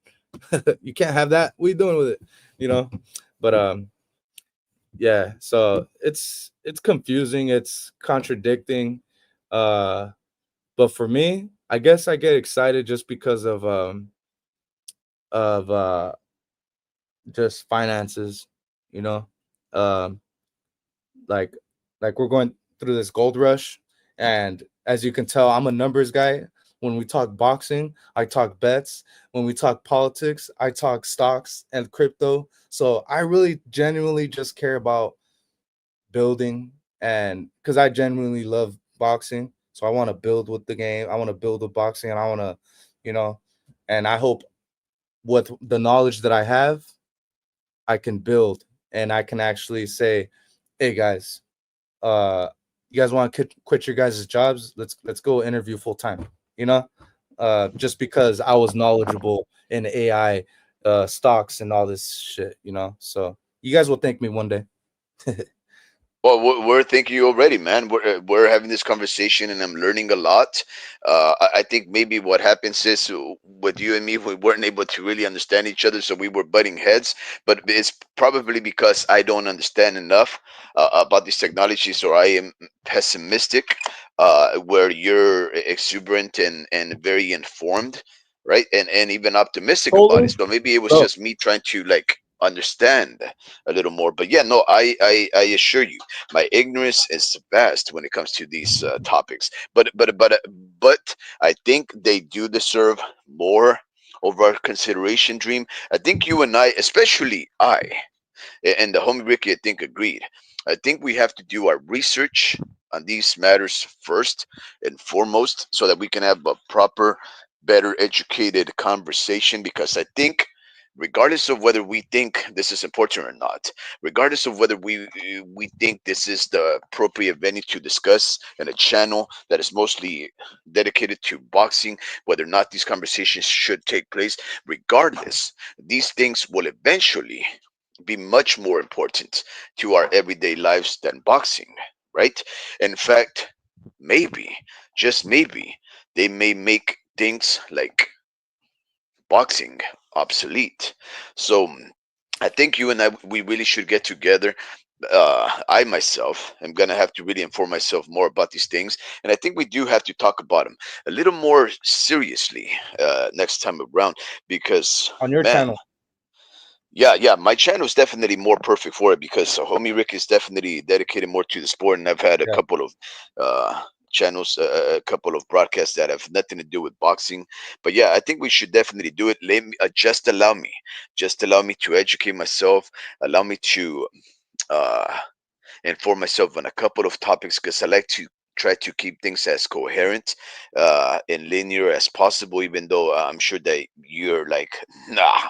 Speaker 3: You can't have that. What are you doing with it? You know? But yeah, so it's confusing, it's contradicting. But for me, I guess I get excited just because of just finances, you know. Um like we're going through this gold rush, and as you can tell, I'm a numbers guy. When we talk boxing, I talk bets. When we talk politics, I talk stocks and crypto. So I really genuinely just care about building, and because I genuinely love boxing, so I want to build with the game. I want to build with boxing, and I want to, you know, and I hope with the knowledge that I have, I can build, and I can actually say, "Hey guys, uh, you guys want to quit your guys' jobs? Let's go interview full time." You know, just because I was knowledgeable in AI, stocks, and all this shit. You know, so you guys will thank me one day.
Speaker 4: Well, we're thanking you already, man. We're having this conversation, and I'm learning a lot. I think maybe what happens is with you and me, we weren't able to really understand each other, so we were butting heads. But it's probably because I don't understand enough about these technologies, or I am pessimistic, where you're exuberant and very informed, right? And even optimistic about it.
Speaker 3: Totally,
Speaker 4: So maybe it was
Speaker 3: bro.
Speaker 4: just me trying to like understand a little more. But yeah, no, I assure you, my ignorance is vast when it comes to these topics. But I think they do deserve more of our consideration. Dream. I think you and I, especially I, and the homie Ricky, I think agreed. I think we have to do our research on these matters first and foremost, so that we can have a proper, better educated conversation. Because I think, regardless of whether we think this is important or not, regardless of whether we think this is the appropriate venue to discuss in a channel that is mostly dedicated to boxing, whether or not these conversations should take place, regardless, these things will eventually be much more important to our everyday lives than boxing, right? In fact, maybe, just maybe, they may make things like boxing obsolete. So I think you and I, we really should get together. I myself am gonna have to really inform myself more about these things, and I think we do have to talk about them a little more seriously next time around. Because,
Speaker 3: On your
Speaker 4: man,
Speaker 3: channel.
Speaker 4: yeah, my channel is definitely more perfect for it, because homie Rick is definitely dedicated more to the sport, and I've had a
Speaker 3: Yeah.
Speaker 4: couple of channels, a couple of broadcasts that have nothing to do with boxing. But yeah, I think we should definitely do it. Let me, just allow me to educate myself, allow me to uh, inform myself on a couple of topics, because I like to try to keep things as coherent and linear as possible, even though I'm sure that you're like, nah,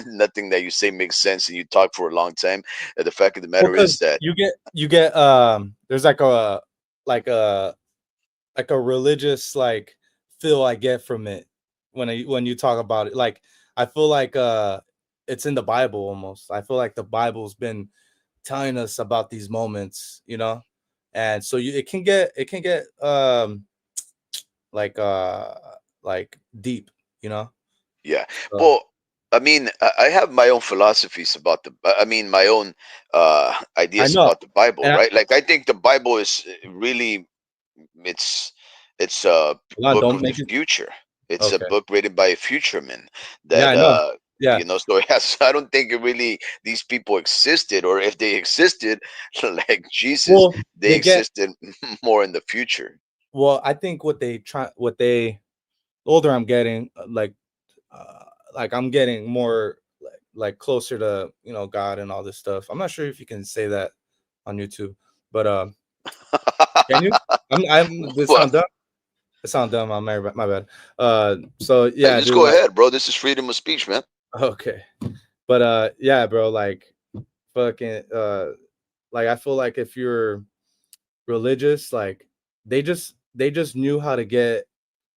Speaker 4: nothing that you say makes sense and you talk for a long time. The fact of the
Speaker 3: Well,
Speaker 4: matter
Speaker 3: because
Speaker 4: is that
Speaker 3: you get there's like a like a religious like feel I get from it when you talk about it. Like I feel like it's in the Bible almost. I feel like the Bible's been telling us about these moments, and so it can get like uh like deep, you know.
Speaker 4: yeah.
Speaker 3: So
Speaker 4: Well, I mean, I have my own philosophies about I mean, my own
Speaker 3: I
Speaker 4: ideas
Speaker 3: know,
Speaker 4: about the Bible,
Speaker 3: and
Speaker 4: right? Like, I think the Bible is really, it's it's a book
Speaker 3: don't
Speaker 4: of the
Speaker 3: make it
Speaker 4: future. It's a
Speaker 3: okay.
Speaker 4: book written by a futureman
Speaker 3: Yeah,
Speaker 4: that
Speaker 3: I know. Yeah.
Speaker 4: so it has, I don't think it really these people existed, or if they existed, like Jesus,
Speaker 3: Well,
Speaker 4: they
Speaker 3: they get
Speaker 4: existed more in the future.
Speaker 3: well. I think what they the older I'm getting, uh, like I'm getting more like closer to God and all this stuff. I'm not sure if you can say that on YouTube, but can you? I'm this
Speaker 4: Well,
Speaker 3: sound dumb. It sound dumb. I'm my bad. So
Speaker 4: hey,
Speaker 3: yeah,
Speaker 4: just
Speaker 3: dude.
Speaker 4: go
Speaker 3: Like
Speaker 4: ahead, bro. This is freedom of speech, man.
Speaker 3: okay, but yeah, bro. Like fucking like I feel like if you're religious, like they just knew how to get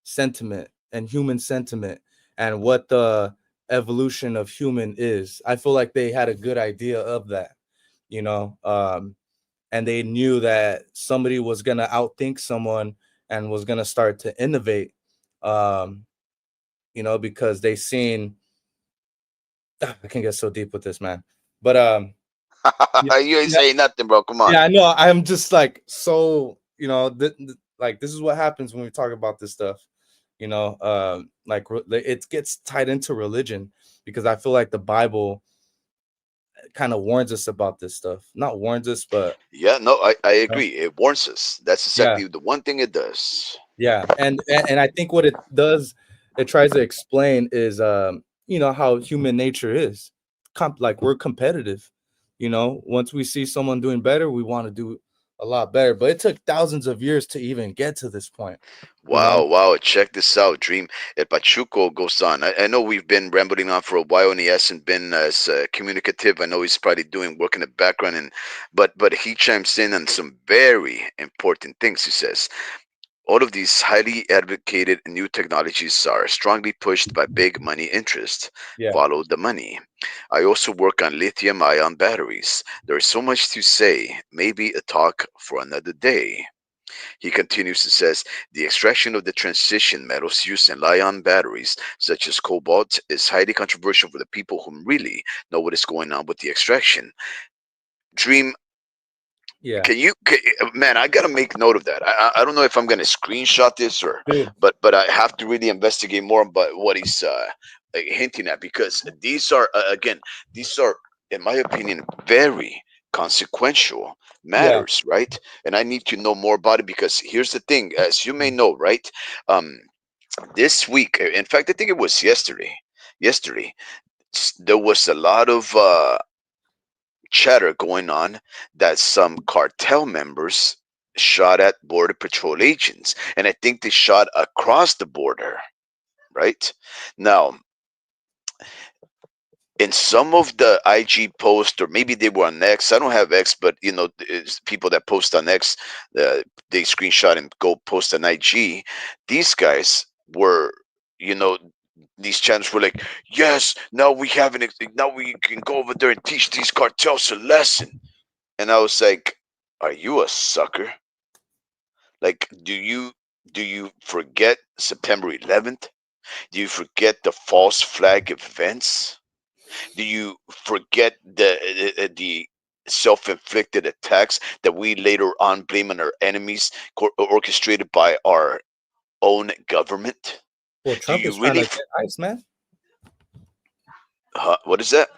Speaker 3: sentiment and human sentiment and what the evolution of human is. I feel like they had a good idea of that, you know. And they knew that somebody was gonna outthink someone and was gonna start to innovate, um, because they seen I can get so deep with this, man. But yeah,
Speaker 4: You ain't
Speaker 3: yeah,
Speaker 4: saying nothing, bro. Come on.
Speaker 3: yeah, I know. I'm just like so, like this is what happens when we talk about this stuff. It gets tied into religion because I feel like the Bible kind of warns us about this stuff. Not warns us, but
Speaker 4: Yeah, no, I
Speaker 3: uh,
Speaker 4: agree. It warns us. That's
Speaker 3: yeah,
Speaker 4: exactly the one thing it does.
Speaker 3: yeah, and I think what it does, it tries to explain is how human nature is. Like we're competitive. Once we see someone doing better, we want to do a lot better. But it took thousands of years to even get to this point. You know?
Speaker 4: Wow, wow. Check this out, Dream. El Pachuco goes on. I know we've been rambling on for a while and he hasn't been as communicative. I know he's probably doing work in the background, but he chimes in on some very important things. He says, all of these highly advocated new technologies are strongly pushed by big money interest.
Speaker 3: Yeah,
Speaker 4: Follow the money. I also work on lithium ion batteries. There is so much to say, maybe a talk for another day. He continues and says, the extraction of the transition metals used in Li-ion batteries, such as cobalt, is highly controversial for the people who really know what is going on with the extraction. Dream,
Speaker 3: yeah,
Speaker 4: man, I gotta make note of that. I don't know if I'm gonna screenshot this, or
Speaker 3: dude.
Speaker 4: but I have to really investigate more about what he's like, hinting at, because these are again, these are, in my opinion, very consequential
Speaker 3: Yeah,
Speaker 4: matters, right? And I need to know more about it, because here's the thing, as you may know, right? um this week, in fact, I think it was yesterday, there was a lot of chatter going on that some cartel members shot at border patrol agents, and I think they shot across the border, right? Now, in some of the IG posts, or maybe they were on X. I don't have X, but it's people that post on X, they screenshot and go post on IG. These guys were, you know, these channels were like, yes, now we can go over there and teach these cartels a lesson. And I was like, are you a sucker? Like, do you forget September 11th? Do you forget the false flag events? Do you forget the self-inflicted attacks that we later on blame on our enemies, orchestrated by our own government?
Speaker 3: Well,
Speaker 4: Do
Speaker 3: Trump
Speaker 4: you
Speaker 3: is trying to
Speaker 4: really?
Speaker 3: get ICE, man.
Speaker 4: What is that?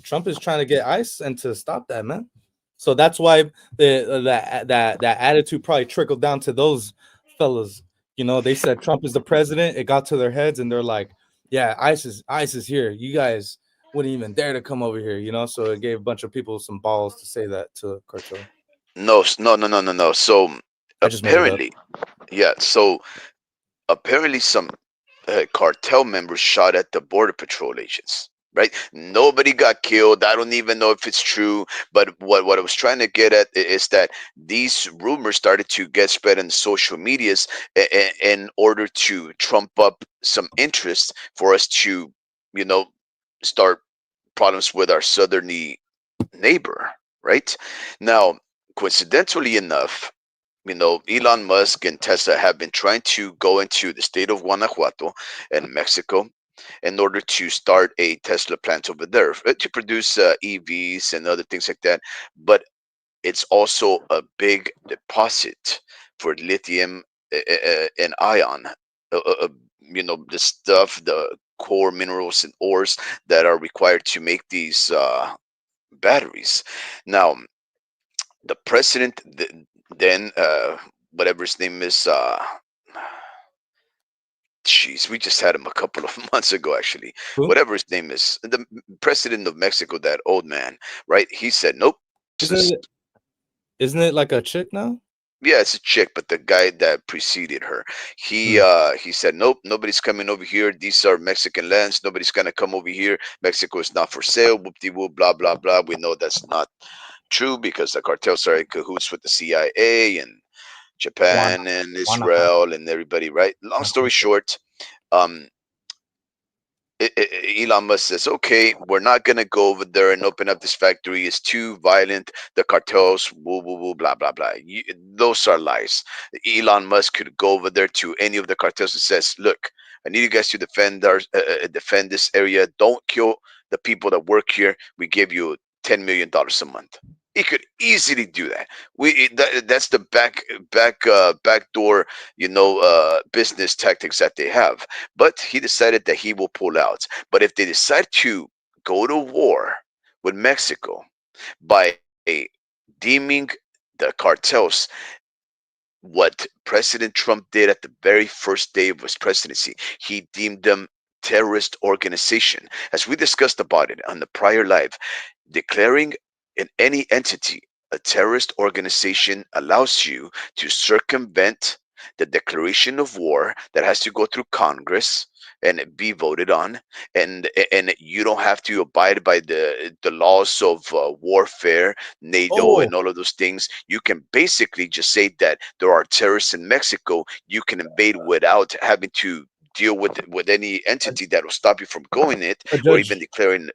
Speaker 3: Trump is trying to get ICE and to stop that, man. So that's why that attitude probably trickled down to those fellas. They said Trump is the president. It got to their heads, and they're like, "Yeah, ICE is here. You guys wouldn't even dare to come over here." So it gave a bunch of people some balls to say that to cartel.
Speaker 4: No, no, no, no, no, no. So
Speaker 3: I just made it up.
Speaker 4: Apparently, yeah. So apparently, some cartel members shot at the border patrol agents. Right? Nobody got killed. I don't even know if it's true. But what I was trying to get at is that these rumors started to get spread in social medias in order to trump up some interest for us to, you know, start problems with our southerny neighbor. Right? Now, coincidentally enough, Elon Musk and Tesla have been trying to go into the state of Guanajuato and Mexico in order to start a Tesla plant over there to produce EVs and other things like that. But it's also a big deposit for lithium and ion. The stuff, the core minerals and ores that are required to make these batteries. Now, the president then whatever his name is, jeez, we just had him a couple of months ago, actually.
Speaker 3: Who?
Speaker 4: Whatever his name is, the president of Mexico, that old man, right? He said, nope.
Speaker 3: Isn't it? Isn't it like a chick now?
Speaker 4: Yeah, it's a chick, but the guy that preceded her, he
Speaker 3: Hmm.
Speaker 4: he said, nope, nobody's coming over here. These are Mexican lands. Nobody's gonna come over here. Mexico is not for sale. Whoop de whoop, blah blah blah. We know that's not true because the cartels are in cahoots with the CIA and
Speaker 3: Guana,
Speaker 4: Japan and
Speaker 3: Guanajuato.
Speaker 4: Israel and everybody, right? Long story short, um, Elon Musk says, okay, we're not going to go over there and open up this factory. It's too violent. The cartels, woo, woo, woo, blah, blah, blah. Those are lies. Elon Musk could go over there to any of the cartels and says, look, I need you guys to defend this area. Don't kill the people that work here. We give you $10 million a month. He could easily do that. That's the backdoor, business tactics that they have. But he decided that he will pull out. But if they decide to go to war with Mexico by deeming the cartels what President Trump did at the very first day of his presidency, he deemed them terrorist organization. As we discussed about it on the prior live, declaring in any entity a terrorist organization allows you to circumvent the declaration of war that has to go through Congress and be voted on, and you don't have to abide by the laws of warfare, NATO,
Speaker 3: Oh,
Speaker 4: and all of those things. You can basically just say that there are terrorists in Mexico. You can invade without having to deal with any
Speaker 3: a,
Speaker 4: entity that will stop you from going it,
Speaker 3: a
Speaker 4: or even
Speaker 3: judge,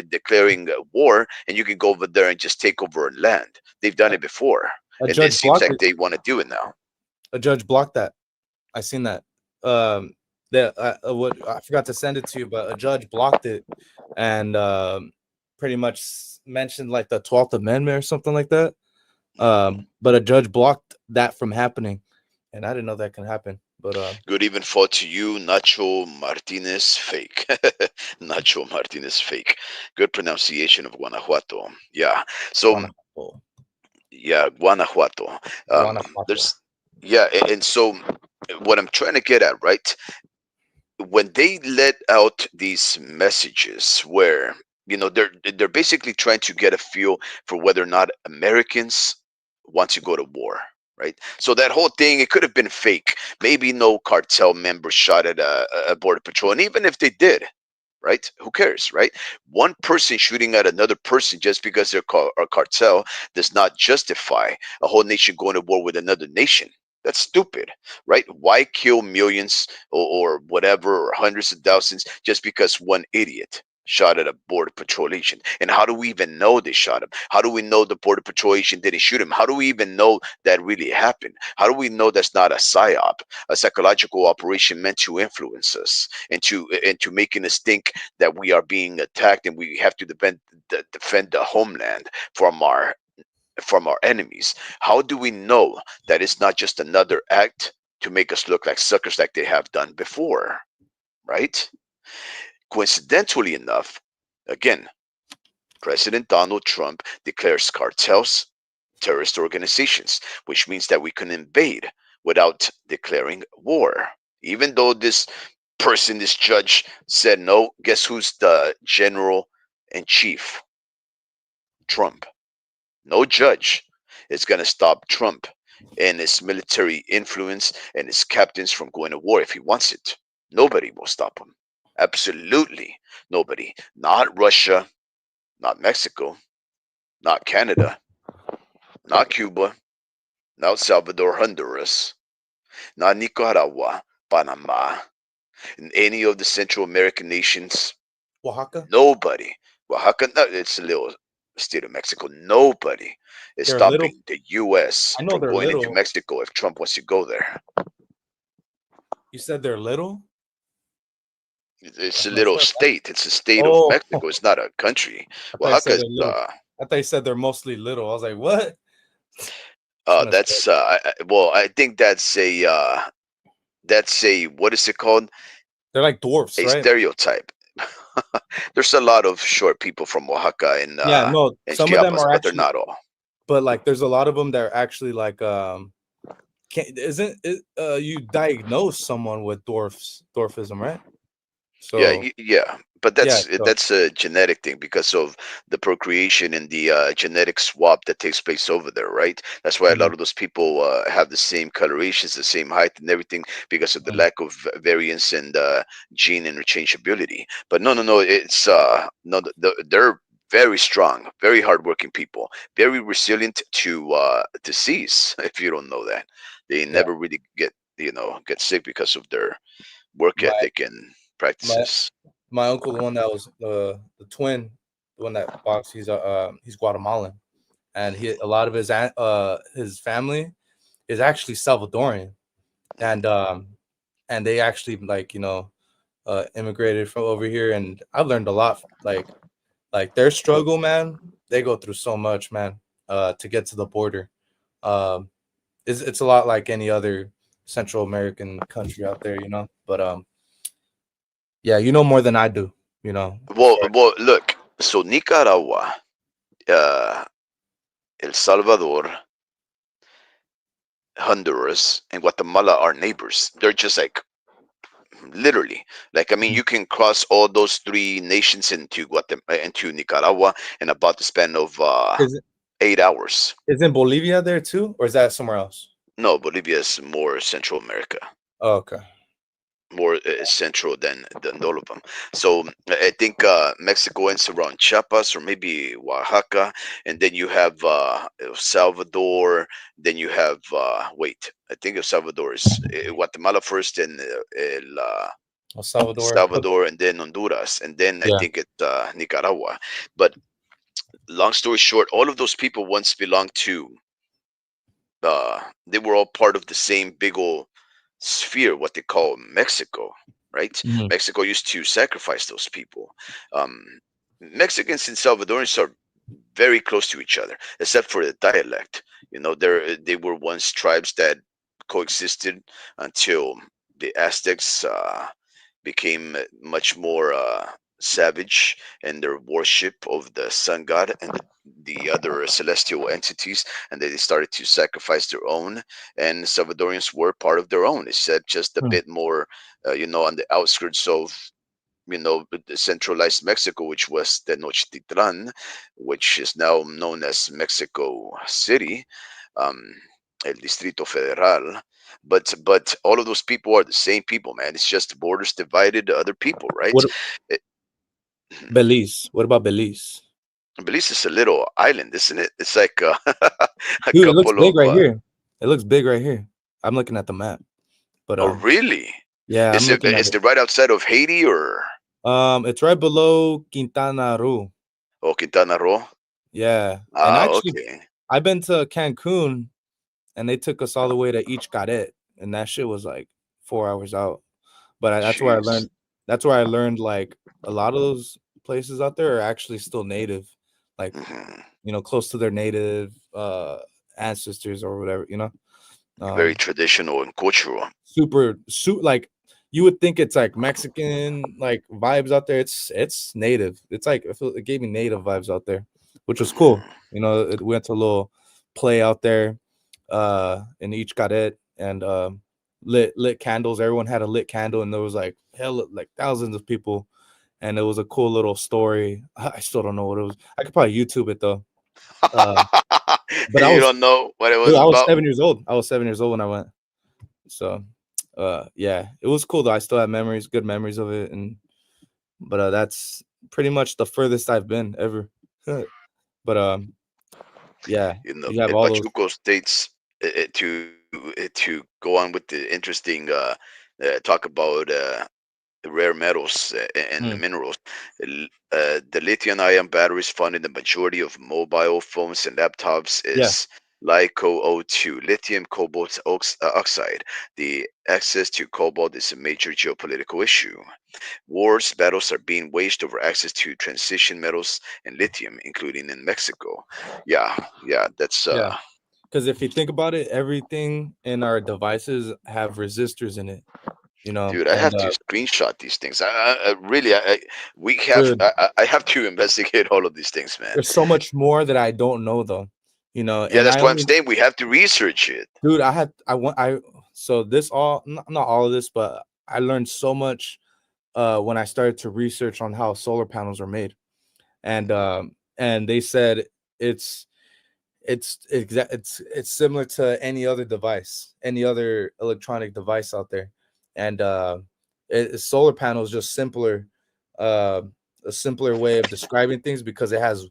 Speaker 4: declaring war, and you can go over there and just take over land. They've done
Speaker 3: a,
Speaker 4: it before,
Speaker 3: a
Speaker 4: and it
Speaker 3: judge
Speaker 4: seems
Speaker 3: blocked
Speaker 4: like
Speaker 3: it.
Speaker 4: they want to do it now.
Speaker 3: A judge blocked that. I seen that. That what I forgot to send it to you, but a judge blocked it, and pretty much mentioned like the 12th Amendment or something like that. But a judge blocked that from happening, and I didn't know that can happen. But
Speaker 4: Good even fought to you, Nacho Martinez fake. Nacho Martinez fake. Good pronunciation of Guanajuato. Yeah. So
Speaker 3: Guanajuato,
Speaker 4: yeah, Guanajuato.
Speaker 3: Guanajuato.
Speaker 4: There's yeah, and so what I'm trying to get at, right? When they let out these messages where they're basically trying to get a feel for whether or not Americans want to go to war, right? So that whole thing, it could have been fake. Maybe no cartel member shot at a border patrol, and even if they did, right, who cares, right? One person shooting at another person just because they're a cartel does not justify a whole nation going to war with another nation. That's stupid, right? Why kill millions or whatever, or hundreds of thousands just because one idiot shot at a border patrol agent? And how do we even know they shot him? How do we know the border patrol agent didn't shoot him? How do we even know that really happened? How do we know that's not a psyop, a psychological operation meant to influence us into making us think that we are being attacked and we have to defend the homeland from our enemies? How do we know that it's not just another act to make us look like suckers like they have done before, right? Coincidentally enough, again, President Donald Trump declares cartels terrorist organizations, which means that we can invade without declaring war. Even though this person, this judge, said no, guess who's the general in chief? Trump. No judge is going to stop Trump and his military influence and his captains from going to war if he wants it. Nobody will stop him. Absolutely nobody. Not Russia, not Mexico, not Canada, not Cuba, not Salvador, Honduras, not Nicaragua, Panama, and any of the Central American nations.
Speaker 3: Oaxaca,
Speaker 4: Nobody. Oaxaca, no, it's a little state of Mexico. Nobody is
Speaker 3: they're little.
Speaker 4: stopping the U.S.
Speaker 3: I know
Speaker 4: from
Speaker 3: they're
Speaker 4: going into
Speaker 3: little.
Speaker 4: Mexico if Trump wants to go there.
Speaker 3: You said they're little.
Speaker 4: It's
Speaker 3: That's
Speaker 4: a
Speaker 3: messed
Speaker 4: little
Speaker 3: up.
Speaker 4: state. It's a state of
Speaker 3: Oh,
Speaker 4: Mexico. It's not a country.
Speaker 3: I thought you
Speaker 4: Oaxaca
Speaker 3: said
Speaker 4: is,
Speaker 3: they're little. I thought you said they're mostly little. I was like, what? It's messed up.
Speaker 4: that's well, I think that's a what is it called?
Speaker 3: They're like dwarfs,
Speaker 4: A
Speaker 3: right?
Speaker 4: stereotype. There's a lot of short people from Oaxaca
Speaker 3: Yeah, no,
Speaker 4: and
Speaker 3: some of them
Speaker 4: Chiapas,
Speaker 3: are
Speaker 4: but they're
Speaker 3: actually,
Speaker 4: not all.
Speaker 3: but like there's a lot of them that are actually like can't isn't it you diagnose someone with dwarfism, right?
Speaker 4: Yeah,
Speaker 3: So
Speaker 4: yeah, but
Speaker 3: yeah, so
Speaker 4: that's a genetic thing because of the procreation and the genetic swap that takes place over there, right? That's why a
Speaker 3: mhm,
Speaker 4: lot of those people have the same colorations, the same height, and everything because of the
Speaker 3: mhm,
Speaker 4: lack of variance and gene interchangeability. But no, no, no, it's no, they're very strong, very hardworking people, very resilient to disease. If you don't know that, they
Speaker 3: yeah.
Speaker 4: never really get sick because of their work
Speaker 3: My
Speaker 4: ethic and
Speaker 3: my
Speaker 4: practices.
Speaker 3: my uncle, the one that was the twin, the one that boxed, he's Guatemalan, and he a lot of his family is actually Salvadorian, and and they actually like immigrated from over here, and I've learned a lot like their struggle, man. They go through so much, man, to get to the border. Um, it's a lot like any other Central American country out there, But yeah, you know more than I do, as
Speaker 4: Well,
Speaker 3: far
Speaker 4: well, look. So Nicaragua, uh, El Salvador, Honduras, and Guatemala are neighbors. They're just like literally. Like I mean,
Speaker 3: Mhm.
Speaker 4: you can cross all those three nations into Guatemala, into Nicaragua, in about the span of
Speaker 3: Is it
Speaker 4: 8 hours.
Speaker 3: is in Bolivia there too, or is that somewhere else?
Speaker 4: No, Bolivia is more Central America.
Speaker 3: Oh, okay.
Speaker 4: More central than all of them. So I think Mexico ends around Chiapas or maybe Oaxaca, and then you have El Salvador. Then you have wait, I think El Salvador is Guatemala first, and
Speaker 3: El Salvador.
Speaker 4: Salvador, and then Honduras, and then I
Speaker 3: Yeah.
Speaker 4: think it's Nicaragua. But long story short, all of those people once belonged to they were all part of the same big old sphere, what they call Mexico, right?
Speaker 3: Mhm.
Speaker 4: Mexico used to sacrifice those people. Um, Mexicans and Salvadorans are very close to each other, except for the dialect. They were once tribes that coexisted until the Aztecs became much more savage in their worship of the sun god and the other celestial entities, and they started to sacrifice their own. And Salvadorians were part of their own. It's just a
Speaker 3: Hmm.
Speaker 4: bit more, on the outskirts of the centralized Mexico, which was Tenochtitlan, which is now known as Mexico City, um, El Distrito Federal. But all of those people are the same people, man. It's just the borders divided other people, right?
Speaker 3: What
Speaker 4: It,
Speaker 3: Belize? What about Belize?
Speaker 4: Belize is a little island, isn't it? It's like a
Speaker 3: Dude, it looks
Speaker 4: couple
Speaker 3: big
Speaker 4: of.
Speaker 3: right here. It looks big right here. I'm looking at the map, but
Speaker 4: Oh, really?
Speaker 3: yeah, I'm looking at
Speaker 4: Is
Speaker 3: it.
Speaker 4: it right outside of Haiti or
Speaker 3: It's right below Quintana Roo.
Speaker 4: Quintana Roo?
Speaker 3: Yeah, and
Speaker 4: Ah,
Speaker 3: actually,
Speaker 4: okay.
Speaker 3: I've been to Cancun, and they took us all the way to each Cadet, and that shit was like 4 hours out. But that's where I
Speaker 4: Jeez.
Speaker 3: learned. That's where I learned like a lot of those places out there are actually still native, like
Speaker 4: Mhm.
Speaker 3: close to their native ancestors or whatever.
Speaker 4: Very
Speaker 3: Um,
Speaker 4: traditional and cultural.
Speaker 3: like you would think it's like Mexican like vibes out there. It's native. It's like it gave me native vibes out there, which was cool.
Speaker 4: Mhm.
Speaker 3: It went to a little play out there in each cadet and lit candles. Everyone had a lit candle, and there was like hell like thousands of people, and it was a cool little story. I still don't know what it was. I could probably YouTube it though. Uh, But I
Speaker 4: You
Speaker 3: was,
Speaker 4: don't know what it
Speaker 3: dude,
Speaker 4: was
Speaker 3: I was
Speaker 4: about.
Speaker 3: 7 years old. I was 7 years old when I went. So, yeah, it was cool though. I still have memories, good memories of it, and but that's pretty much the furthest I've been ever. But yeah,
Speaker 4: You know,
Speaker 3: you have
Speaker 4: and
Speaker 3: all those.
Speaker 4: Pachuco states to go on with the interesting talk about the rare metals and the
Speaker 3: Mm,
Speaker 4: minerals. The lithium-ion batteries found in the majority of mobile phones and laptops
Speaker 3: yeah,
Speaker 4: is LiCoO2, lithium cobalt oxide. The access to cobalt is a major geopolitical issue. Wars, battles are being waged over access to transition metals and lithium, including in Mexico. Yeah, yeah, that's
Speaker 3: yeah. Because if you think about it, everything in our devices have resistors in it.
Speaker 4: dude. I
Speaker 3: And
Speaker 4: have to screenshot these things. I really, we have,
Speaker 3: dude,
Speaker 4: I have to investigate all of these things, man.
Speaker 3: there's so much more that I don't know though.
Speaker 4: Yeah,
Speaker 3: And
Speaker 4: that's
Speaker 3: I
Speaker 4: why I'm
Speaker 3: only,
Speaker 4: saying we have to research it.
Speaker 3: dude, I want, so this all, not all of this, but I learned so much when I started to research on how solar panels are made. And they said it's it's similar to any other device, any other electronic device out there. And solar panel is just simpler, uh, a simpler way of describing things because it has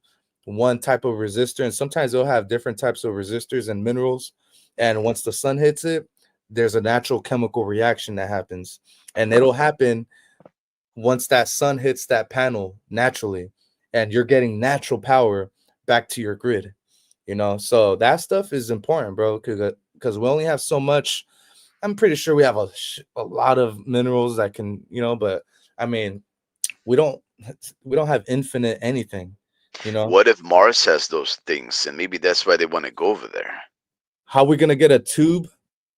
Speaker 3: one type of resistor, and sometimes they'll have different types of resistors and minerals. And once the sun hits it, there's a natural chemical reaction that happens, and it'll happen once that sun hits that panel naturally, and you're getting natural power back to your grid. So that stuff is important, bro, because we only have so much. I'm pretty sure we have a lot of minerals that can, but I mean, we don't we don't have infinite anything.
Speaker 4: What if Mars has those things, and maybe that's why they want to go over there?
Speaker 3: How are we gonna get a tube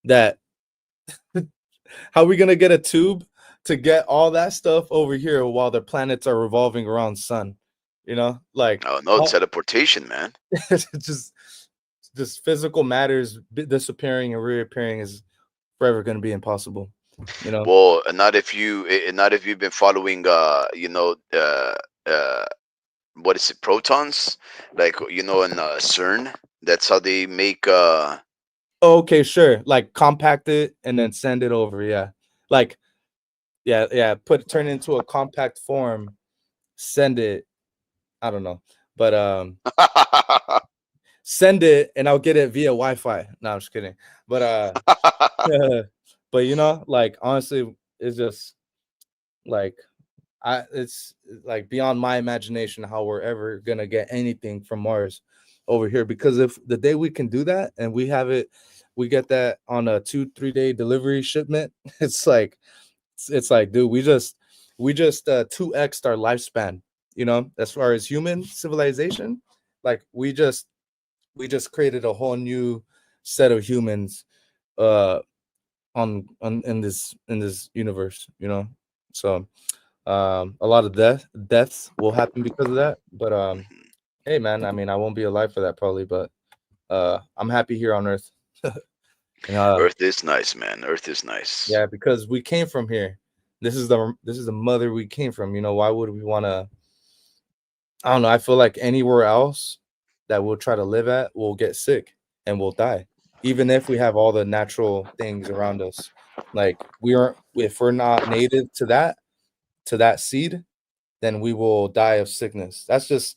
Speaker 3: that how are we gonna get a tube to get all that stuff over here while the planets are revolving around sun? Like
Speaker 4: Oh no,
Speaker 3: how,
Speaker 4: teleportation, man.
Speaker 3: just just physical matters disappearing and reappearing is forever going to be impossible. You know,
Speaker 4: Well, not if you've been following, uh, what is it, protons? Like in CERN, that's how they make.
Speaker 3: oh, okay, sure. Like compact it and then send it over. Yeah, like yeah. Turn it into a compact form, send it. I don't know, but send it and I'll get it via Wi-Fi. No, I'm just kidding. But but like honestly, it's just like it's like beyond my imagination how we're ever gonna get anything from Mars over here. Because if the day we can do that and we get that on a 2-3 day delivery shipment, it's like, dude, we just 2x our lifespan, as far as human civilization. Like we just created a whole new set of humans uh on in this universe. So a lot of deaths will happen because of that. But hey man, I mean, I won't be alive for that probably, but I'm happy here on Earth. and
Speaker 4: Earth is nice, man. Earth is nice.
Speaker 3: yeah, because we came from here. This is the mother we came from. Why would we want to? I don't know. I feel like anywhere else that we'll try to live at, we'll get sick and we'll die, even if we have all the natural things around us. Like if we're not native to that seed, then we will die of sickness. That's just,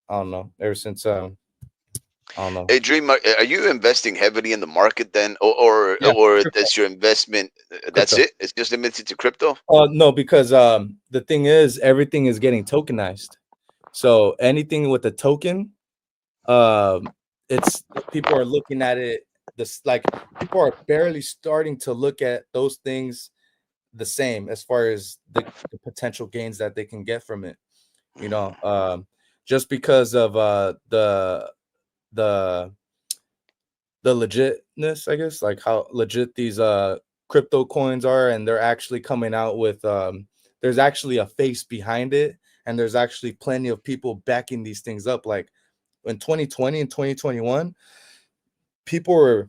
Speaker 3: I don't know. Ever since I don't know.
Speaker 4: Hey, Dream, are you investing heavily in the market then, or
Speaker 3: Yeah,
Speaker 4: or
Speaker 3: crypto.
Speaker 4: that's your investment? That's
Speaker 3: Crypto.
Speaker 4: it. It's just limited to crypto.
Speaker 3: No, because the thing is, everything is getting tokenized. So anything with a token, um, it's people are looking at it. This like people are barely starting to look at those things the same as far as the potential gains that they can get from it. You know, just because of the the legitness, I guess, like how legit these crypto coins are, and they're actually coming out with there's actually a face behind it, and there's actually plenty of people backing these things up. Like in 2020 and 2021, people were,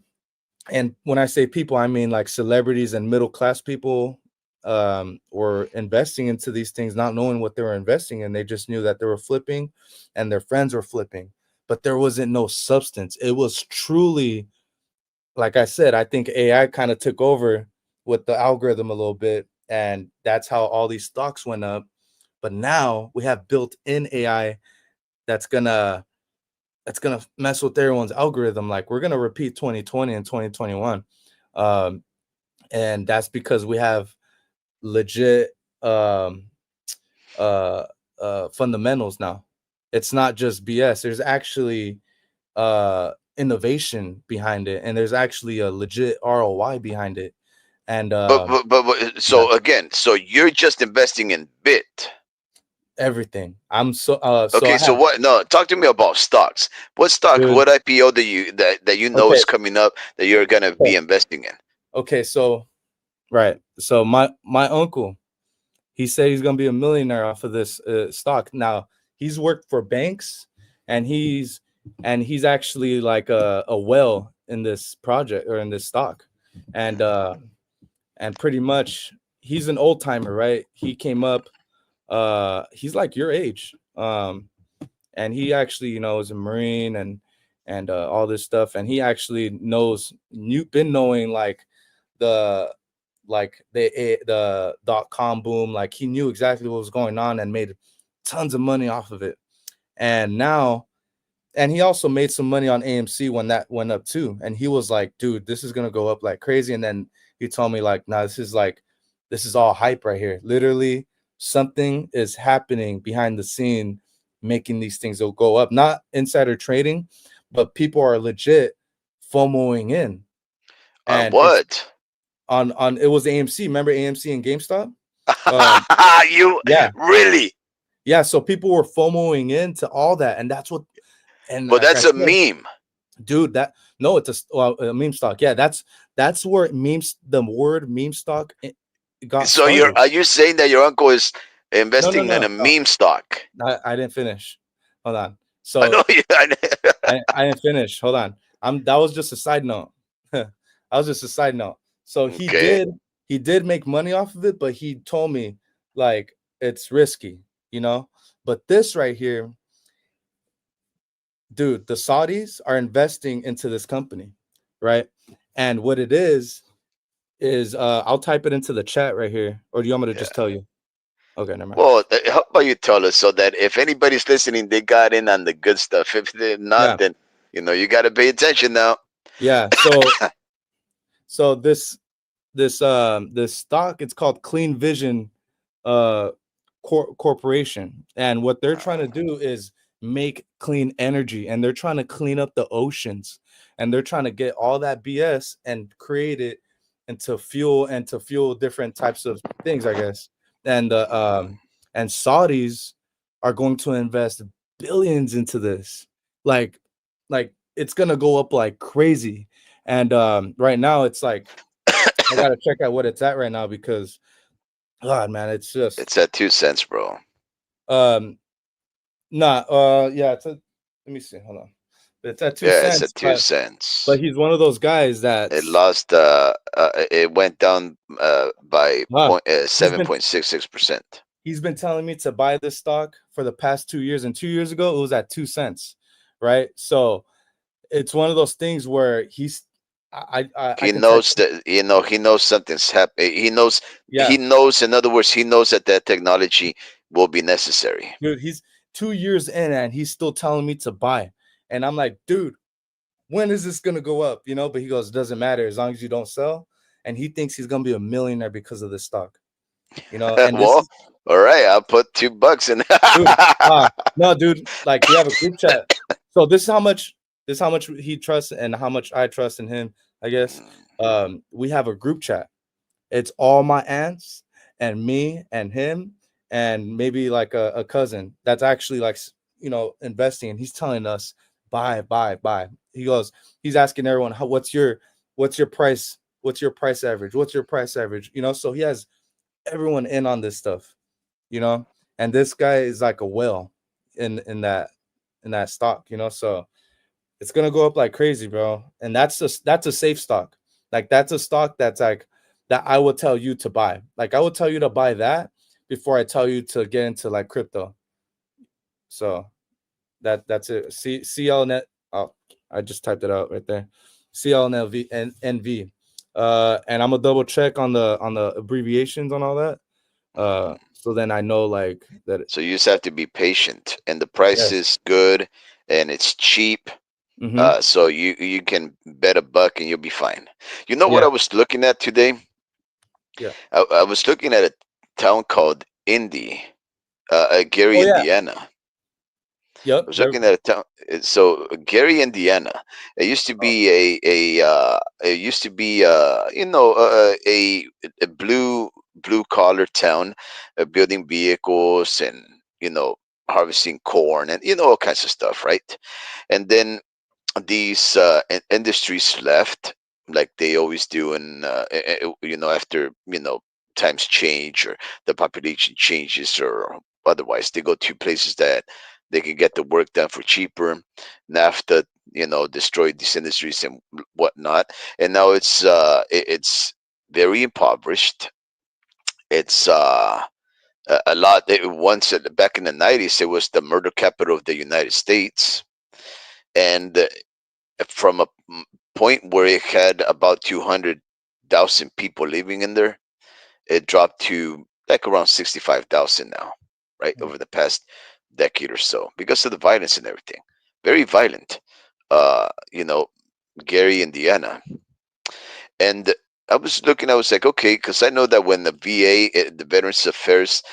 Speaker 3: and when I say people, I mean like celebrities and middle class people were investing into these things, not knowing what they were investing in. They just knew that they were flipping and their friends were flipping. but there wasn't no substance. It was truly, like I said, I think AI kind of took over with the algorithm a little bit, and that's how all these stocks went up. But now we have built-in AI that's gonna mess with everyone's algorithm. Like we're gonna repeat 2020 and 2021, and that's because we have legit fundamentals now. It's not just BS. There's actually innovation behind it, and there's actually a legit ROI behind it. And
Speaker 4: So again, so you're just investing in bit.
Speaker 3: everything. I'm so
Speaker 4: Okay,
Speaker 3: I
Speaker 4: so
Speaker 3: have,
Speaker 4: what? No, talk to me about stocks. What stock?
Speaker 3: dude,
Speaker 4: What IPO that you know
Speaker 3: okay,
Speaker 4: is coming up that you're gonna be investing in?
Speaker 3: okay, so right. So my uncle, he said he's gonna be a millionaire off of this stock. Now he's worked for banks, and he's actually like a whale in this project or in this stock, and pretty much he's an old timer, right? He came up, he's like your age, and he actually is a Marine and all this stuff, and he actually been knowing like the the .com boom. Like he knew exactly what was going on and made tons of money off of it. And now, and he also made some money on AMC when that went up too. And he was like, dude, this is gonna go up like crazy. And then he told me like, nah, this is all hype right here. Literally, something is happening behind the scene, making these things go up. Not insider trading, but people are legit FOMOing in.
Speaker 4: On
Speaker 3: And it's
Speaker 4: what?
Speaker 3: on it was AMC. Remember AMC and GameStop?
Speaker 4: You
Speaker 3: Yeah,
Speaker 4: really?
Speaker 3: yeah. So people were FOMOing into all that, and that's what. And
Speaker 4: But
Speaker 3: like I
Speaker 4: that's a
Speaker 3: said,
Speaker 4: meme.
Speaker 3: dude, it's a meme stock. Yeah, that's where the word meme stock got
Speaker 4: So
Speaker 3: started.
Speaker 4: are you saying that your uncle is
Speaker 3: No, no,
Speaker 4: investing in
Speaker 3: no,
Speaker 4: a
Speaker 3: no.
Speaker 4: meme stock?
Speaker 3: I didn't finish. Hold on.
Speaker 4: I
Speaker 3: So
Speaker 4: know you.
Speaker 3: I didn't finish. Hold on. That was just a side note. That was just a side note. So
Speaker 4: Okay.
Speaker 3: he did make money off of it, but he told me like it's risky, you know. But this right here, dude, the Saudis are investing into this company, right? And what it is I'll type it into the chat right here, or do you want me to just
Speaker 4: Yeah.
Speaker 3: tell you? Okay, never mind.
Speaker 4: Well, how about you tell us so that if anybody's listening, they got in on the good stuff. If they're not,
Speaker 3: Yeah,
Speaker 4: then you got to pay attention now.
Speaker 3: yeah. So this stock, it's called Clean Vision uh corporation, and what they're trying to do is make clean energy, and they're trying to clean up the oceans, and they're trying to get all that BS and create it into fuel, and to fuel different types of things, I guess. And Saudis are going to invest billions into this, like it's gonna go up like crazy. And right now it's like I gotta check out what it's at right now, because God, man, it's just
Speaker 4: It's at 2 cents, bro.
Speaker 3: um nah yeah, let me see, hold on. It's at two
Speaker 4: Yeah, it's
Speaker 3: cents,
Speaker 4: at two
Speaker 3: but
Speaker 4: cents.
Speaker 3: he's one of those guys
Speaker 4: It
Speaker 3: that's
Speaker 4: lost. It went down by
Speaker 3: uh, he's
Speaker 4: seven
Speaker 3: been
Speaker 4: point six six percent.
Speaker 3: he's been telling me to buy this stock for the past 2 years, and 2 years ago it was at 2 cents, right? So it's one of those things where I
Speaker 4: He
Speaker 3: can type,
Speaker 4: knows that he knows something's happening.
Speaker 3: yeah,
Speaker 4: He knows. In other words, he knows that technology will be necessary.
Speaker 3: dude, he's 2 years in and he's still telling me to buy. And I'm like, dude, when is this gonna go up? But he goes, it doesn't matter as long as you don't sell. And he thinks he's gonna be a millionaire because of this stock. And this
Speaker 4: Well,
Speaker 3: is,
Speaker 4: all right. I'll put $2 in.
Speaker 3: dude, no, dude, like we have a group chat. So this is how much he trusts and how much I trust in him, I guess. We have a group chat. It's all my aunts and me and him, and maybe like a cousin that's actually like investing, and he's telling us buy, buy, buy. He's asking everyone, what's your price, average, what's your price average, so he has everyone in on this stuff, and this guy is like a whale in that stock, so it's gonna go up like crazy, bro. And that's a safe stock. Like that's a stock that's like that I would tell you to buy. Like I would tell you to buy that before I tell you to get into like crypto. So
Speaker 2: That's it. CLNet. Oh, I just typed it out right there. CLNV and NV. And I'm gonna double check on the abbreviations on all that. So then I know like that.
Speaker 4: So you just have to be patient, and the price
Speaker 2: Yes.
Speaker 4: is good, and it's cheap.
Speaker 2: Mm-hmm.
Speaker 4: So you can bet a buck, and you'll be fine. You know what
Speaker 2: Yeah.
Speaker 4: I was looking at today?
Speaker 2: Yeah.
Speaker 4: I was looking at a town called Indy,
Speaker 2: Oh
Speaker 4: Gary,
Speaker 2: yeah.
Speaker 4: Indiana. I
Speaker 2: Yep.
Speaker 4: was
Speaker 2: They're,
Speaker 4: looking at a town. So Gary, Indiana. It used to
Speaker 2: oh,
Speaker 4: be it used to be a blue collar town, building vehicles and harvesting corn and all kinds of stuff, right? And then these industries left like they always do, and after times change or the population changes or otherwise, they go to places that they can get the work done for cheaper. NAFTA destroyed these industries and whatnot, and now it's very impoverished. It's a lot. Once back in the 90s, it was the murder capital of the United States, and from a point where it had about 200,000 people living in there, it dropped to like around 65,000 now, right? Over the past decade or so, because of the violence and everything. Very violent. You know, Gary, Indiana. And I was like, okay, because I know that when the VA, the Veterans Affairs,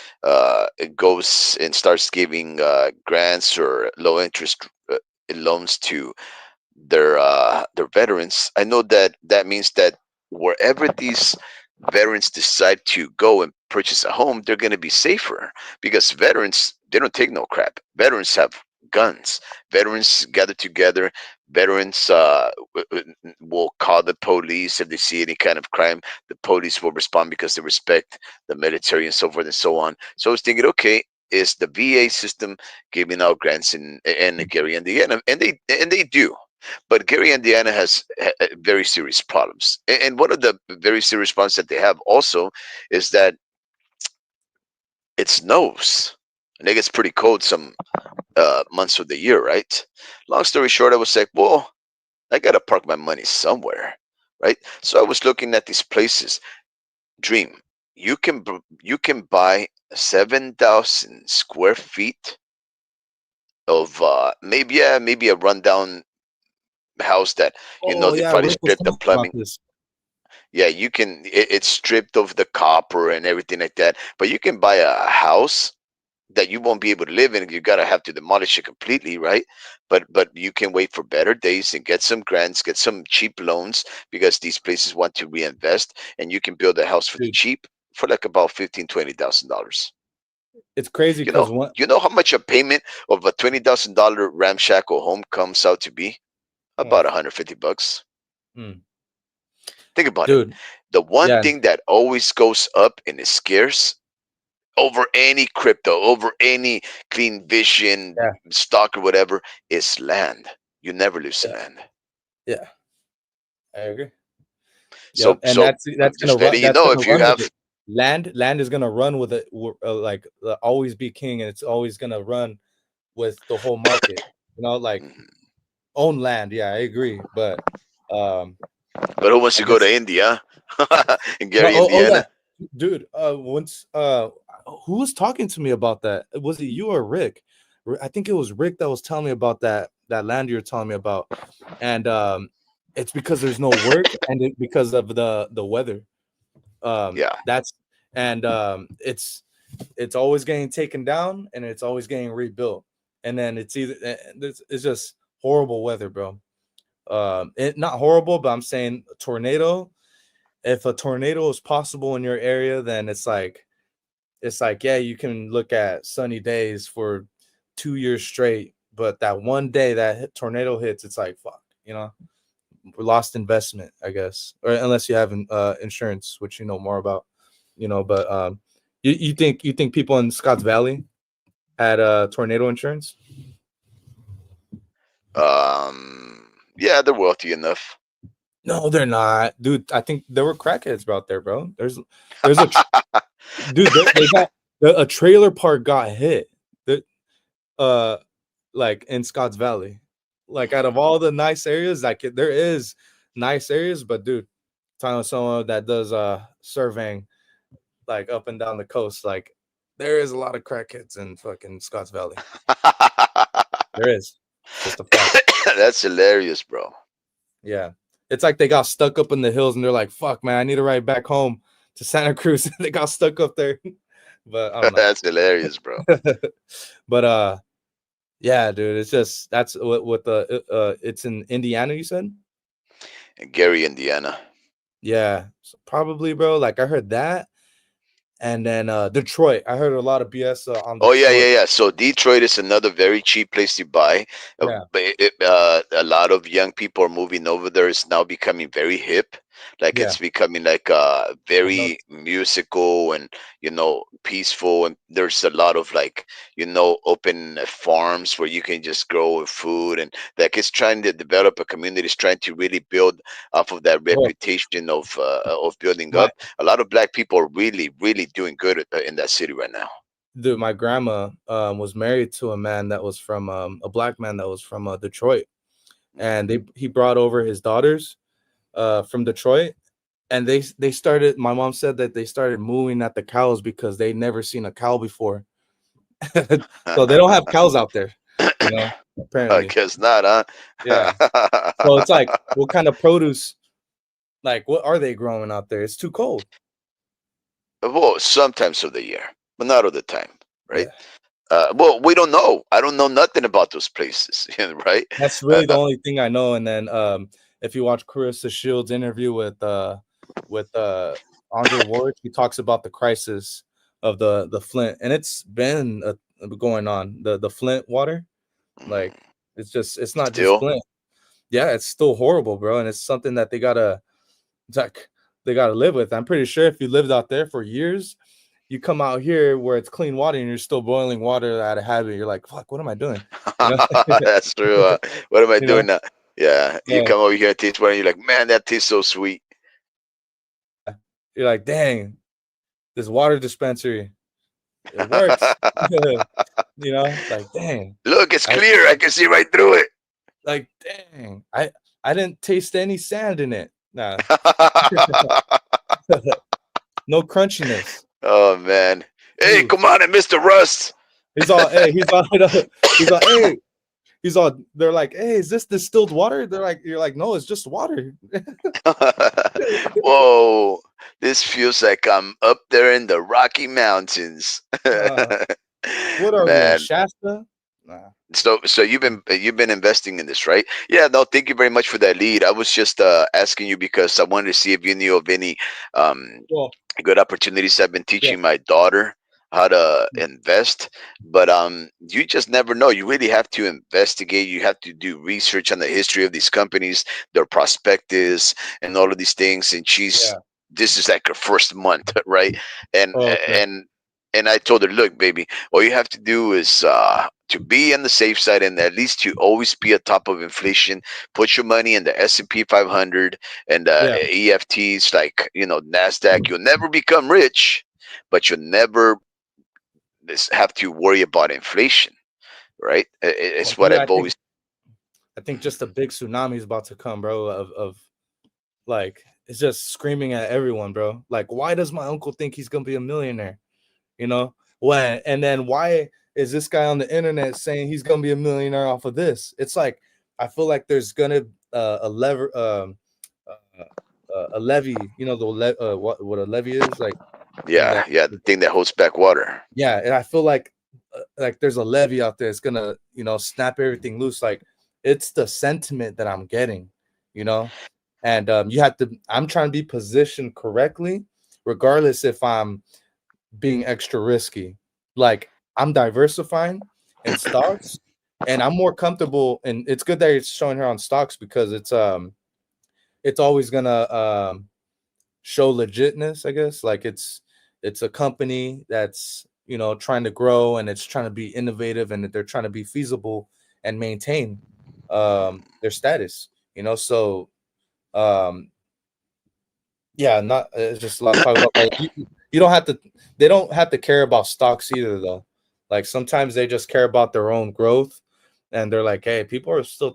Speaker 4: it goes and starts giving grants or low interest loans to their veterans, I know that that means that wherever these veterans decide to go and purchase a home, they're going to be safer, because veterans, they don't take no crap. Veterans have guns. Veterans gather together. Veterans will call the police if they see any kind of crime. The police will respond because they respect the military and so forth and so on. So I was thinking, okay, is the VA system giving out grants in Gary, Indiana, and they do. But Gary, Indiana has very serious problems. And one of the very serious problems that they have also is that it snows. And it gets pretty cold some months of the year, right? Long story short, I was like, well, I got to park my money somewhere, right? So I was looking at these places. Dream, you can buy 7,000 square feet of maybe a rundown house that
Speaker 2: oh
Speaker 4: they
Speaker 2: yeah.
Speaker 4: probably
Speaker 2: Rick was
Speaker 4: stripped the
Speaker 2: talking about
Speaker 4: plumbing.
Speaker 2: this.
Speaker 4: Yeah, you can. It's stripped of the copper and everything like that. But you can buy a house that you won't be able to live in. You gotta have to demolish it completely, right? But you can wait for better days and get some grants, get some cheap loans, because these places want to reinvest, and you can build a house for the
Speaker 2: Dude,
Speaker 4: cheap for like about $15,000 to $20,000.
Speaker 2: it's crazy
Speaker 4: You know,
Speaker 2: because one.
Speaker 4: you know how much a payment of a $20,000 ramshackle home comes out to be?
Speaker 2: Oh,
Speaker 4: About 150 bucks.
Speaker 2: mm,
Speaker 4: Think about it.
Speaker 2: dude.
Speaker 4: The one
Speaker 2: Yeah.
Speaker 4: thing that always goes up and is scarce over any crypto, over any clean vision
Speaker 2: Yeah.
Speaker 4: stock or whatever, is land. You never lose
Speaker 2: Yeah.
Speaker 4: land.
Speaker 2: Yeah. I agree.
Speaker 4: So
Speaker 2: Yep, and
Speaker 4: so
Speaker 2: that's
Speaker 4: I'm
Speaker 2: gonna
Speaker 4: just
Speaker 2: run.
Speaker 4: letting you
Speaker 2: That's
Speaker 4: know,
Speaker 2: gonna
Speaker 4: if you
Speaker 2: run with
Speaker 4: have
Speaker 2: it. Land is gonna run with it. Like always be king, and it's always gonna run with the whole market. Like
Speaker 4: mhm.
Speaker 2: own land. Yeah, I agree. But um,
Speaker 4: But who wants
Speaker 2: I
Speaker 4: to go
Speaker 2: guess
Speaker 4: to India? In
Speaker 2: no.
Speaker 4: Gary,
Speaker 2: Oh yeah,
Speaker 4: Indiana?
Speaker 2: dude. Once who was talking to me about that? Was it you or Rick? I think it was Rick that was telling me about that land you're telling me about, and it's because there's no work and because of the weather.
Speaker 4: Yeah.
Speaker 2: That's and it's always getting taken down and it's always getting rebuilt, and then it's either it's just horrible weather, bro. It not horrible, but I'm saying a tornado. If a tornado is possible in your area, then it's like yeah, you can look at sunny days for 2 years straight, but that one day that tornado hits, it's like fuck, lost investment, I guess, or unless you have insurance, which you know more about, But you think people in Scotts Valley had tornado insurance?
Speaker 4: Yeah, they're wealthy enough.
Speaker 2: No, they're not, dude. I think there were crackheads out there, bro. There's a dude. They got a trailer park got hit. The, uh,
Speaker 3: like in Scotts Valley. Like out of all the nice areas, like there is nice areas, but dude, talking to someone that does surveying like up and down the coast, like there is a lot of crackheads in fucking Scotts Valley. There is. It's just a fact.
Speaker 4: That's hilarious, bro.
Speaker 3: Yeah. It's like they got stuck up in the hills and they're like, fuck, man, I need to ride back home to Santa Cruz. They got stuck up there. But I don't know.
Speaker 4: That's hilarious, bro.
Speaker 3: But yeah, dude, it's just that's what the it's in Indiana, you said?
Speaker 4: In Gary, Indiana.
Speaker 3: Yeah, so probably, bro. Like I heard that. And then Detroit. I heard a lot of BS on
Speaker 4: Oh
Speaker 3: Detroit.
Speaker 4: yeah. So Detroit is another very cheap place to buy.
Speaker 3: Yeah.
Speaker 4: A lot of young people are moving over there. It's now becoming very hip. Like
Speaker 3: Yeah.
Speaker 4: it's becoming like very musical and peaceful. And there's a lot of like open farms where you can just grow food, and like it's trying to develop a community. It's trying to really build off of that reputation of building
Speaker 3: My-
Speaker 4: up. A lot of black people are really doing good in that city right now.
Speaker 3: Dude, my grandma was married to a man that was from a black man that was from Detroit, and he brought over his daughters from Detroit, and they started. My mom said that they started mooing at the cows because they never seen a cow before, so they don't have cows out there,
Speaker 4: I
Speaker 3: apparently.
Speaker 4: guess not, huh?
Speaker 3: Yeah. So it's like, what kind of produce? Like, what are they growing out there? It's too cold.
Speaker 4: Well, sometimes of the year, but not all the time, right?
Speaker 3: Yeah.
Speaker 4: Well, we don't know. I don't know nothing about those places, right?
Speaker 3: That's really the only thing I know. And then if you watch Carissa Shields' interview with Andre Ward, he talks about the crisis of the Flint, and it's been going on the Flint water. Like it's not just
Speaker 4: Still?
Speaker 3: Flint. Yeah, it's still horrible, bro, and it's something that they gotta live with. I'm pretty sure if you lived out there for years, you come out here where it's clean water and you're still boiling water out of habit. You're like, fuck, what am I doing?
Speaker 4: That's true. What am I doing now? Yeah, you
Speaker 3: Yeah.
Speaker 4: come over here and taste water, and you're like, man, that tastes so sweet.
Speaker 3: You're like, dang, this water dispensary, it works. Like, dang.
Speaker 4: Look, it's clear. I can see right through it.
Speaker 3: Like, dang, I didn't taste any sand in it. Nah, no crunchiness.
Speaker 4: Oh man. Hey,
Speaker 3: Dude.
Speaker 4: come on, Mr. Rust.
Speaker 3: He's all, hey, they're like, hey, is this distilled water? You're like, no, it's just water.
Speaker 4: Whoa, this feels like I'm up there in the Rocky Mountains.
Speaker 3: What are we in
Speaker 4: Man.
Speaker 3: Shasta? Nah.
Speaker 4: So you've been investing in this, right? Yeah, no, thank you very much for that lead. I was just asking you because I wanted to see if you knew of any
Speaker 3: Well,
Speaker 4: good opportunities. I've been teaching my daughter how to invest, but you just never know. You really have to investigate. You have to do research on the history of these companies, their prospectus, and all of these things. And this is like her first month, right? And and I told her, look, baby, all you have to do is to be on the safe side, and at least to always be atop of inflation. Put your money in the S&P 500 and EFTs, like NASDAQ. You'll never become rich, but you'll never have to worry about inflation, right? It's what I've always.
Speaker 3: I think just a big tsunami is about to come, bro. Of like, it's just screaming at everyone, bro. Like, why does my uncle think he's gonna be a millionaire? When, and then why is this guy on the internet saying he's gonna be a millionaire off of this? It's like, I feel like there's gonna a levy, what a levy is, like
Speaker 4: the thing that holds back water.
Speaker 3: Yeah, and I feel like there's a levy out there. It's gonna snap everything loose. Like, it's the sentiment that I'm getting, and you have to. I'm trying to be positioned correctly, regardless if I'm being extra risky. Like, I'm diversifying in stocks, and I'm more comfortable. And it's good that you're showing her on stocks because it's always gonna show legitness, I guess. Like, it's a company that's trying to grow, and it's trying to be innovative, and they're trying to be feasible and maintain their status. So not it's just a lot of talk about. Like, you don't have to. They don't have to care about stocks either, though. Like, sometimes they just care about their own growth and they're like, hey, people are still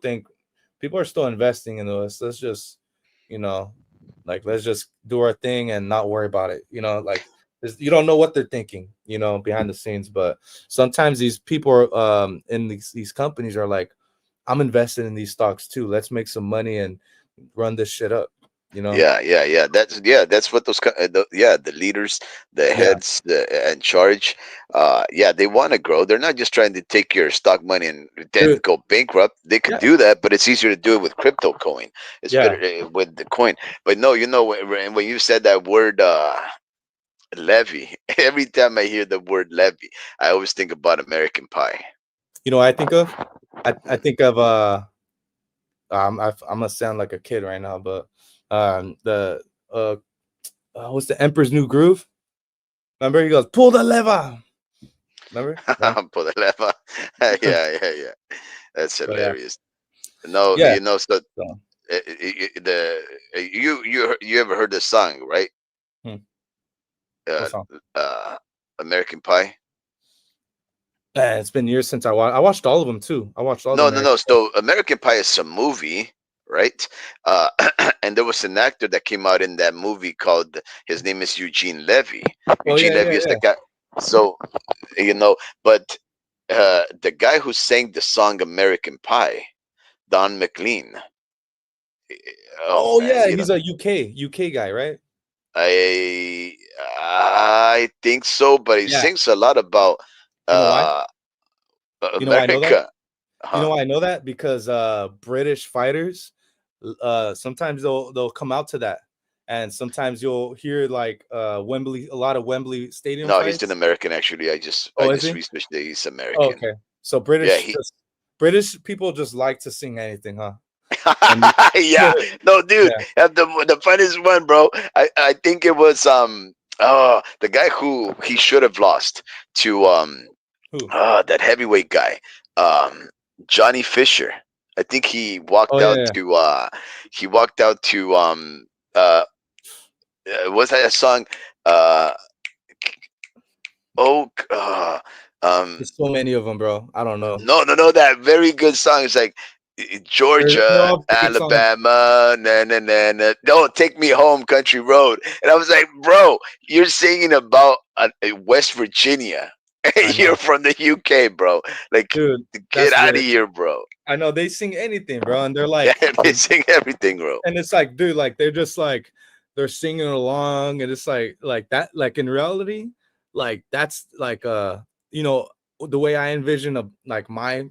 Speaker 3: investing into us. Let's just, like, let's just do our thing and not worry about it. Like, you don't know what they're thinking, behind the scenes. But sometimes these people are, in these companies are like, I'm invested in these stocks too. Let's make some money and run this shit up.
Speaker 4: Yeah. That's what those the leaders, the
Speaker 3: Yeah,
Speaker 4: heads, in charge. Yeah, they want to grow. They're not just trying to take your stock money and then
Speaker 3: dude.
Speaker 4: go bankrupt. They could
Speaker 3: Yeah,
Speaker 4: do that, but it's easier to do it with crypto coin. It's
Speaker 3: yeah.
Speaker 4: better with the coin. But no, when you said that word, levy. Every time I hear the word levy, I always think about American Pie.
Speaker 3: You know what I think of? I think of I'm gonna sound like a kid right now, but the what's the Emperor's New Groove? Remember, he goes, pull the lever. Remember? Yeah.
Speaker 4: Por the leva. Yeah. That's
Speaker 3: But yeah,
Speaker 4: hilarious. No,
Speaker 3: yeah.
Speaker 4: so
Speaker 3: So,
Speaker 4: you ever heard the song, right?
Speaker 3: hmm,
Speaker 4: Uh,
Speaker 3: what song?
Speaker 4: uh, American Pie.
Speaker 3: Man, it's been years since I watched all of them too. I watched all the
Speaker 4: No.
Speaker 3: American.
Speaker 4: So American Pie is a movie, right? Uh, and there was an actor that came out in that movie called. His name is Eugene Levy.
Speaker 3: Oh
Speaker 4: Eugene
Speaker 3: yeah,
Speaker 4: Levy is the guy. So but the guy who sang the song American Pie, Don McLean. Oh
Speaker 3: Oh
Speaker 4: man,
Speaker 3: yeah. He's a UK guy, right?
Speaker 4: I think so, but he
Speaker 3: Yeah.
Speaker 4: sings a lot about
Speaker 3: You know why?
Speaker 4: uh
Speaker 3: You know why I know that?
Speaker 4: America.
Speaker 3: You know
Speaker 4: Huh?
Speaker 3: why I know that? Because British fighters, sometimes they'll come out to that, and sometimes you'll hear like a lot of Wembley Stadium
Speaker 4: No, he's an
Speaker 3: fights.
Speaker 4: American actually. I
Speaker 3: Oh, is
Speaker 4: just
Speaker 3: he?
Speaker 4: researched that he's
Speaker 3: Oh,
Speaker 4: American.
Speaker 3: okay. So
Speaker 4: Yeah, he
Speaker 3: British people just like to sing anything, huh? And
Speaker 4: yeah. No, dude,
Speaker 3: yeah,
Speaker 4: the funniest one, bro. I think it was the guy who he should have lost to
Speaker 3: who?
Speaker 4: that heavyweight guy, um, Johnny Fisher. I think
Speaker 3: Oh yeah, yeah.
Speaker 4: he walked out to uh, was that a song? Uh, oh, um,
Speaker 3: There's so many of them, bro. I don't know.
Speaker 4: no, that very good song. It's like
Speaker 3: They're
Speaker 4: Georgia,
Speaker 3: all great songs.
Speaker 4: Alabama, na. Don't take me home, country road. And I was like, bro, you're singing about West Virginia.
Speaker 3: I
Speaker 4: You're
Speaker 3: know,
Speaker 4: from the UK, bro. Like,
Speaker 3: dude.
Speaker 4: get
Speaker 3: That's
Speaker 4: out of
Speaker 3: the
Speaker 4: here, bro.
Speaker 3: I know they sing anything, bro, and they're
Speaker 4: Yeah,
Speaker 3: like,
Speaker 4: they sing everything, bro.
Speaker 3: and it's like, dude, like they're just like they're singing along, and it's like that, like in reality, like that's like the way I envision like my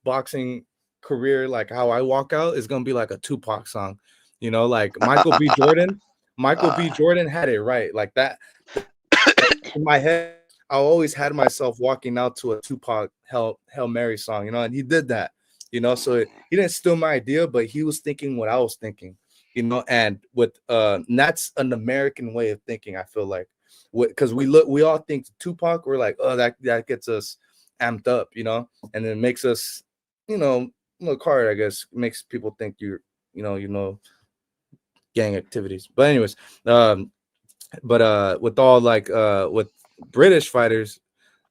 Speaker 3: boxing career, like how I walk out is gonna be like a Tupac song, like Michael B.
Speaker 4: uh,
Speaker 3: Jordan had it right, like that in my head. I always had myself walking out to a Tupac Hail Mary song, and he did that, so he didn't steal my idea, but he was thinking what I was thinking, and and that's an American way of thinking, I feel like, because we all think Tupac, we're like, oh, that gets us amped up, and it makes us, look hard, I guess, makes people think gang activities. But anyways, with all like with British fighters,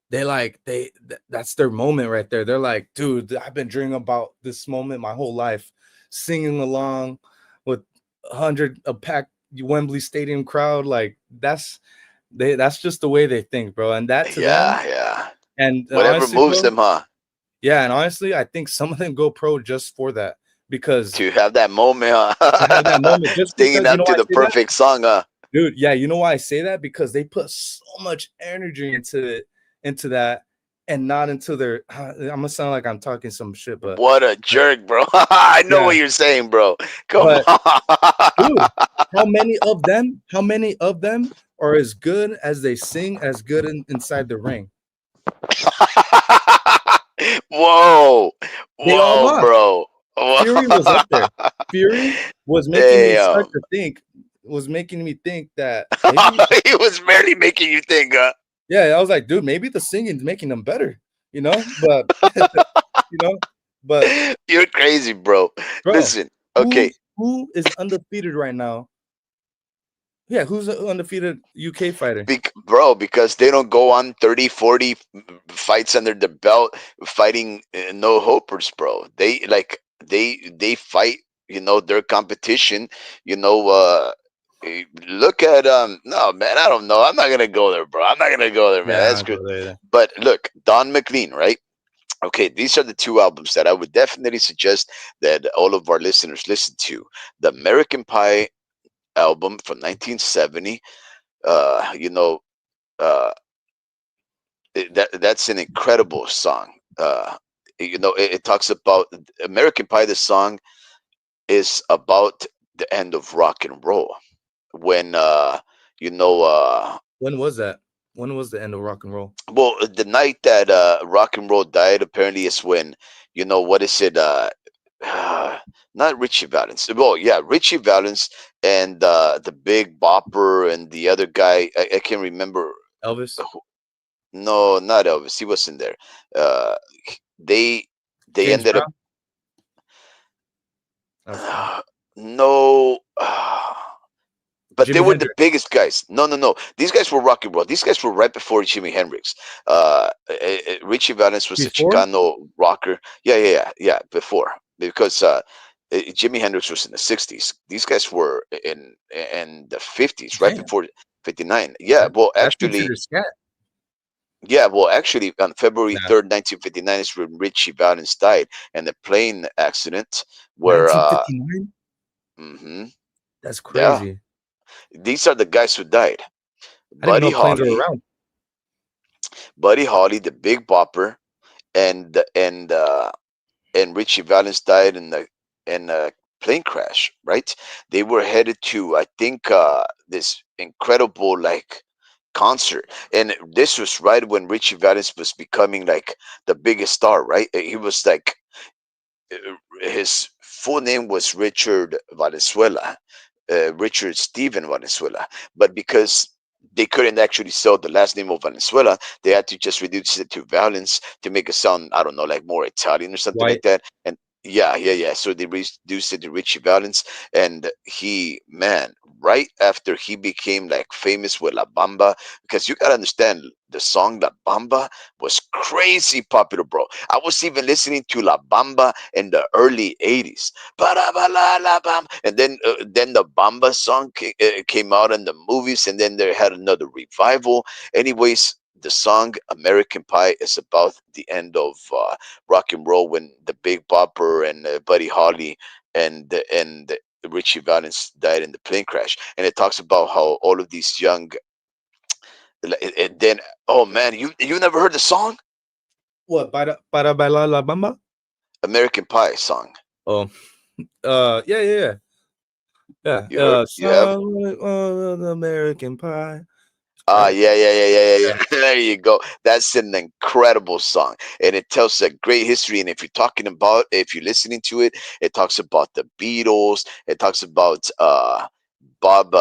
Speaker 3: that's their moment right there. They're like, dude, I've been dreaming about this moment my whole life, singing along with a packed Wembley Stadium crowd. Like that's just the way they think, bro. And that to them,
Speaker 4: yeah.
Speaker 3: and
Speaker 4: Whatever
Speaker 3: honestly,
Speaker 4: moves
Speaker 3: bro,
Speaker 4: them, huh?
Speaker 3: yeah, and honestly, I think some of them go pro just for that, because
Speaker 4: To have that moment,
Speaker 3: to have that
Speaker 4: huh?
Speaker 3: moment, just
Speaker 4: Singing
Speaker 3: because,
Speaker 4: up
Speaker 3: why
Speaker 4: to
Speaker 3: I
Speaker 4: the
Speaker 3: say that,
Speaker 4: perfect song, huh?
Speaker 3: dude. Yeah, you know why I say that? Because they put so much energy into that, and not into their. I'm gonna sound like I'm talking some shit,
Speaker 4: What a jerk, bro. I know
Speaker 3: yeah,
Speaker 4: what you're saying, bro. Come
Speaker 3: but dude,
Speaker 4: on.
Speaker 3: how many of them are as good as they sing, as good inside the ring?
Speaker 4: Whoa.
Speaker 3: They all
Speaker 4: Whoa,
Speaker 3: lost.
Speaker 4: bro.
Speaker 3: Fury was up there.
Speaker 4: Whoa.
Speaker 3: Fury was making me start
Speaker 4: Damn.
Speaker 3: to think, was making me think that maybe,
Speaker 4: He was barely making you think, huh?
Speaker 3: yeah, I was like, dude, maybe the singing's making them better, but you know, but
Speaker 4: You're crazy, bro.
Speaker 3: bro,
Speaker 4: Listen,
Speaker 3: who
Speaker 4: okay.
Speaker 3: who is undefeated right now? Yeah, who's the undefeated UK fighter?
Speaker 4: Bro, because they don't go on 30, 40 fights under the belt fighting no hopers, bro. They fight, their competition, you know, look at no man, I don't know. I'm not gonna go there, bro. I'm not gonna go there, man.
Speaker 3: Yeah,
Speaker 4: That's
Speaker 3: I'll
Speaker 4: good.
Speaker 3: go there.
Speaker 4: But look, Don McLean, right? Okay, these are the two albums that I would definitely suggest that all of our listeners listen to. The American Pie album from 1970. You know, uh, that's an incredible song. It talks about American Pie. The song is about the end of rock and roll when you know
Speaker 3: When was that? When was the end of rock and roll?
Speaker 4: well, the night that rock and roll died apparently is when, what is it, not Richie Valens, well, yeah, Richie Valens and the Big Bopper and the other guy, I can't remember.
Speaker 3: Elvis,
Speaker 4: No, not Elvis, he wasn't there. uh they they
Speaker 3: James
Speaker 4: ended up
Speaker 3: Brown. Okay.
Speaker 4: no, but they
Speaker 3: Jimi
Speaker 4: were the
Speaker 3: Hendrix.
Speaker 4: biggest guys. No, no, no. These guys were rock and roll. These guys were right before Jimi Hendrix. Richie Valens was a
Speaker 3: Before?
Speaker 4: Chicano rocker. Yeah, yeah, yeah, yeah. Before, because Jimi Hendrix was in the '60s. These guys were in the '50s, right
Speaker 3: Damn,
Speaker 4: before '59. Yeah.
Speaker 3: that's considered scat.
Speaker 4: On February
Speaker 3: Nah,
Speaker 4: 3rd, 1959 is when Richie Valens died in a plane accident where
Speaker 3: 1959.
Speaker 4: mhm,
Speaker 3: That's
Speaker 4: yeah,
Speaker 3: crazy.
Speaker 4: these are the guys who died.
Speaker 3: I didn't even
Speaker 4: Buddy
Speaker 3: know planes were
Speaker 4: Holly,
Speaker 3: around.
Speaker 4: Buddy Holly, the Big Bopper, and and uh, and Richie Valens died in a plane crash. Right? They were headed to, I think, this incredible like concert, and this was right when Richie Valens was becoming like the biggest star. Right? He was like his full name was Richard Valenzuela, Richard Steven Valenzuela, but because they couldn't actually sell the last name of Valenzuela, they had to just reduce it to Valens to make it sound, I don't know, like more Italian or something like
Speaker 3: White.
Speaker 4: that. And yeah, yeah, yeah. So they reduced it to Richie Valens, and he, man, right after he became like famous with La Bamba, because you gotta understand the song La Bamba was crazy popular, bro. I was even listening to La Bamba in the early '80s. Ba-da-ba-la-la-bam. And then the Bamba song came out in the movies, and then they had another revival. Anyways, the song American Pie is about the end of rock and roll when the Big Bopper and Buddy Holly and Richie Valens died in the plane crash, and it talks about how all of these young, and then, oh man, you never heard the song
Speaker 3: What? Para bailar la bamba?
Speaker 4: American Pie song?
Speaker 3: Oh, yeah, yeah, yeah. Yeah.
Speaker 4: You heard? You have?
Speaker 3: The American Pie.
Speaker 4: Ah,
Speaker 3: Right.
Speaker 4: yeah, yeah, yeah, yeah, yeah,
Speaker 3: Yeah.
Speaker 4: yeah. There you go. That's an incredible song, and it tells a great history. And if you're listening to it, it talks about the Beatles. It talks about Bob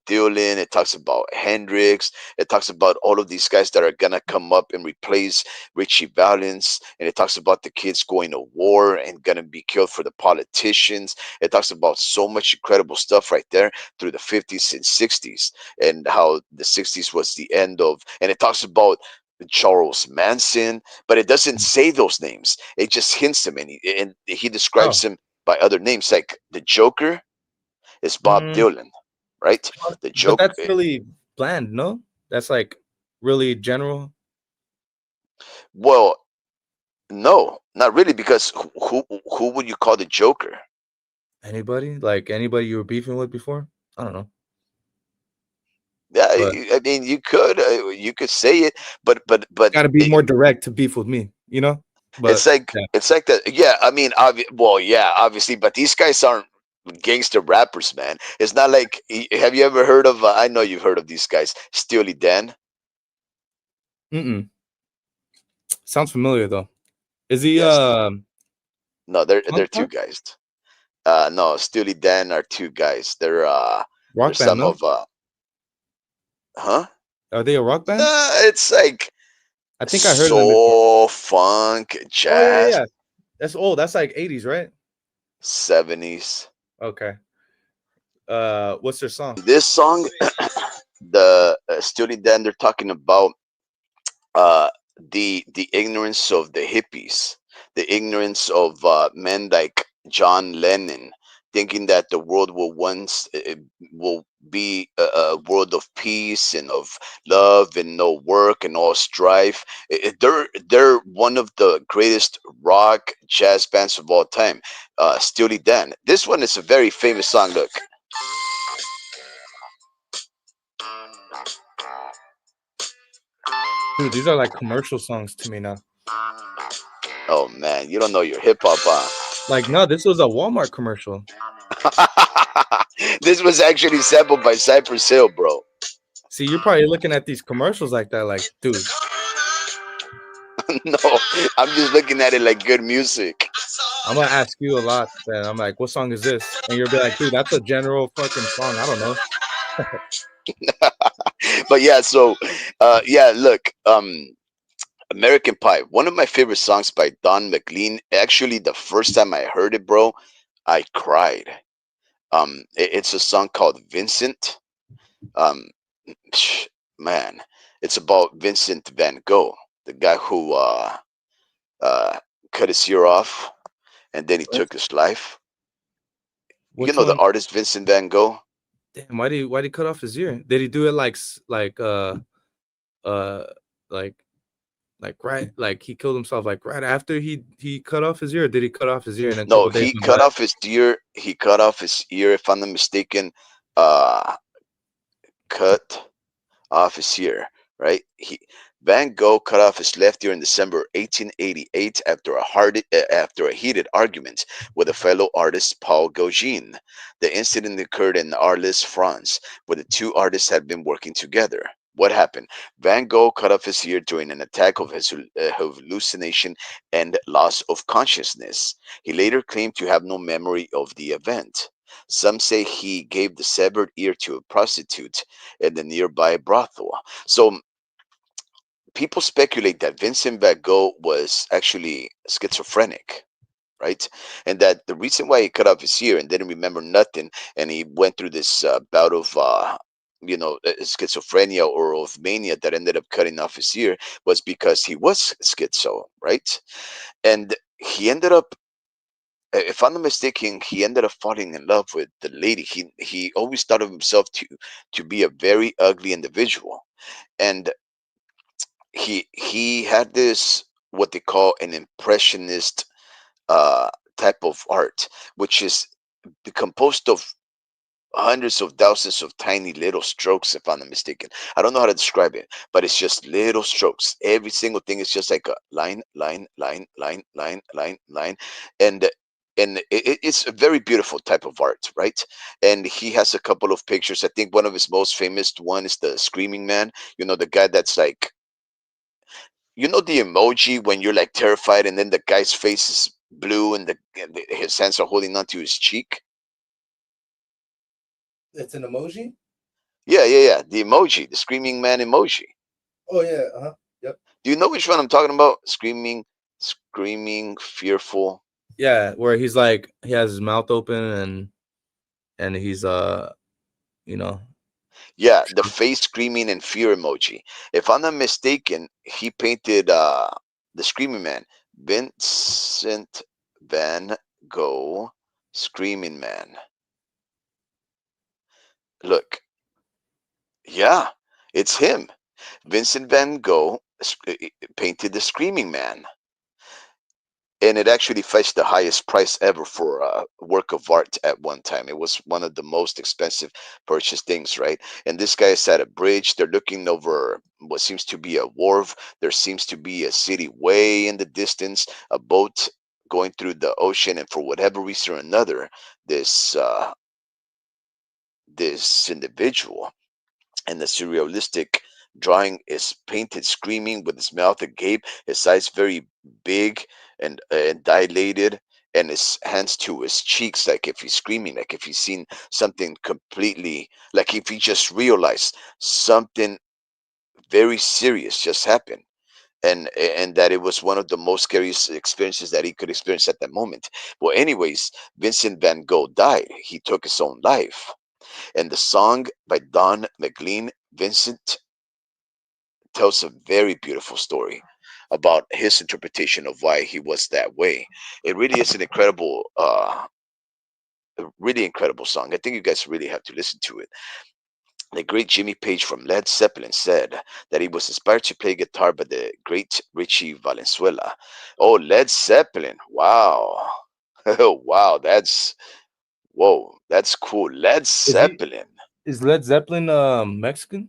Speaker 4: Dylan. It talks about Hendrix. It talks about all of these guys that are gonna come up and replace Richie Valens. And it talks about the kids going to war and gonna be killed for the politicians. It talks about so much incredible stuff right there through the '50s and '60s, and how the '60s was the end of. And it talks about Charles Manson, but it doesn't say those names. It just hints them, and he describes
Speaker 3: Oh.
Speaker 4: them by other names, like the Joker is Bob
Speaker 3: Mm,
Speaker 4: Dylan, right? The
Speaker 3: but
Speaker 4: joke.
Speaker 3: that's really bland, no? That's like really general.
Speaker 4: Well, no, not really, because who would you call the Joker?
Speaker 3: Anybody? Like anybody you were beefing with before? I don't know.
Speaker 4: Yeah,
Speaker 3: But
Speaker 4: I mean, you could say it, but
Speaker 3: gotta be more direct to beef with me, you know?
Speaker 4: it's
Speaker 3: But
Speaker 4: like
Speaker 3: yeah.
Speaker 4: it's like that. Yeah, I mean, well, yeah, obviously, but these guys aren't gangster rappers, man. It's not like. Have you ever heard of? I know you've heard of these guys, Steely Dan.
Speaker 3: Mm-mm. Sounds familiar though. Is he
Speaker 4: Yes. No, they're
Speaker 3: punk
Speaker 4: two
Speaker 3: rock?
Speaker 4: guys. No, Steely Dan are two guys. They're
Speaker 3: Rock band,
Speaker 4: some
Speaker 3: no?
Speaker 4: of huh?
Speaker 3: Are they a rock band?
Speaker 4: Nah, it's like
Speaker 3: I think I heard of them before.
Speaker 4: soul, funk,
Speaker 3: Oh yeah,
Speaker 4: jazz,
Speaker 3: yeah. That's old. That's like 80s, right?
Speaker 4: '70s.
Speaker 3: Okay. What's their song?
Speaker 4: This song, the Steely Dan, they're talking about uh, the ignorance of the hippies, the ignorance of men like John Lennon, thinking that the world will once will be a world of peace and of love and no work and all strife. They're one of the greatest rock jazz bands of all time. Steely Dan. This one is a very famous song. Look.
Speaker 3: Dude, these are like commercial songs to me now.
Speaker 4: Oh man, you don't know your hip hop,
Speaker 3: Like, no, this was a Walmart commercial.
Speaker 4: huh? This was actually sampled by Cypress Hill, bro.
Speaker 3: See, you're probably looking at these commercials like that, like, dude.
Speaker 4: No, I'm just looking at it like good music.
Speaker 3: I'm gonna ask you a lot. Then I'm like, what song is this? And you'll be like, dude, that's a general fucking song. I don't know.
Speaker 4: But yeah, so yeah, look, American Pie, one of my favorite songs by Don McLean. Actually, the first time I heard it, bro, I cried. It's a song called Vincent. Um, man, it's about Vincent Van Gogh, the guy who uh, cut his ear off and then he
Speaker 3: What?
Speaker 4: took his life. You
Speaker 3: Which
Speaker 4: know the
Speaker 3: one?
Speaker 4: artist Vincent Van Gogh?
Speaker 3: Damn, why did he cut off his ear? Did he do it uh like right, like he killed himself like right after he cut off his ear? Or did he cut off his ear and then a
Speaker 4: No,
Speaker 3: couple days
Speaker 4: he
Speaker 3: went
Speaker 4: cut
Speaker 3: by?
Speaker 4: off his ear. He cut off his ear, if I'm not mistaken. Uh, cut off his ear, right? Van Gogh cut off his left ear in December 1888 after a heated argument with a fellow artist, Paul Gauguin. The incident occurred in Arles, France, where the two artists had been working together. What happened? Van Gogh cut off his ear during an attack of his hallucination and loss of consciousness. He later claimed to have no memory of the event. Some say he gave the severed ear to a prostitute in the nearby brothel. So people speculate that Vincent Van Gogh was actually schizophrenic, right? And that the reason why he cut off his ear and didn't remember nothing, and he went through this bout of schizophrenia or of mania that ended up cutting off his ear was because he was schizo, right? And he ended up, if I'm not mistaken, he ended up falling in love with the lady. He always thought of himself to be a very ugly individual, and he had this what they call an impressionist uh, type of art, which is composed of hundreds of thousands of tiny little strokes, if I'm not mistaken. I don't know how to describe it, but it's just little strokes. Every single thing is just like a line, line, line, line, line, line, line, and it's a very beautiful type of art, right? And he has a couple of pictures. I think one of his most famous one is the screaming man. You know, the guy that's like, you know, the emoji when you're like terrified and then the guy's face is blue and his hands are holding onto his cheek.
Speaker 3: It's an emoji.
Speaker 4: Yeah, yeah, yeah. The emoji, the screaming man emoji.
Speaker 3: Oh yeah, yep.
Speaker 4: Do you know which one I'm talking about? Screaming, fearful.
Speaker 3: Yeah, where he's like he has his mouth open and he's you know.
Speaker 4: Yeah, the face screaming and fear emoji. If I'm not mistaken, he painted the screaming man, Vincent Van Gogh, screaming man. Look, yeah, it's him. Vincent Van Gogh painted the screaming man, and it actually fetched the highest price ever for a work of art at one time. It was one of the most expensive purchased things, right? And this guy is at a bridge. They're looking over what seems to be a wharf. There seems to be a city way in the distance, a boat going through the ocean, and for whatever reason or another, this individual and the surrealistic drawing is painted screaming with his mouth agape, his eyes very big and dilated, and his hands to his cheeks, like if he's screaming, like if he's seen something completely, like if he just realized something very serious just happened. And that it was one of the most scariest experiences that he could experience at that moment. Well, anyways, Vincent Van Gogh died. He took his own life. And the song by Don McLean Vincent tells a very beautiful story about his interpretation of why he was that way. It really is an incredible, a really incredible song. I think you guys really have to listen to it. The great Jimmy Page from Led Zeppelin said that he was inspired to play guitar by the great Richie Valenzuela. Oh, Led Zeppelin! Wow, wow, that's cool. Led
Speaker 3: Is he
Speaker 4: Zeppelin.
Speaker 3: is Led Zeppelin Mexican?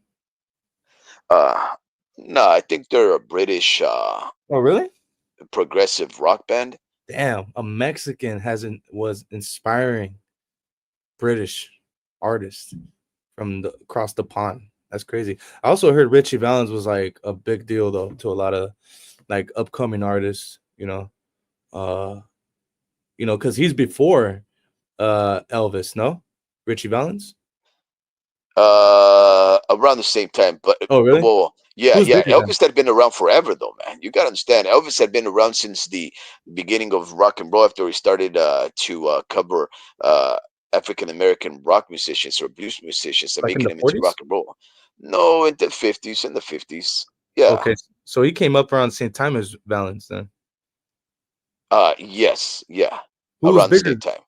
Speaker 4: Uh, no, I think they're a British
Speaker 3: Oh, really?
Speaker 4: progressive rock band.
Speaker 3: Damn, a Mexican hasn't was inspiring British artists from across the pond. That's crazy. I also heard Richie Valens was like a big deal though to a lot of like upcoming artists. Uh, because he's before Elvis. No, Richie Valens.
Speaker 4: Around the same time, but
Speaker 3: Oh, really?
Speaker 4: well, yeah,
Speaker 3: Who's
Speaker 4: yeah.
Speaker 3: bigger then?
Speaker 4: Elvis had been around forever, though, man. You gotta understand, Elvis had been around since the beginning of rock and roll. After he started to cover uh, African American rock musicians or blues musicians and
Speaker 3: Like in
Speaker 4: making
Speaker 3: the
Speaker 4: them into rock
Speaker 3: 40s?
Speaker 4: and roll. No, in the fifties, in the fifties. Yeah.
Speaker 3: Okay, so he came up around the same time as Valens then.
Speaker 4: Yes, yeah.
Speaker 3: Who was
Speaker 4: Around the
Speaker 3: bigger?
Speaker 4: same time.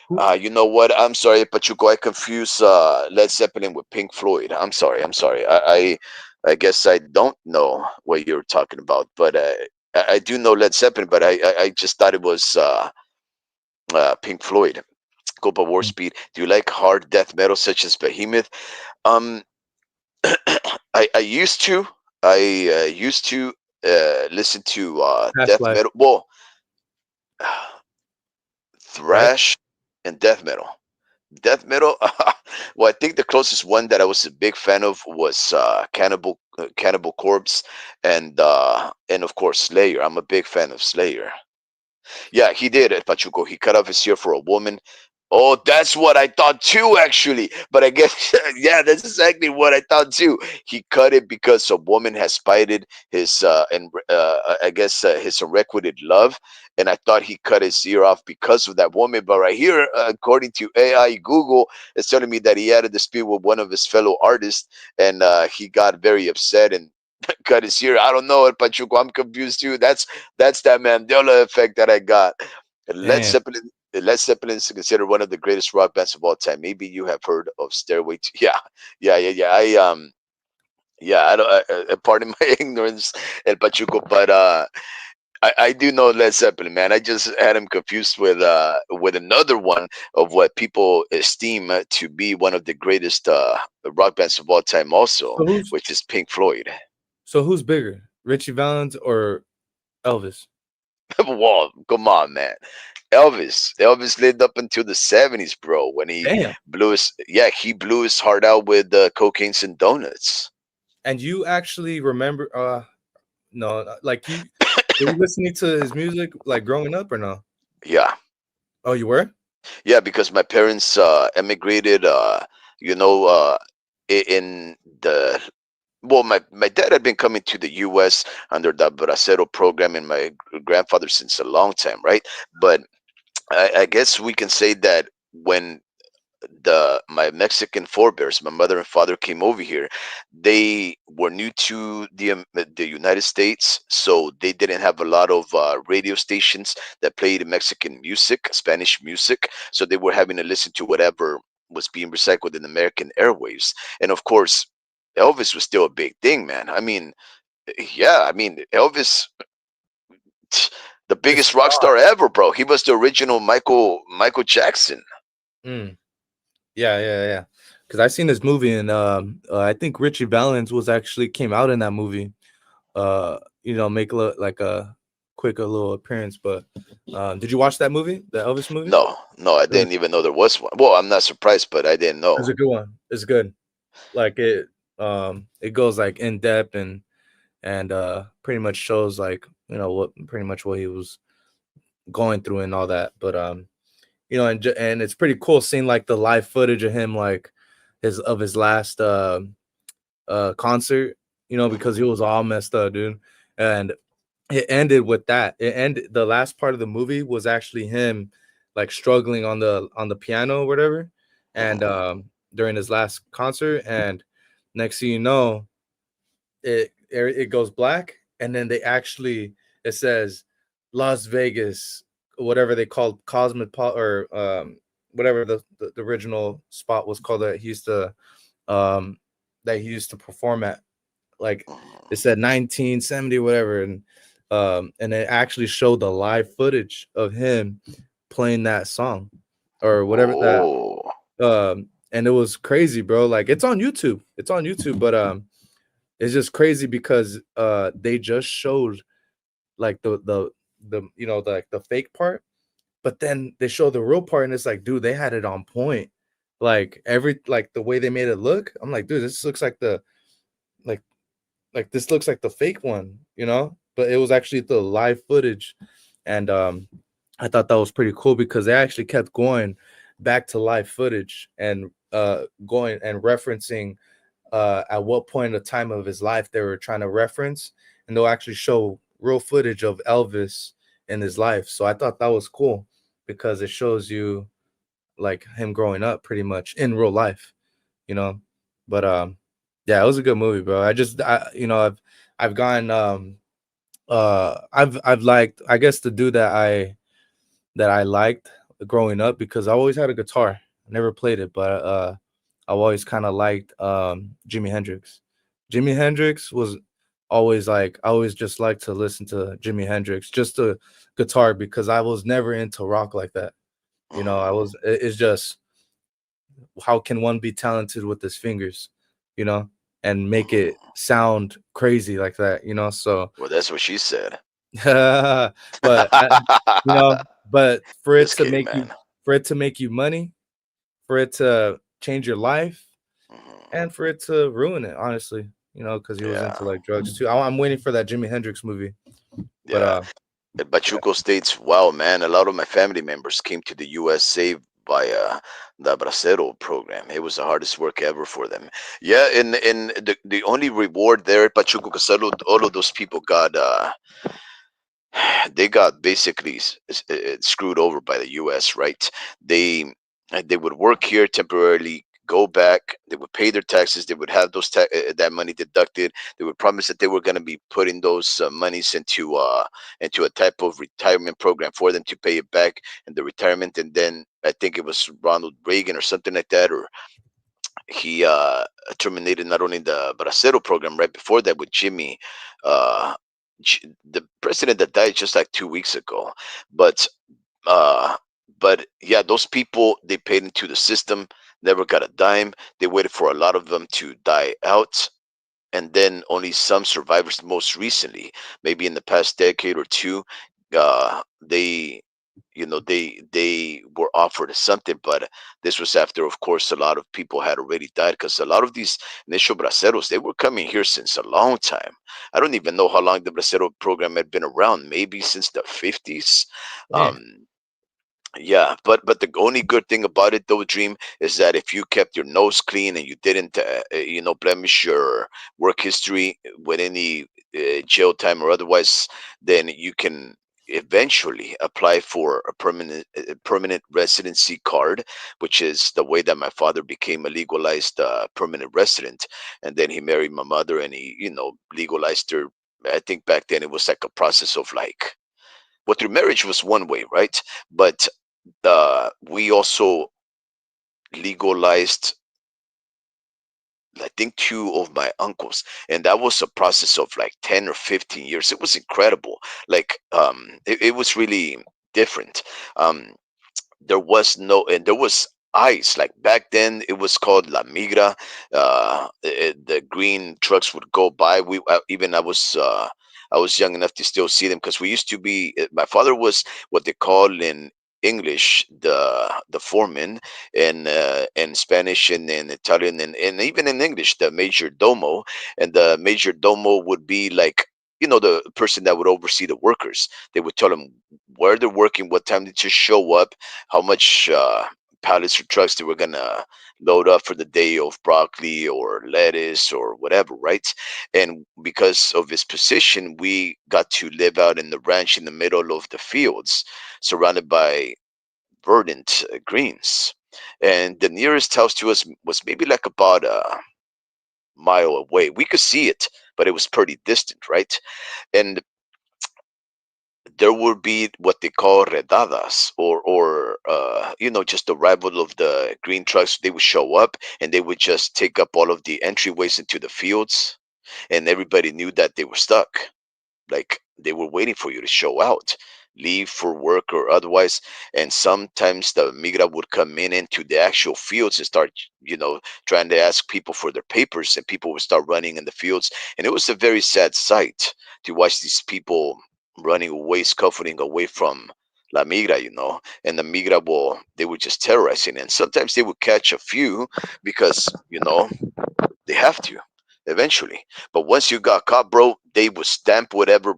Speaker 3: Who?
Speaker 4: You know what? I'm sorry, Pachuco. I confuse Led Zeppelin with Pink Floyd. I'm sorry. I'm sorry. I guess I don't know what you're talking about, but I do know Led Zeppelin, but I just thought it was Pink Floyd. Copa War Speed. Do you like hard death metal such as Behemoth? Um, I used to. I used to listen to
Speaker 3: Past
Speaker 4: death
Speaker 3: life.
Speaker 4: metal. Well,
Speaker 3: Right?
Speaker 4: thrash and death metal. Death metal. Well, I think the closest one that I was a big fan of was Cannibal Corpse, and of course Slayer. I'm a big fan of Slayer. Yeah, he did it, Pachuco. He cut off his ear for a woman. Oh, that's what I thought too, actually. But I guess, yeah, that's exactly what I thought too. He cut it because a woman has spited his, and I guess his unrequited love. And I thought he cut his ear off because of that woman. But right here, according to AI Google, it's telling me that he had a dispute with one of his fellow artists, and he got very upset and cut his ear. I don't know it, Pachuco. I'm confused too. That's that Mandela effect that I got. Led
Speaker 3: Damn.
Speaker 4: Zeppelin. Led Zeppelin is considered one of the greatest rock bands of all time. Maybe you have heard of Stairway to Yeah, yeah, yeah, yeah. Yeah. I don't. Pardon my ignorance, El Pachuco, but I do know Led Zeppelin, man. I just had him confused with another one of what people esteem to be one of the greatest rock bands of all time, also,
Speaker 3: So who's
Speaker 4: which is Pink Floyd.
Speaker 3: so who's bigger, Richie Valens or Elvis?
Speaker 4: Whoa, come on, man. Elvis lived up until the 70s, bro, when he
Speaker 3: Damn.
Speaker 4: he blew his heart out with Cocaines and Donuts.
Speaker 3: And you actually remember? No, like you were you listening to his music like growing up or no?
Speaker 4: Yeah,
Speaker 3: Oh, you were?
Speaker 4: yeah, because my parents emigrated, you know, in the well, my dad had been coming to the U.S. under the Bracero program, and my grandfather since a long time, right? But I guess we can say that when the my Mexican forebears, my mother and father came over here, they were new to the United States, so they didn't have a lot of radio stations that played Mexican music, Spanish music. So they were having to listen to whatever was being recycled in American airwaves, and of course, Elvis was still a big thing, man. I mean, yeah, I mean Elvis, the
Speaker 3: It's
Speaker 4: biggest rock star ever, bro. He was the original Michael Jackson.
Speaker 3: mm, yeah. Because I seen this movie and I think Richie Valens was actually came out in that movie. Make like a quick a little appearance. But did you watch that movie, the Elvis movie?
Speaker 4: No, no, I
Speaker 3: It was,
Speaker 4: didn't even know there was one. Well, I'm not surprised, but I didn't
Speaker 3: it's
Speaker 4: know.
Speaker 3: a good one. It's good. Like it goes like in depth and pretty much shows like what pretty much what he was going through and all that. But and it's pretty cool seeing like the live footage of him like his last concert, because he was all messed up, dude. And it ended with that. It ended the last part of the movie was actually him like struggling on the piano or whatever. And
Speaker 4: Mhm.
Speaker 2: during his last concert, and next thing you know, it goes black, and then they actually it says Las Vegas, whatever they called Cosmopol or whatever the original spot was called um that he used to perform at. Like it
Speaker 4: Mhm.
Speaker 2: said 1970 whatever, and it actually showed the live footage of him playing that song or whatever that
Speaker 4: Oh,
Speaker 2: and it was crazy, bro. Like it's on YouTube, but it's just crazy because they just showed like the like the fake part, but then they show the real part, and it's like, dude, they had it on point. Like like the way they made it look, I'm like, dude, this looks like like this looks like the fake one, but it was actually the live footage. And I thought that was pretty cool because they actually kept going back to live footage and going and referencing at what point in the time of his life they were trying to reference, and they'll actually show real footage of Elvis in his life. So I thought that was cool because it shows you like him growing up pretty much in real life, you know. But yeah, it was a good movie, bro. I've gone I've liked, I guess, the dude that I liked growing up because I always had a guitar. I never played it, but I always kind of liked Jimi Hendrix. Jimi Hendrix was always like I always just liked to listen to Jimi Hendrix, just the guitar because I was never into rock like that.
Speaker 4: mhm.
Speaker 2: It's just how can one be talented with his fingers, you know, and make it
Speaker 4: Mhm.
Speaker 2: sound crazy like that, So
Speaker 4: Well, that's what she said.
Speaker 2: but you know, but
Speaker 4: Just kidding, man.
Speaker 2: for it to make you money, for it to change your life,
Speaker 4: Mhm.
Speaker 2: and for it to ruin it, honestly, because he was
Speaker 4: Yeah,
Speaker 2: into like drugs too. I'm waiting for that Jimi Hendrix movie, but
Speaker 4: yeah. At
Speaker 2: yeah,
Speaker 4: Pachuco States, wow, man, a lot of my family members came to the USA via the Bracero program. It was the hardest work ever for them. Yeah, and the only reward there at Pachuco, because all of those people got they got basically screwed over by the U.S. Right? They they would work here temporarily, go back. They would pay their taxes. They would have that money deducted. They would promise that they were going to be putting those monies into a type of retirement program for them to pay it back in the retirement. And then I think it was Ronald Reagan or something like that, or he terminated not only the Bracero program right before that with Jimmy, the president that died just like 2 weeks ago. But uh, but yeah, those people they paid into the system, never got a dime. They waited for a lot of them to die out, and then only some survivors. Most recently, maybe in the past decade or two, they they were offered something, but this was after, of course, a lot of people had already died, because a lot of these initial braceros, they were coming here since a long time. I don't even know how long the bracero program had been around, maybe since the 50s.
Speaker 2: damn,
Speaker 4: um yeah, but the only good thing about it, though, Dream, is that if you kept your nose clean and you didn't, blemish your work history with any jail time or otherwise, then you can eventually apply for a permanent residency card, which is the way that my father became a legalized permanent resident, and then he married my mother, and he, legalized her. I think back then it was like a process of like, well, through marriage was one way, right? But we also legalized, I think, two of my uncles, and that was a process of like 10 or 15 years. It was incredible. Like, it was really different. Um, there was no, and there was ice. Like back then, it was called La Migra. The green trucks would go by. Even I was young enough to still see them, because we used to be. My father was what they call in English the foreman, and in Spanish and in Italian, and even in English the major domo. And the major domo would be like, the person that would oversee the workers. They would tell them where they're working, what time they should show up, how much pallets or trucks they were gonna load up for the day of broccoli or lettuce or whatever, right? And because of his position, we got to live out in the ranch in the middle of the fields, surrounded by verdant greens. and the nearest house to us was maybe like about a mile away. We could see it, but it was pretty distant, right? And there would be what they call redadas, or just the arrival of the green trucks. They would show up and they would just take up all of the entryways into the fields, and everybody knew that they were stuck, like they were waiting for you to show out, leave for work or otherwise. And sometimes the migra would come in into the actual fields and start trying to ask people for their papers, and people would start running in the fields. And it was a very sad sight to watch these people running away, scuffling away from la migra, and the migra will they were just terrorizing. And sometimes they would catch a few because they have to eventually. But once you got caught, bro, they would stamp whatever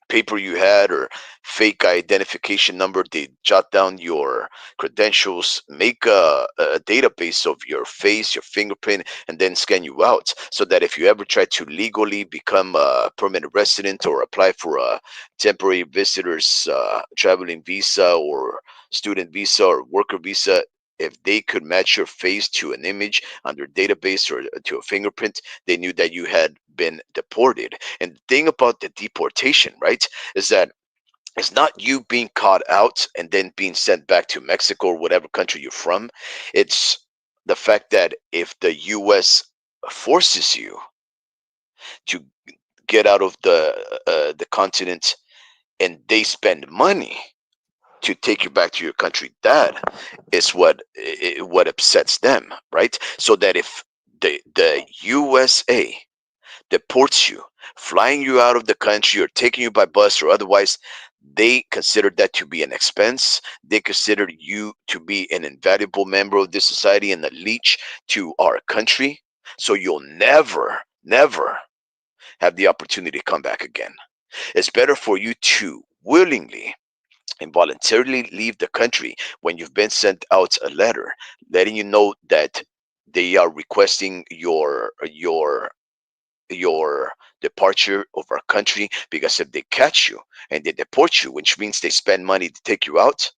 Speaker 4: paper you had or fake identification number. They jot down your credentials, make a database of your face, your fingerprint, and then scan you out, so that if you ever try to legally become a permanent resident or apply for a temporary visitor's traveling visa or student visa or worker visa, if they could match your face to an image on their database or to a fingerprint, they knew that you had been deported. And the thing about the deportation, right, is that it's not you being caught out and then being sent back to Mexico or whatever country you're from. It's the fact that if the U.S. forces you to get out of the continent, and they spend money to take you back to your country, that is what upsets them, right? So that if the USA deports you, flying you out of the country or taking you by bus or otherwise, they consider that to be an expense. They consider you to be an invaluable member of this society and a leech to our country. So you'll never, never have the opportunity to come back again. It's better for you to willingly and voluntarily leave the country when you've been sent out a letter letting you know that they are requesting your departure of our country, because if they catch you and they deport you, which means they spend money to take you out,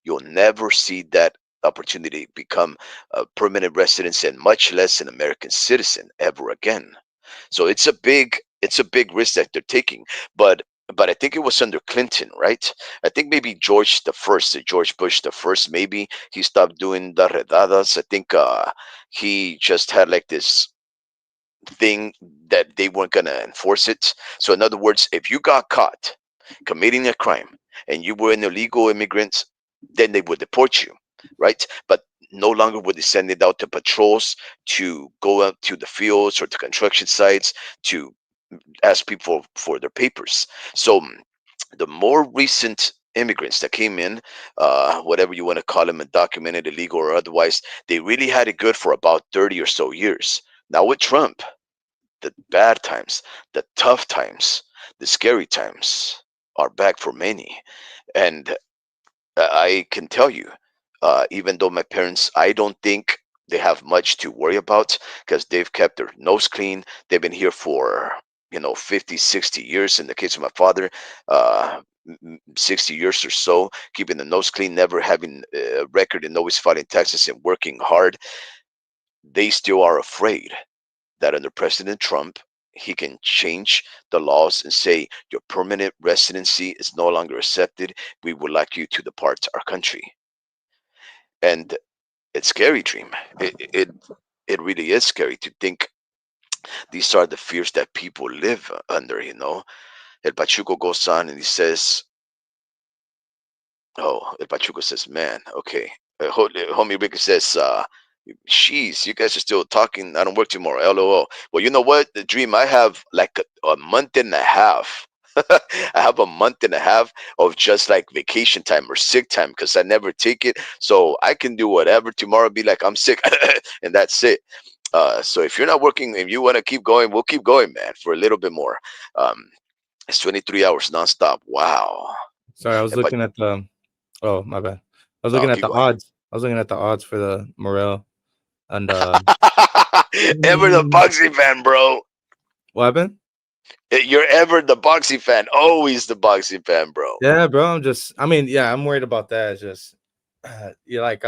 Speaker 4: you'll never see that opportunity become a permanent resident and much less an American citizen ever again. So it's a big risk that they're taking. But I think it was under Clinton, right? I think maybe George Bush the first, maybe he stopped doing the redadas. I think he just had like this thing that they weren't gonna enforce it. So in other words, if you got caught committing a crime and you were an illegal immigrant, then they would deport you, right? But no longer would they send it out to patrols to go out to the fields or to construction sites to ask people for their papers. So the more recent immigrants that came in, whatever you want to call them, undocumented, illegal, or otherwise, they really had it good for about 30 or so years. Now with Trump, the bad times, the tough times, the scary times are back for many. And I can tell you, even though my parents, I don't think they have much to worry about because they've kept their nose clean. They've been here for 50, 60 years. In the case of my father, 60 years or so, keeping the nose clean, never having a record, and always filing taxes and working hard. They still are afraid that under President Trump, he can change the laws and say your permanent residency is no longer accepted. We would like you to depart our country. And it's scary, Dream. It really is scary to think these are the fears that people live under. El Pachuco goes on and he says, oh, El Pachuco says, man, okay. Homie Ricky says, jeez, you guys are still talking. I don't work tomorrow. LOL. Well, you know what? The Dream, I have like a month and a half. I have a month and a half of just like vacation time or sick time because I never take it. So I can do whatever tomorrow, be like, I'm sick, and that's it. So if you're not working and you want to keep going, we'll keep going, man, for a little bit more. It's 23 hours nonstop. Wow.
Speaker 2: Sorry, I was
Speaker 4: But
Speaker 2: looking at the. Oh, my bad. I was
Speaker 4: oh,
Speaker 2: looking at
Speaker 4: keep
Speaker 2: the
Speaker 4: going.
Speaker 2: odds. I was looking at the odds for the Morel and
Speaker 4: Ever the boxing fan, bro.
Speaker 2: what happened?
Speaker 4: You're ever the boxing fan. Always the boxing fan, bro.
Speaker 2: Yeah, bro. I mean, yeah, I'm worried about that. It's just
Speaker 3: yeah, like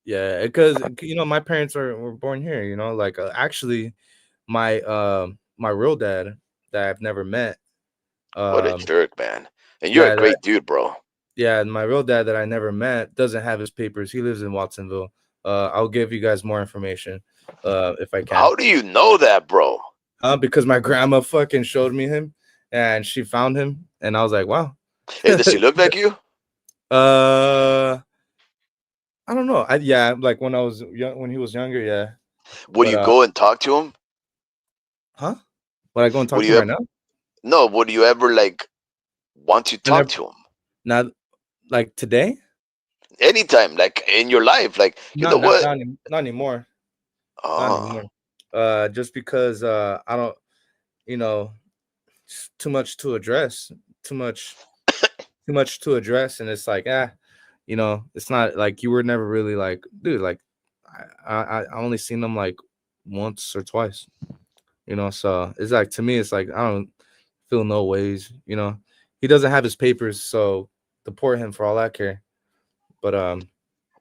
Speaker 3: yeah, because my parents were born here. Like actually, my real dad that I've never met.
Speaker 4: What a
Speaker 3: Um,
Speaker 4: jerk, man. And you're a
Speaker 3: yeah,
Speaker 4: great dude, bro.
Speaker 3: yeah, my real dad that I never met doesn't have his papers. He lives in Watsonville. I'll give you guys more information, if I can.
Speaker 4: How do you know that, bro?
Speaker 3: Because my grandma fucking showed me him, and she found him, and I was like, wow.
Speaker 4: Hey, does he look like you?
Speaker 3: uh, I don't know. Yeah, like when I was young, when he was younger, yeah.
Speaker 4: Would
Speaker 3: But
Speaker 4: you go and talk to him?
Speaker 3: huh? Would I go and talk
Speaker 4: Would
Speaker 3: to him
Speaker 4: you
Speaker 3: right
Speaker 4: ever?
Speaker 3: now?
Speaker 4: No. Would you ever like want to
Speaker 3: I
Speaker 4: talk
Speaker 3: never.
Speaker 4: to him?
Speaker 3: Not like today.
Speaker 4: Anytime, like in your life, like you know
Speaker 3: Not not
Speaker 4: what?
Speaker 3: not, any- not anymore. Not
Speaker 4: Oh,
Speaker 3: anymore. Just because I don't, you know, it's too much to address. Too much. Too much to address, and it's like it's not like you were never really like, dude. Like I only seen them like once or twice. So it's like to me, it's like I don't feel no ways. He doesn't have his papers, so deport him for all I care. But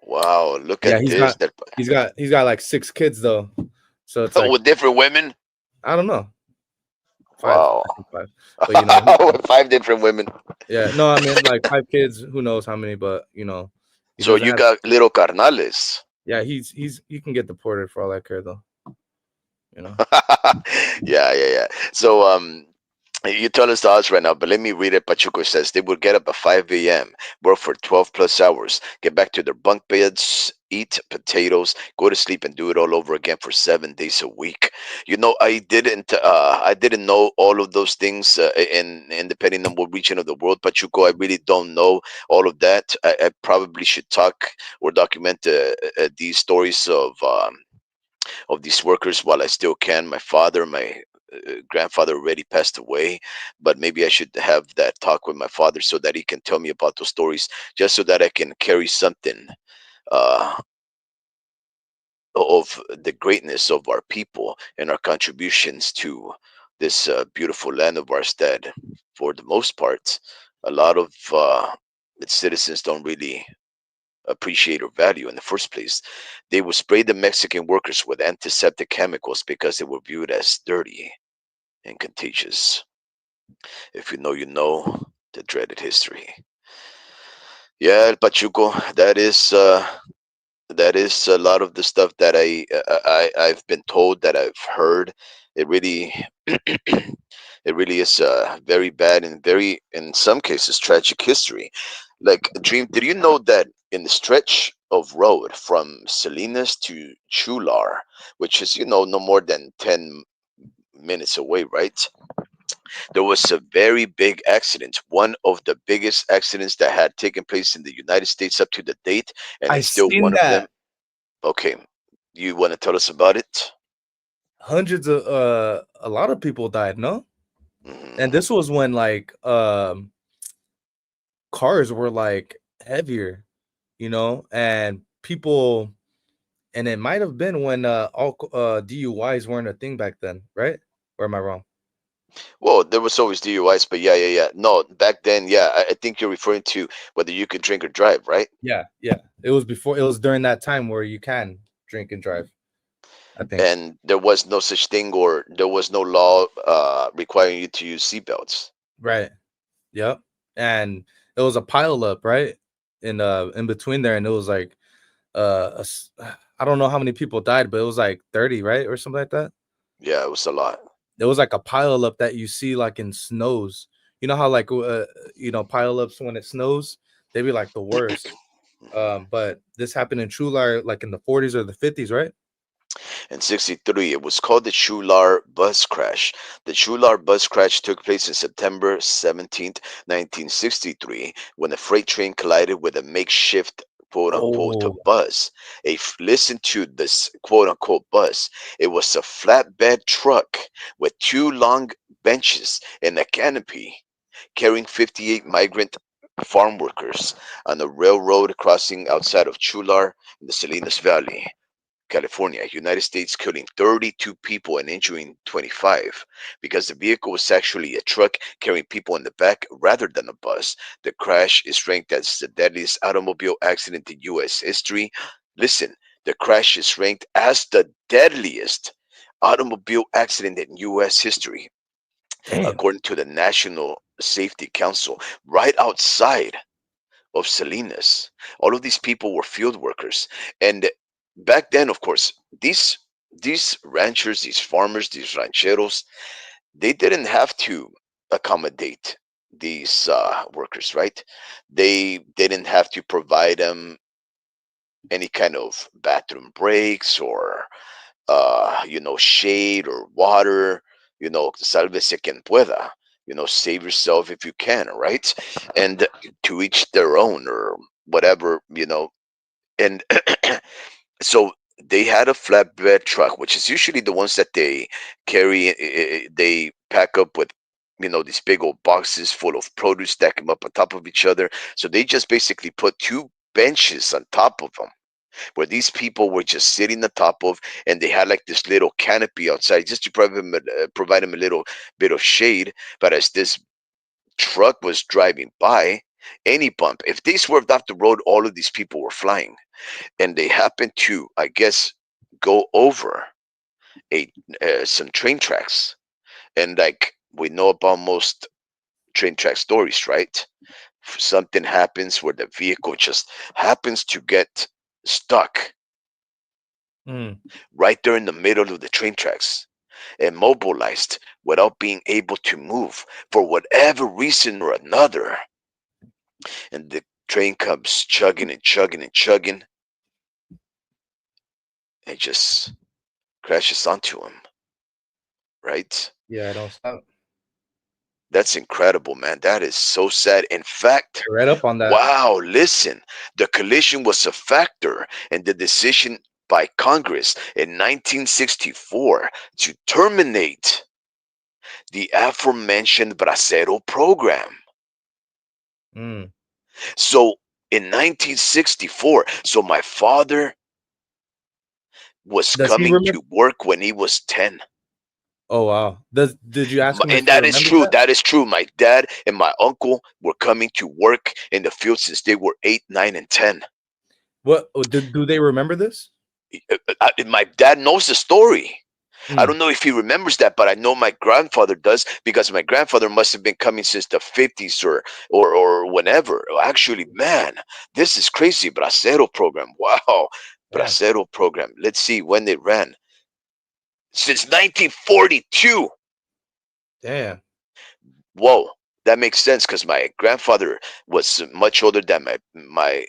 Speaker 4: wow! Look
Speaker 3: yeah,
Speaker 4: at this. That
Speaker 3: he's got like 6 kids though, so it's like
Speaker 4: with different women.
Speaker 3: I don't know, five,
Speaker 4: Wow.
Speaker 3: I think five, but
Speaker 4: With 5 different women.
Speaker 3: yeah, no, I mean like 5 kids, who knows how many, but he
Speaker 4: So
Speaker 3: doesn't
Speaker 4: you
Speaker 3: have.
Speaker 4: got little carnales.
Speaker 3: Yeah, he can get deported for all I care though. You know.
Speaker 4: Yeah, yeah, yeah. So you tell us the odds right now, but let me read it. Pachuco says they would get up at 5 a.m., work for 12 plus hours, get back to their bunk beds, eat potatoes, go to sleep, and do it all over again for 7 days a week. I didn't know all of those things, in depending on what region of the world, Pachuco. I really don't know all of that. I probably should talk or document these stories of these workers while I still can. My grandfather already passed away, but maybe I should have that talk with my father so that he can tell me about those stories, just so that I can carry something uh, of the greatness of our people and our contributions to this beautiful land of ours that, for the most part, a lot of its citizens don't really appreciate or value in the first place. They would spray the Mexican workers with antiseptic chemicals because they were viewed as dirty and contagious. If you know, you know the dreaded history. Yeah, El Pachuco, that is a lot of the stuff that I've been told, that I've heard. It really it really is very bad and very, in some cases, tragic history. Like, Dream, did you know that in the stretch of road from Salinas to Chular, which is, no more than 10 minutes away, right? There was a very big accident, one of the biggest accidents that had taken place in the United States up to the date, and
Speaker 3: I
Speaker 4: it's still
Speaker 3: seen
Speaker 4: one of them.
Speaker 3: that.
Speaker 4: Okay, you want to tell us about it?
Speaker 3: Hundreds of a lot of people died, no? And
Speaker 4: Hmm.
Speaker 3: this was when like cars were like heavier, and people, and it might have been when all DUIs weren't a thing back then, right? Or am I wrong?
Speaker 4: Well, there was always DUIs, but yeah, yeah, yeah. No, back then, yeah, I think you're referring to whether you could drink or drive, right?
Speaker 3: Yeah, yeah. It was during that time where you can drink and drive, I think.
Speaker 4: And there was no such thing, or there was no law requiring you to use seatbelts.
Speaker 3: Right. Yep. And it was a pile up, right? In between there, and it was like I don't know how many people died, but it was like 30, right? Or something like that.
Speaker 4: Yeah, it was a lot.
Speaker 3: There was like a pile up that you see like in snows. You know how like pile ups when it snows, they be like the worst. But this happened in Chular like in the 40s or the 50s, right?
Speaker 4: In 63, it was called the Chular bus crash. The Chular bus crash took place on September 17th, 1963, when a freight train collided with a makeshift quote unquote
Speaker 3: Oh,
Speaker 4: bus. Listen to this quote unquote bus. It was a flatbed truck with two long benches and a canopy, carrying 58 migrant farm workers on a railroad crossing outside of Chular in the Salinas Valley. California, United States, killing 32 people and injuring 25 because the vehicle was actually a truck carrying people in the back rather than a bus. The crash is ranked as the deadliest automobile accident in U.S. history. Listen, the crash is ranked as the deadliest automobile accident in U.S. history,
Speaker 2: Damn.
Speaker 4: according to the National Safety Council, right outside of Salinas. All of these people were field workers, and back then, of course, these ranchers, these farmers, these rancheros, they didn't have to accommodate these workers, right? They didn't have to provide them any kind of bathroom breaks or shade or water, sálvese quien pueda, save yourself if you can, right? And to each their own or whatever, and so they had a flatbed truck, which is usually the ones that they carry, they pack up with, these big old boxes full of produce, stack them up on top of each other. So they just basically put two benches on top of them where these people were just sitting on top of, and they had like this little canopy outside just to provide them a little bit of shade. But as this truck was driving by, any bump, if they swerved off the road, all of these people were flying, and they happened to, I guess, go over a some train tracks, and like we know about most train track stories, right? Something happens where the vehicle just happens to get stuck
Speaker 3: Mm.
Speaker 4: right there in the middle of the train tracks, immobilized without being able to move for whatever reason or another. And the train comes chugging and chugging and chugging and just crashes onto him, right?
Speaker 3: Yeah, I don't stop.
Speaker 4: That's incredible, man. That is so sad. In fact,
Speaker 3: I read up on that.
Speaker 4: wow, listen, the collision was a factor in the decision by Congress in 1964 to terminate the aforementioned Bracero program.
Speaker 3: Mm.
Speaker 4: So in 1964, so my father was
Speaker 3: Does he
Speaker 4: coming
Speaker 3: remember?
Speaker 4: to work when he was 10.
Speaker 3: Oh wow. Did you ask him if
Speaker 4: And
Speaker 3: he
Speaker 4: that is
Speaker 3: remembers
Speaker 4: true.
Speaker 3: that?
Speaker 4: That is true. My dad and my uncle were coming to work in the field since they were 8, 9, and 10.
Speaker 3: What do they remember this?
Speaker 4: My dad knows the story. I
Speaker 3: Mm.
Speaker 4: don't know if he remembers that, but I know my grandfather does because my grandfather must have been coming since the 50s or whenever. Actually, man, this is crazy. Bracero program. Wow.
Speaker 3: Damn.
Speaker 4: Bracero program. Let's see when they ran. Since 1942.
Speaker 3: Damn.
Speaker 4: Whoa. That makes sense because my grandfather was much older than my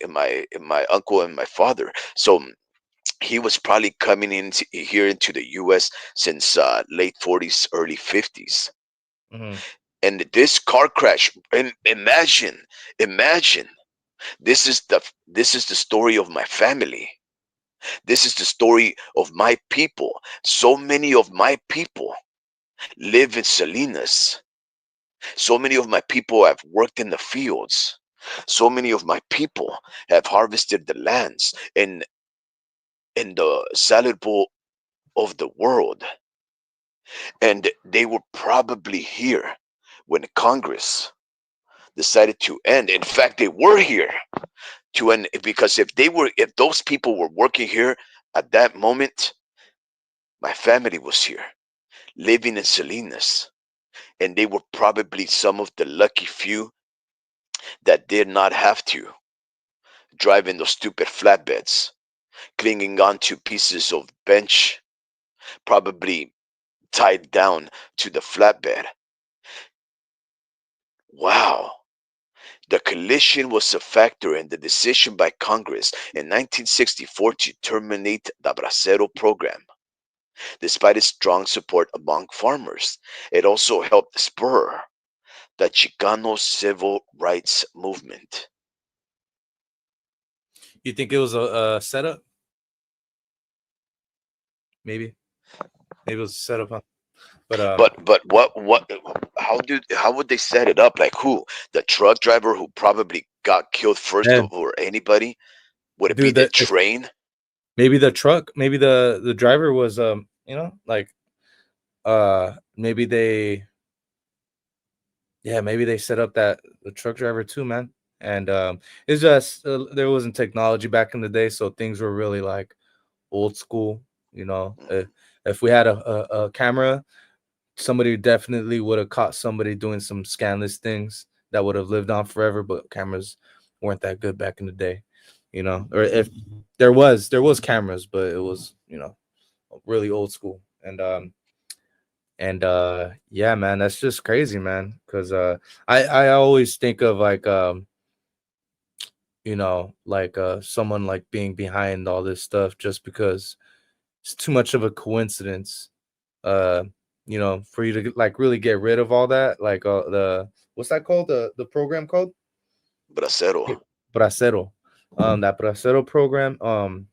Speaker 4: uncle and my father. So he was probably coming here into the U.S. since late 40s, early 50s.
Speaker 3: Mhm.
Speaker 4: And this car crash, and imagine, this is the story of my family. This is the story of my people. So many of my people live in Salinas. So many of my people have worked in the fields. So many of my people have harvested the lands in the salad bowl of the world. And they were probably here when Congress decided to end. In fact, they were here to end because if those people were working here at that moment, my family was here living in Salinas, and they were probably some of the lucky few that did not have to drive in those stupid flatbeds, clinging on to pieces of bench, probably tied down to the flatbed. Wow. The collision was a factor in the decision by Congress in 1964 to terminate the Bracero program. Despite its strong support among farmers, it also helped spur the Chicano civil rights movement.
Speaker 3: You think it was a setup? Maybe. Maybe it was a setup, huh? But
Speaker 4: But how would they set it up? Like who? The truck driver who probably got killed first
Speaker 3: man,
Speaker 4: or anybody? Would it be
Speaker 3: dude,
Speaker 4: the train?
Speaker 2: maybe the truck, maybe the driver was like maybe they yeah, maybe they set up that the truck driver too, man. And it's just there wasn't technology back in the day, so things were really like old school. You know, if we had a camera, somebody definitely would have caught somebody doing some scandalous things that would have lived on forever. But cameras weren't that good back in the day, you know. Or if there was cameras, but it was really old school. And yeah, man, that's just crazy, man. Because I always think of like like someone like being behind all this stuff just because it's too much of a coincidence. Uh, for you to like really get rid of all that, like the what's that called? The program called
Speaker 4: Bracero.
Speaker 2: Bracero. That Bracero program. And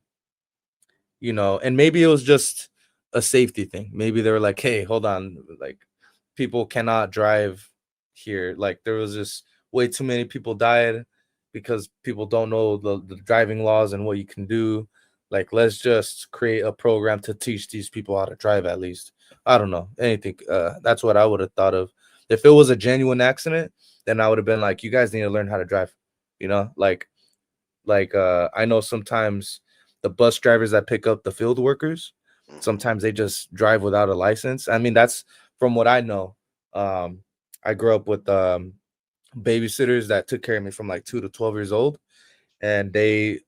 Speaker 2: maybe it was just a safety thing. Maybe they were like, hey, hold on, like people cannot drive here. Like there was just way too many people died because people don't know the driving laws and what you can do. Like, let's just create a program to teach these people how to drive at least. I don't know. Anything. That's what I would have thought of. If it was a genuine accident, then I would have been like, you guys need to learn how to drive. I know sometimes the bus drivers that pick up the field workers,
Speaker 4: Hmm.
Speaker 2: sometimes they just drive without a license. I mean, that's from what I know. um I grew up with babysitters that took care of me from like 2 to 12 years old, and they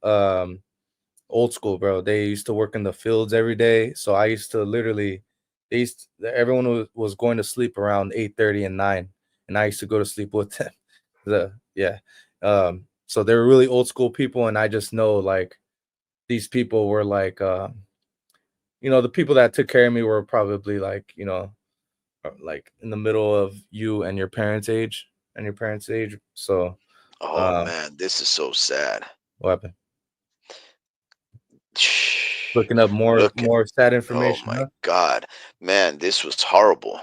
Speaker 2: old school, bro. They used to work in the fields every day, so I used to literally everyone was going to sleep around 8:30 and 9, and I used to go to sleep with them. Yeah. So they were really old school people, and I just know like these people were like the people that took care of me were probably like like in the middle of you and your parents' age. So
Speaker 4: Oh
Speaker 2: uh
Speaker 4: man, this is so sad.
Speaker 2: what happened? Looking up more
Speaker 4: Look,
Speaker 2: more sad
Speaker 4: oh
Speaker 2: information,
Speaker 4: my
Speaker 2: huh?
Speaker 4: God, man, this was horrible.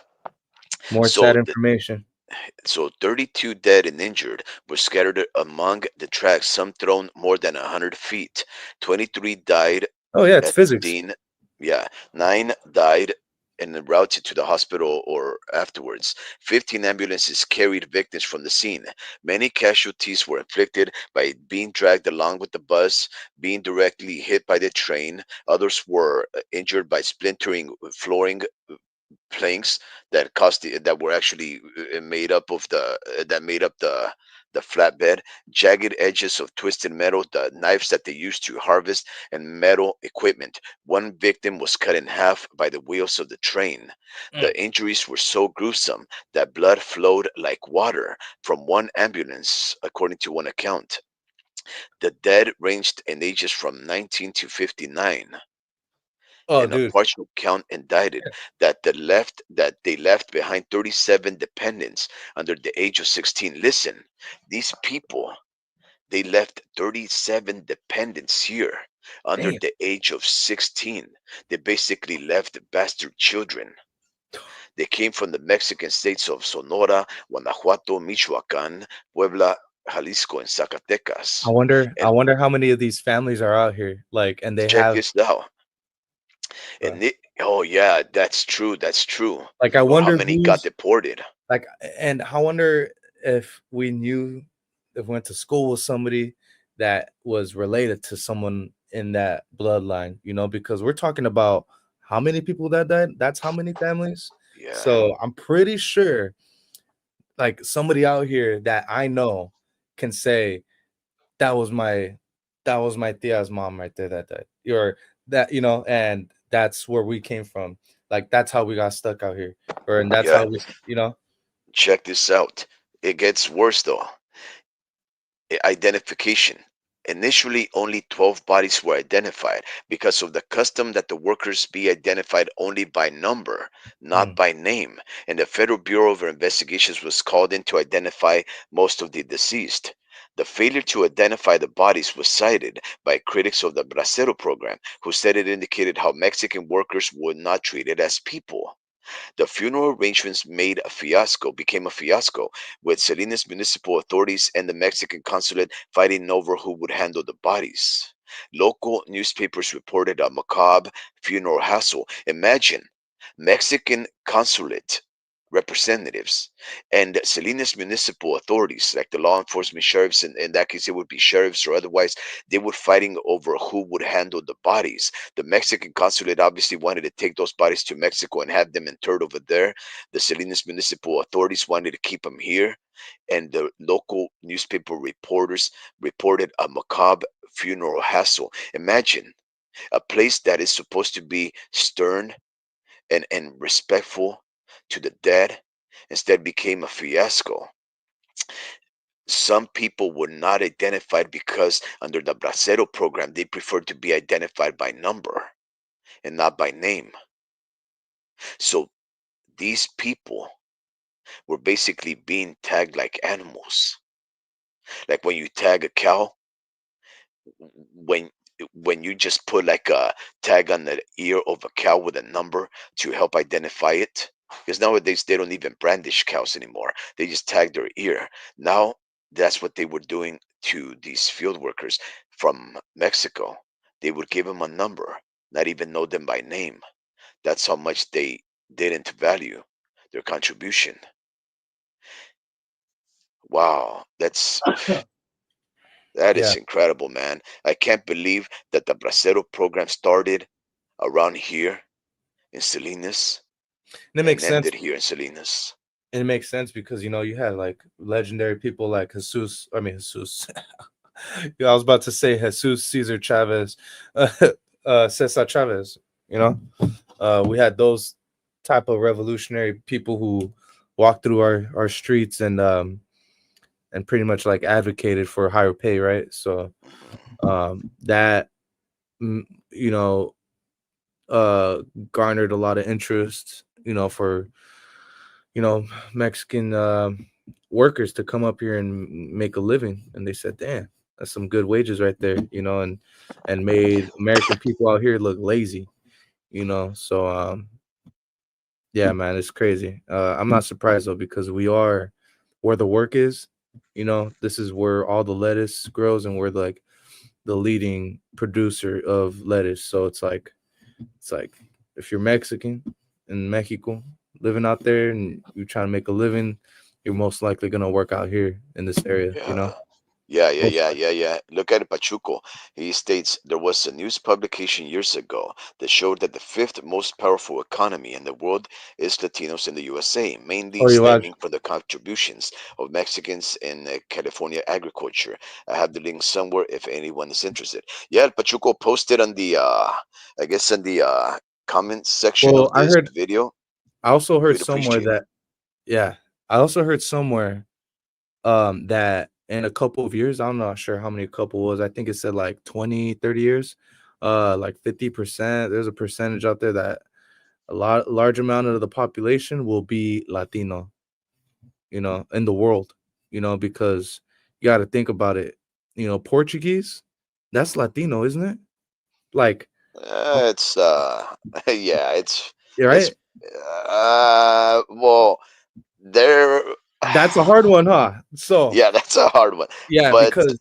Speaker 2: More sad
Speaker 4: So,
Speaker 2: information.
Speaker 4: 32 dead and injured were scattered among the tracks, some thrown more than 100 feet. 23 died
Speaker 2: Oh yeah, it's
Speaker 4: at the
Speaker 2: physics.
Speaker 4: scene. Yeah, 9 died and then routed to the hospital or afterwards. 15 ambulances carried victims from the scene. Many casualties were inflicted by being dragged along with the bus, being directly hit by the train. Others were injured by splintering flooring planks that were actually made up of that made up the flatbed, jagged edges of twisted metal, the knives that they used to harvest, and metal equipment. One victim was cut in half by the wheels of the train.
Speaker 2: Mm.
Speaker 4: The injuries were so gruesome that blood flowed like water from one ambulance, according to one account. The dead ranged in ages from 19 to 59,
Speaker 2: Oh
Speaker 4: and a
Speaker 2: dude.
Speaker 4: partial count indicted that they left behind 37 dependents under the age of 16. Listen, these people, they left 37 dependents here under
Speaker 2: Damn.
Speaker 4: the age of 16. They basically left bastard children. They came from the Mexican states of Sonora, Guanajuato, Michoacan, Puebla, Jalisco, and
Speaker 2: I
Speaker 4: Zacatecas.
Speaker 2: wonder I
Speaker 4: And
Speaker 2: wonder how many of these families are out here, like, and they
Speaker 4: check
Speaker 2: have
Speaker 4: this out.
Speaker 2: uh,
Speaker 4: Oh yeah, that's true. That's true.
Speaker 2: like I
Speaker 4: Oh, how
Speaker 2: wonder
Speaker 4: many got
Speaker 2: who's
Speaker 4: deported?
Speaker 2: like, and I wonder if we knew, if we went to school with somebody that was related to someone in that bloodline, because we're talking about how many people that died. That's how many families.
Speaker 4: Yeah,
Speaker 2: So I'm pretty sure like somebody out here that I know can say that was my tia's mom right there that died, or that, and that's where we came from. Like that's how we got stuck out here, or and that's
Speaker 4: yeah.
Speaker 2: how we.
Speaker 4: Check this out. It gets worse though. Identification. Initially, only 12 bodies were identified because of the custom that the workers be identified only by number, not
Speaker 2: Mm.
Speaker 4: by name. And the Federal Bureau of Investigations was called in to identify most of the deceased. The failure to identify the bodies was cited by critics of the Bracero program, who said it indicated how Mexican workers were not treated as people. The funeral arrangements became a fiasco, with Salinas municipal authorities and the Mexican consulate fighting over who would handle the bodies. Local newspapers reported a macabre funeral hassle. Imagine Mexican consulate representatives and Salinas municipal authorities, like the law enforcement sheriffs, in that case, it would be sheriffs or otherwise, they were fighting over who would handle the bodies. The Mexican consulate obviously wanted to take those bodies to Mexico and have them interred over there. The Salinas municipal authorities wanted to keep them here. And the local newspaper reporters reported a macabre funeral hassle. Imagine a place that is supposed to be stern and respectful to the dead instead became a fiasco. Some people were not identified because under the Bracero program, they preferred to be identified by number and not by name. So these people were basically being tagged like animals. Like when you tag a cow, when when you just put like a tag on the ear of a cow with a number to help identify it, because nowadays they don't even brandish cows anymore, they just tag their ear. Now that's what they were doing to these field workers from Mexico. They would give them a number, not even know them by name. That's how much they didn't value their contribution. Wow, that
Speaker 2: Yeah,
Speaker 4: is incredible, man. I can't believe that the Bracero program started around here in Salinas
Speaker 2: and it
Speaker 4: and
Speaker 2: makes sense.
Speaker 4: ended here in Salinas.
Speaker 2: And it makes sense because you had like legendary people like Jesus. I mean Jesus. Yeah, I was about to say Jesus Cesar Chavez, Cesar Chavez. You know, we had those type of revolutionary people who walked through our streets and pretty much like advocated for higher pay, right? So
Speaker 4: Mhm.
Speaker 2: that mm, you know garnered a lot of interest, for Mexican workers to come up here and make a living, and they said, "Damn, that's some good wages right there," and made American people out here look lazy, So yeah, man, it's crazy. I'm not surprised though because we are where the work is. This is where all the lettuce grows, and we're like the leading producer of lettuce. So it's like if you're Mexican in Mexico living out there and you're trying to make a living, you're most likely gonna work out here in this area.
Speaker 4: Yeah. Yeah, yeah,
Speaker 2: Most
Speaker 4: yeah,
Speaker 2: likely.
Speaker 4: yeah, yeah. Look at Pachuco. He states there was a news publication years ago that showed that the fifth most powerful economy in the world is Latinos in the USA, mainly
Speaker 2: Oh, you watch?
Speaker 4: stemming from the contributions of Mexicans in California agriculture. I have the link somewhere if anyone is interested. Yeah, Pachuco posted on the, I guess, in the comment section
Speaker 2: Well,
Speaker 4: of this video.
Speaker 2: I also heard
Speaker 4: We'd
Speaker 2: somewhere
Speaker 4: appreciate it.
Speaker 2: that yeah, I also heard somewhere that in a couple of years, I'm not sure how many a couple was. I think it said like 20, 30 years, like 50%. There's a percentage out there that large amount of the population will be Latino, in the world, because you got to think about it. Portuguese, that's Latino, isn't it? Like,
Speaker 4: It's yeah,
Speaker 2: yeah,
Speaker 4: it's
Speaker 2: right?
Speaker 4: well, there.
Speaker 2: That's a hard one, huh? So,
Speaker 4: Yeah, that's a hard one,
Speaker 2: yeah,
Speaker 4: but
Speaker 2: because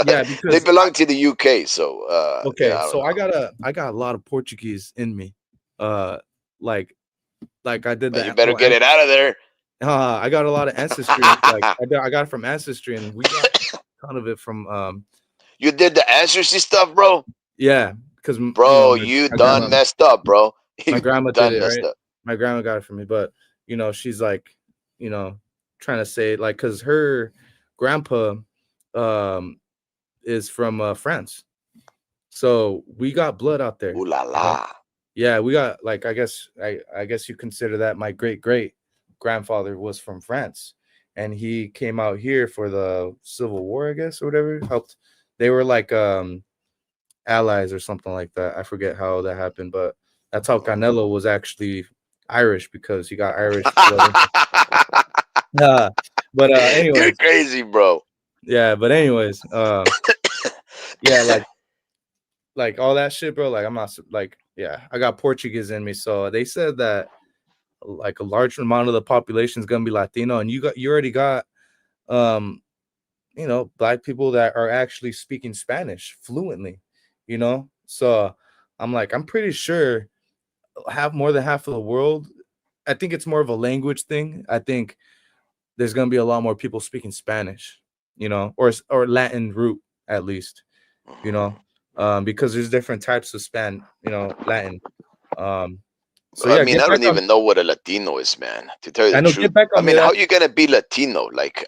Speaker 2: yeah,
Speaker 4: they
Speaker 2: because
Speaker 4: belong to the UK, so yeah,
Speaker 2: okay,
Speaker 4: I don't
Speaker 2: so
Speaker 4: know.
Speaker 2: I got a lot of Portuguese in me. Uh, like I did
Speaker 4: But you
Speaker 2: the
Speaker 4: better
Speaker 2: whole
Speaker 4: get it out of there.
Speaker 2: I got a lot of ancestry. Like I got it from ancestry, and we got a ton of it from
Speaker 4: You did the ancestry stuff, bro.
Speaker 2: yeah, because
Speaker 4: Bro, you done messed up, bro.
Speaker 2: my
Speaker 4: You
Speaker 2: grandma did
Speaker 4: done
Speaker 2: it,
Speaker 4: messed
Speaker 2: right?
Speaker 4: up.
Speaker 2: My grandma got it for me, but she's like, you know, trying to say like, cause her grandpa um is from France, so we got blood out there.
Speaker 4: Ooh la la.
Speaker 2: Yeah, we got like I guess you consider that my great grandfather was from France, and he came out here for the Civil War, I guess, or whatever. Helped. They were like allies or something like that. I forget how that happened, but that's how Canelo was actually Irish because he got Irish blood in him. Uh, but
Speaker 4: You're
Speaker 2: anyways,
Speaker 4: crazy, bro.
Speaker 2: yeah. But anyways, yeah, like all that shit, bro. Like I'm not like yeah, I got Portuguese in me, so they said that like a large amount of the population is gonna be Latino, and you already got um black people that are actually speaking Spanish fluently, So I'm like, I'm pretty sure more than half of the world, I think it's more of a language thing. I think there's going to be a lot more people speaking Spanish, or Latin root at least,
Speaker 4: Mhm.
Speaker 2: because there's different types of Latin. Um, so
Speaker 4: I
Speaker 2: yeah,
Speaker 4: mean,
Speaker 2: get
Speaker 4: I
Speaker 2: back
Speaker 4: don't
Speaker 2: on.
Speaker 4: even know what a Latino is, man. To tell you
Speaker 2: I
Speaker 4: the
Speaker 2: know,
Speaker 4: truth,
Speaker 2: get back
Speaker 4: I
Speaker 2: on me
Speaker 4: mean, how
Speaker 2: that.
Speaker 4: you gonna be Latino? Like,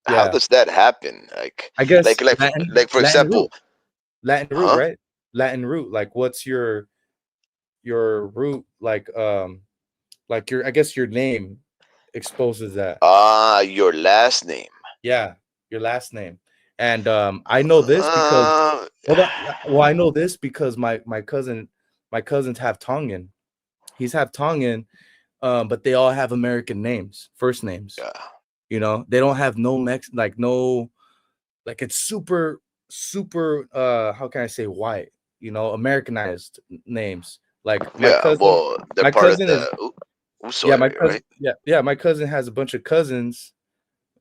Speaker 4: how
Speaker 2: Yeah,
Speaker 4: does that happen? Like,
Speaker 2: I guess
Speaker 4: like,
Speaker 2: Latin
Speaker 4: like for
Speaker 2: Latin
Speaker 4: example,
Speaker 2: root, Latin root,
Speaker 4: huh?
Speaker 2: right? Latin root. Like, what's your root? Like your, I guess your name exposes that.
Speaker 4: Ah, your last name.
Speaker 2: Yeah, your last name. And I know this because
Speaker 4: Uh,
Speaker 2: hold on. Well, I know this because my cousins have Tongan. He's half Tongan, but they all have American names, first names.
Speaker 4: yeah,
Speaker 2: They don't have no no, like it's super how can I say white, Americanized names. Like my
Speaker 4: yeah.
Speaker 2: cousin,
Speaker 4: Well, they're
Speaker 2: my
Speaker 4: part of
Speaker 2: cousin is
Speaker 4: the Uso
Speaker 2: yeah, my
Speaker 4: area,
Speaker 2: cousin,
Speaker 4: right?
Speaker 2: yeah, my cousin has a bunch of cousins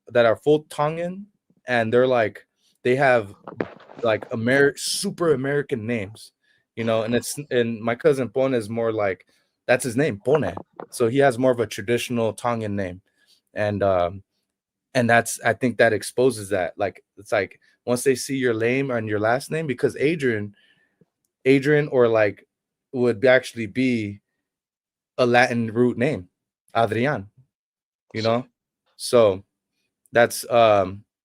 Speaker 2: that are full Tongan, and they have like super American names, and my cousin Pone is more like that's his name, Pone. So he has more of a traditional Tongan name. And that's, I think that exposes that. Like it's like once they see your name and your last name, because Adrian or like actually be a Latin root name, Adrian, you
Speaker 4: See.
Speaker 2: know? So that's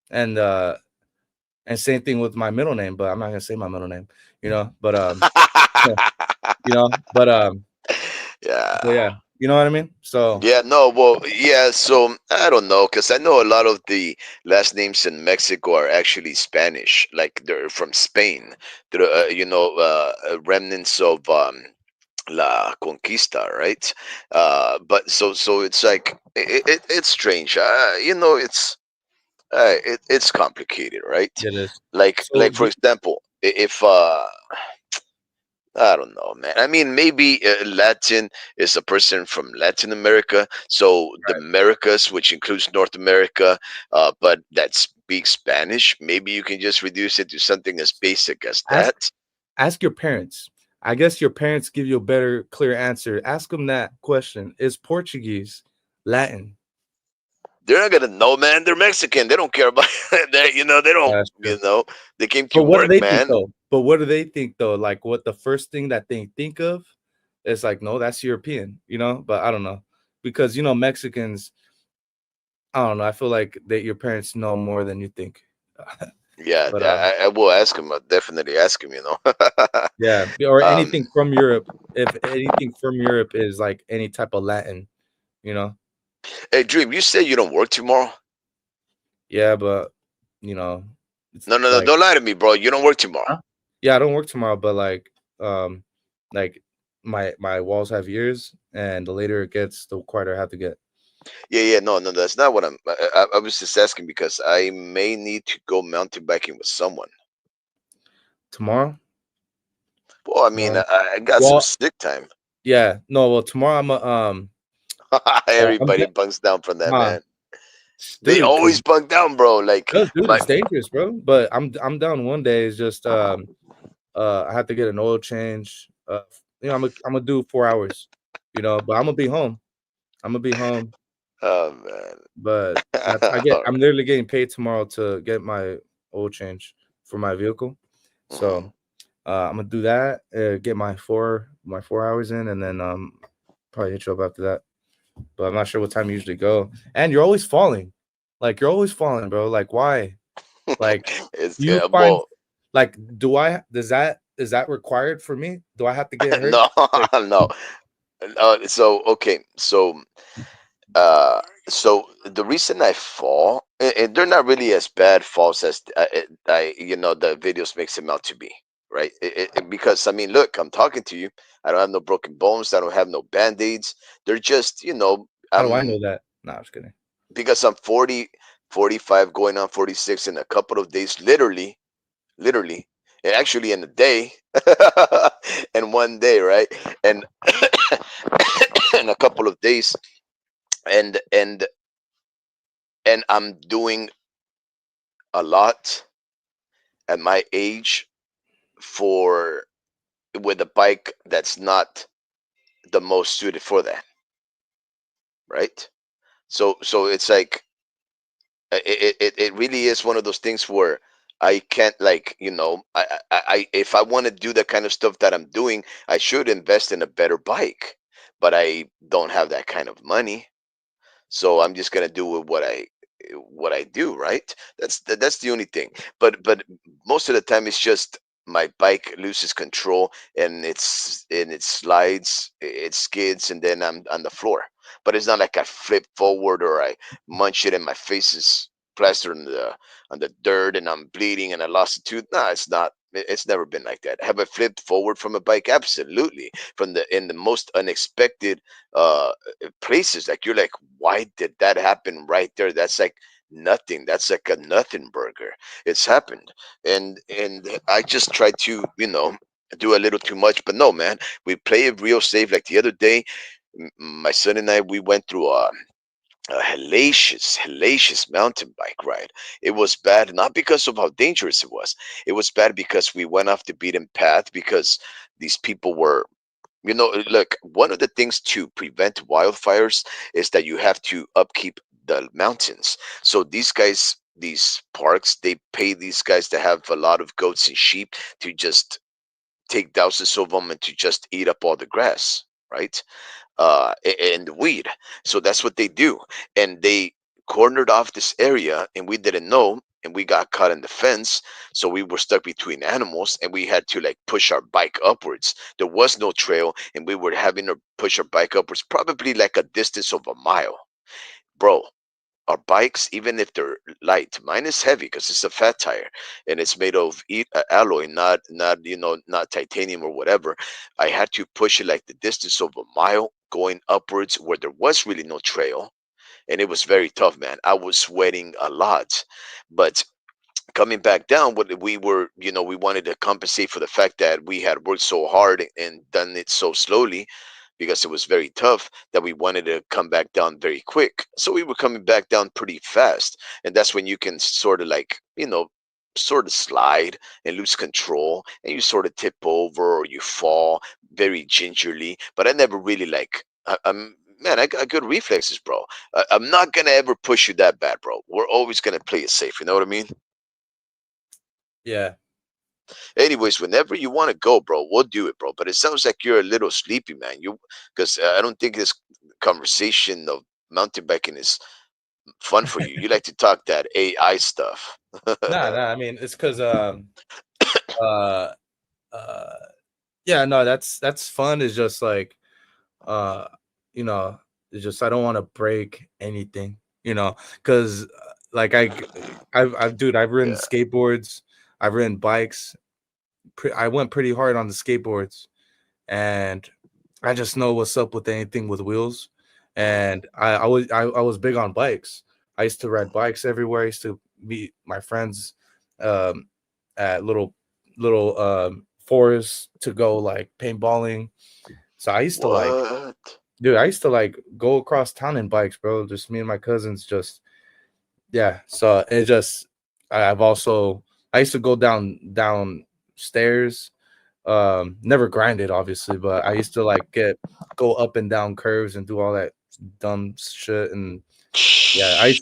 Speaker 2: and same thing with my middle name, but I'm not gonna say my middle name, but yeah, but
Speaker 4: Yeah.
Speaker 2: yeah, you know what I mean? So
Speaker 4: Yeah, no, well, yeah, so I don't know, because I know a lot of the last names in Mexico are actually Spanish, like they're from Spain. They're, remnants of La Conquista, right? But so it's like it's strange. It's complicated, right?
Speaker 2: it is.
Speaker 4: Like
Speaker 2: So
Speaker 4: for example, if I don't know, man. I mean, maybe Latin is a person from Latin America, so the
Speaker 2: right.
Speaker 4: Americas, which includes North America, but that speaks Spanish. Maybe you can just reduce it to something as basic as
Speaker 2: Ask
Speaker 4: that.
Speaker 2: ask your parents. I guess your parents give you a better, clear answer. Ask them that question. Is Portuguese Latin?
Speaker 4: They're not gonna know, man. They're Mexican. They don't care about that. They don't.
Speaker 2: That's true.
Speaker 4: They came to
Speaker 2: But what do
Speaker 4: work,
Speaker 2: they think
Speaker 4: man.
Speaker 2: though? But what do they think though? Like what the first thing that they think of is like, no, that's European, But I don't know. Because Mexicans, I don't know. I feel like that your parents know more than you think.
Speaker 4: Yeah,
Speaker 2: But
Speaker 4: I will ask him. I'll definitely ask him.
Speaker 2: yeah, or
Speaker 4: um,
Speaker 2: anything from Europe. If anything from Europe is like any type of Latin, you know.
Speaker 4: hey, Dream, you said you don't work tomorrow.
Speaker 2: Yeah, but you know, it's
Speaker 4: No, no, no,
Speaker 2: like,
Speaker 4: don't lie to me, bro. You don't work tomorrow.
Speaker 2: huh? Yeah, I don't work tomorrow, but um, like my walls have ears, and the later it gets, the quieter I have to get.
Speaker 4: Yeah, yeah, no, no, that's not what I was just asking because I may need to go mountain biking with someone.
Speaker 2: Tomorrow?
Speaker 4: Well, I mean,
Speaker 2: Um,
Speaker 4: I got some
Speaker 2: well,
Speaker 4: sick time.
Speaker 2: yeah, no, well, tomorrow I'm
Speaker 4: Everybody bunks down from that,
Speaker 2: nah,
Speaker 4: man. They
Speaker 2: dude,
Speaker 4: always bunk down, bro. Like
Speaker 2: dude,
Speaker 4: my
Speaker 2: it's dangerous, bro. But I'm down one day. It's just I have to get an oil change. I'm gonna do 4 hours, but I'm gonna be home. I'm gonna be home.
Speaker 4: oh man.
Speaker 2: But
Speaker 4: All
Speaker 2: I'm
Speaker 4: right.
Speaker 2: literally getting paid tomorrow to get my oil change for my vehicle.
Speaker 4: Mhm.
Speaker 2: So I'm gonna do that, get my 4 hours in, and then probably hit you up after that. But I'm not sure what time you usually go. And you're always falling. Like you're always falling, bro. Like why? Like
Speaker 4: It's
Speaker 2: you find
Speaker 4: well,
Speaker 2: like is that required for me? Do I have to get hurt?
Speaker 4: no,
Speaker 2: Like,
Speaker 4: no. So okay, uh, so the reason I fall, and they're not really as bad falls as the videos makes them out to be, right? Because I mean, look, I'm talking to you. I don't have no broken bones. I don't have no band-aids. They're just,
Speaker 2: how do I know that? Nah, I'm just kidding.
Speaker 4: because I'm 40, 45, going on 46 in a couple of days, literally, and actually in a day, and one day, right? And in a couple of days, and and and I'm doing a lot at my age for with a bike that's not the most suited for that, right? So it's like it really is one of those things where I can't, like, if I want to do the kind of stuff that I'm doing, I should invest in a better bike, but I don't have that kind of money. So I'm just gonna do what I do, right? That's the only thing. But most of the time it's just my bike loses control and it slides, it skids, and then I'm on the floor. But it's not like I flip forward or I munch it and my face is plastered on the dirt and I'm bleeding and I lost a tooth. No, it's not. It's never been like that. Have I flipped forward from a bike? Absolutely. From the in the most unexpected uh places. Like, you're like, why did that happen right there? That's like nothing. That's like a nothing burger. It's happened. And I just try to, do a little too much. But no, man, we play it real safe. Like the other day, my son and I, we went through a hellacious mountain bike ride. It was bad, not because of how dangerous it was. It was bad because we went off the beaten path, because these people were, look, one of the things to prevent wildfires is that you have to upkeep the mountains. So these guys, these parks, they pay these guys to have a lot of goats and sheep to just take thousands of them and to just eat up all the grass, right? And the weed. So that's what they do. And they cornered off this area, and we didn't know. And we got caught in the fence. So we were stuck between animals, and we had to like push our bike upwards. There was no trail, and we were having to push our bike upwards, probably like a distance of a mile. Bro, our bikes, even if they're light, mine is heavy because it's a fat tire and it's made of alloy, not titanium or whatever. I had to push it like the distance of a mile going upwards where there was really no trail, and it was very tough, man. I was sweating a lot, but coming back down, what we were, we wanted to compensate for the fact that we had worked so hard and done it so slowly, because it was very tough, that we wanted to come back down very quick. So we were coming back down pretty fast. And that's when you can sort of like, sort of slide and lose control, and you sort of tip over or you fall very gingerly. But I never really like, I'm, man, I got good reflexes, bro. I'm not going to ever push you that bad, bro. We're always going to play it safe. You know what I mean?
Speaker 2: Yeah.
Speaker 4: Anyways, whenever you want to go, bro, we'll do it, bro. But it sounds like you're a little sleepy, man. Because I don't think this conversation of mountain biking is fun for you. You like to talk that AI stuff.
Speaker 2: Nah. I mean, it's because uh uh yeah, no, that's fun. It's just like uh you know, it's just I don't want to break anything, because like I've ridden
Speaker 4: Yeah.
Speaker 2: skateboards, I've ridden bikes. I went pretty hard on the skateboards, and I just know what's up with anything with wheels. And I was big on bikes. I used to ride bikes everywhere. I used to meet my friends um, at little forests to go like paintballing. So I used to like,
Speaker 4: What?
Speaker 2: dude, I used to like go across town in bikes, bro. Just me and my cousins, just yeah. So it just I've also I used to go downstairs, never grinded obviously, but I used to like go up and down curves and do all that dumb shit. And yeah, I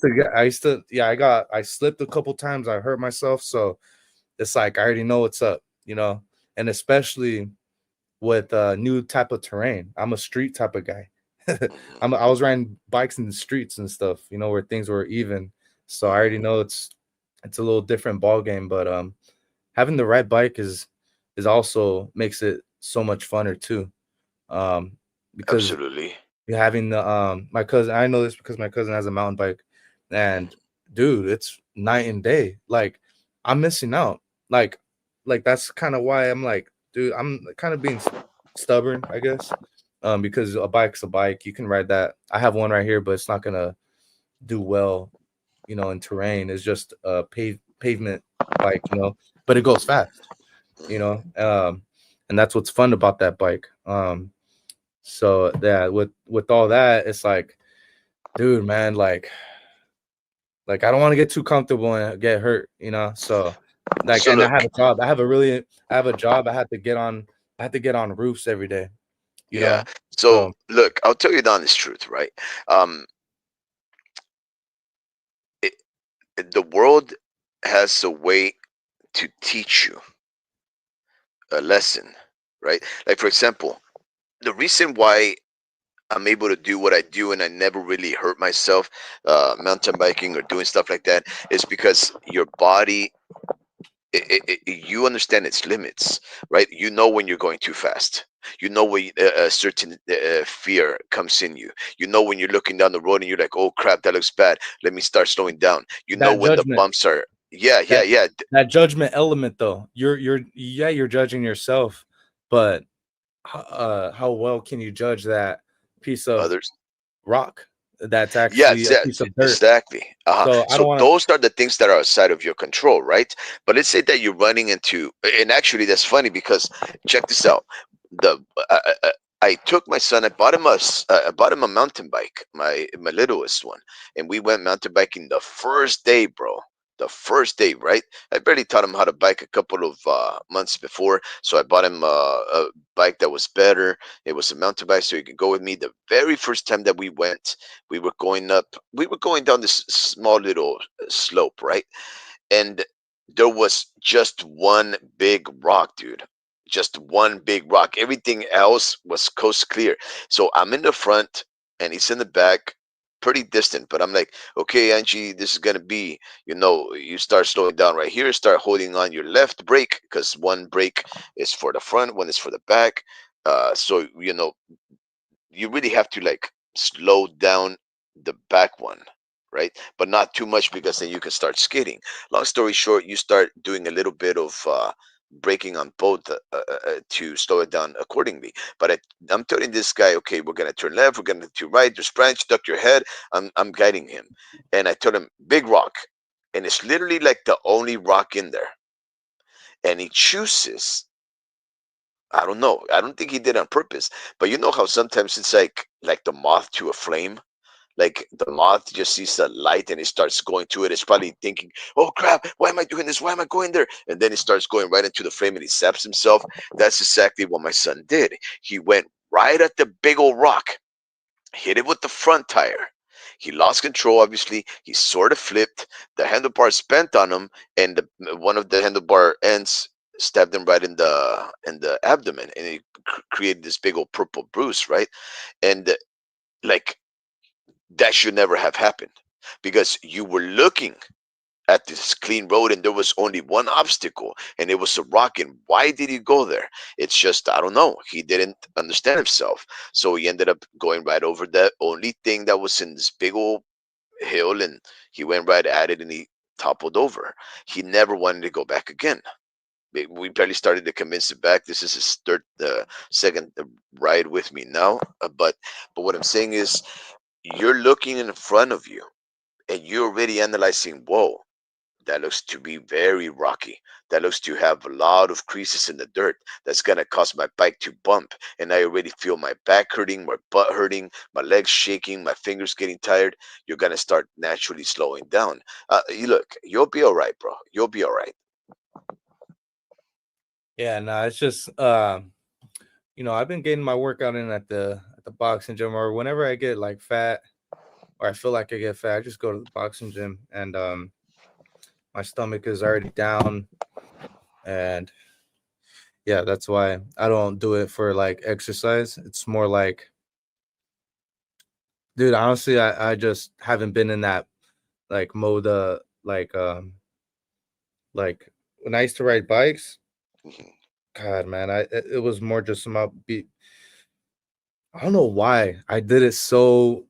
Speaker 2: slipped a couple times, I hurt myself, so it's like I already know what's up, and especially with new type of terrain. I'm a street type of guy. I was riding bikes in the streets and stuff, where things were even, so I already know it's a little different ball game. But having the right bike is also makes it so much funner too. Because
Speaker 4: Absolutely.
Speaker 2: you're having the my cousin, I know this because my cousin has a mountain bike, and dude, it's night and day. Like, I'm missing out. Like that's kind of why I'm like, dude, I'm kind of being stubborn, I guess. Because a bike's a bike. You can ride that. I have one right here, but it's not gonna do well, in terrain. It's just a pavement bike, but it goes fast, you know. And that's what's fun about that bike. So yeah, with all that, it's like, dude, man, like Like I don't want to get too comfortable and get hurt, you know. So like,
Speaker 4: So
Speaker 2: and I
Speaker 4: look,
Speaker 2: have a job. I have a job. I have to get on. I have to get on roofs every day, you
Speaker 4: yeah.
Speaker 2: know.
Speaker 4: So
Speaker 2: So
Speaker 4: look, I'll tell you the honest truth, right? Um, it, the world has a way to teach you a lesson, right? Like for example, the reason why I'm able to do what I do and I never really hurt myself, mountain biking or doing stuff like that, is because your body, you understand its limits, right? You know when you're going too fast. You know when a certain fear comes in you. You know when you're looking down the road and you're like, "Oh crap, that looks bad. Let me start slowing down." You know
Speaker 2: that
Speaker 4: when the
Speaker 2: judgment,
Speaker 4: bumps are, yeah, yeah,
Speaker 2: that
Speaker 4: yeah.
Speaker 2: that judgment element, though, you're judging yourself, but how well can you judge that piece of
Speaker 4: Others,
Speaker 2: rock that's
Speaker 4: yeah,
Speaker 2: actually a piece of dirt?
Speaker 4: exactly.
Speaker 2: So I
Speaker 4: So
Speaker 2: don't want to.
Speaker 4: those are the things that are outside of your control, right? But let's say that you're running into, and actually that's funny because check this out. The I took my son. I bought him a mountain bike, my littlest one, and we went mountain biking the first day, bro. The first day, right? I barely taught him how to bike a couple of months before, so I bought him a bike that was better. It was a mountain bike, so he could go with me. The very first time that we went, we were going down this small little slope, right? And there was just one big rock, dude. Just one big rock. Everything else was coast clear. So I'm in the front and he's in the back, pretty distant. But I'm like, okay, Angie, this is gonna be, you start slowing down right here. Start holding on your left brake because one brake is for the front, one is for the back. So you really have to like slow down the back one, right? But not too much because then you can start skidding. Long story short, you start doing a little bit of braking on both to slow it down accordingly. But I'm telling this guy, okay, we're gonna turn left, we're gonna to right, there's branch, duck your head. I'm guiding him, and I told him big rock, and it's literally like the only rock in there, and he chooses. I don't know. I don't think he did on purpose. But you know how sometimes it's like the moth to a flame? Like the moth just sees the light and it starts going to it. It's probably thinking, "Oh crap, why am I doing this? Why am I going there?" And then he starts going right into the flame and he zaps himself. That's exactly what my son did. He went right at the big old rock, hit it with the front tire. He lost control, obviously. He sort of flipped. The handlebars bent on him, and one of the handlebar ends stabbed him right in the abdomen, and it created this big old purple bruise, right? And like that should never have happened because you were looking at this clean road and there was only one obstacle and it was a rock. And why did he go there? It's just, I don't know, he didn't understand himself, so he ended up going right over the only thing that was in this big old hill, and he went right at it and he toppled over. He never wanted to go back again. We barely started to convince him back. This is his second ride with me now, but what I'm saying is you're looking in front of you and you're already analyzing, whoa, that looks to be very rocky. That looks to have a lot of creases in the dirt. That's gonna cause my bike to bump. And I already feel my back hurting, my butt hurting, my legs shaking, my fingers getting tired. You're gonna start naturally slowing down. You'll be all right, bro. You'll be all right.
Speaker 2: Yeah, no, it's just I've been getting my workout in at the boxing gym, or whenever I get like fat or I feel like I get fat, I just go to the boxing gym, and my stomach is already down, and yeah, that's why I don't do it for like exercise. It's more like, dude, honestly, I just haven't been in that like mode, like when I used to ride bikes.
Speaker 4: Mhm.
Speaker 2: God, man, it was more just about I don't know why I did it so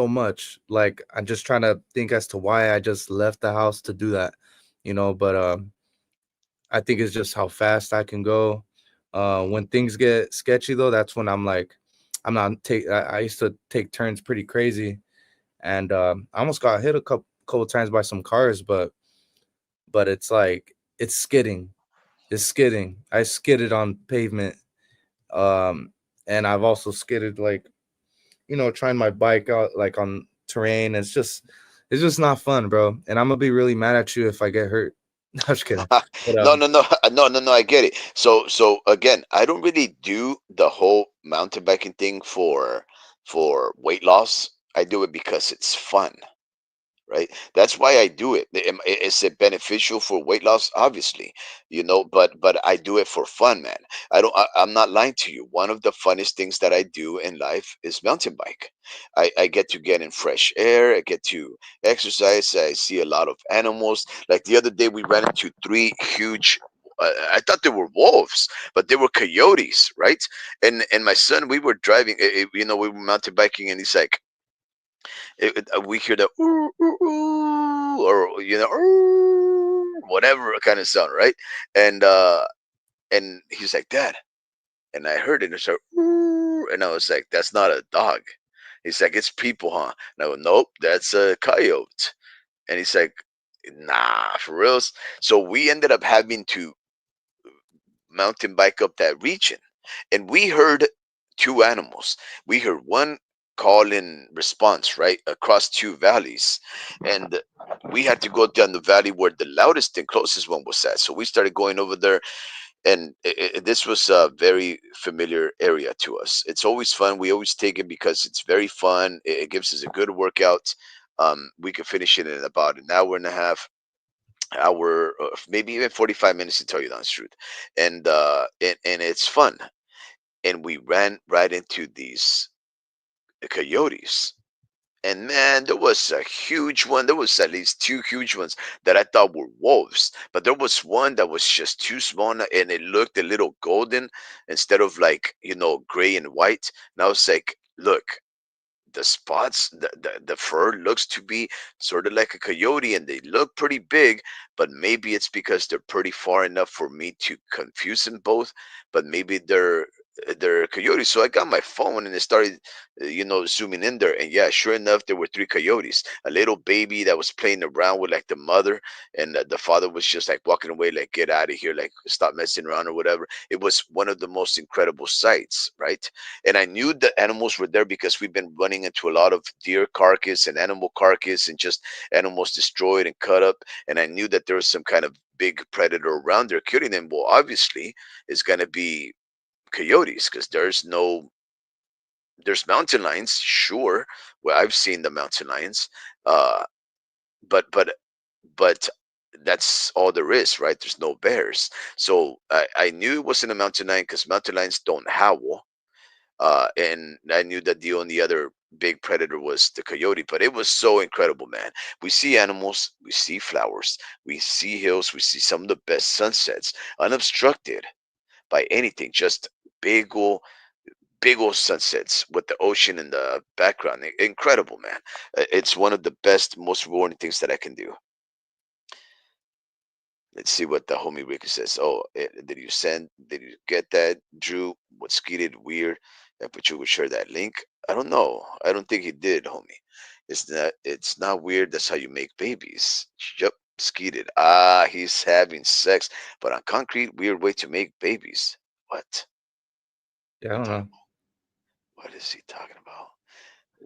Speaker 2: much. Like I'm just trying to think as to why I just left the house to do that, but I think it's just how fast I can go. When things get sketchy though, that's when I'm like, I used to take turns pretty crazy, and I almost got hit a couple times by some cars, but it's like it's skidding. It's skidding. I skidded on pavement. Um, and I've also skidded like, trying my bike out like on terrain.
Speaker 3: It's just not fun, bro. And I'm gonna be really mad at you if I get hurt. No, I'm just kidding. But
Speaker 4: No, no, no, no, no, no. I get it. So again, I don't really do the whole mountain biking thing for weight loss. I do it because it's fun, right? That's why I do it. Is it beneficial for weight loss? Obviously, but I do it for fun, man. I'm not lying to you. One of the funnest things that I do in life is mountain bike. I get to get in fresh air. I get to exercise. I see a lot of animals. Like the other day, we ran into three huge. I thought they were wolves, but they were coyotes, right? And my son, we were driving. We were mountain biking, and he's like, we hear the "Ooh, ooh, ooh," or "Ooh," whatever kind of sound, right? And he's like, Dad, and I heard it, and it's like, "Ooh," and I was like, that's not a dog. He's like, it's people, huh? And I go, nope, that's a coyote. And he's like, nah, for reals. So we ended up having to mountain bike up that region, and we heard two animals. We heard one call in response right across two valleys, and we had to go down the valley where the loudest and closest one was at. So we started going over there, and this was a very familiar area to us. It's always fun. We always take it because it's very fun. It gives us a good workout. We can finish it in about an hour and a half, hour, maybe even 45 minutes, to tell you the honest truth. And it's fun. And we ran right into these coyotes. And man, there was a huge one. There was at least two huge ones that I thought were wolves, but there was one that was just too small, and it looked a little golden instead of, like, gray and white. And I was like, look, the spots, the fur looks to be sort of like a coyote, and they look pretty big, but maybe it's because they're pretty far enough for me to confuse them both, but maybe they're coyotes. So I got my phone and I started zooming in there, and yeah, sure enough, there were three coyotes, a little baby that was playing around with, like, the mother, and the father was just like walking away, like, get out of here, like, stop messing around or whatever. It was one of the most incredible sights, right? And I knew the animals were there because we've been running into a lot of deer carcass and animal carcass and just animals destroyed and cut up. And I knew that there was some kind of big predator around there killing them. Well, obviously, it's going to be coyotes, because there's mountain lions, sure. Well, I've seen the mountain lions, uh, but that's all there is, right? There's no bears. So I knew it wasn't a mountain lion because mountain lions don't howl, and I knew that the only other big predator was the coyote. But it was so incredible, man. We see animals, we see flowers, we see hills, we see some of the best sunsets, unobstructed by anything. Just big old, big old sunsets with the ocean in the background. Incredible, man. It's one of the best, most rewarding things that I can do. Let's see what the homie Ricky says. Oh, did you get that, Drew? What skeeted weird? But you would share that link. I don't know. I don't think he did, homie. It's not weird. That's how you make babies. Yep, skeeted. Ah, he's having sex, but on concrete, weird way to make babies. What?
Speaker 3: yeah, I don't
Speaker 4: Talk,
Speaker 3: know.
Speaker 4: what is he talking about?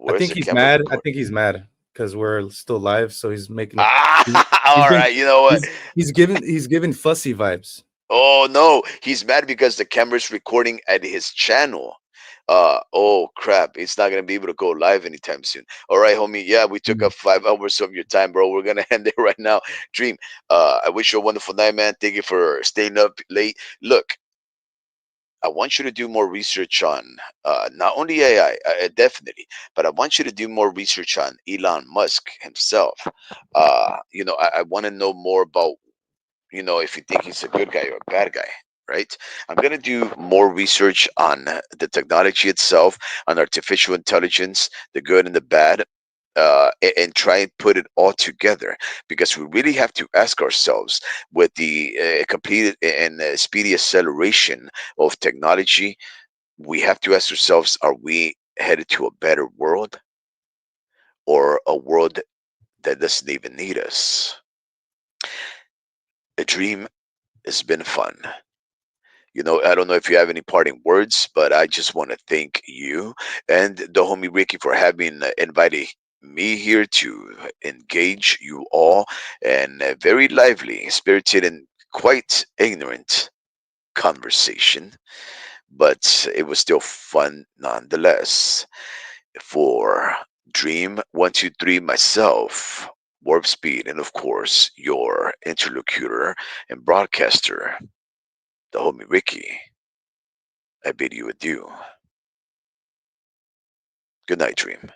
Speaker 3: I
Speaker 4: Where's
Speaker 3: think
Speaker 4: the
Speaker 3: he's
Speaker 4: camera
Speaker 3: mad. I
Speaker 4: record?
Speaker 3: think he's mad because we're still live. So he's making a. He's,
Speaker 4: Ah,
Speaker 3: he's
Speaker 4: all
Speaker 3: being.
Speaker 4: right. You know what?
Speaker 3: He's giving fussy vibes.
Speaker 4: Oh no, he's mad because the camera's recording at his channel. Oh crap, it's not gonna be able to go live anytime soon. All right, homie. Yeah, we took
Speaker 3: Mm.
Speaker 4: up 5 hours of your time, bro. We're gonna end it right now. Dream. I wish you a wonderful night, man. Thank you for staying up late. Look, I want you to do more research on not only AI, definitely, but I want you to do more research on Elon Musk himself. I want to know more about, if you think he's a good guy or a bad guy, right? I'm going to do more research on the technology itself, on artificial intelligence, the good and the bad, and try and put it all together, because we really have to ask ourselves, with the complete and speedy acceleration of technology, we have to ask ourselves, are we headed to a better world, or a world that doesn't even need us? A dream has been fun. I don't know if you have any parting words, but I just want to thank you and the homie Ricky for having invited me here to engage you all in a very lively, spirited, and quite ignorant conversation, but it was still fun nonetheless. For Dream 123, myself, Warp Speed, and of course, your interlocutor and broadcaster, the homie Ricky, I bid you adieu. Good night, Dream.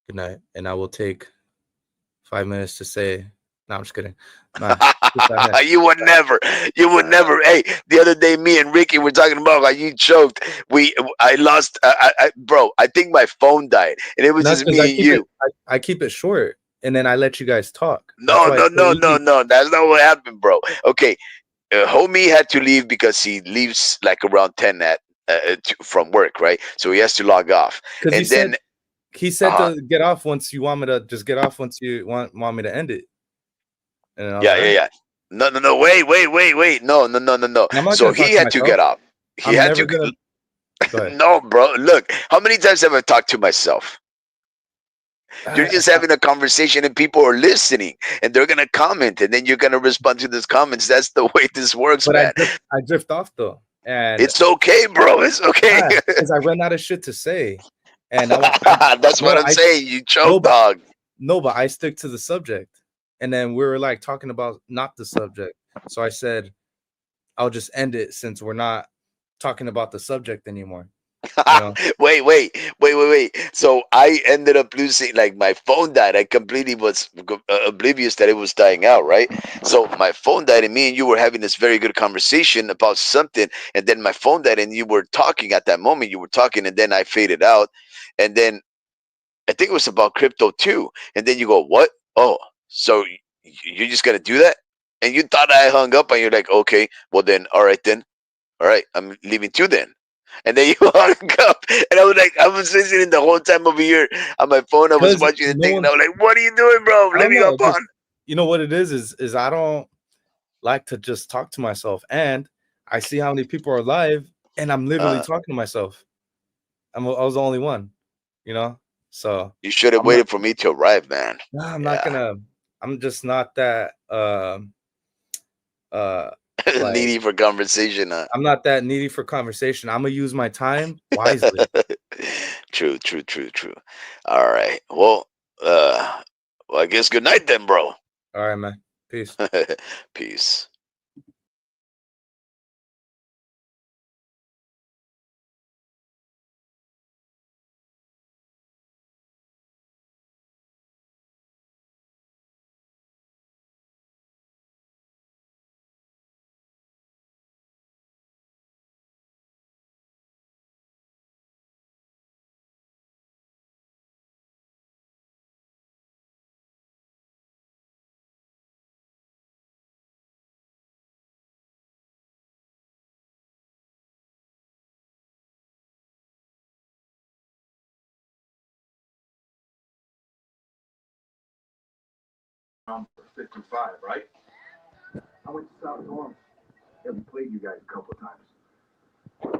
Speaker 2: Good night. And I will take 5 minutes to say, no, I'm just kidding. Nah,
Speaker 4: You would never. Hey, the other day, me and Ricky were talking about how you choked. I lost, bro. I think my phone died, and it was
Speaker 2: not
Speaker 4: just
Speaker 2: because
Speaker 4: me and you.
Speaker 2: I keep it short, and then I let you guys talk. That's
Speaker 4: No,
Speaker 2: why
Speaker 4: no,
Speaker 2: it's so
Speaker 4: no, no,
Speaker 2: easy.
Speaker 4: no. That's not what happened, bro. Okay, homie had to leave because he leaves like around 10 from work, right? So he has to log off,
Speaker 2: Because
Speaker 4: and then
Speaker 2: he said
Speaker 4: uh
Speaker 2: to get off once you want me to just get off once you want me to end it. And I was
Speaker 4: yeah,
Speaker 2: like,
Speaker 4: yeah,
Speaker 2: all right.
Speaker 4: yeah. No, no, no. Wait. No, no, no, no, no.
Speaker 2: And I'm not
Speaker 4: So
Speaker 2: gonna talk
Speaker 4: he
Speaker 2: to
Speaker 4: had to
Speaker 2: myself.
Speaker 4: get off. He
Speaker 2: I'm
Speaker 4: had
Speaker 2: never
Speaker 4: to.
Speaker 2: gonna go ahead.
Speaker 4: No, bro. Look, how many times have I talked to myself? You're just
Speaker 2: I-
Speaker 4: having a conversation and people are listening and they're gonna comment and then you're gonna respond to those comments. That's the way this works,
Speaker 2: but
Speaker 4: man.
Speaker 2: I drift off though, and
Speaker 4: It's okay, bro. It's okay.
Speaker 2: because I run out of shit to say, and
Speaker 4: That's what
Speaker 2: no
Speaker 4: I'm
Speaker 2: I
Speaker 4: saying. You
Speaker 2: no
Speaker 4: choke
Speaker 2: but
Speaker 4: dog.
Speaker 2: no but I stick to the subject, and then we were like talking about not the subject, so I said I'll just end it since we're not talking about the subject anymore. You know,
Speaker 4: Wait. So I ended up losing, like, my phone died. I completely was oblivious that it was dying out, right? So my phone died, and me and you were having this very good conversation about something, and then my phone died, and you were talking at that moment. You were talking, and then I faded out, and then I think it was about crypto too. And then you go, "What? Oh, so you're just gonna do that?" And you thought I hung up, and you're like, "Okay, well then, all right then, all right, I'm leaving too then." And then you hung up, and I was like, I was listening the whole time over here on my phone. I was
Speaker 2: because
Speaker 4: watching the
Speaker 2: no
Speaker 4: thing, and
Speaker 2: one,
Speaker 4: I was like, "What are you doing, bro?
Speaker 2: I
Speaker 4: Let
Speaker 2: don't
Speaker 4: me
Speaker 2: know,
Speaker 4: hop
Speaker 2: just
Speaker 4: on."
Speaker 2: you know what it is I don't like to just talk to myself, and I see how many people are live, and I'm literally
Speaker 4: Uh,
Speaker 2: talking to myself. I was the only one, you know. So
Speaker 4: you should have
Speaker 2: I'm not.
Speaker 4: waited for me to arrive, man.
Speaker 2: Nah, I'm not
Speaker 4: Yeah,
Speaker 2: gonna. I'm just not that. Uh, like
Speaker 4: needy for conversation.
Speaker 2: I'm not that needy for conversation. I'm gonna use my time wisely.
Speaker 4: True. All right. Uh, well, I guess good night then, bro.
Speaker 2: All right, man. Peace.
Speaker 4: Peace.
Speaker 5: For 55, right? I went to South Norm and we played you guys a couple of times.